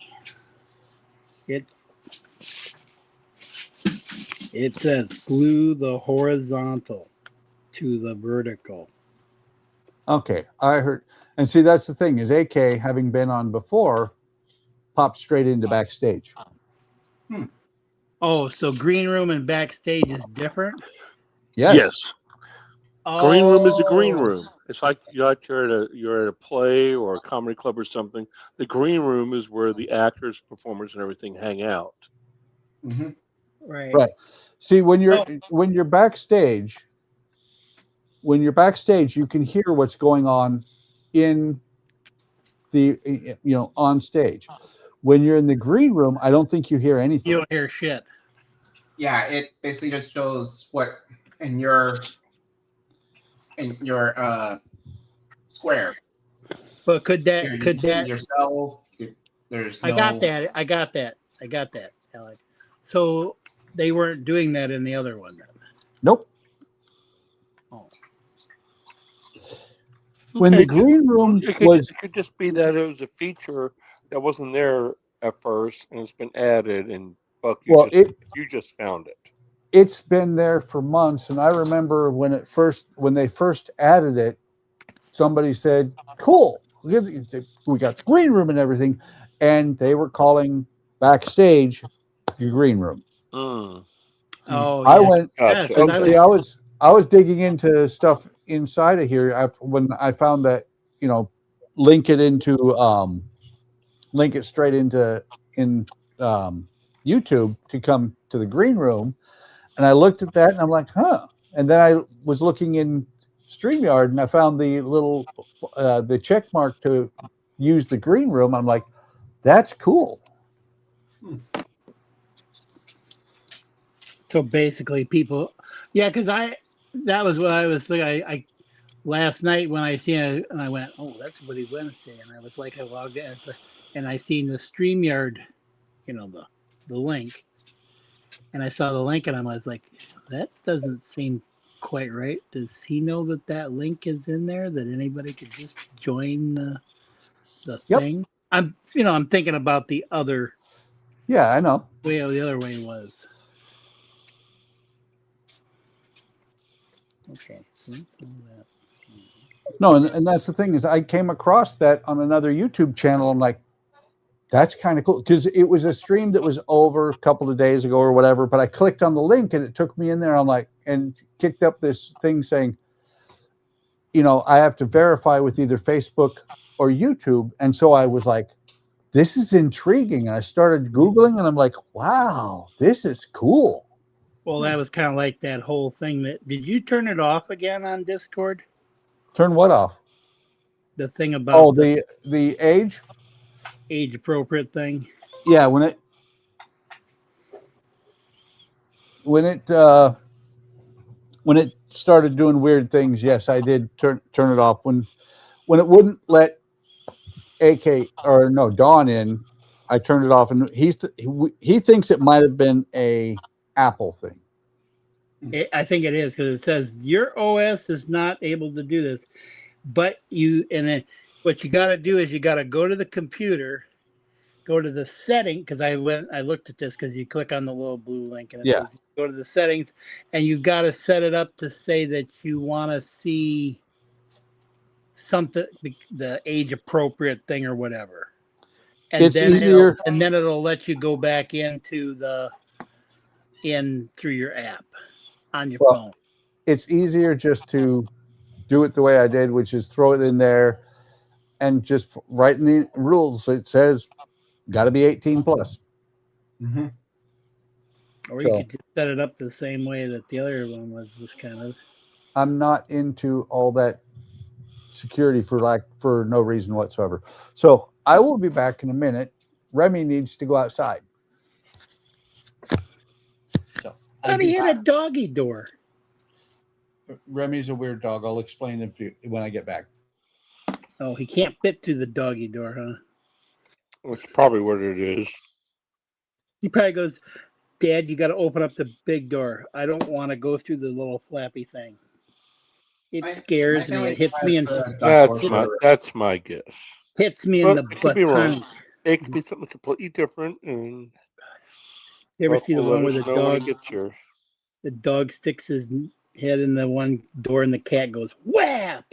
It says glue the horizontal to the vertical. Okay, I heard. And see, that's the thing is AK, having been on before, popped straight into backstage. Oh, so green room and backstage is different? Yes. Green room is a Oh. green room. It's like you're at a play or a comedy club or something. The green room is where the actors, performers, and everything hang out. Mm-hmm. Right. See, when you're backstage, you can hear what's going on in the on stage. When you're in the green room, I don't think you hear anything. You don't hear shit. Yeah, it basically just shows what in your square. But could You see that yourself? There's I got that, Alec. So they weren't doing that in the other one then. Nope. Oh. When the green room It could just be that it was a feature that wasn't there at first, and it's been added. And Buck, you just found it. It's been there for months, and I remember when they first added it, somebody said, "Cool, we got the green room and everything," and they were calling backstage the green room. Mm. Oh, I yeah. went. Yeah, 'cause And I see, I was digging into stuff inside of here when I found that link it straight into YouTube to come to the green room, and I looked at that and I'm like, huh. And then I was looking in StreamYard and I found the little the check mark to use the green room. I'm like, that's cool. So basically, people, because that was what I was thinking. I last night when I seen it, and I went, oh, that's Woody Wednesday, and I was like, I logged in, and I seen the StreamYard, the link, and I saw the link, and I was like, that doesn't seem quite right. Does he know that link is in there? That anybody could just join the thing? I'm thinking about the other. Yeah, I know. Way the other way was. Okay. No, and that's the thing is I came across that on another YouTube channel. I'm like, that's kind of cool because it was a stream that was over a couple of days ago or whatever, but I clicked on the link and it took me in there. I'm like, and kicked up this thing saying, you know, I have to verify with either Facebook or YouTube. And so I was like, this is intriguing. And I started Googling and I'm like, wow, this is cool. Well, that was kind of like that whole thing that, did you turn it off again on Discord? Turn what off? The thing about the age appropriate thing. Yeah, when it started doing weird things, yes, I did turn it off. When it wouldn't let Dawn in, I turned it off, and he thinks it might have been a Apple thing. I think it is because it says your OS is not able to do this, but what you got to do is you got to go to the computer, go to the setting, because I looked at this because you click on the little blue link and it says go to the settings, and you got to set it up to say that you want to see something, the age appropriate thing or whatever. And it's then easier, and then it'll let you go back through your app on your phone. It's easier just to do it the way I did, which is throw it in there and just write in the rules. It says got to be 18 plus. Mm-hmm. Or you could just set it up the same way that the other one was just kind of. I'm not into all that security for no reason whatsoever. So I will be back in a minute. Remy needs to go outside. So thought he had a doggy door. Remy's a weird dog. I'll explain when I get back. Oh, he can't fit through the doggy door, huh? That's probably what it is. He probably goes, Dad, you got to open up the big door. I don't want to go through the little flappy thing. It scares me. It hits me in. That's my guess. Hits me in the butt. It could be something completely different. And you ever see the one where the dog gets here? The dog sticks his head in the one door and the cat goes whap.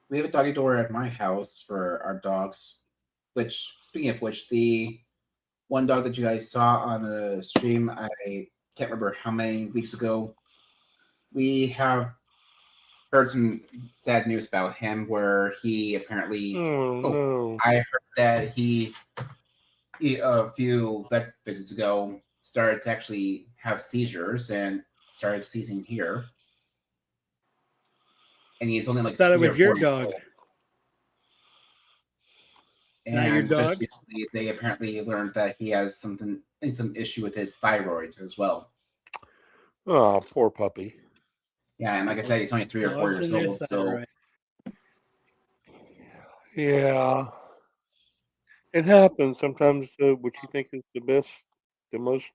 We have a doggy door at my house for our dogs. Which, speaking of which, the one dog that you guys saw on the stream, I can't remember how many weeks ago, we have heard some sad news about him where he apparently I heard that he a few vet visits ago started to actually have seizures and started seizing here. And he's only like I thought it was your dog. And not your dog? just recently, they apparently learned that he has some issue with his thyroid as well. Oh, poor puppy. Yeah, and like I said, he's only 3 or 4 years old. So yeah, it happens sometimes. What you think is the most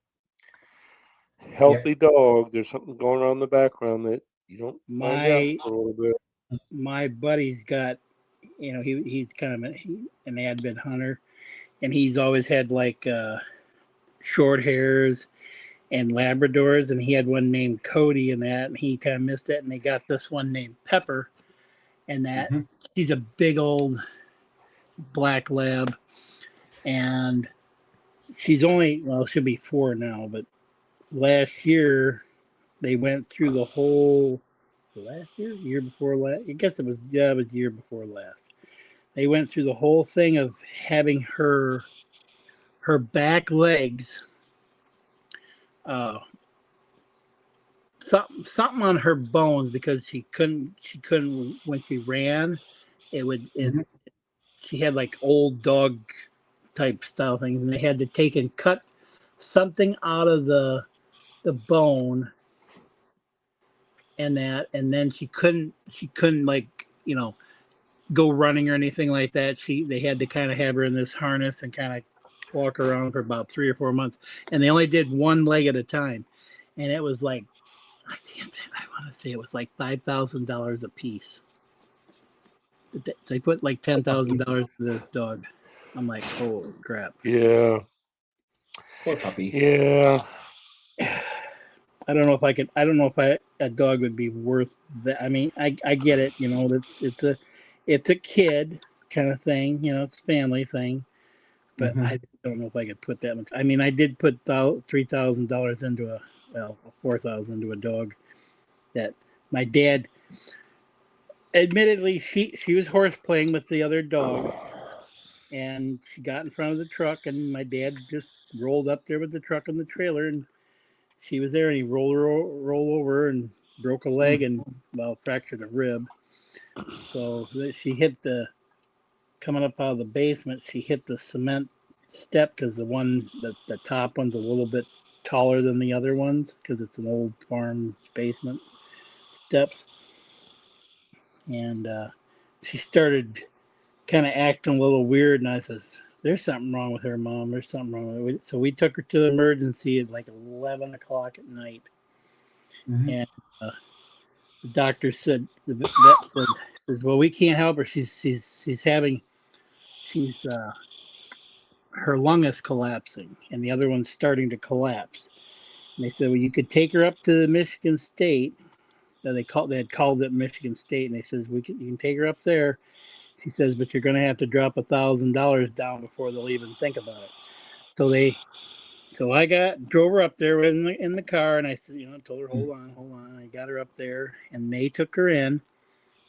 healthy dog, there's something going on in the background that you don't find out for a little bit. My buddy's got, he's kind of an avid hunter, and he's always had like short hairs and Labradors, and he had one named Cody and he kind of missed it, and they got this one named Pepper, and she's a big old black lab, and she's only, she'll be 4 now, but last year they went through the whole year before last. I guess it was year before last. They went through the whole thing of having her back legs, something on her bones, because she couldn't when she ran, she had like old dog type style things, and they had to take and cut something out of the bone, and then she couldn't like go running or anything like that. They had to kind of have her in this harness and kind of walk around for about 3 or 4 months, and they only did one leg at a time, and it was like, I want to say it was like $5,000 a piece. They put like $10,000 for this dog. I'm like, holy crap. Yeah. Poor puppy. Yeah. I don't know if a dog would be worth that. I mean, I get it. It's a kid, kind of thing. You know, it's a family thing. But I don't know if I could put that much. I mean, I did put $3,000 into $4,000 into a dog that my dad. Admittedly, she was horse playing with the other dog, and she got in front of the truck, and my dad just rolled up there with the truck and the trailer, and she was there, and he rolled over and broke a leg and fractured a rib. So she hit coming up out of the basement, she hit the cement step because the top one's a little bit taller than the other ones because it's an old farm basement steps. And she started kind of acting a little weird, and I says, "There's something wrong with her, Mom. There's something wrong with her." So we took her to the emergency at like 11 o'clock at night. And the doctor said, the vet says, "Well, we can't help her. Her lung is collapsing, and the other one's starting to collapse." And they said, "Well, you could take her up to the Michigan State." They had called it Michigan State, and they says, you can take her up there." He says, "But you're going to have to drop $1,000 down before they'll even think about it." So I drove her up there in the car, and I said, told her, hold on. I got her up there, and they took her in.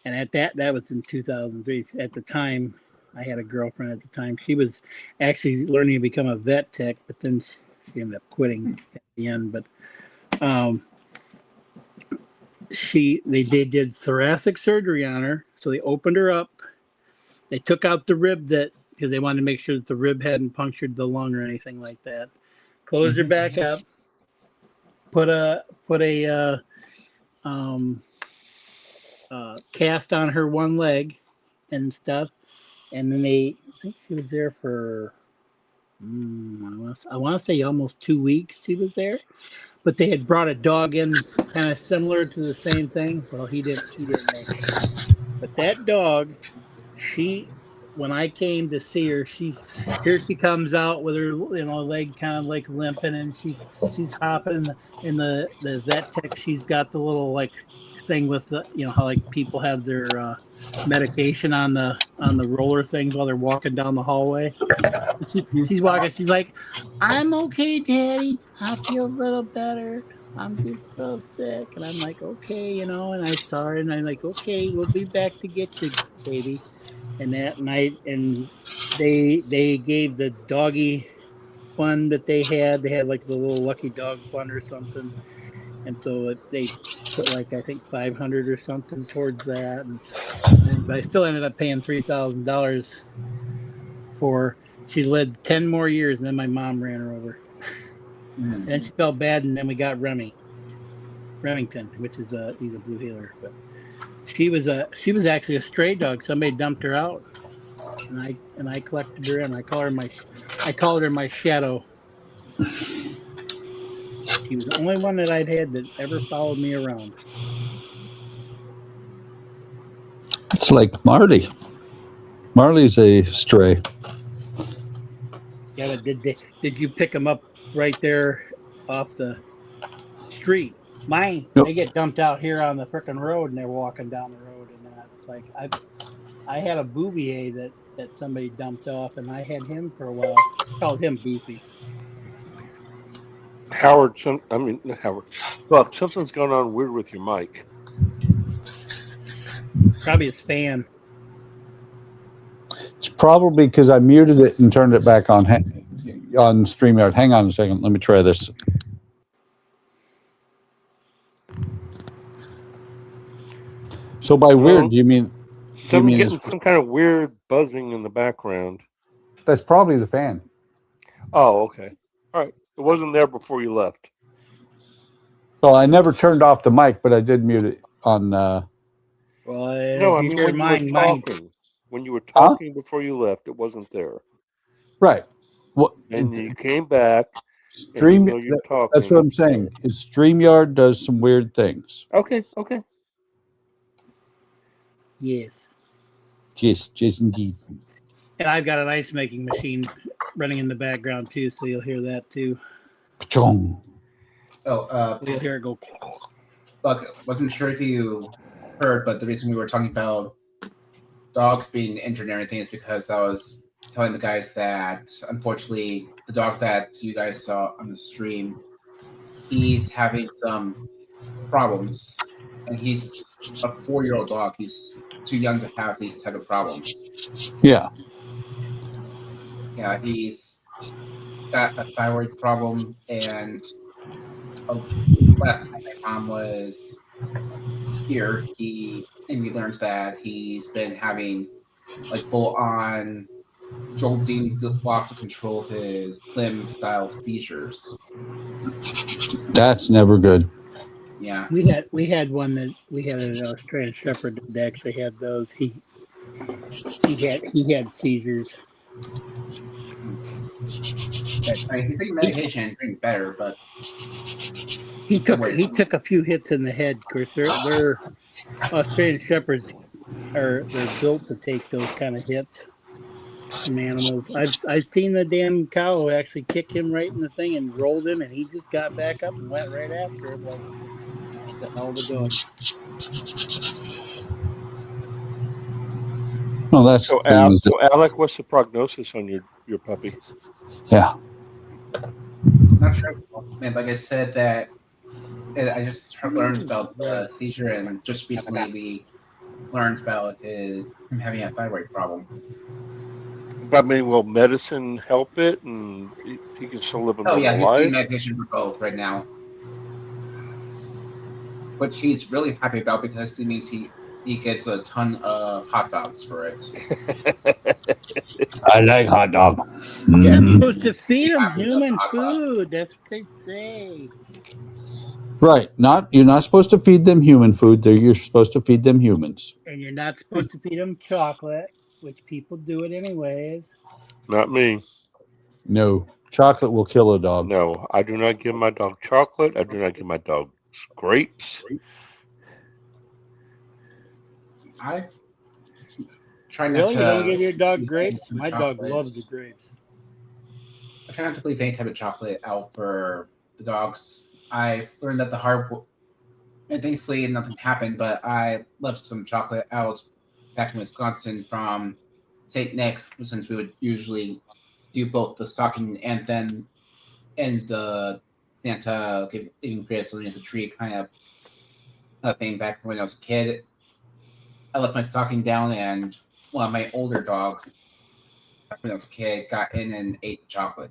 And at that was in 2003. At the time, I had a girlfriend at the time. She was actually learning to become a vet tech, but then she ended up quitting at the end. But they did thoracic surgery on her, so they opened her up. They took out the rib because they wanted to make sure that the rib hadn't punctured the lung or anything like that. Closed her back up, put a cast on her one leg and stuff, and then I think she was there for I want to say almost 2 weeks. She was there, but they had brought a dog in kind of similar to the same thing. Well, he didn't make it, but that dog. When I came to see her, she comes out with her leg kind of like limping, and she's hopping. In the vet tech, she's got the little like thing with the how like people have their medication on the roller things while they're walking down the hallway. She's walking. She's like, "I'm okay, Daddy. I feel a little better. I'm just so sick." And I'm like, "Okay, and I saw her, and I'm like, "Okay, we'll be back to get you, baby." And that night, and they gave the doggy fund that they had like the little lucky dog fund or something, and so they put like I think $500 or something towards that, but I still ended up paying $3,000 for. She lived 10 more years, and then my mom ran her over. And she felt bad, and then we got Remington, which is he's a blue heeler, but. She was actually a stray dog. Somebody dumped her out, and I collected her, and I called her my shadow. She was the only one that I'd had that ever followed me around. It's like Marley. Marley's a stray. Yeah, but did you pick them up right there off the street? Mine, Nope. They get dumped out here on the frickin' road, and they're walking down the road, and that's like I had a bouvier that somebody dumped off, and I had him for a while. Called him Boofy. Howard, Buck, something's going on weird with your mic. Probably his fan. It's probably because I muted it and turned it back on StreamYard. Hang on a second. Let me try this. So by weird, do you mean? Getting some kind of weird buzzing in the background. That's probably the fan. Oh, okay. All right. It wasn't there before you left. Well, I never turned off the mic, but I did mute it on. No, I mean when you were talking before you left, it wasn't there. Right. Well, and you came back. You're talking. That's what I'm saying. Is StreamYard does some weird things. Okay. Yes. Yes, indeed. And I've got an ice making machine running in the background too, so you'll hear that too. Ka-chong. You'll hear it go. Buck, wasn't sure if you heard, but the reason we were talking about dogs being injured and everything is because I was telling the guys that unfortunately the dog that you guys saw on the stream, he's having some problems, and he's a 4-year-old dog. He's too young to have these type of problems. Yeah. Yeah, he's got a thyroid problem, and last time my mom was here, we learned that he's been having like full on jolting, loss of control of his limb style seizures. That's never good. Yeah, we had one that we had an Australian Shepherd that actually had those. He had seizures. I mean, he's taking medication and getting better, but he took a few hits in the head. Of course, they're Australian Shepherds they're built to take those kind of hits from animals. I've seen the damn cow actually kick him right in the thing and rolled him, and he just got back up and went right after him. Like, the hell of a dog. Well, that's So, the thing is that- Alec, what's the prognosis on your puppy? yeah. not sure. Man, like I said, that I just learned about the seizure, and just recently we learned about him having a thyroid problem. But I mean, will medicine help it, and he can still live a Oh normal yeah, he's life? getting medication for both right now, which he's really happy about because it means he gets a ton of hot dogs for it. I like hot dog. You're Mhm. supposed to feed them human food. That's what they say. Right. You're not supposed to feed them human food. You're supposed to feed them humans. And you're not supposed to feed them chocolate, which people do it anyways. Not me. No. Chocolate will kill a dog. No, I do not give my dog chocolate. I do not give my dog grapes. I try not Really? to. You don't give your dog leave grapes? any My chocolate. dog loves the grapes. I try not to leave any type of chocolate out for the dogs. I've learned that the hard, and thankfully nothing happened, but I left some chocolate out back in Wisconsin from St. Nick, since we would usually do both the stocking and then and the Santa giving gifts underneath the tree kind of thing back when I was a kid. I left my stocking down, and one of my older dogs, when I was a kid, got in and ate the chocolate.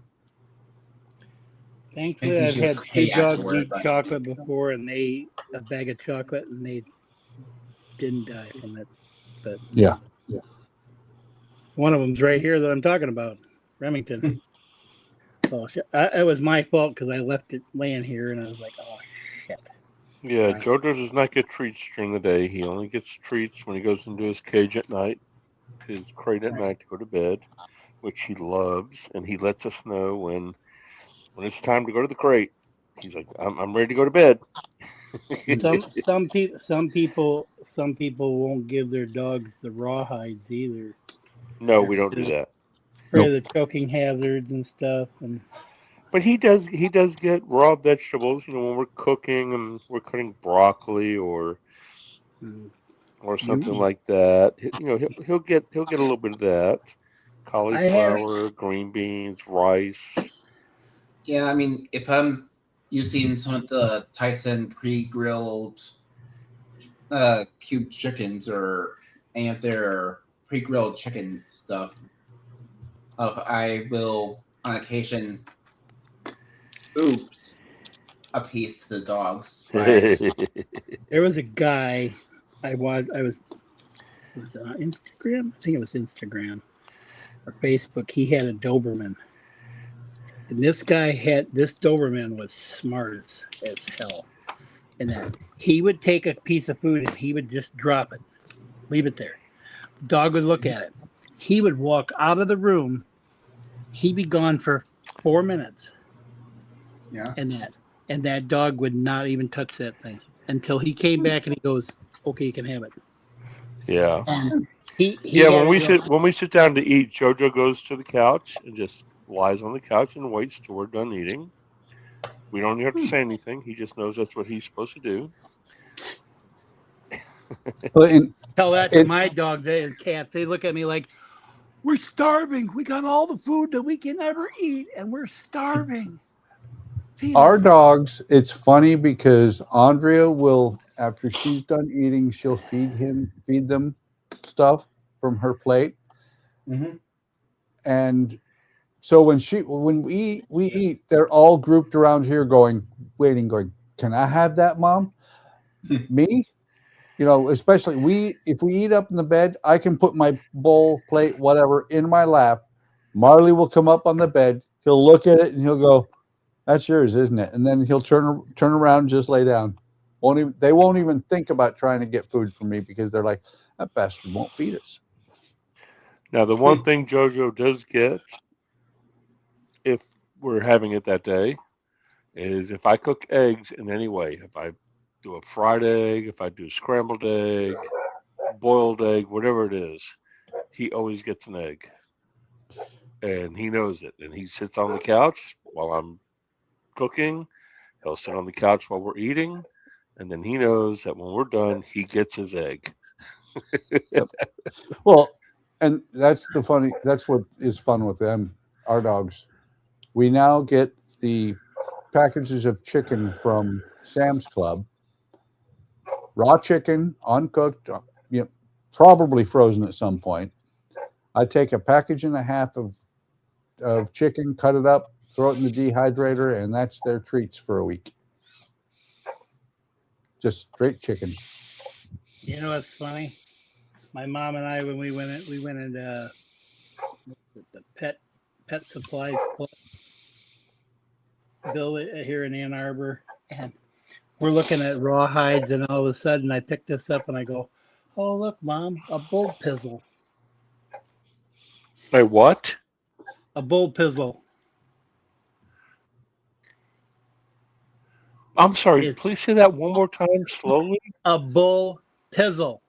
Thankfully, Thankfully, I've she was had okay two dogs afterward, eat but- chocolate before, and they ate a bag of chocolate, and they didn't die from it. But Yeah. one of them's right here that I'm talking about, Remington. So it was my fault because I left it laying here, and I was like, "Oh shit!" Yeah, Right. Jojo does not get treats during the day. He only gets treats when he goes into his cage at night, his crate at night to go to bed, which he loves, and he lets us know when it's time to go to the crate. He's like, I'm ready to go to bed. Some people won't give their dogs the rawhides either. No, we don't do that. Afraid of the choking hazards and stuff. And But he does get raw vegetables, when we're cooking and we're cutting broccoli or something like that. He'll get a little bit of that. Cauliflower, green beans, rice. Yeah, I mean, if I'm using some of the Tyson pre-grilled cube chickens or any of their pre-grilled chicken stuff, I will on occasion a piece to the dogs. there was a guy was it on Instagram? I think it was Instagram or Facebook. He had a Doberman. And this Doberman was smart as hell. And then he would take a piece of food and he would just drop it, leave it there. Dog would look at it. He would walk out of the room. He'd be gone for 4 minutes. Yeah. And that dog would not even touch that thing until he came back and he goes, "Okay, you can have it." Yeah. And when we sit down to eat, Jojo goes to the couch and just lies on the couch and waits till we're done eating. We don't have to say anything. He just knows that's what he's supposed to do. Well, Tell that to my dog and cats. They look at me like, we're starving. We got all the food that we can ever eat, and we're starving. Our dogs, it's funny because Andrea will, after she's done eating, she'll feed them stuff from her plate. Mm-hmm. And so when we eat, they're all grouped around here going, can I have that, Mom? Me? You know, especially if we eat up in the bed, I can put my bowl, plate, whatever in my lap. Marley will come up on the bed. He'll look at it and he'll go, "That's yours, isn't it?" And then he'll turn around and just lay down. They won't even think about trying to get food from me because they're like, that bastard won't feed us. Now, the one thing JoJo does get, if we're having it that day, is if I cook eggs in any way, if I do a fried egg, if I do scrambled egg, boiled egg, whatever it is, he always gets an egg. And he knows it. And he sits on the couch while I'm cooking. He'll sit on the couch while we're eating. And then he knows that when we're done, he gets his egg. Well, and that's what is fun with them, our dogs. We now get the packages of chicken from Sam's Club. Raw chicken, uncooked, probably frozen at some point. I take a package and a half of chicken, cut it up, throw it in the dehydrator, and that's their treats for a week. Just straight chicken. You know what's funny? My mom and I, when we went into the pet supplies bill here in Ann Arbor, and we're looking at rawhides, and all of a sudden I pick this up and I go, "Oh, look, Mom, a bull pizzle." A what? A bull pizzle. I'm sorry, please say that one more time slowly. A bull pizzle.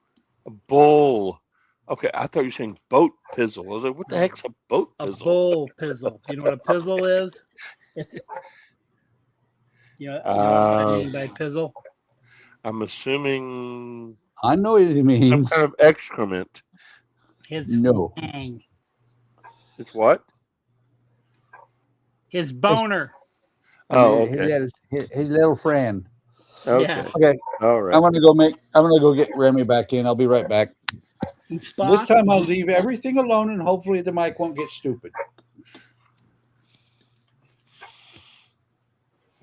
A bull. Okay, I thought you were saying boat pizzle. I was like, what the heck's a boat pizzle? A bull pizzle. Do you know what a pizzle is? It's, you know what I mean by pizzle? I'm assuming I know what it means. some kind of excrement. No. Hang. It's what? His boner. Oh, okay. His little friend. Okay. Yeah. Okay. All right. I'm gonna go get Remy back in. I'll be right back. This time I'll leave everything alone and hopefully the mic won't get stupid.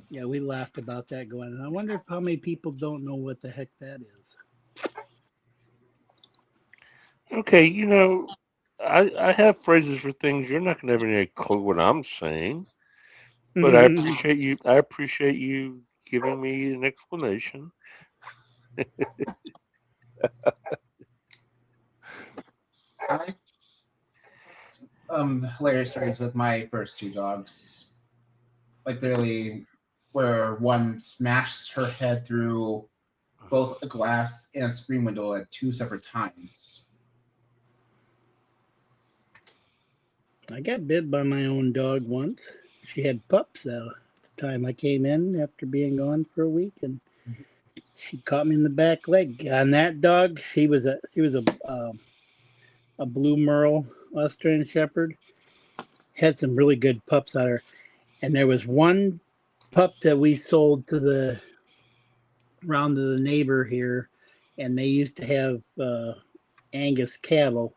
Yeah, we laughed about that going. I wonder how many people don't know what the heck that is. Okay, you know, I have phrases for things. You're not going to have any clue what I'm saying, but I appreciate you giving me an explanation. Hilarious stories with my first two dogs. Like literally, where one smashed her head through both a glass and a screen window at 2 separate times. I got bit by my own dog once. She had pups at the time I came in after being gone for a week, and she caught me in the back leg. On that dog, she was a blue merle Australian Shepherd. Had some really good pups out of her, and there was one pup that we sold to the neighbor here, and they used to have Angus cattle,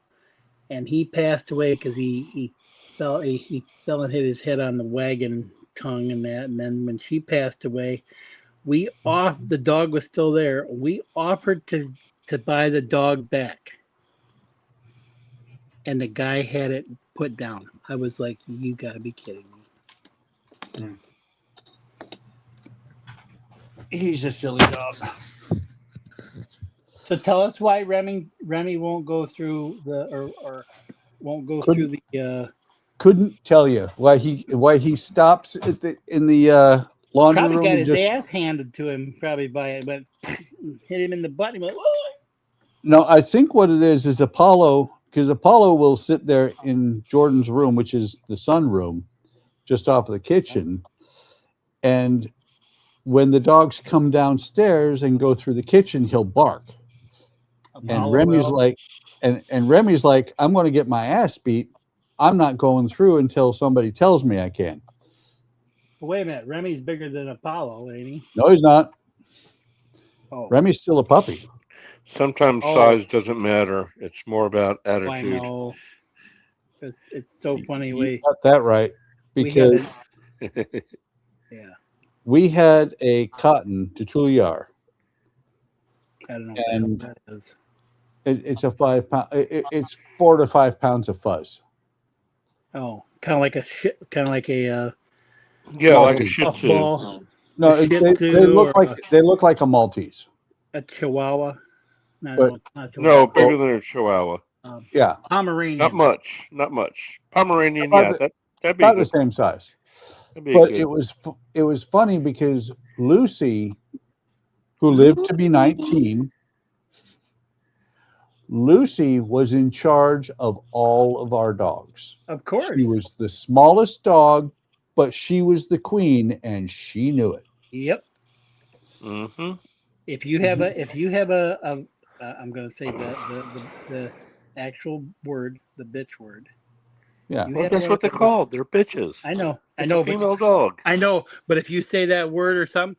and he passed away because he fell and hit his head on the wagon tongue and that. And then when she passed away, the dog was still there. We offered to buy the dog back, and the guy had it put down. I was like, you gotta be kidding me. He's a silly dog. So tell us why Remy won't go through or won't go through the. Couldn't tell you why he stops in the laundry probably room. got his ass handed to him probably by it, but hit him in the butt. And he went, "Oh!" No, I think what it is Apollo, because Apollo will sit there in Jordan's room, which is the sunroom, just off of the kitchen, and when the dogs come downstairs and go through the kitchen, he'll bark. And Remy's like, and Remy's like, I'm going to get my ass beat. I'm not going through until somebody tells me I can. Wait a minute. Remy's bigger than Apollo, ain't he? No, he's not. Oh, Remy's still a puppy. Sometimes size doesn't matter. It's more about I attitude. know. It's so funny. You got that right. We had Because yeah, we had a cotton Tutuliar. I don't know what And the hell that is. it's a 5 pound. It's 4 to 5 pounds of fuzz. Oh, kind of like a kind of like a Yeah, like a Shih Tzu. puffball, No, a Shih they Tzu look or like they look like a Maltese. a Chihuahua. No, But- not No, Chihuahua. bigger than a Chihuahua. Yeah, Pomeranian. Not much. Not much. Pomeranian, About yeah, that'd be about the good. same size. That'd be But good. it was funny because Lucy, who lived to be 19, Lucy was in charge of all of our dogs. Of course. She was the smallest dog, but she was the queen, and she knew it. Yep. Mm-hmm. If you have a I'm going to say the actual word, the bitch word. Yeah. You Well, have that's one what of they're those- called. They're bitches. I know. I It's know. a female dog. I know. But if you say that word or something,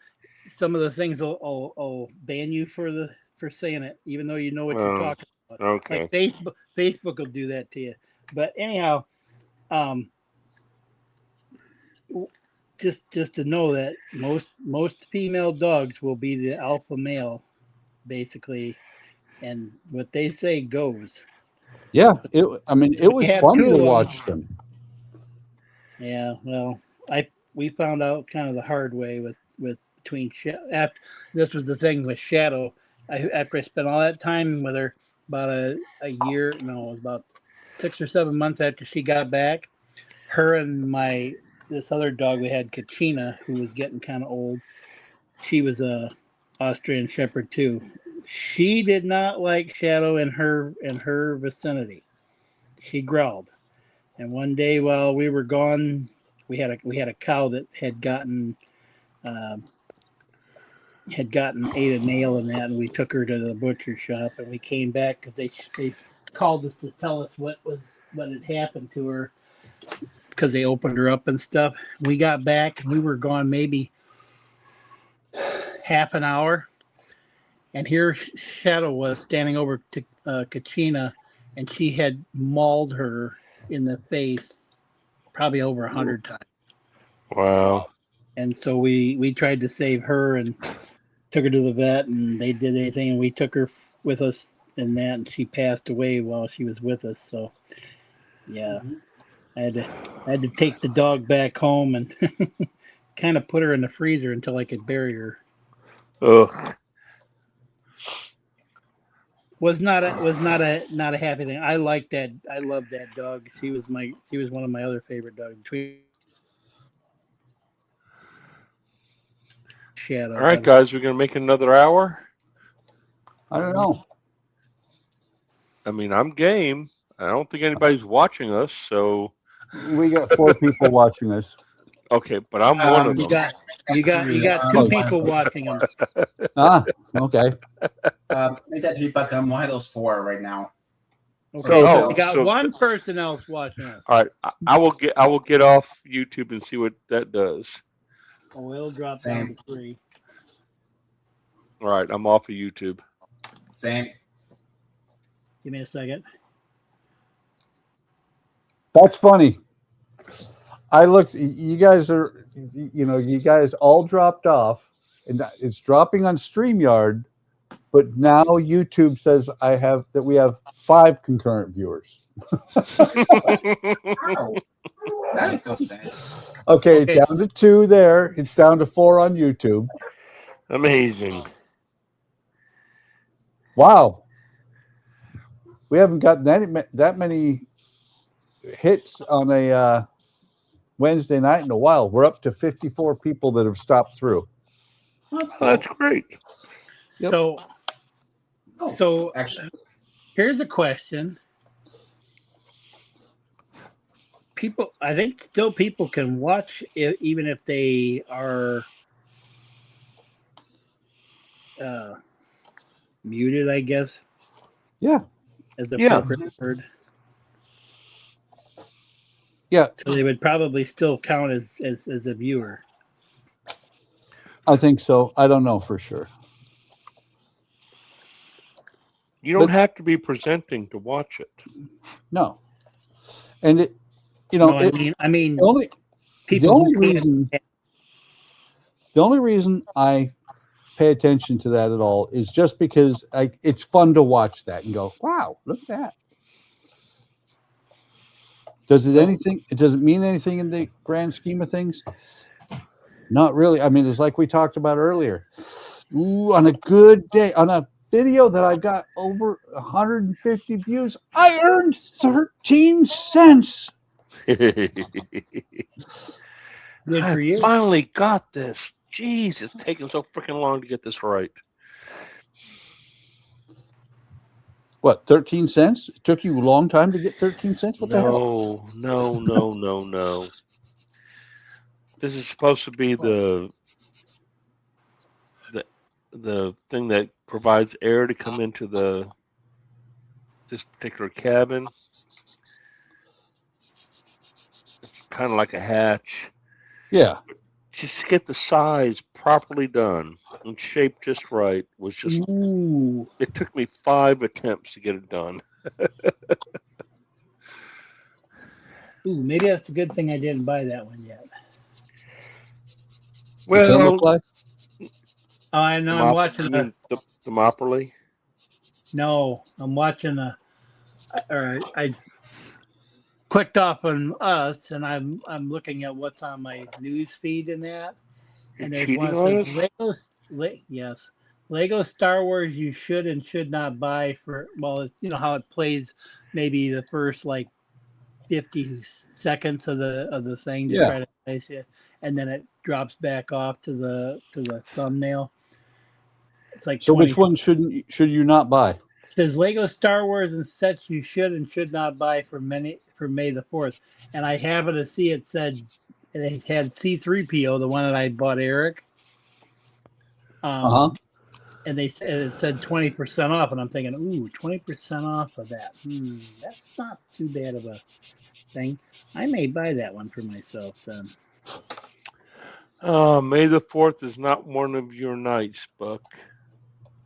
some of the things will ban you for saying it, even though you know what you're Oh, talking about. Okay. Like Facebook will do that to you. But anyhow, just to know that most female dogs will be the alpha male, basically, and what they say goes. Yeah, it was have funny two to of them. watch them. Yeah, well, we found out kind of the hard way with between after this was the thing with Shadow. After I spent all that time with her, about a year, no, it was about 6 or 7 months after she got back. Her and this other dog we had, Kachina, who was getting kind of old. She was a Austrian Shepherd too. She did not like Shadow in her vicinity. She growled. And one day while we were gone, we had a cow that had gotten ate a nail in that, and we took her to the butcher shop, and we came back because they called us to tell us what had happened to her because they opened her up and stuff. We got back, and we were gone maybe half an hour, and here Shadow was standing over to Kachina, and she had mauled her in the face probably over 100 times. Wow. And so we tried to save her and took her to the vet, and they did anything, and we took her with us in that, and she passed away while she was with us. So yeah, I had to take the dog back home and kind of put her in the freezer until I could bury her. Ugh. Was not a happy thing. I liked that. I loved that dog. She was one of my other favorite dogs. Shadow. All right, guys, we're gonna make another hour. I don't know. I mean, I'm game. I don't think anybody's watching us, so We got 4 people watching us. okay. But I'm one of You them. got two people watching them. Ah, okay. Make that 3 buck. I'm one of those 4 right now. Okay, So- so we got so- one person else watching us. All right, I will get off YouTube and see what that does. Oh, it'll drop down to 3. All right, I'm off of YouTube. Same. Give me a second. That's funny. I looked. You guys are, you guys all dropped off, and it's dropping on StreamYard. But now YouTube says we have 5 concurrent viewers. Wow. That makes no sense. Okay, Okay. down to 2 there. It's down to 4 on YouTube. Amazing. Wow. We haven't gotten that many hits on a Wednesday night in a while. We're up to 54 people that have stopped through. That's cool. That's great. Yep. So Actually, here's a question. I think still people can watch it even if they are muted, I guess. Yeah. as the Yeah. appropriate word. Yeah. So they would probably still count as a viewer. I think so. I don't know for sure. You don't But- have to be presenting to watch it. No. And it, you know, No, it, I mean, the only people who the only reason I pay attention to that at all is just because it's fun to watch that and go, wow, look at that. Does it mean anything in the grand scheme of things? Not really. I mean, it's like we talked about earlier. Ooh, on a good day, on a video that I got over 150 views, I earned 13 cents. Good for you. I finally got this. Jeez, it's taking so freaking long to get this right. What, 13 cents? It took you a long time to get 13 cents? What the hell? No. This is supposed to be the thing that provides air to come into this particular cabin. It's kind of like a hatch. Yeah. Just to get the size properly done and shaped just right was just. Ooh. It took me 5 attempts to get it done. Ooh, maybe that's a good thing I didn't buy that one yet. What's that look like? Oh, I know. I'm watching the Moperly. No, I'm watching I clicked off on us, and I'm looking at what's on my news feed and that. And there's one that says Lego Star Wars you should and should not buy for, well, it's, you know how it plays maybe the first like 50 seconds of the thing to try to place you, and then it drops back off to the thumbnail. It's like so. Which one should you not buy? It says Lego Star Wars and sets you should and should not buy for May the 4th, and I happened to see it had C3PO, the one that I bought Eric. And it said 20% off, and I'm thinking, ooh, 20% off of that. That's not too bad of a thing. I may buy that one for myself then. May the 4th is not one of your nights, Buck.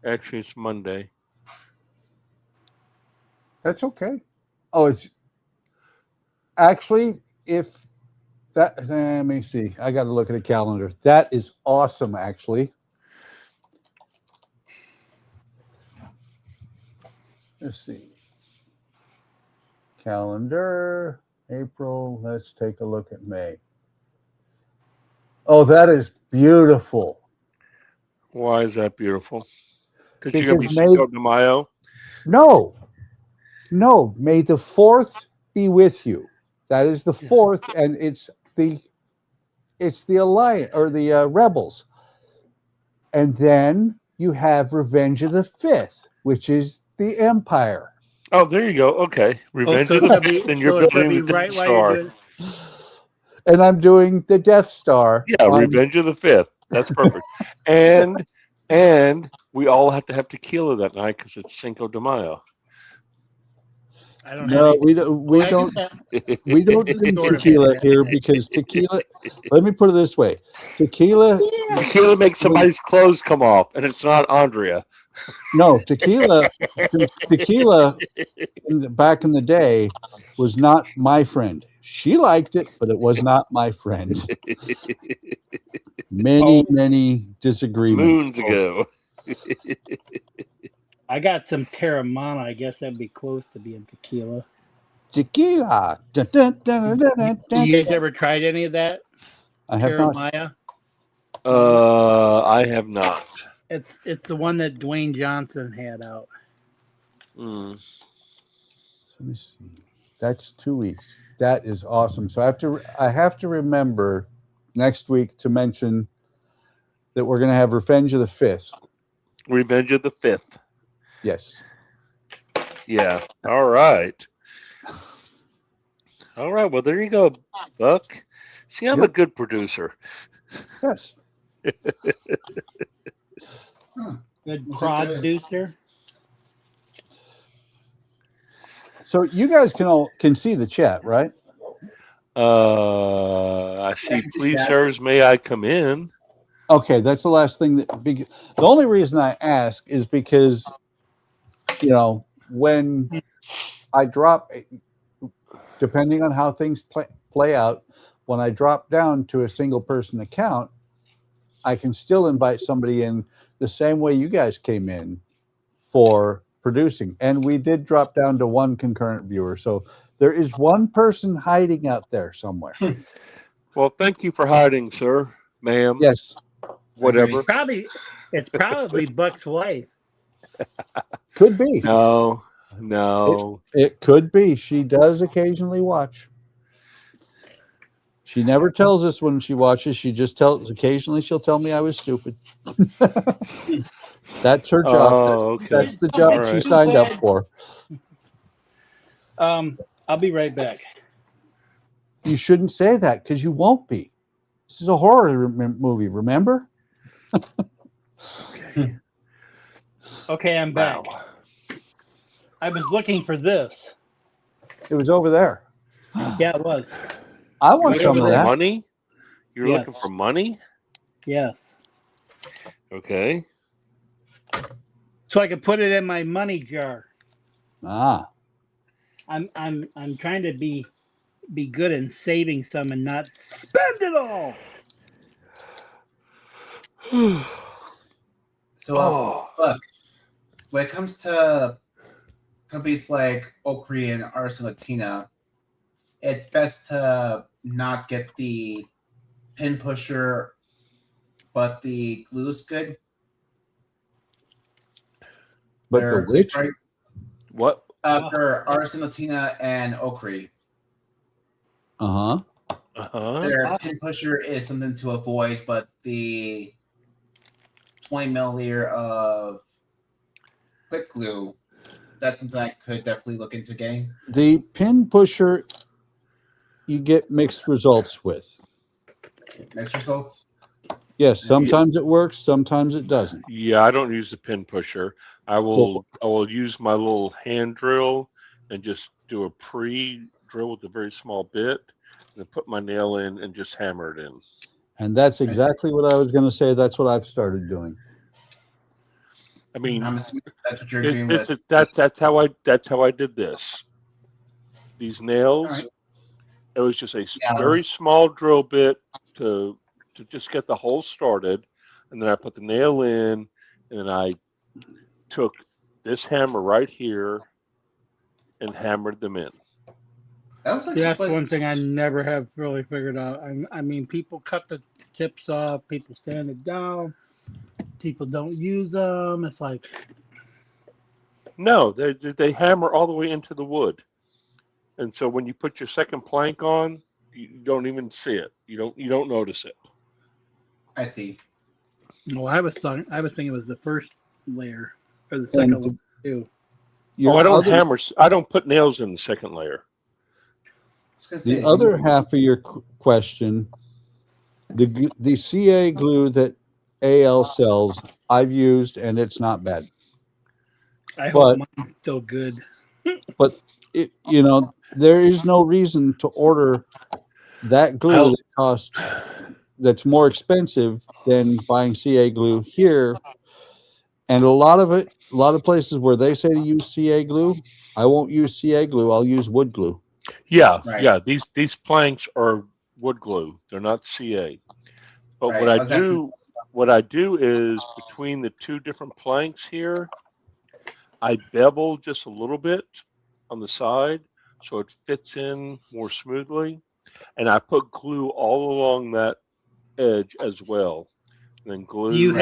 Actually, it's Monday. That's okay. Oh, it's actually, if that, let me see. I got to look at a calendar. That is awesome, actually. Let's see. Calendar, April. Let's take a look at May. Oh, that is beautiful. Why is that beautiful? Because you're going to be May, Cinco de Mayo? No. May the 4th be with you. That is the 4th, and it's the Alliance or the Rebels. And then you have Revenge of the 5th, which is the Empire. Oh, there you go. Okay. Revenge of the 5th, and you're building the Death Star. And I'm doing the Death Star. Yeah, Revenge of the 5th. That's perfect. and we all have to have tequila that night because it's Cinco de Mayo. I don't No, have we don't drink tequila here because tequila. Let me put it this way: tequila makes somebody's clothes come off, and it's not Andrea. No, tequila back in the day was not my friend. She liked it, but it was not my friend. Many disagreements. Moons ago. I got some Terramana. I guess that'd be close to being tequila. Tequila. You guys ever tried any of that? I have Terramana? not. I have not. It's the one that Dwayne Johnson had out. Let me see. That's 2 weeks. That is awesome. So I have to remember next week to mention that we're going to have Revenge of the 5th. Revenge of the 5th. Yes. Yeah. All right. Well, there you go, Buck. See, I'm a good producer. Yes. Good producer. So you guys can see the chat, right? I see. Please, sirs, may I come in? Okay, that's the last thing the only reason I ask is because, when I drop, depending on how things play out, when I drop down to a single person account, I can still invite somebody in the same way you guys came in for producing. And we did drop down to one concurrent viewer. So there is one person hiding out there somewhere. Well, thank you for hiding, sir, ma'am. Yes. Whatever. It's probably Buck's wife. Could be. No. It could be. She does occasionally watch. She never tells us when she watches. She just occasionally she'll tell me I was stupid. That's her job. Okay. That's the job she signed up for. I'll be right back. You shouldn't say that because you won't be. This is a horror movie, remember? Okay, I'm back. Wow. I was looking for this. It was over there. Yeah, it was. I want some of that. Money? You're Yes. looking for money? Yes. Okay. So I could put it in my money jar. Ah. I'm trying to be good in saving some and not spend it all. So, look, when it comes to companies like OcCre and Ars Latina, it's best to not get the pin pusher, but the glue's good. But the which? Right? What? For Ars Latina and OcCre. Uh-huh. Their pin pusher is something to avoid, but the 20 milliliter of quick glue, that's something I could definitely look into getting. The pin pusher, you get mixed results with. Mixed results? Yes, sometimes it works, sometimes it doesn't. Yeah, I don't use the pin pusher. I will use my little hand drill and just do a pre-drill with a very small bit, and then put my nail in and just hammer it in. And that's exactly what I was going to say. That's what I've started doing. I mean, I'm assuming that's what you're doing with. That's how I did this. These nails. Right. It was just a very small drill bit to just get the hole started, and then I put the nail in, and then I took this hammer right here and hammered them in. That's one thing I never have really figured out. I mean, people cut the tips off, people sand it down, people don't use them. It's like, no, they hammer all the way into the wood, and so when you put your second plank on, you don't even see it. You don't notice it. I see. no, I was thinking it was the first layer or the second layer too. I don't hammer. I don't put nails in the second layer. The other half of your question, the CA glue that AL sells, I've used and it's not bad. I hope mine's still good. But there is no reason to order that glue that costs that's more expensive than buying CA glue here. And a lot of places where they say to use CA glue, I won't use CA glue. I'll use wood glue. Yeah, yeah. These planks are wood glue. They're not CA. But what I do is between the two different planks here, I bevel just a little bit on the side so it fits in more smoothly, and I put glue all along that edge as well. And then glue. Do you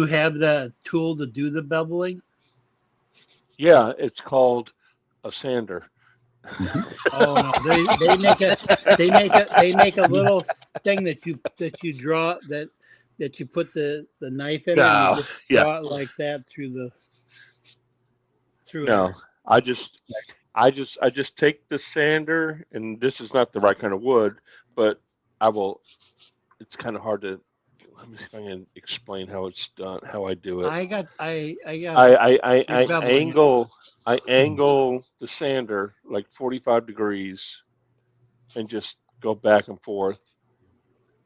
have the tool to do the beveling? Yeah, it's called a sander. Oh no, they make a little thing that you draw that you put the knife in and you just draw it like that through. No, I just take the sander, and this is not the right kind of wood, but it's kind of hard to let me see if I can explain how it's done, how I do it. I got I beveling it. angle the sander like 45 degrees and just go back and forth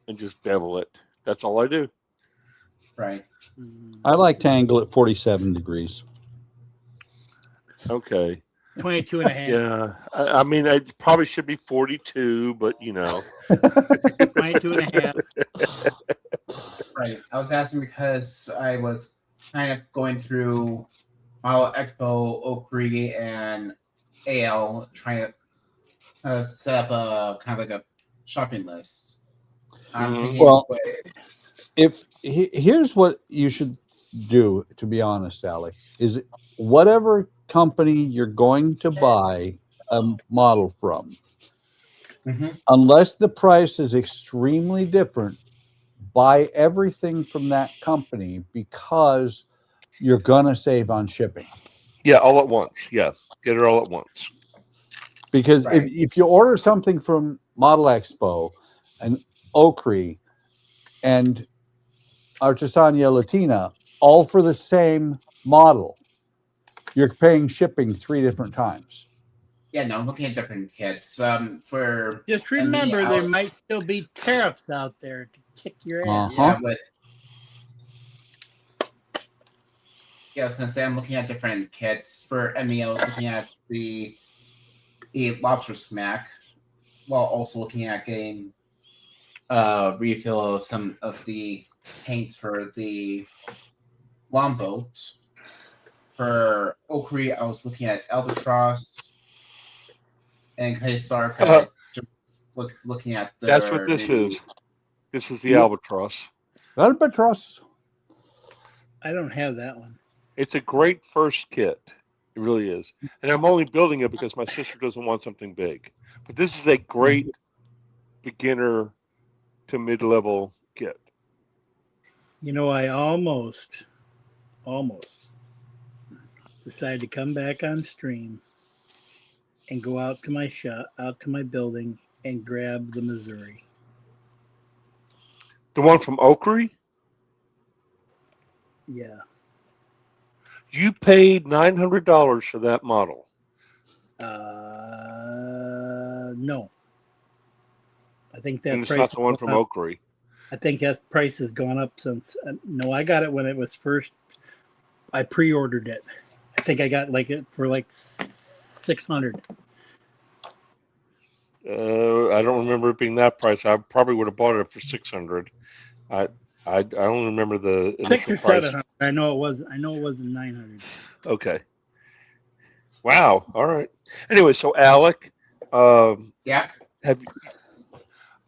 and just bevel it. That's all I do. Right. I like to angle at 47 degrees. Okay. 22 and a half. Yeah. I mean, it probably should be 42, but 22 and a half. Right. I was asking because I was kind of going through Model Expo, OcCre, and AL, trying to set up a kind of like a shopping list. I'm thinking, Well, here's what you should do, to be honest, Alec, is whatever company you're going to buy a model from, unless the price is extremely different, buy everything from that company because you're gonna save on shipping. Yeah, all at once. Yeah, get it all at once. Because if you order something from Model Expo and OcCre and Artesania Latina, all for the same model, you're paying shipping 3 different times. yeah, no, I'm looking at different kits. For Just remember, there might still be tariffs out there to kick your ass. Yeah, I was gonna say I'm looking at different kits for ME. I was looking at the lobster smack, while also looking at getting a refill of some of the paints for the longboat. For OcCre, I was looking at Albatross, and Kaysark, I just was looking at the. That's what this is. This is the Albatross. Albatross. I don't have that one. It's a great first kit. It really is. And I'm only building it because my sister doesn't want something big. But this is a great beginner to mid-level kit. I almost decided to come back on stream and go out to my shop, out to my building, and grab the Missouri. The one from OcCre? Yeah. You paid $900 for that model. No. I think that and it's price not the one from OcCre. I think that price has gone up since. No, I got it when it was first. I pre-ordered it. I think I got it for like $600. I don't remember it being that price. I probably would have bought it for $600. I don't remember the $600 or price. $700. I know it wasn't $900. Okay. Wow. All right. Anyway, so Alec, yeah.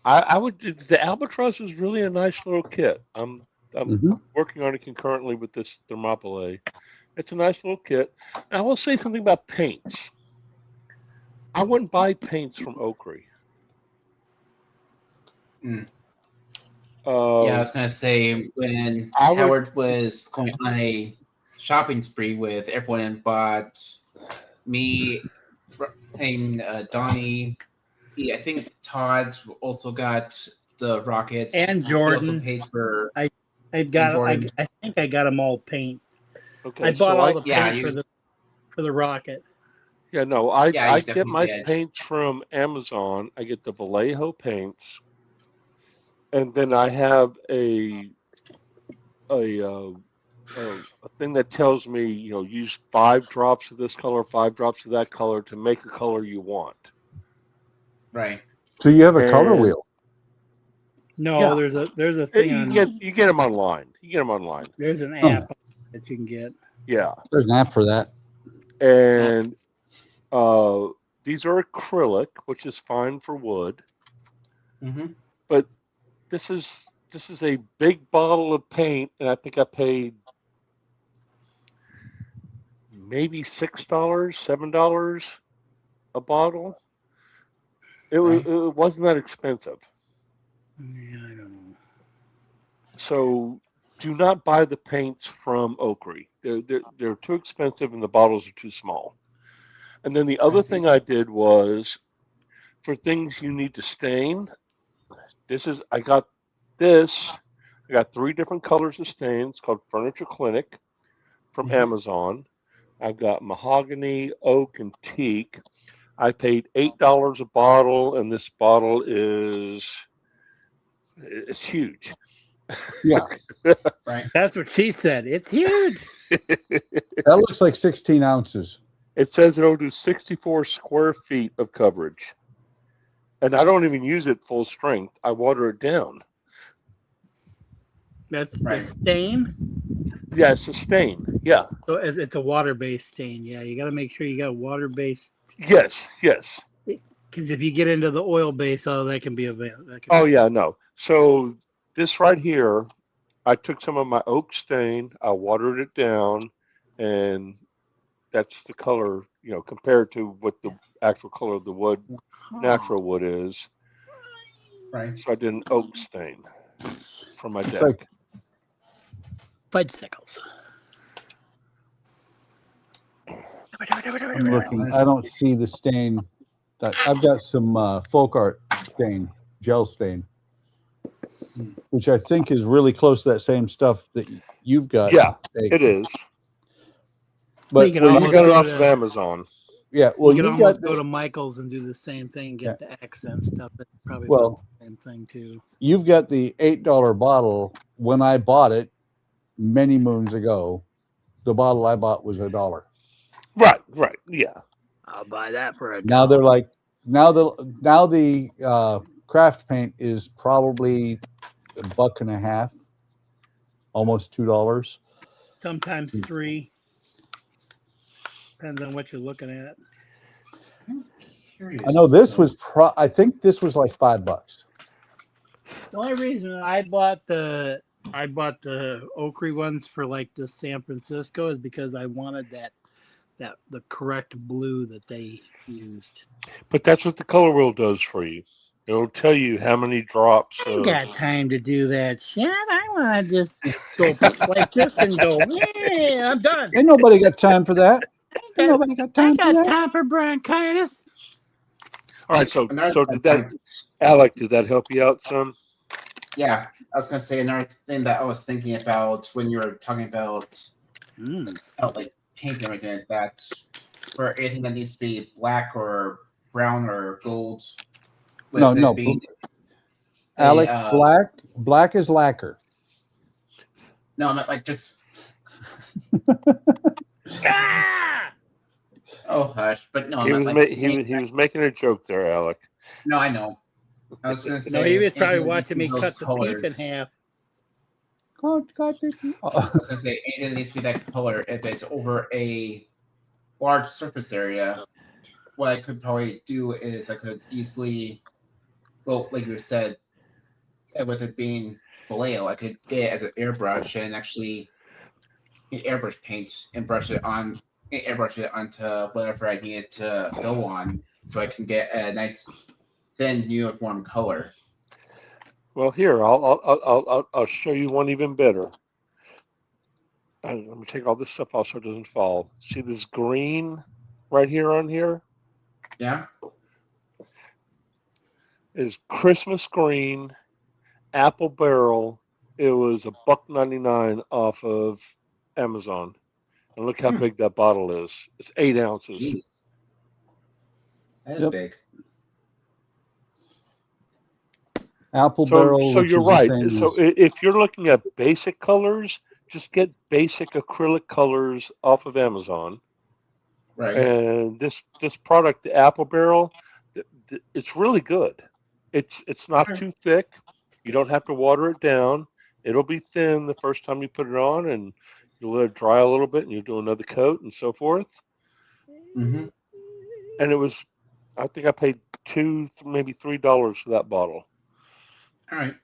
I would. The Albatross is really a nice little kit. I'm working on it concurrently with this Thermopylae. It's a nice little kit. And I will say something about paints. I wouldn't buy paints from OcCre. Yeah, I was gonna say when Howard was going on a shopping spree with everyone and bought me and Donnie. I think Todd also got the rockets and Jordan. Jordan. He also paid for. I think I got them all paint. Okay, I bought all the paint you, for the rocket. Yeah, no, I get my did. paints from Amazon. I get the Vallejo paints, and then I have a thing that tells me, use 5 drops of this color, 5 drops of that color to make a color you want. Right. So you have a color wheel? No, yeah. there's a thing. You get them online. There's an app that you can get. Yeah. There's an app for that. And these are acrylic, which is fine for wood. But this is a big bottle of paint, and I think I paid maybe $6, $7 a bottle. It wasn't that expensive. Yeah, I don't know. So do not buy the paints from OcCre. They're too expensive and the bottles are too small. And then the other thing I did was, for things you need to stain, I got this. I got 3 different colors of stains called Furniture Clinic from Amazon. I've got mahogany, oak, and teak. I paid $8 a bottle, and this bottle it's huge. Yeah. Right. That's what she said. It's huge. That looks like 16 ounces. It says it'll do 64 square feet of coverage. And I don't even use it full strength. I water it down. That's Right. the stain. Yeah, it's a stain. Yeah. So it's a water-based stain. Yeah, you got to make sure you got water-based. Yes, yes. Because if you get into the oil-based, that can be available. Oh, yeah, no. So this right here, I took some of my oak stain, I watered it down, and that's the color, compared to what the actual color of the wood, natural wood is. Right. So I did an oak stain for my deck. like- Fudgesicles. I'm looking. I don't see the stain. I've got some folk art stain, gel stain, which I think is really close to that same stuff that you've got. Yeah, Jake. it is. But You can I almost got it go off to- of Amazon. yeah, well, you can you almost got go to Michael's and do the same thing, get the accent stuff. That's probably Well- about the same thing too. you've got the $8 bottle. When I bought it many moons ago, the bottle I bought was $1. Right, yeah. I'll buy that for a Now they're like now the craft paint is probably $1.50, almost $2. sometimes 3. Depends on what you're looking at. Curious. I know this was I think this was like $5. The only reason I bought the OcCre ones for like the San Francisco is because I wanted the correct blue that they used. But that's what the color wheel does for you. It'll tell you how many drops I ain't of... got time to do that shit. I want to just go like this and go, yeah, I'm done. Ain't nobody got time for that. Ain't nobody got I time for got that. time for bronchitis. All right, so Another did thing- that, Alec, did that help you out some? Yeah, I was gonna say another thing that I was thinking about when you were talking about like paint and everything like that, for anything that needs to be black or brown or gold. with No, it no, being Alec, a, black is lacquer. No, not like just. Ah! Oh hush! But no, He not was, like he was making a joke there, Alec. No, I know. I was gonna say. No, he was probably anything that watching me needs cut those the colors- peep in half. I was gonna say anything that needs to be that color. If it's over a large surface area, what I could probably do is I could easily, well, like you said, with it being Vallejo, I could get it as an airbrush and actually airbrush paint and airbrush it onto whatever I need it to go on, so I can get a nice thin uniform color. Well, here, I'll show you one even better. Let me take all this stuff off so it doesn't fall. See this green right here on here? Yeah. Is Christmas green, apple barrel. It was $1.99 off of Amazon. And look how big that bottle is. It's 8 ounces. Jeez. That is Yep. big. Apple barrel. So which you're is the right. same So as- if you're looking at basic colors, just get basic acrylic colors off of Amazon. Right. And this product, the apple barrel, it's really good. It's not too thick. You don't have to water it down. It'll be thin the first time you put it on, and you'll let it dry a little bit, and you do another coat and so forth. Mm-hmm. And it was, I think I paid $2, maybe $3 for that bottle. All right.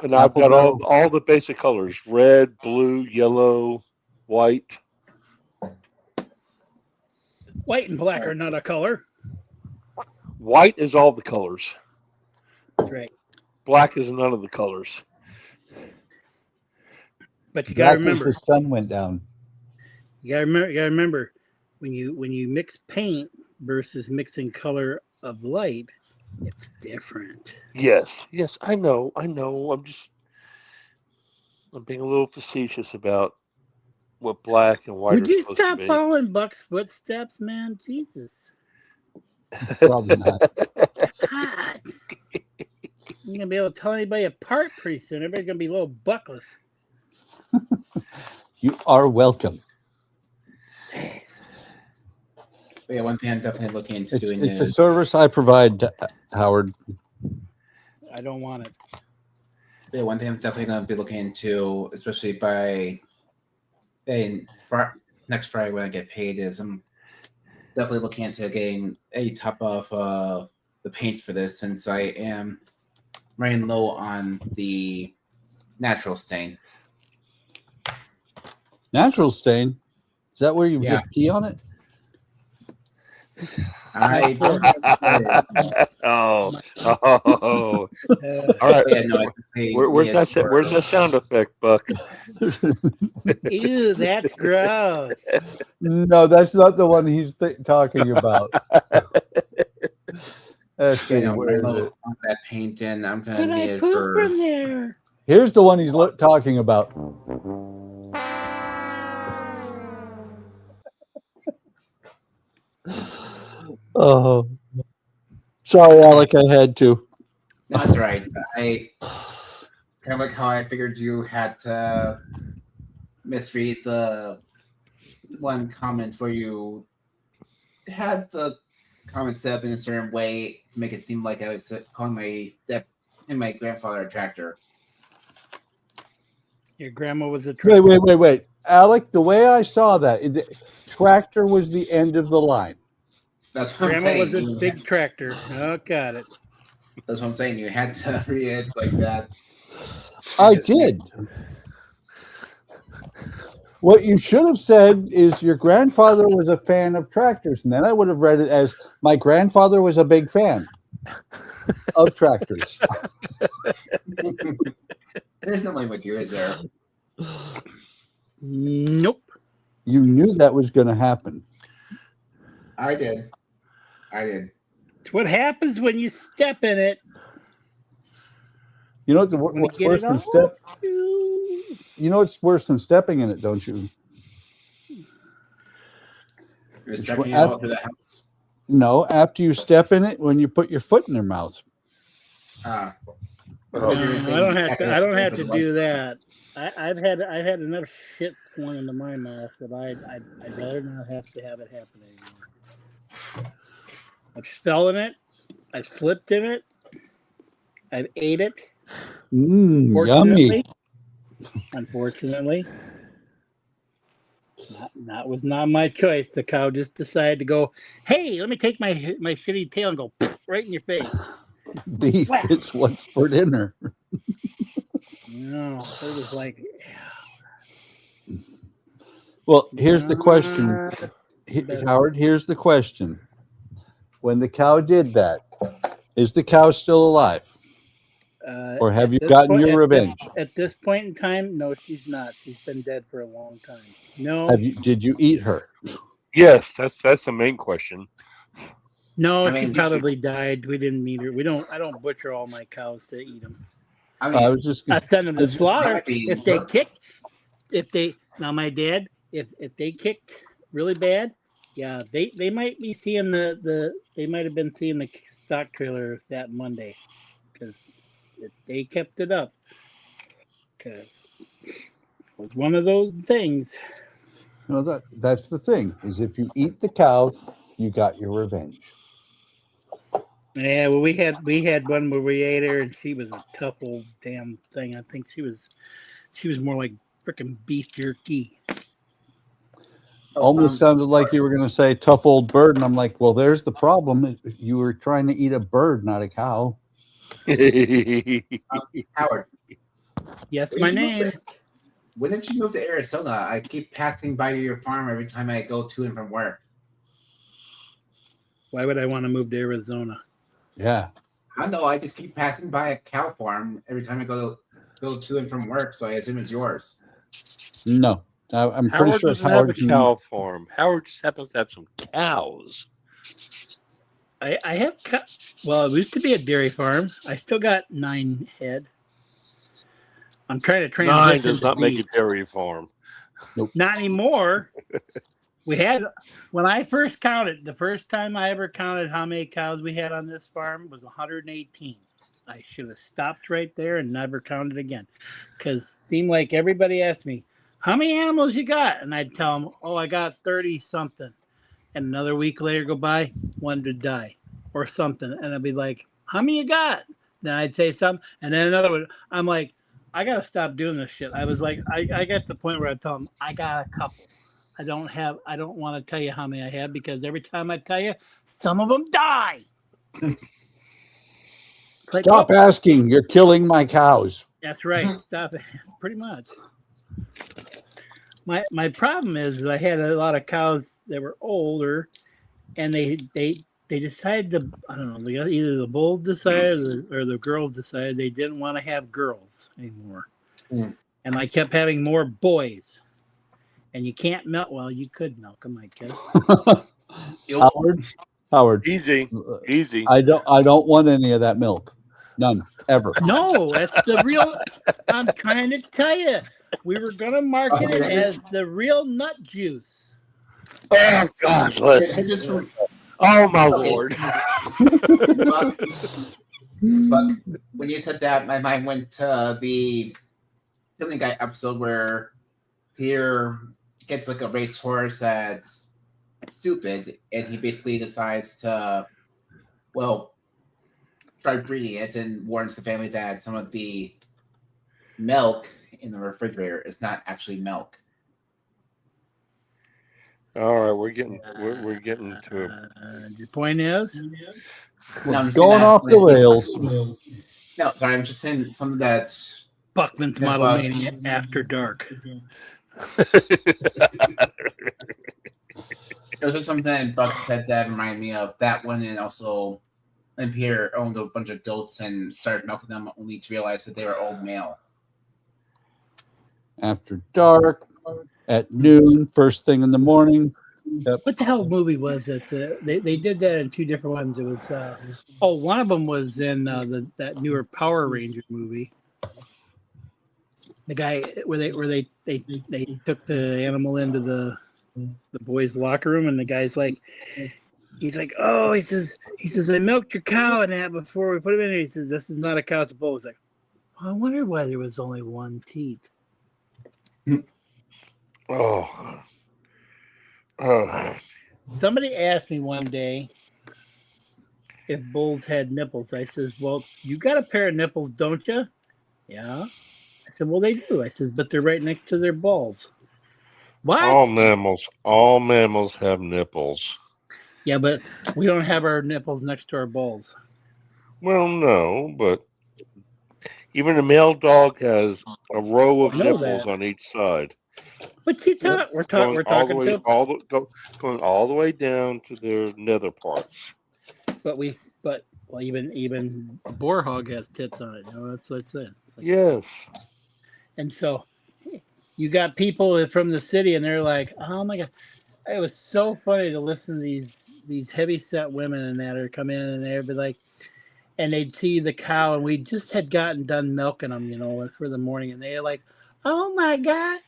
And I've Apple got barrel. all the basic colors: red, blue, yellow, white. White and black are not a color. White is all the colors. That's right. Black is none of the colors. But you gotta Black as remember, the sun went down. you gotta remember when you mix paint versus mixing color of light, it's different. Yes, I know. I'm just. I'm being a little facetious about what black and white Would are you supposed to stop be. following Buck's footsteps, man? Jesus. Probably not. God. You're gonna be able to tell anybody apart pretty soon. Everybody's gonna be little buckless. You are welcome. But yeah, one thing I'm definitely looking into doing It's a is service I provide, Howard. I don't want it. yeah, one thing I'm definitely going to be looking into, especially by next Friday when I get paid, is I'm definitely looking into getting a top of the paints for this, since I am running low on the natural stain. Natural stain? Is that where you Yeah. just pee on it? I Oh. All right. yeah, no, I completely Where's that? for- Where's that sound effect, Buck? Ew, that's gross. No, that's not the one he's talking about. Let's see, Yeah, no, where running is low it? on that paint, and I'm going Did to need I it poop for. from there? Here's the one he's talking about. Oh, sorry, Alec. I had to. No, that's right. I kind of like how I figured you had to misread the one comment where you had the comment set up in a certain way to make it seem like I was calling my grandfather a tractor. Your grandma was a tractor. Wait. Alec, the way I saw that, tractor was the end of the line. That's what Grandma I'm was saying. a big tractor. Oh, got it. That's what I'm saying. You had to read it like that. I did. What you should have said is your grandfather was a fan of tractors, and then I would have read it as my grandfather was a big fan of tractors. There's nothing with you, is there? Nope. You knew that was going to happen. I did. It's what happens when you step in it. You know Wanna what's get worse it than off? You know what's worse than stepping in it, don't you? You're stretching it all through the house. No, after you step in it, when you put your foot in their mouth. Ah. No, I don't have to do that. I've had enough shit slung into my mouth that I'd rather not have to have it happen anymore. I've fell in it. I've slipped in it. I've ate it. Yummy. Unfortunately, that was not my choice. The cow just decided to go, hey, let me take my shitty tail and go right in your face. Beef, it's what's for dinner. No, it was like. Well, here's the question, Howard. Here's the question. When the cow did that, is the cow still alive? Or have you gotten your revenge? At this point in time, no, she's not. She's been dead for a long time. No. Did you eat her? Yes, that's the main question. No, she probably died. We didn't meet her. I don't butcher all my cows to eat them. I send them to slaughter. Now my dad, if they kicked really bad, yeah, they might be seeing they might have been seeing the stock trailer that Monday, because they kept it up, because it was one of those things. No, that's the thing, is if you eat the cow, you got your revenge. Yeah, well, we had one where we ate her, and she was a tough old damn thing. I think she was more like freaking beef jerky. Almost sounded like you were going to say tough old bird, and I'm like, well, there's the problem. You were trying to eat a bird, not a cow. Howard. Yes, my name. When did you move to Arizona? I keep passing by your farm every time I go to and from work. Why would I want to move to Arizona? Yeah. I know. I just keep passing by a cow farm every time I go to and from work, so I assume it's yours. No. I'm pretty Howard sure doesn't Howard have a cow farm. Howard just happens to have some cows. I have well, it used to be a dairy farm. I still got 9 head. I'm trying to 9 transition does to not make D. a dairy farm. Not anymore. We had, when I first counted, the first time I ever counted how many cows we had on this farm was 118. I should have stopped right there and never counted again, because it seemed like everybody asked me, how many animals you got? And I'd tell them, oh, I got 30 something. And another week later go by, one would die or something. And I'd be like, how many you got? Then I'd say something. And then another one. I'm like, I got to stop doing this shit. I was like, I got to the point where I tell them, I got a couple. I don't want to tell you how many I have, because every time I tell you, some of them die. Like, Stop asking. You're killing my cows. That's right. Stop it. Pretty much. My problem is I had a lot of cows that were older, and they decided to, I don't know, either the bulls decided or the girls decided they didn't want to have girls anymore. Mm. And I kept having more boys. And you can't milk. Well, you could milk them, I guess. Howard. Easy. I don't want any of that milk. None. Ever. No, that's the real. I'm trying to tell you. We were going to market it as the real nut juice. Oh, God, listen. Oh, my Lord. But when you said that, my mind went to the Killing Guy episode where Pierre gets like a racehorse that's stupid, and he basically decides to, well, try breeding it, and warns the family that some of the milk in the refrigerator is not actually milk. All right, we're getting to Your point is? No, I'm just Going saying that- off the rails. No, sorry, I'm just saying something that Buckman's Yeah, Model but- Mania After Dark. it was just something that Buck said that reminded me of that one, and also when Pierre owned a bunch of goats and started milking them only to realize that they were old male. After dark, at noon, first thing in the morning. Yep. What the hell movie was it? They did that in two different ones. It was one of them was in that newer Power Ranger movie. The guy where they took the animal into the boys' locker room, and the guy's like, he's like, oh, he says I milked your cow and that before we put him in there. He says, this is not a cow, it's a bull. He's like, I wonder why there was only one teeth. Oh. Somebody asked me one day if bulls had nipples. I says, well, you got a pair of nipples, don't you? Yeah. I said, well, they do. I says, but they're right next to their balls. What? All mammals have nipples. Yeah, but we don't have our nipples next to our balls. Well, no, but even a male dog has a row of I know nipples that. on each side. But you talk, we're talking Going all the way down to their nether parts. even a boar hog has tits on it. You know, that's it. Like, Yes. and so you got people from the city, and they're like, oh my god, it was so funny to listen to these heavy set women and that are come in, and they'd be like, and they'd see the cow, and we just had gotten done milking them, you know, for the morning, and they're like, oh my god,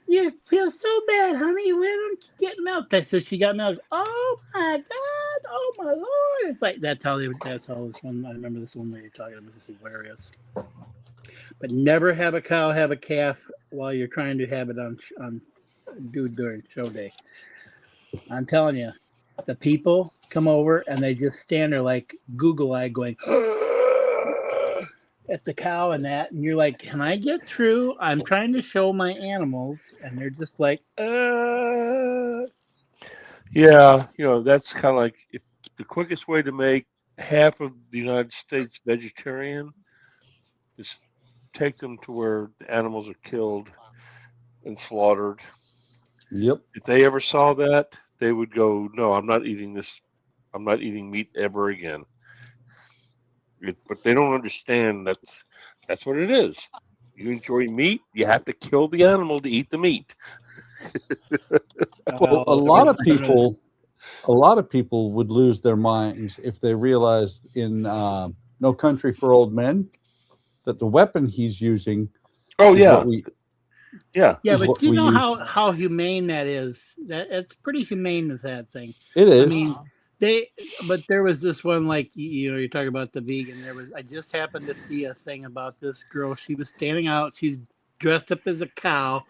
you feel so bad, honey. Why don't you get milked? I said, she got milked. Oh my god, oh my lord. It's like that's how this one. I remember this one that you're talking about. This is hilarious. But never have a cow have a calf while you're trying to have it on during show day. I'm telling you, the people come over and they just stand there like Google-eyed going at the cow and that, and you're like, can I get through? I'm trying to show my animals, and they're just like, Yeah, that's kind of like if the quickest way to make half of the United States vegetarian is take them to where the animals are killed and slaughtered. Yep. If they ever saw that, they would go, no, I'm not eating this. I'm not eating meat ever again. But they don't understand that's what it is. You enjoy meat, you have to kill the animal to eat the meat. Well, a lot of people would lose their minds if they realized in No Country for Old Men, that the weapon he's using. Oh is yeah, what we, yeah. Yeah, is but what you we know use. how humane that is. That it's pretty humane with that thing. It is. I mean, but there was this one like you know you're talking about the vegan. I just happened to see a thing about this girl. She was standing out. She's dressed up as a cow,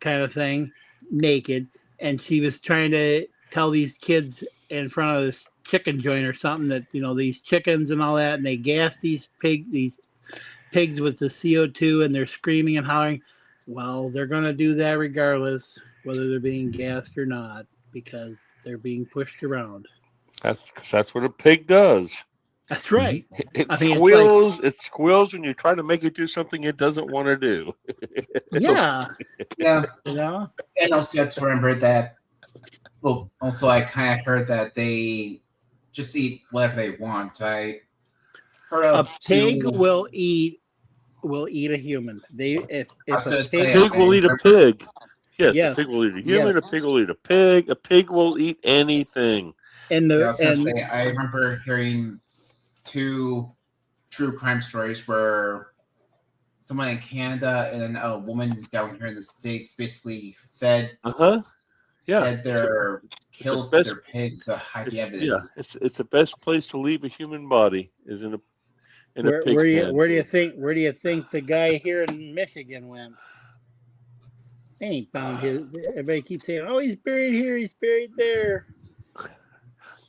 kind of thing, naked, and she was trying to tell these kids in front of this chicken joint or something that you know these chickens and all that, and they gas these pigs with the CO2, and they're screaming and hollering. Well, they're going to do that regardless whether they're being gassed or not because they're being pushed around. That's what a pig does. That's right. It I mean, squeals. It squeals when you try to make it do something it doesn't want to do. Yeah. Yeah. You know? And also you have to remember that. Well, also I kind of heard that they just eat whatever they want. I heard A of pig two- will eat a human. If a pig, Pig will eat a pig. Yes, Yes, a pig will eat a human. yes. A pig will eat a pig. A pig will eat anything. and Yeah, I the was gonna and say, I remember hearing 2 true crime stories where someone in Canada and then a woman down here in the States basically fed Yeah. their kills to best- their pigs to hide the evidence. Yeah, it's the best place to leave a human body is in a where pig pen. do you think the guy here in Michigan went? They ain't found his. Everybody keeps saying, "Oh, he's buried here. He's buried there."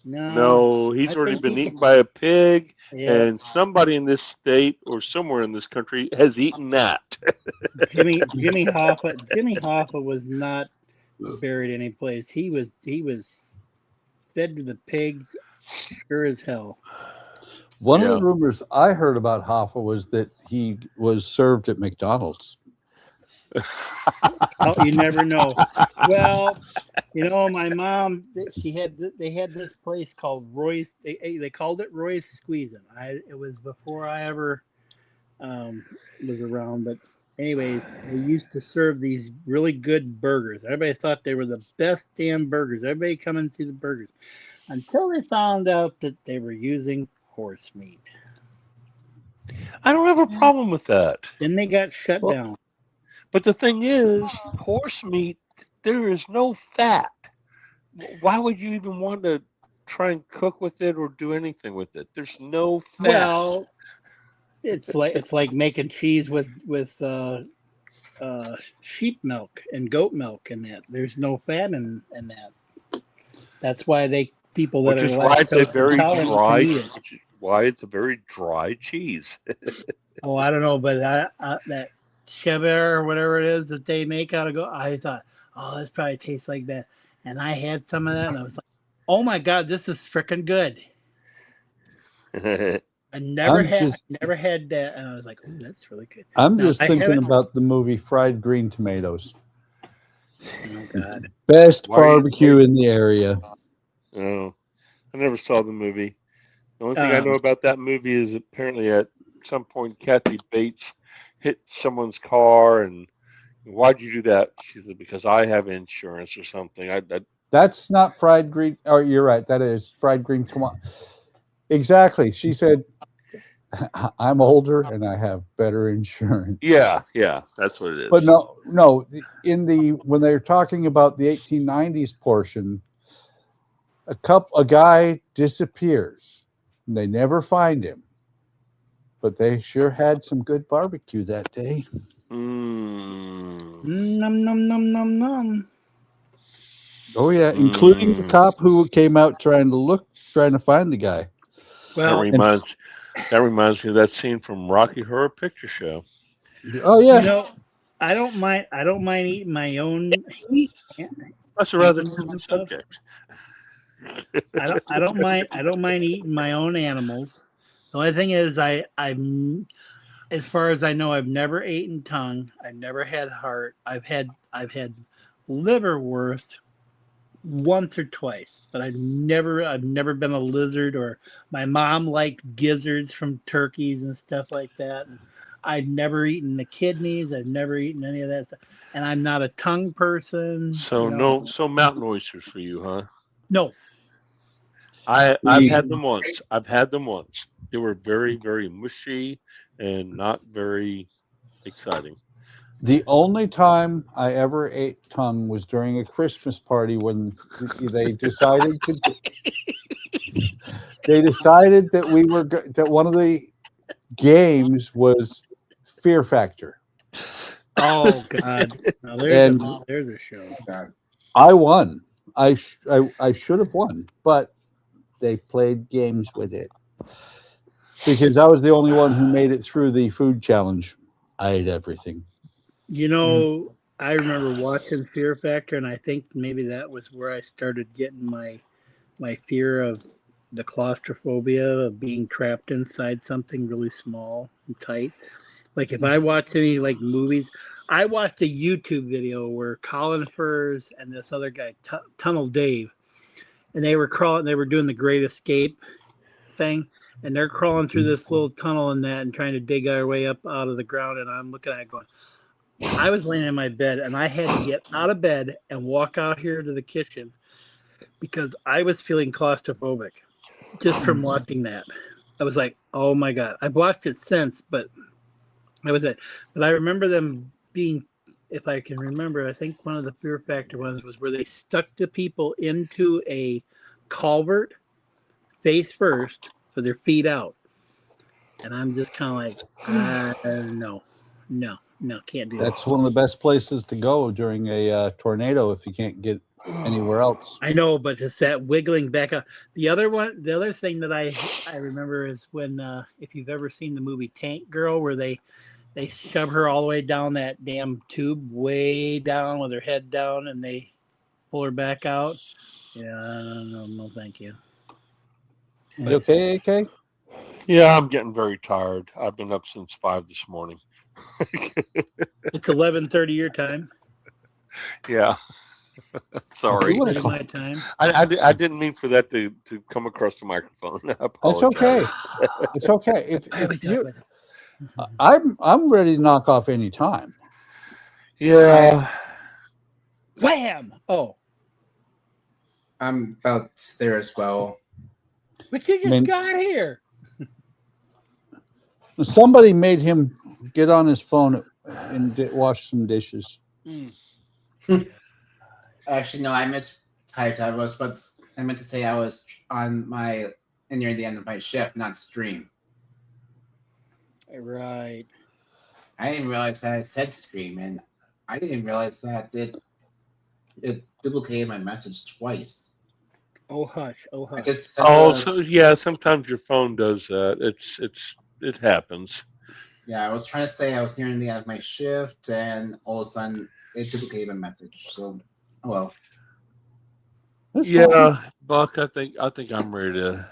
No, he's I already think been he- eaten by a pig, Yeah. and somebody in this state or somewhere in this country has eaten that. Jimmy Hoffa was not buried any place. He was fed to the pigs, sure as hell. One of the rumors I heard about Hoffa was that he was served at McDonald's. Oh, you never know. Well, you know, my mom, they had this place called Roy's. They called it Roy's Squeezin'. It was before I ever was around, but anyways, they used to serve these really good burgers. Everybody thought they were the best damn burgers. Everybody come and see the burgers until they found out that they were using horse meat. I don't have a problem with that. Then they got shut down. But the thing is, horse meat, there is no fat. Why would you even want to try and cook with it or do anything with it? There's no fat. Well, it's like making cheese with sheep milk and goat milk and that. There's no fat in that. That's why people that Which are is why it's a lactose very intolerant dry. can eat it. Which is why it's a very dry cheese. Oh, I don't know, but that cheddar or whatever it is that they make out of goat, I thought, oh, this probably tastes like that. And I had some of that, and I was like, oh my god, this is freaking good. I never had that, and I was like, oh, that's really good. I'm Now, just I thinking haven't- about the movie Fried Green Tomatoes. Oh god. Best Why are you- barbecue in the area. Oh, I never saw the movie. The only thing I know about that movie is apparently at some point Kathy Bates hit someone's car, and why'd you do that? She said, because I have insurance or something. That's not fried green. Oh, you're right. That is fried green tomato. Exactly. She said, I'm older and I have better insurance. Yeah, that's what it is. But no. When they're talking about the 1890s portion, a guy disappears and they never find him. But they sure had some good barbecue that day. Num num num num num. Oh yeah, including the cop who came out trying to find the guy. Well, that reminds me of that scene from Rocky Horror Picture Show. Oh yeah. You know, I don't mind eating my own. That's a rather different subject. I don't mind eating my own animals. The only thing is, I'm as far as I know, I've never eaten tongue. I've never had heart. I've had liverwurst once or twice, but I've never been a lizard. Or my mom liked gizzards from turkeys and stuff like that. And I've never eaten the kidneys. I've never eaten any of that stuff. And I'm not a tongue person. So no mountain oysters for you, huh? No. I've had them once. They were very, very mushy. and not very exciting. The only time I ever ate tongue was during a Christmas party when they decided that one of the games was Fear Factor. Oh God! Now And there's a show. God. I won. I should have won, but they played games with it because I was the only one who made it through the food challenge. I ate everything. You know, I remember watching Fear Factor, and I think maybe that was where I started getting my fear of the claustrophobia of being trapped inside something really small and tight. Like if I watched any like movies, I watched a YouTube video where Colin Furs and this other guy, Tunnel Dave, and they were crawling. They were doing the Great Escape thing, and they're crawling through this little tunnel and that, and trying to dig our way up out of the ground. And I'm looking at it going, I was laying in my bed, and I had to get out of bed and walk out here to the kitchen because I was feeling claustrophobic just from watching that. I was like, oh my God. I've watched it since, but that was it. But I remember them being, if I can remember, I think one of the Fear Factor ones was where they stuck the people into a culvert face first with their feet out. And I'm just kind of like, no, can't do that. That's one of the best places to go during a tornado if you can't get anywhere else. I know, but it's that wiggling back up. The other thing that I remember is when if you've ever seen the movie Tank Girl, where they shove her all the way down that damn tube, way down with her head down, and they pull her back out. Yeah, no, thank you. You okay, AK? Yeah, I'm getting very tired. I've been up since 5 this morning. It's 11:30 your time. Yeah. Sorry. It's my time. I didn't mean for that to come across the microphone. I It's apologize. okay. It's okay. If you, I'm ready to knock off any time. Yeah. Wham! Oh, I'm about there as well. but you just got here. Somebody made him get on his phone and wash some dishes. Actually, no, I mistyped. I meant to say I was near the end of my shift, not stream. Right. I didn't realize that I said stream, and I didn't realize that it duplicated my message twice. Oh hush. I just sent So yeah, sometimes your phone does that. It happens. Yeah, I was trying to say I was nearing the end of my shift, and all of a sudden it duplicated my message. So, oh well. Yeah, Buck. I think I'm ready to.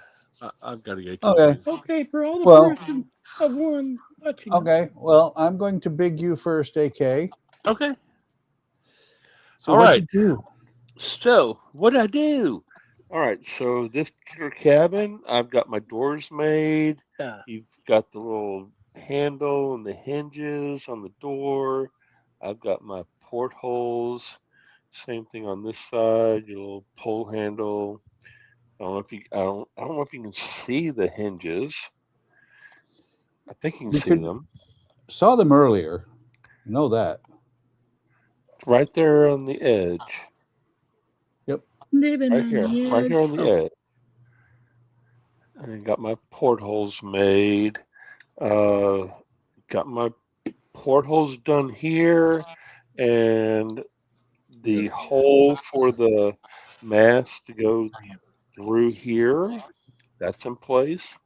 I've got to get. Okay, for all the person of one touching. Okay, well, I'm going to big you first, AK. Okay. So all right. You do? So what did I do? All right. So this particular cabin, I've got my doors made. Yeah. You've got the little handle and the hinges on the door. I've got my portholes. Same thing on this side. Your little pull handle. I don't know if you can see the hinges. I think you can see them. Saw them earlier. I know that. Right there on the edge. Yep. Right here on the edge. I got my portholes made. Got my portholes done here, and the hole for the mast to go through here. That's in place.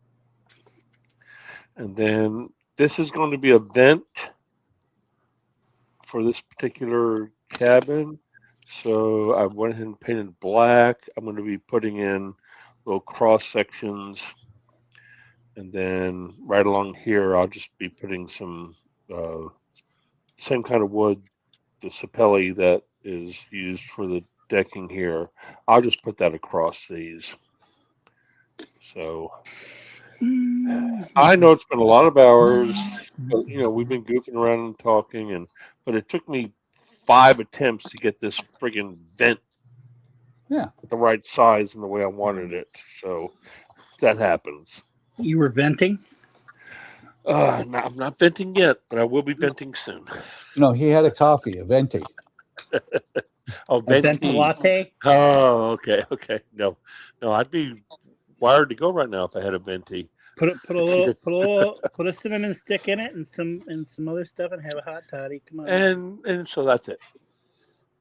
And then this is going to be a vent for this particular cabin. So I went ahead and painted black. I'm going to be putting in little cross sections. And then right along here, I'll just be putting some same kind of wood, the sapelli that is used for the decking here. I'll just put that across these. So I know it's been a lot of hours, but we've been goofing around and talking, but it took me 5 attempts to get this friggin' vent the right size and the way I wanted it. So that happens. You were venting? No, I'm not venting yet, but I will be venting soon. No, he had a coffee, a venti. Oh, A venti venti. latte. Oh, okay, okay. No, I'd be wired to go right now if I had a venti. Put a cinnamon stick in it and some other stuff and have a hot toddy. Come on. And so that's it.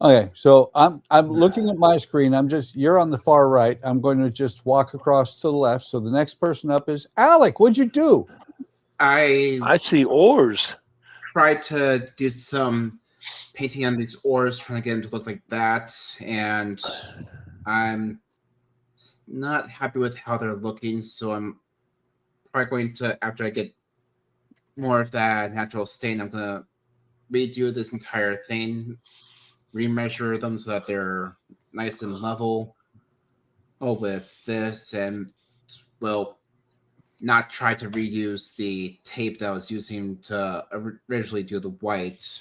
Okay, so I'm looking at my screen. You're on the far right. I'm going to just walk across to the left. So the next person up is Alec. What'd you do? I see oars. Tried to do some painting on these oars, trying to get them to look like that, and I'm not happy with how they're looking. So I'm probably going to, after I get more of that natural stain, I'm gonna redo this entire thing, remeasure them so that they're nice and level. With this, and well, not try to reuse the tape that I was using to originally do the white,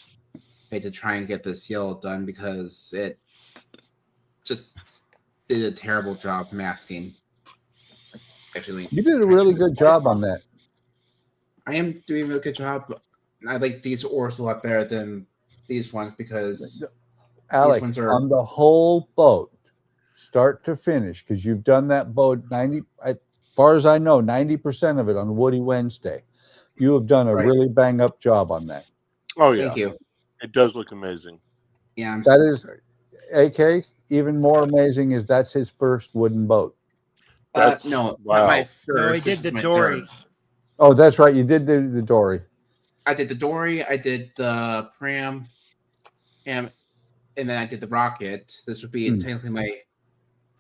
to try and get this yellow done, because it just did a terrible job masking. Actually, You did a really good job on that. I am doing a really good job. I like these oars a lot better than these ones, because Alec, these ones are on the whole boat, start to finish, because you've done that boat 90, as far as I know, 90% of it on Woody Wednesday. You have done a Right. really bang up job on that. Oh yeah, Thank you. It does look amazing. Yeah, I'm That so is, sorry. AK, even more amazing is that's his first wooden boat. That's No, it's wow. not my first. No, he This did is the my dory. third. Oh, that's right. You did the dory. I did the dory, I did the pram, and then I did the rocket. This would be technically my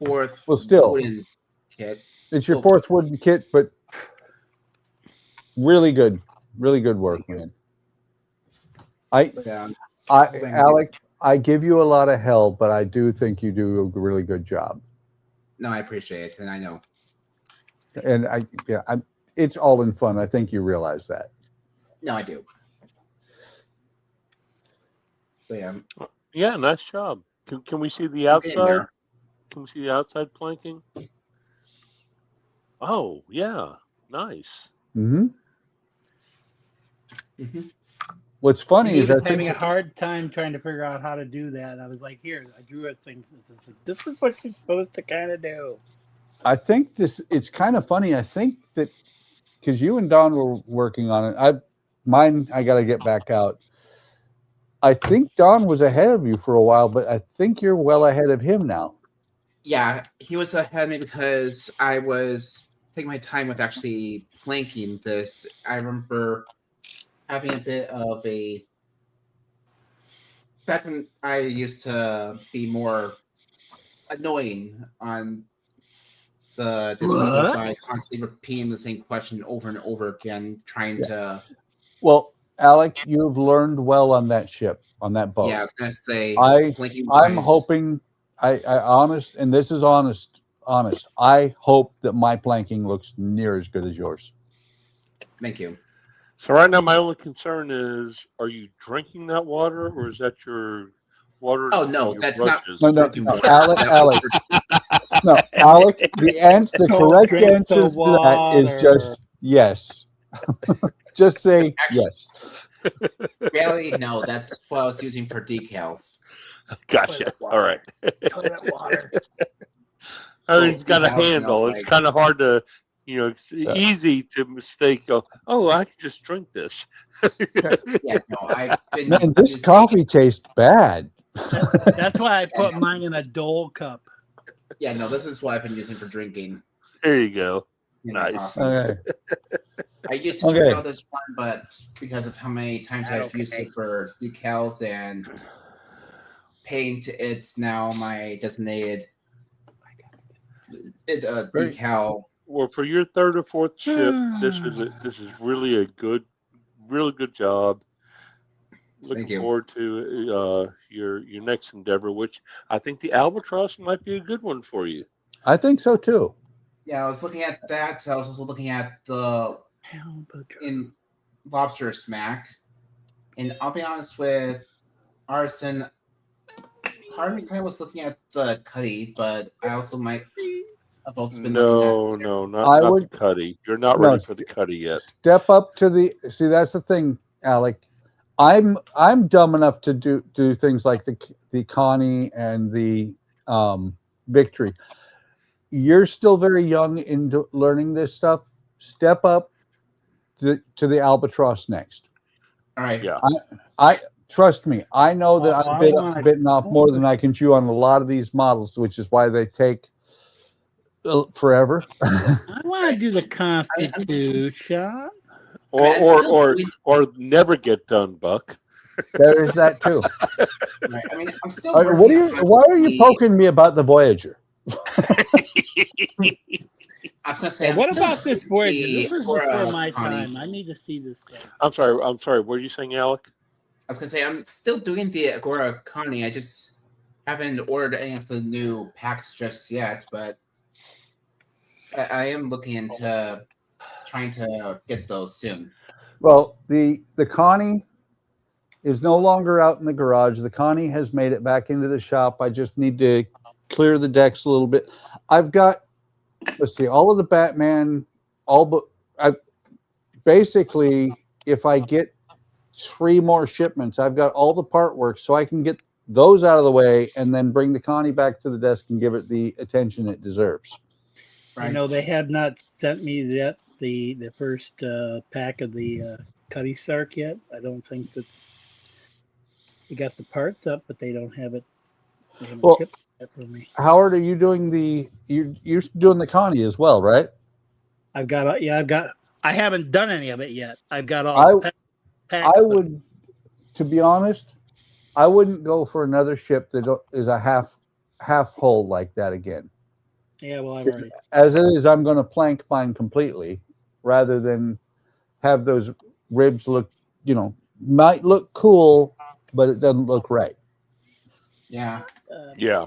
fourth Well, still, wooden kit. it's your fourth wooden kit, but really good work, man. Yeah, Alec, I give you a lot of hell, but I do think you do a really good job. no, I appreciate it, and I know. And it's all in fun. I think you realize that. No, I do. So, yeah, Yeah, nice job. Can we see the I'm getting outside? there. Can we see the outside planking? Oh yeah, nice. Mm-hmm. Mhm. What's funny He is I was having think a hard time trying to figure out how to do that. I was like, here, I drew a thing. This is what you're supposed to kind of do. it's kind of funny. I think that because you and Don were working on it, I got to get back out. I think Don was ahead of you for a while, but I think you're well ahead of him now. Yeah, he was ahead of me because I was taking my time with actually planking this. I remember having a bit of a back when I used to be more annoying on the Discord What? by constantly repeating the same question over and over again, trying to. Well, Alec, you've learned well on that ship, on that boat. Yeah, I was gonna say. blinking I'm eyes. hoping. I honest, and this is honest. I hope that my planking looks near as good as yours. Thank you. So right now, my only concern is: are you drinking that water, or is that your water? Oh no, your that's brushes? not No, drinking water. Alec, That was Alec. No, Alec. The Don't correct drink answer the to that is water. just yes. Just say yes. Really, no, that's what I was using for decals. Gotcha. All right. Toilet water. I mean, it's got a 2000, I was handle. It's like- kind of hard to, it's easy to mistake. Oh, I can just drink this. Yeah, no, I've been. Man, this using- coffee tastes bad. That's why I put mine in a Dole cup. Yeah, no, this is what I've been using for drinking. There you go. in my Nice. coffee. Okay. I used to Okay. drink out this one, but because of how many times I've used Okay. it for decals and paint, it's now my designated Very- decal. Well, for your third or fourth ship, this is really really good job. Looking Thank you. forward to your next endeavor, which I think the Albatross might be a good one for you. I think so too. Yeah, I was looking at that. I was also looking at the in Lobster Smack, and I'll be honest with Arson. Part of me kind of was looking at the Cuddy, but I also might I've also been looking No, not, I not would- the cuddy. You're not No. ready for the cuddy yet. Step up to the. See, that's the thing, Alec. I'm dumb enough to do things like the Connie and the Victory. You're still very young in learning this stuff. Step up to the Albatross next. All right. Yeah. I trust me. I know that Oh, I've bitten off more than I can chew on a lot of these models, which is why they take forever. I want to do the Constitution. Or never get done, Buck. There is that too. Right. I mean, I'm still. What are you? Why are you poking me about the Voyager? I was gonna say. Hey, what about this Voyager? the This is Agora before my Connie. time. I need to see this thing. I'm sorry. What were you saying, Alec? I was gonna say I'm still doing the Agora Connie. I just haven't ordered any of the new packs just yet, but I am looking into trying to get those soon. Well, the Connie is no longer out in the garage. The Connie has made it back into the shop. I just need to clear the decks a little bit. I've got, let's see, all of the Batman, I've basically, if I get 3 more shipments, I've got all the part work, so I can get those out of the way and then bring the Connie back to the desk and give it the attention it deserves. I know they have not sent me yet the first pack of the Cuddy Sark yet. I don't think that's. We got the parts up, but they don't have it. They haven't Well, shipped that for me. Howard, are you doing you're doing the Connie as well, right? I've got. I haven't done any of it yet. I've got all. The packs, I would, to be honest, I wouldn't go for another ship that is a half hull like that again. Yeah, well, I've already. As it is, I'm going to plank mine completely, rather than have those ribs look, might look cool, but it doesn't look right. Yeah. Yeah.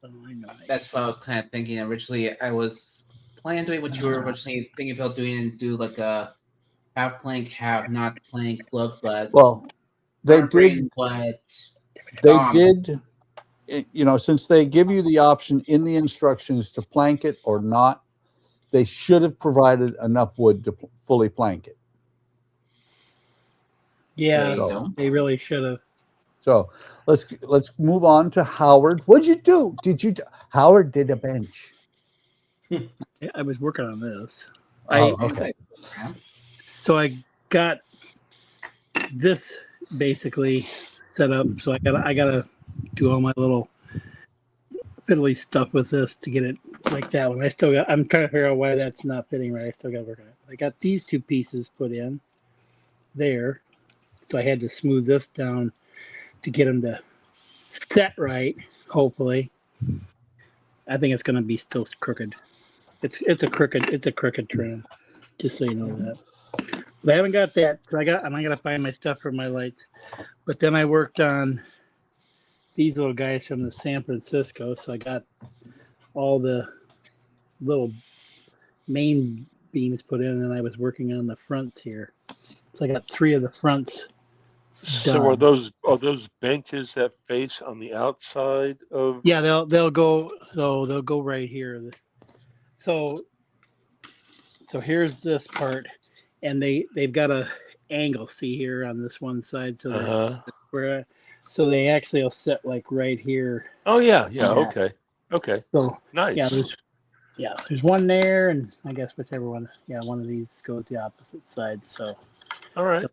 Oh, I know. That's what I was kind of thinking originally. I was planning on doing what you were originally thinking about doing, and do like a half plank, half not plank look, but Well, they brain, did. but They did. Since they give you the option in the instructions to plank it or not, they should have provided enough wood to fully plank it. Yeah, So- they really should have. So let's move on to Howard. What'd you do? Howard did a bench. I was working on this. Okay. So I got this basically set up. So I gotta do all my little fiddly stuff with this to get it like that one. I'm trying to figure out why that's not fitting right. I still got to work on it. I got these 2 pieces put in there. So I had to smooth this down to get them to set right, hopefully. I think it's gonna be still crooked. It's a crooked trim, just so you know that. But I haven't got that, so I gotta find my stuff for my lights. But then I worked on these little guys from the San Francisco, so I got all the little main beams put in, and I was working on the fronts here. So I got 3 of the fronts So done. are those benches that face on the outside of? Yeah, they'll go. So they'll go right here. So here's this part, and they've got a angle. See here on this one side, so so they actually will sit like right here. Oh yeah. Okay. So Nice. there's one there, and I guess whichever one. Yeah, one of these goes the opposite side. So All right.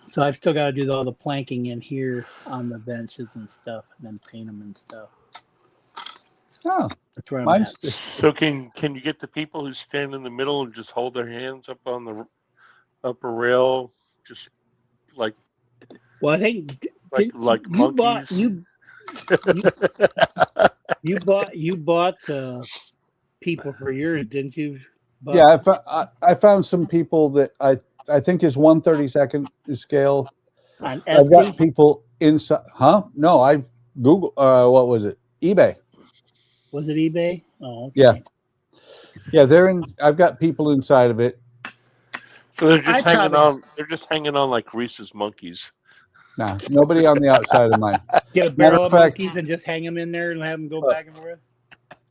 so I've still got to do all the planking in here on the benches and stuff, and then paint them and stuff. Oh, That's where I'm mine's at. So can you get the people who stand in the middle and just hold their hands up on the upper rail, just like Well, I think like monkeys? You bought people for yours, didn't you? Buck? yeah. I found some people that I think is 1/32 scale. On I've got Etsy? people inside. Huh? No, I Google. What was it? eBay. Was it eBay? Oh, okay. Yeah. I've got people inside of it. So they're just I hanging probably- on. They're just hanging on like Reese's monkeys. Nah, nobody on the outside of mine. Get a barrel of fact- monkeys and just hang them in there and have them go back and forth.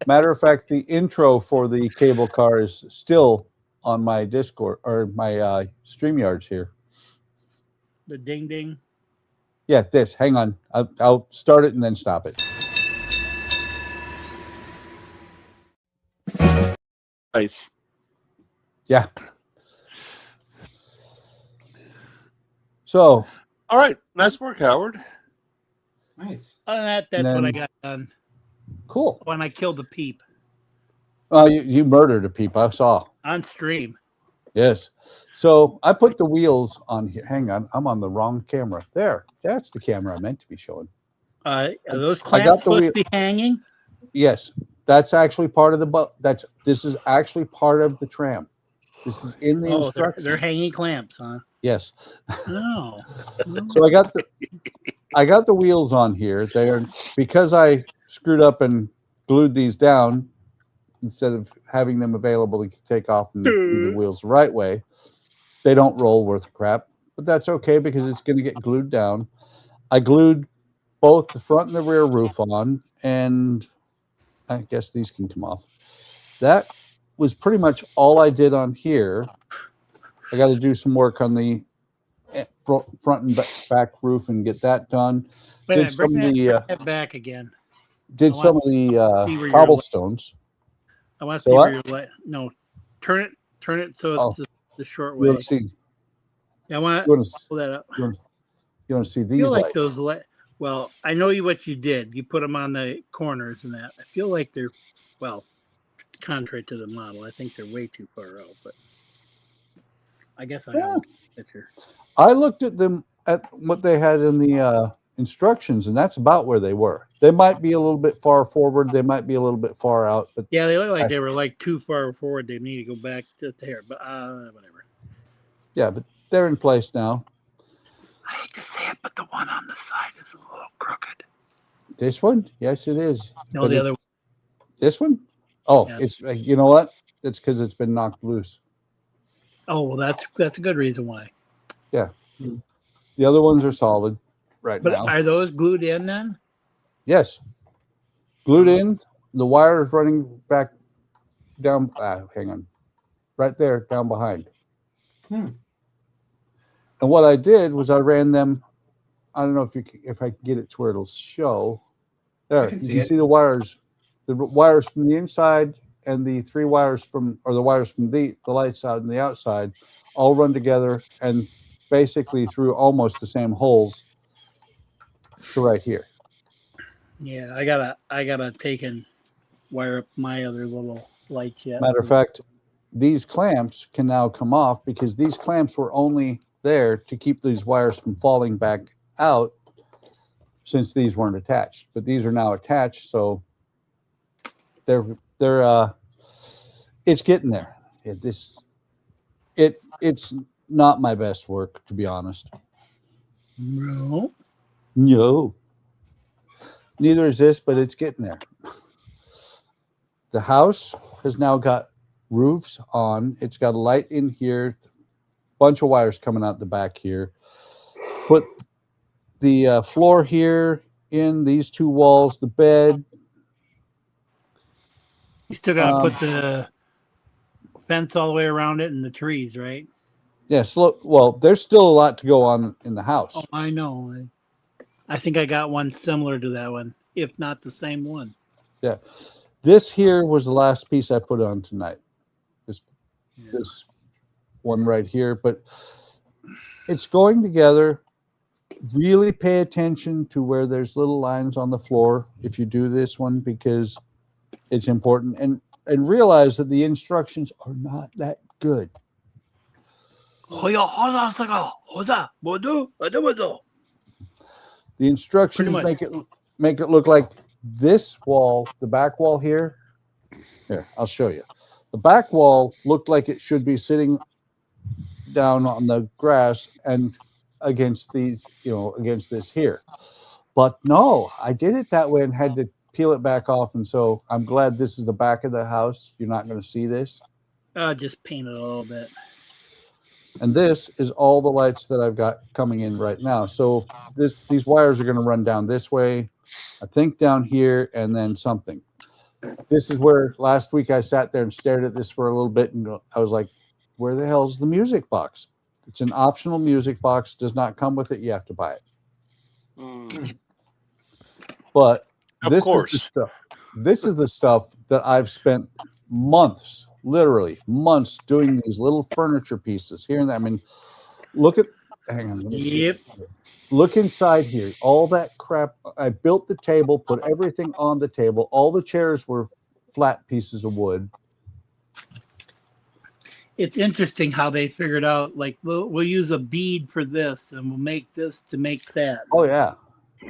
Matter of fact, the intro for the cable car is still on my Discord or my StreamYards here. The ding ding. Yeah, this. Hang on. I'll start it and then stop it. Nice. Yeah. So, All right. Nice work, Howard. Nice. Other than that, that's what I got done cool. when I killed the peep Oh, you murdered a peep. I saw. on stream. Yes. So I put the wheels on here. Hang on. I'm on the wrong camera. There. That's the camera I meant to be showing. Are those I got clamps the supposed wheel- to be hanging? Yes. That's actually part of the this is actually part of the tram. This is in the Oh, instructions. they're hanging clamps, huh? Yes. No. So I got the wheels on here. They are because I screwed up and glued these down instead of having them available to take off and do the wheels the right way. They don't roll worth a crap, but that's okay because it's going to get glued down. I glued both the front and the rear roof on, and I guess these can come off. That was pretty much all I did on here. I got to do some work on the front and back roof and get that done. Wait a Did minute, bring some of the that back again. did I some of see the where you're cobblestones. I want to So see what? where you're like. No, turn it so Oh. it's the short You way. want to see? Yeah, I want You want to? to pull that up. You want to see I these feel like lights? those well, I know what you did. You put them on the corners and that. I feel like they're, well, contrary to the model. I think they're way too far out, but I guess I got a picture. I looked at them at what they had in the instructions, and that's about where they were. They might be a little bit far forward. They might be a little bit far out, but Yeah, they look like they were like too far forward. They need to go back just there, but whatever. yeah, but they're in place now. I hate to say it, but the one on the side is a little crooked. This one, yes, it is. No, But the it's- other one. This one? Oh, Yeah. it's you know what? It's because it's been knocked loose. Oh, well, that's a good reason why. The other ones are solid right But now. are those glued in then? Yes, glued in. The wire is running back down. Hang on, right there, down behind. Hmm. And what I did was I ran them. I don't know if I can get it to where it'll show. There, can you see can it. see the wires from the inside and the three wires the wires from the lights out and the outside all run together and basically through almost the same holes to right here. Yeah, I gotta take and wire up my other little lights yet. Matter of fact, these clamps can now come off because these clamps were only there to keep these wires from falling back out since these weren't attached. But these are now attached, so they're it's getting there. It's not my best work, to be honest. No. No. Neither is this, but it's getting there. The house has now got roofs on. It's got a light in here, bunch of wires coming out the back here. Put the floor here in these two walls, the bed. You still gotta put the fence all the way around it and the trees, right? Yes. Well, there's still a lot to go on in the house. Oh, I know. I think I got one similar to that one, if not the same one. Yeah. This here was the last piece I put on tonight. This one right here, but it's going together. Really pay attention to where there's little lines on the floor if you do this one because it's important, and realize that the instructions are not that good. The instructions make it look like this wall, the back wall here. Here, I'll show you. The back wall looked like it should be sitting down on the grass and against these, against this here. But no, I did it that way and had to peel it back off. And so I'm glad this is the back of the house. You're not going to see this. Just paint it a little bit. And this is all the lights that I've got coming in right now. So these wires are going to run down this way, I think down here, and then something. this is where last week I sat there and stared at this for a little bit, and I was like, where the hell's the music box? It's an optional music box, does not come with it. You have to buy it. But Of this course. is the stuff. This is the stuff that I've spent months, literally months, doing these little furniture pieces here and there. I mean, look at, hang on. Let me see. Yep. Look inside here. All that crap. I built the table, put everything on the table. All the chairs were flat pieces of wood. It's interesting how they figured out, like, we'll use a bead for this and we'll make this to make that. Oh yeah.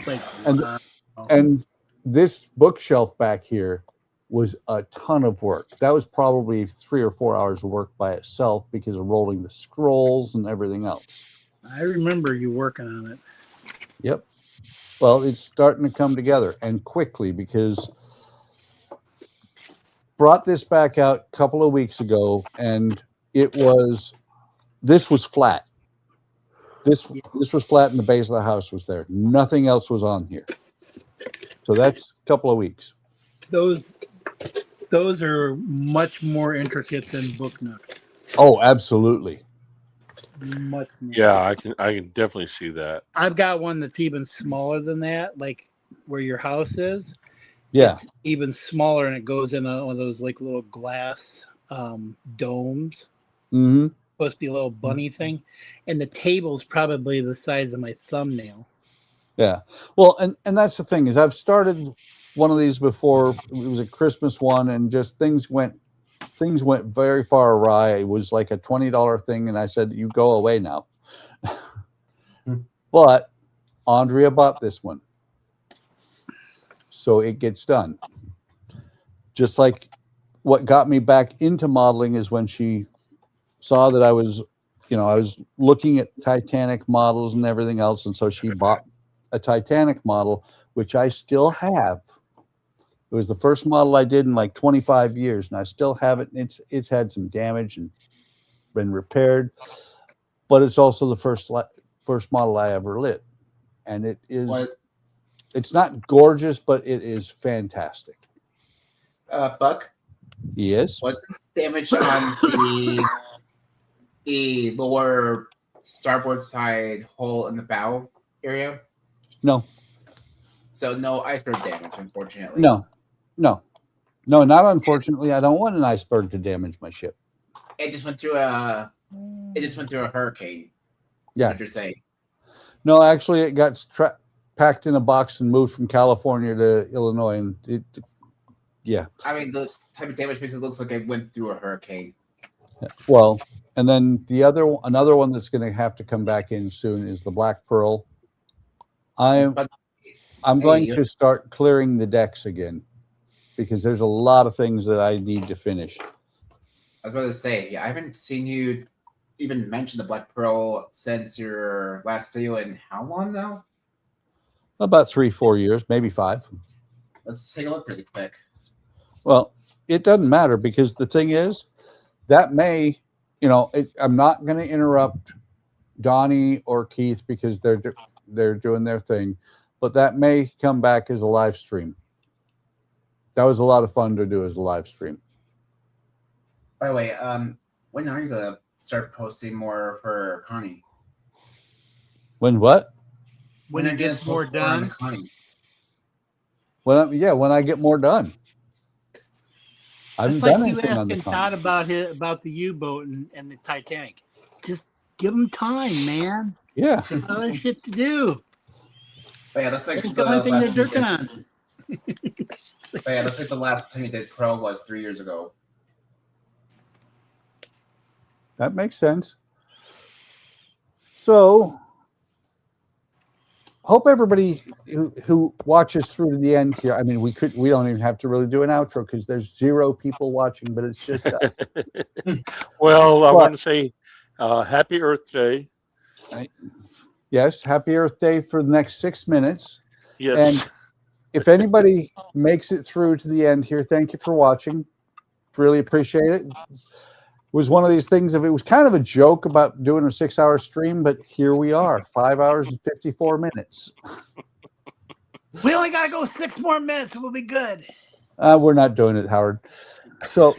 Like, And and this bookshelf back here was a ton of work. That was probably 3 or 4 hours of work by itself because of rolling the scrolls and everything else. I remember you working on it. Yep. Well, it's starting to come together, and quickly, because brought this back out a couple of weeks ago, and this was flat. This was flat, and the base of the house was there. Nothing else was on here. So that's a couple of weeks. Those are much more intricate than book nooks. Oh, absolutely. Much more. Yeah, I can definitely see that. I've got one that's even smaller than that, like where your house is. Yeah. It's even smaller, and it goes in one of those like little glass domes. Mm-hmm. Supposed to be a little bunny thing, and the table's probably the size of my thumbnail. Yeah. Well, and that's the thing, is I've started one of these before. It was a Christmas one, and just things went very far awry. It was like a $20 thing, and I said, you go away now. But Andrea bought this one, so it gets done. Just like what got me back into modeling is when she saw that I was looking at Titanic models and everything else, and so she bought a Titanic model, which I still have. It was the first model I did in like 25 years, and I still have it. It's had some damage and been repaired, but it's also the first model I ever lit, and it is. It's not gorgeous, but it is fantastic. Buck, Yes. was this damage on the lower starboard side hole in the bow area? No. So no iceberg damage, unfortunately. No, not unfortunately. I don't want an iceberg to damage my ship. It just went through a hurricane. Yeah. What you're saying? No, actually, it got packed in a box and moved from California to Illinois, and yeah. I mean, the type of damage makes it looks like it went through a hurricane. Well, and then another one that's going to have to come back in soon is the Black Pearl. I'm going to start clearing the decks again, because there's a lot of things that I need to finish. I was about to say, I haven't seen you even mention the Black Pearl since your last video in how long now? About 3-4 years, maybe 5. Let's take a look really quick. Well, it doesn't matter, because the thing is, that may, I'm not going to interrupt Donnie or Keith because they're doing their thing, but that may come back as a live stream. That was a lot of fun to do as a live stream. By the way, when are you gonna start posting more for Connie? When what? When it gets more done. When I get more done. I haven't done anything on the asking Connie. Todd about the U-boat and the Titanic. Just give him time, man. Yeah. Other shit to do. But yeah, that's like That's the only thing they're working on. But yeah, that's like the last time you did Pro was 3 years ago. That makes sense. So, hope everybody who watches through to the end here. I mean, we don't even have to really do an outro because there's 0 people watching, but it's just us. Well, I want to say Happy Earth Day. Yes, Happy Earth Day for the next 6 minutes. Yes. And if anybody makes it through to the end here, thank you for watching. Really appreciate it. It was one of these things. It was kind of a joke about doing a 6-hour stream, but here we are, 5 hours and 54 minutes. We only gotta go 6 more minutes and we'll be good. We're not doing it, Howard. So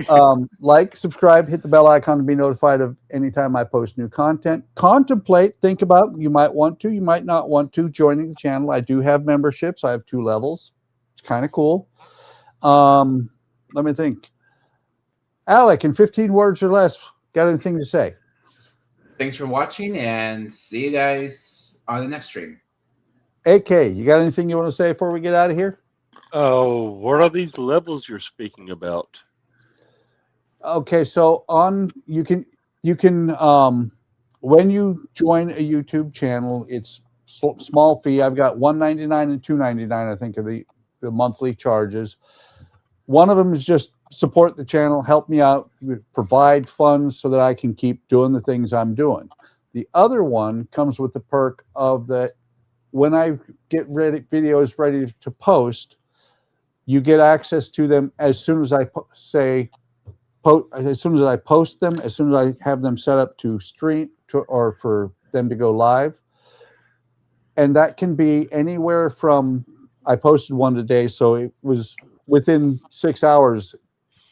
like, subscribe, hit the bell icon to be notified of anytime I post new content. Contemplate, think about, you might want to, you might not want to, joining the channel. I do have memberships. I have 2 levels. It's kind of cool. Let me think. Alec, in 15 words or less, got anything to say? Thanks for watching, and see you guys on the next stream. AK, you got anything you want to say before we get out of here? Oh, what are these levels you're speaking about? Okay, so you can when you join a YouTube channel, it's small fee. I've got $1.99 and $2.99, I think, are the monthly charges. One of them is just support the channel, help me out, provide funds so that I can keep doing the things I'm doing. The other one comes with the perk of that when I get videos ready to post, you get access to them as soon as I as soon as I post them, as soon as I have them set up to stream or for them to go live. And that can be anywhere from, I posted one today, so it was within 6 hours,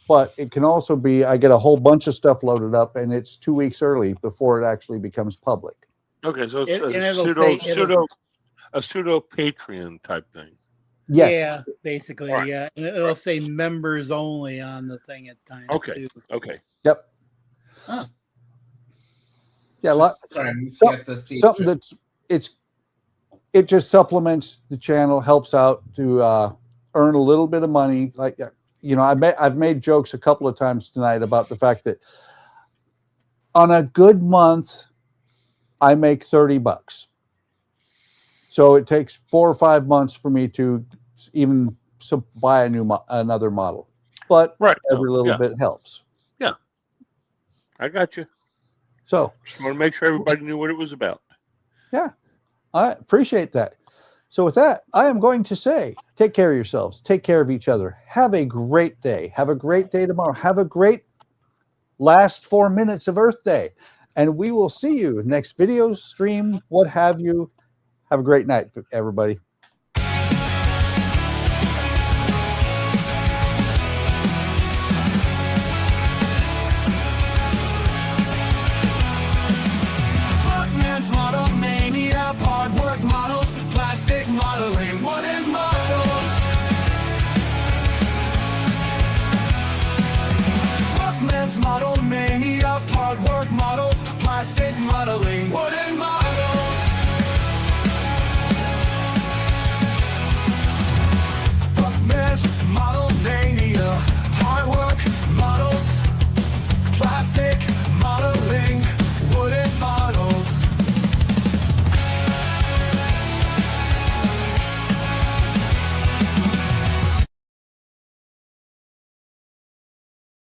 but it can also be, I get a whole bunch of stuff loaded up and it's 2 weeks early before it actually becomes public. Okay, so it's a pseudo Patreon type thing. Yes. Yeah, basically, Right. yeah. And it'll say members only on the thing at times. Okay. Too. Okay. Yep. Oh. Yeah, a lot. Sorry, Something it just supplements the channel, helps out to earn a little bit of money. Like, you know, I've made jokes a couple of times tonight about the fact that on a good month, I make $30. So it takes 4 or 5 months for me to even buy another model, but every little bit helps. Yeah, I got you. So just want to make sure everybody knew what it was about. Yeah, I appreciate that. So with that, I am going to say, take care of yourselves, take care of each other. Have a great day. Have a great day tomorrow. Have a great last 4 minutes of Earth Day, and we will see you next video, stream, what have you. Have a great night, everybody.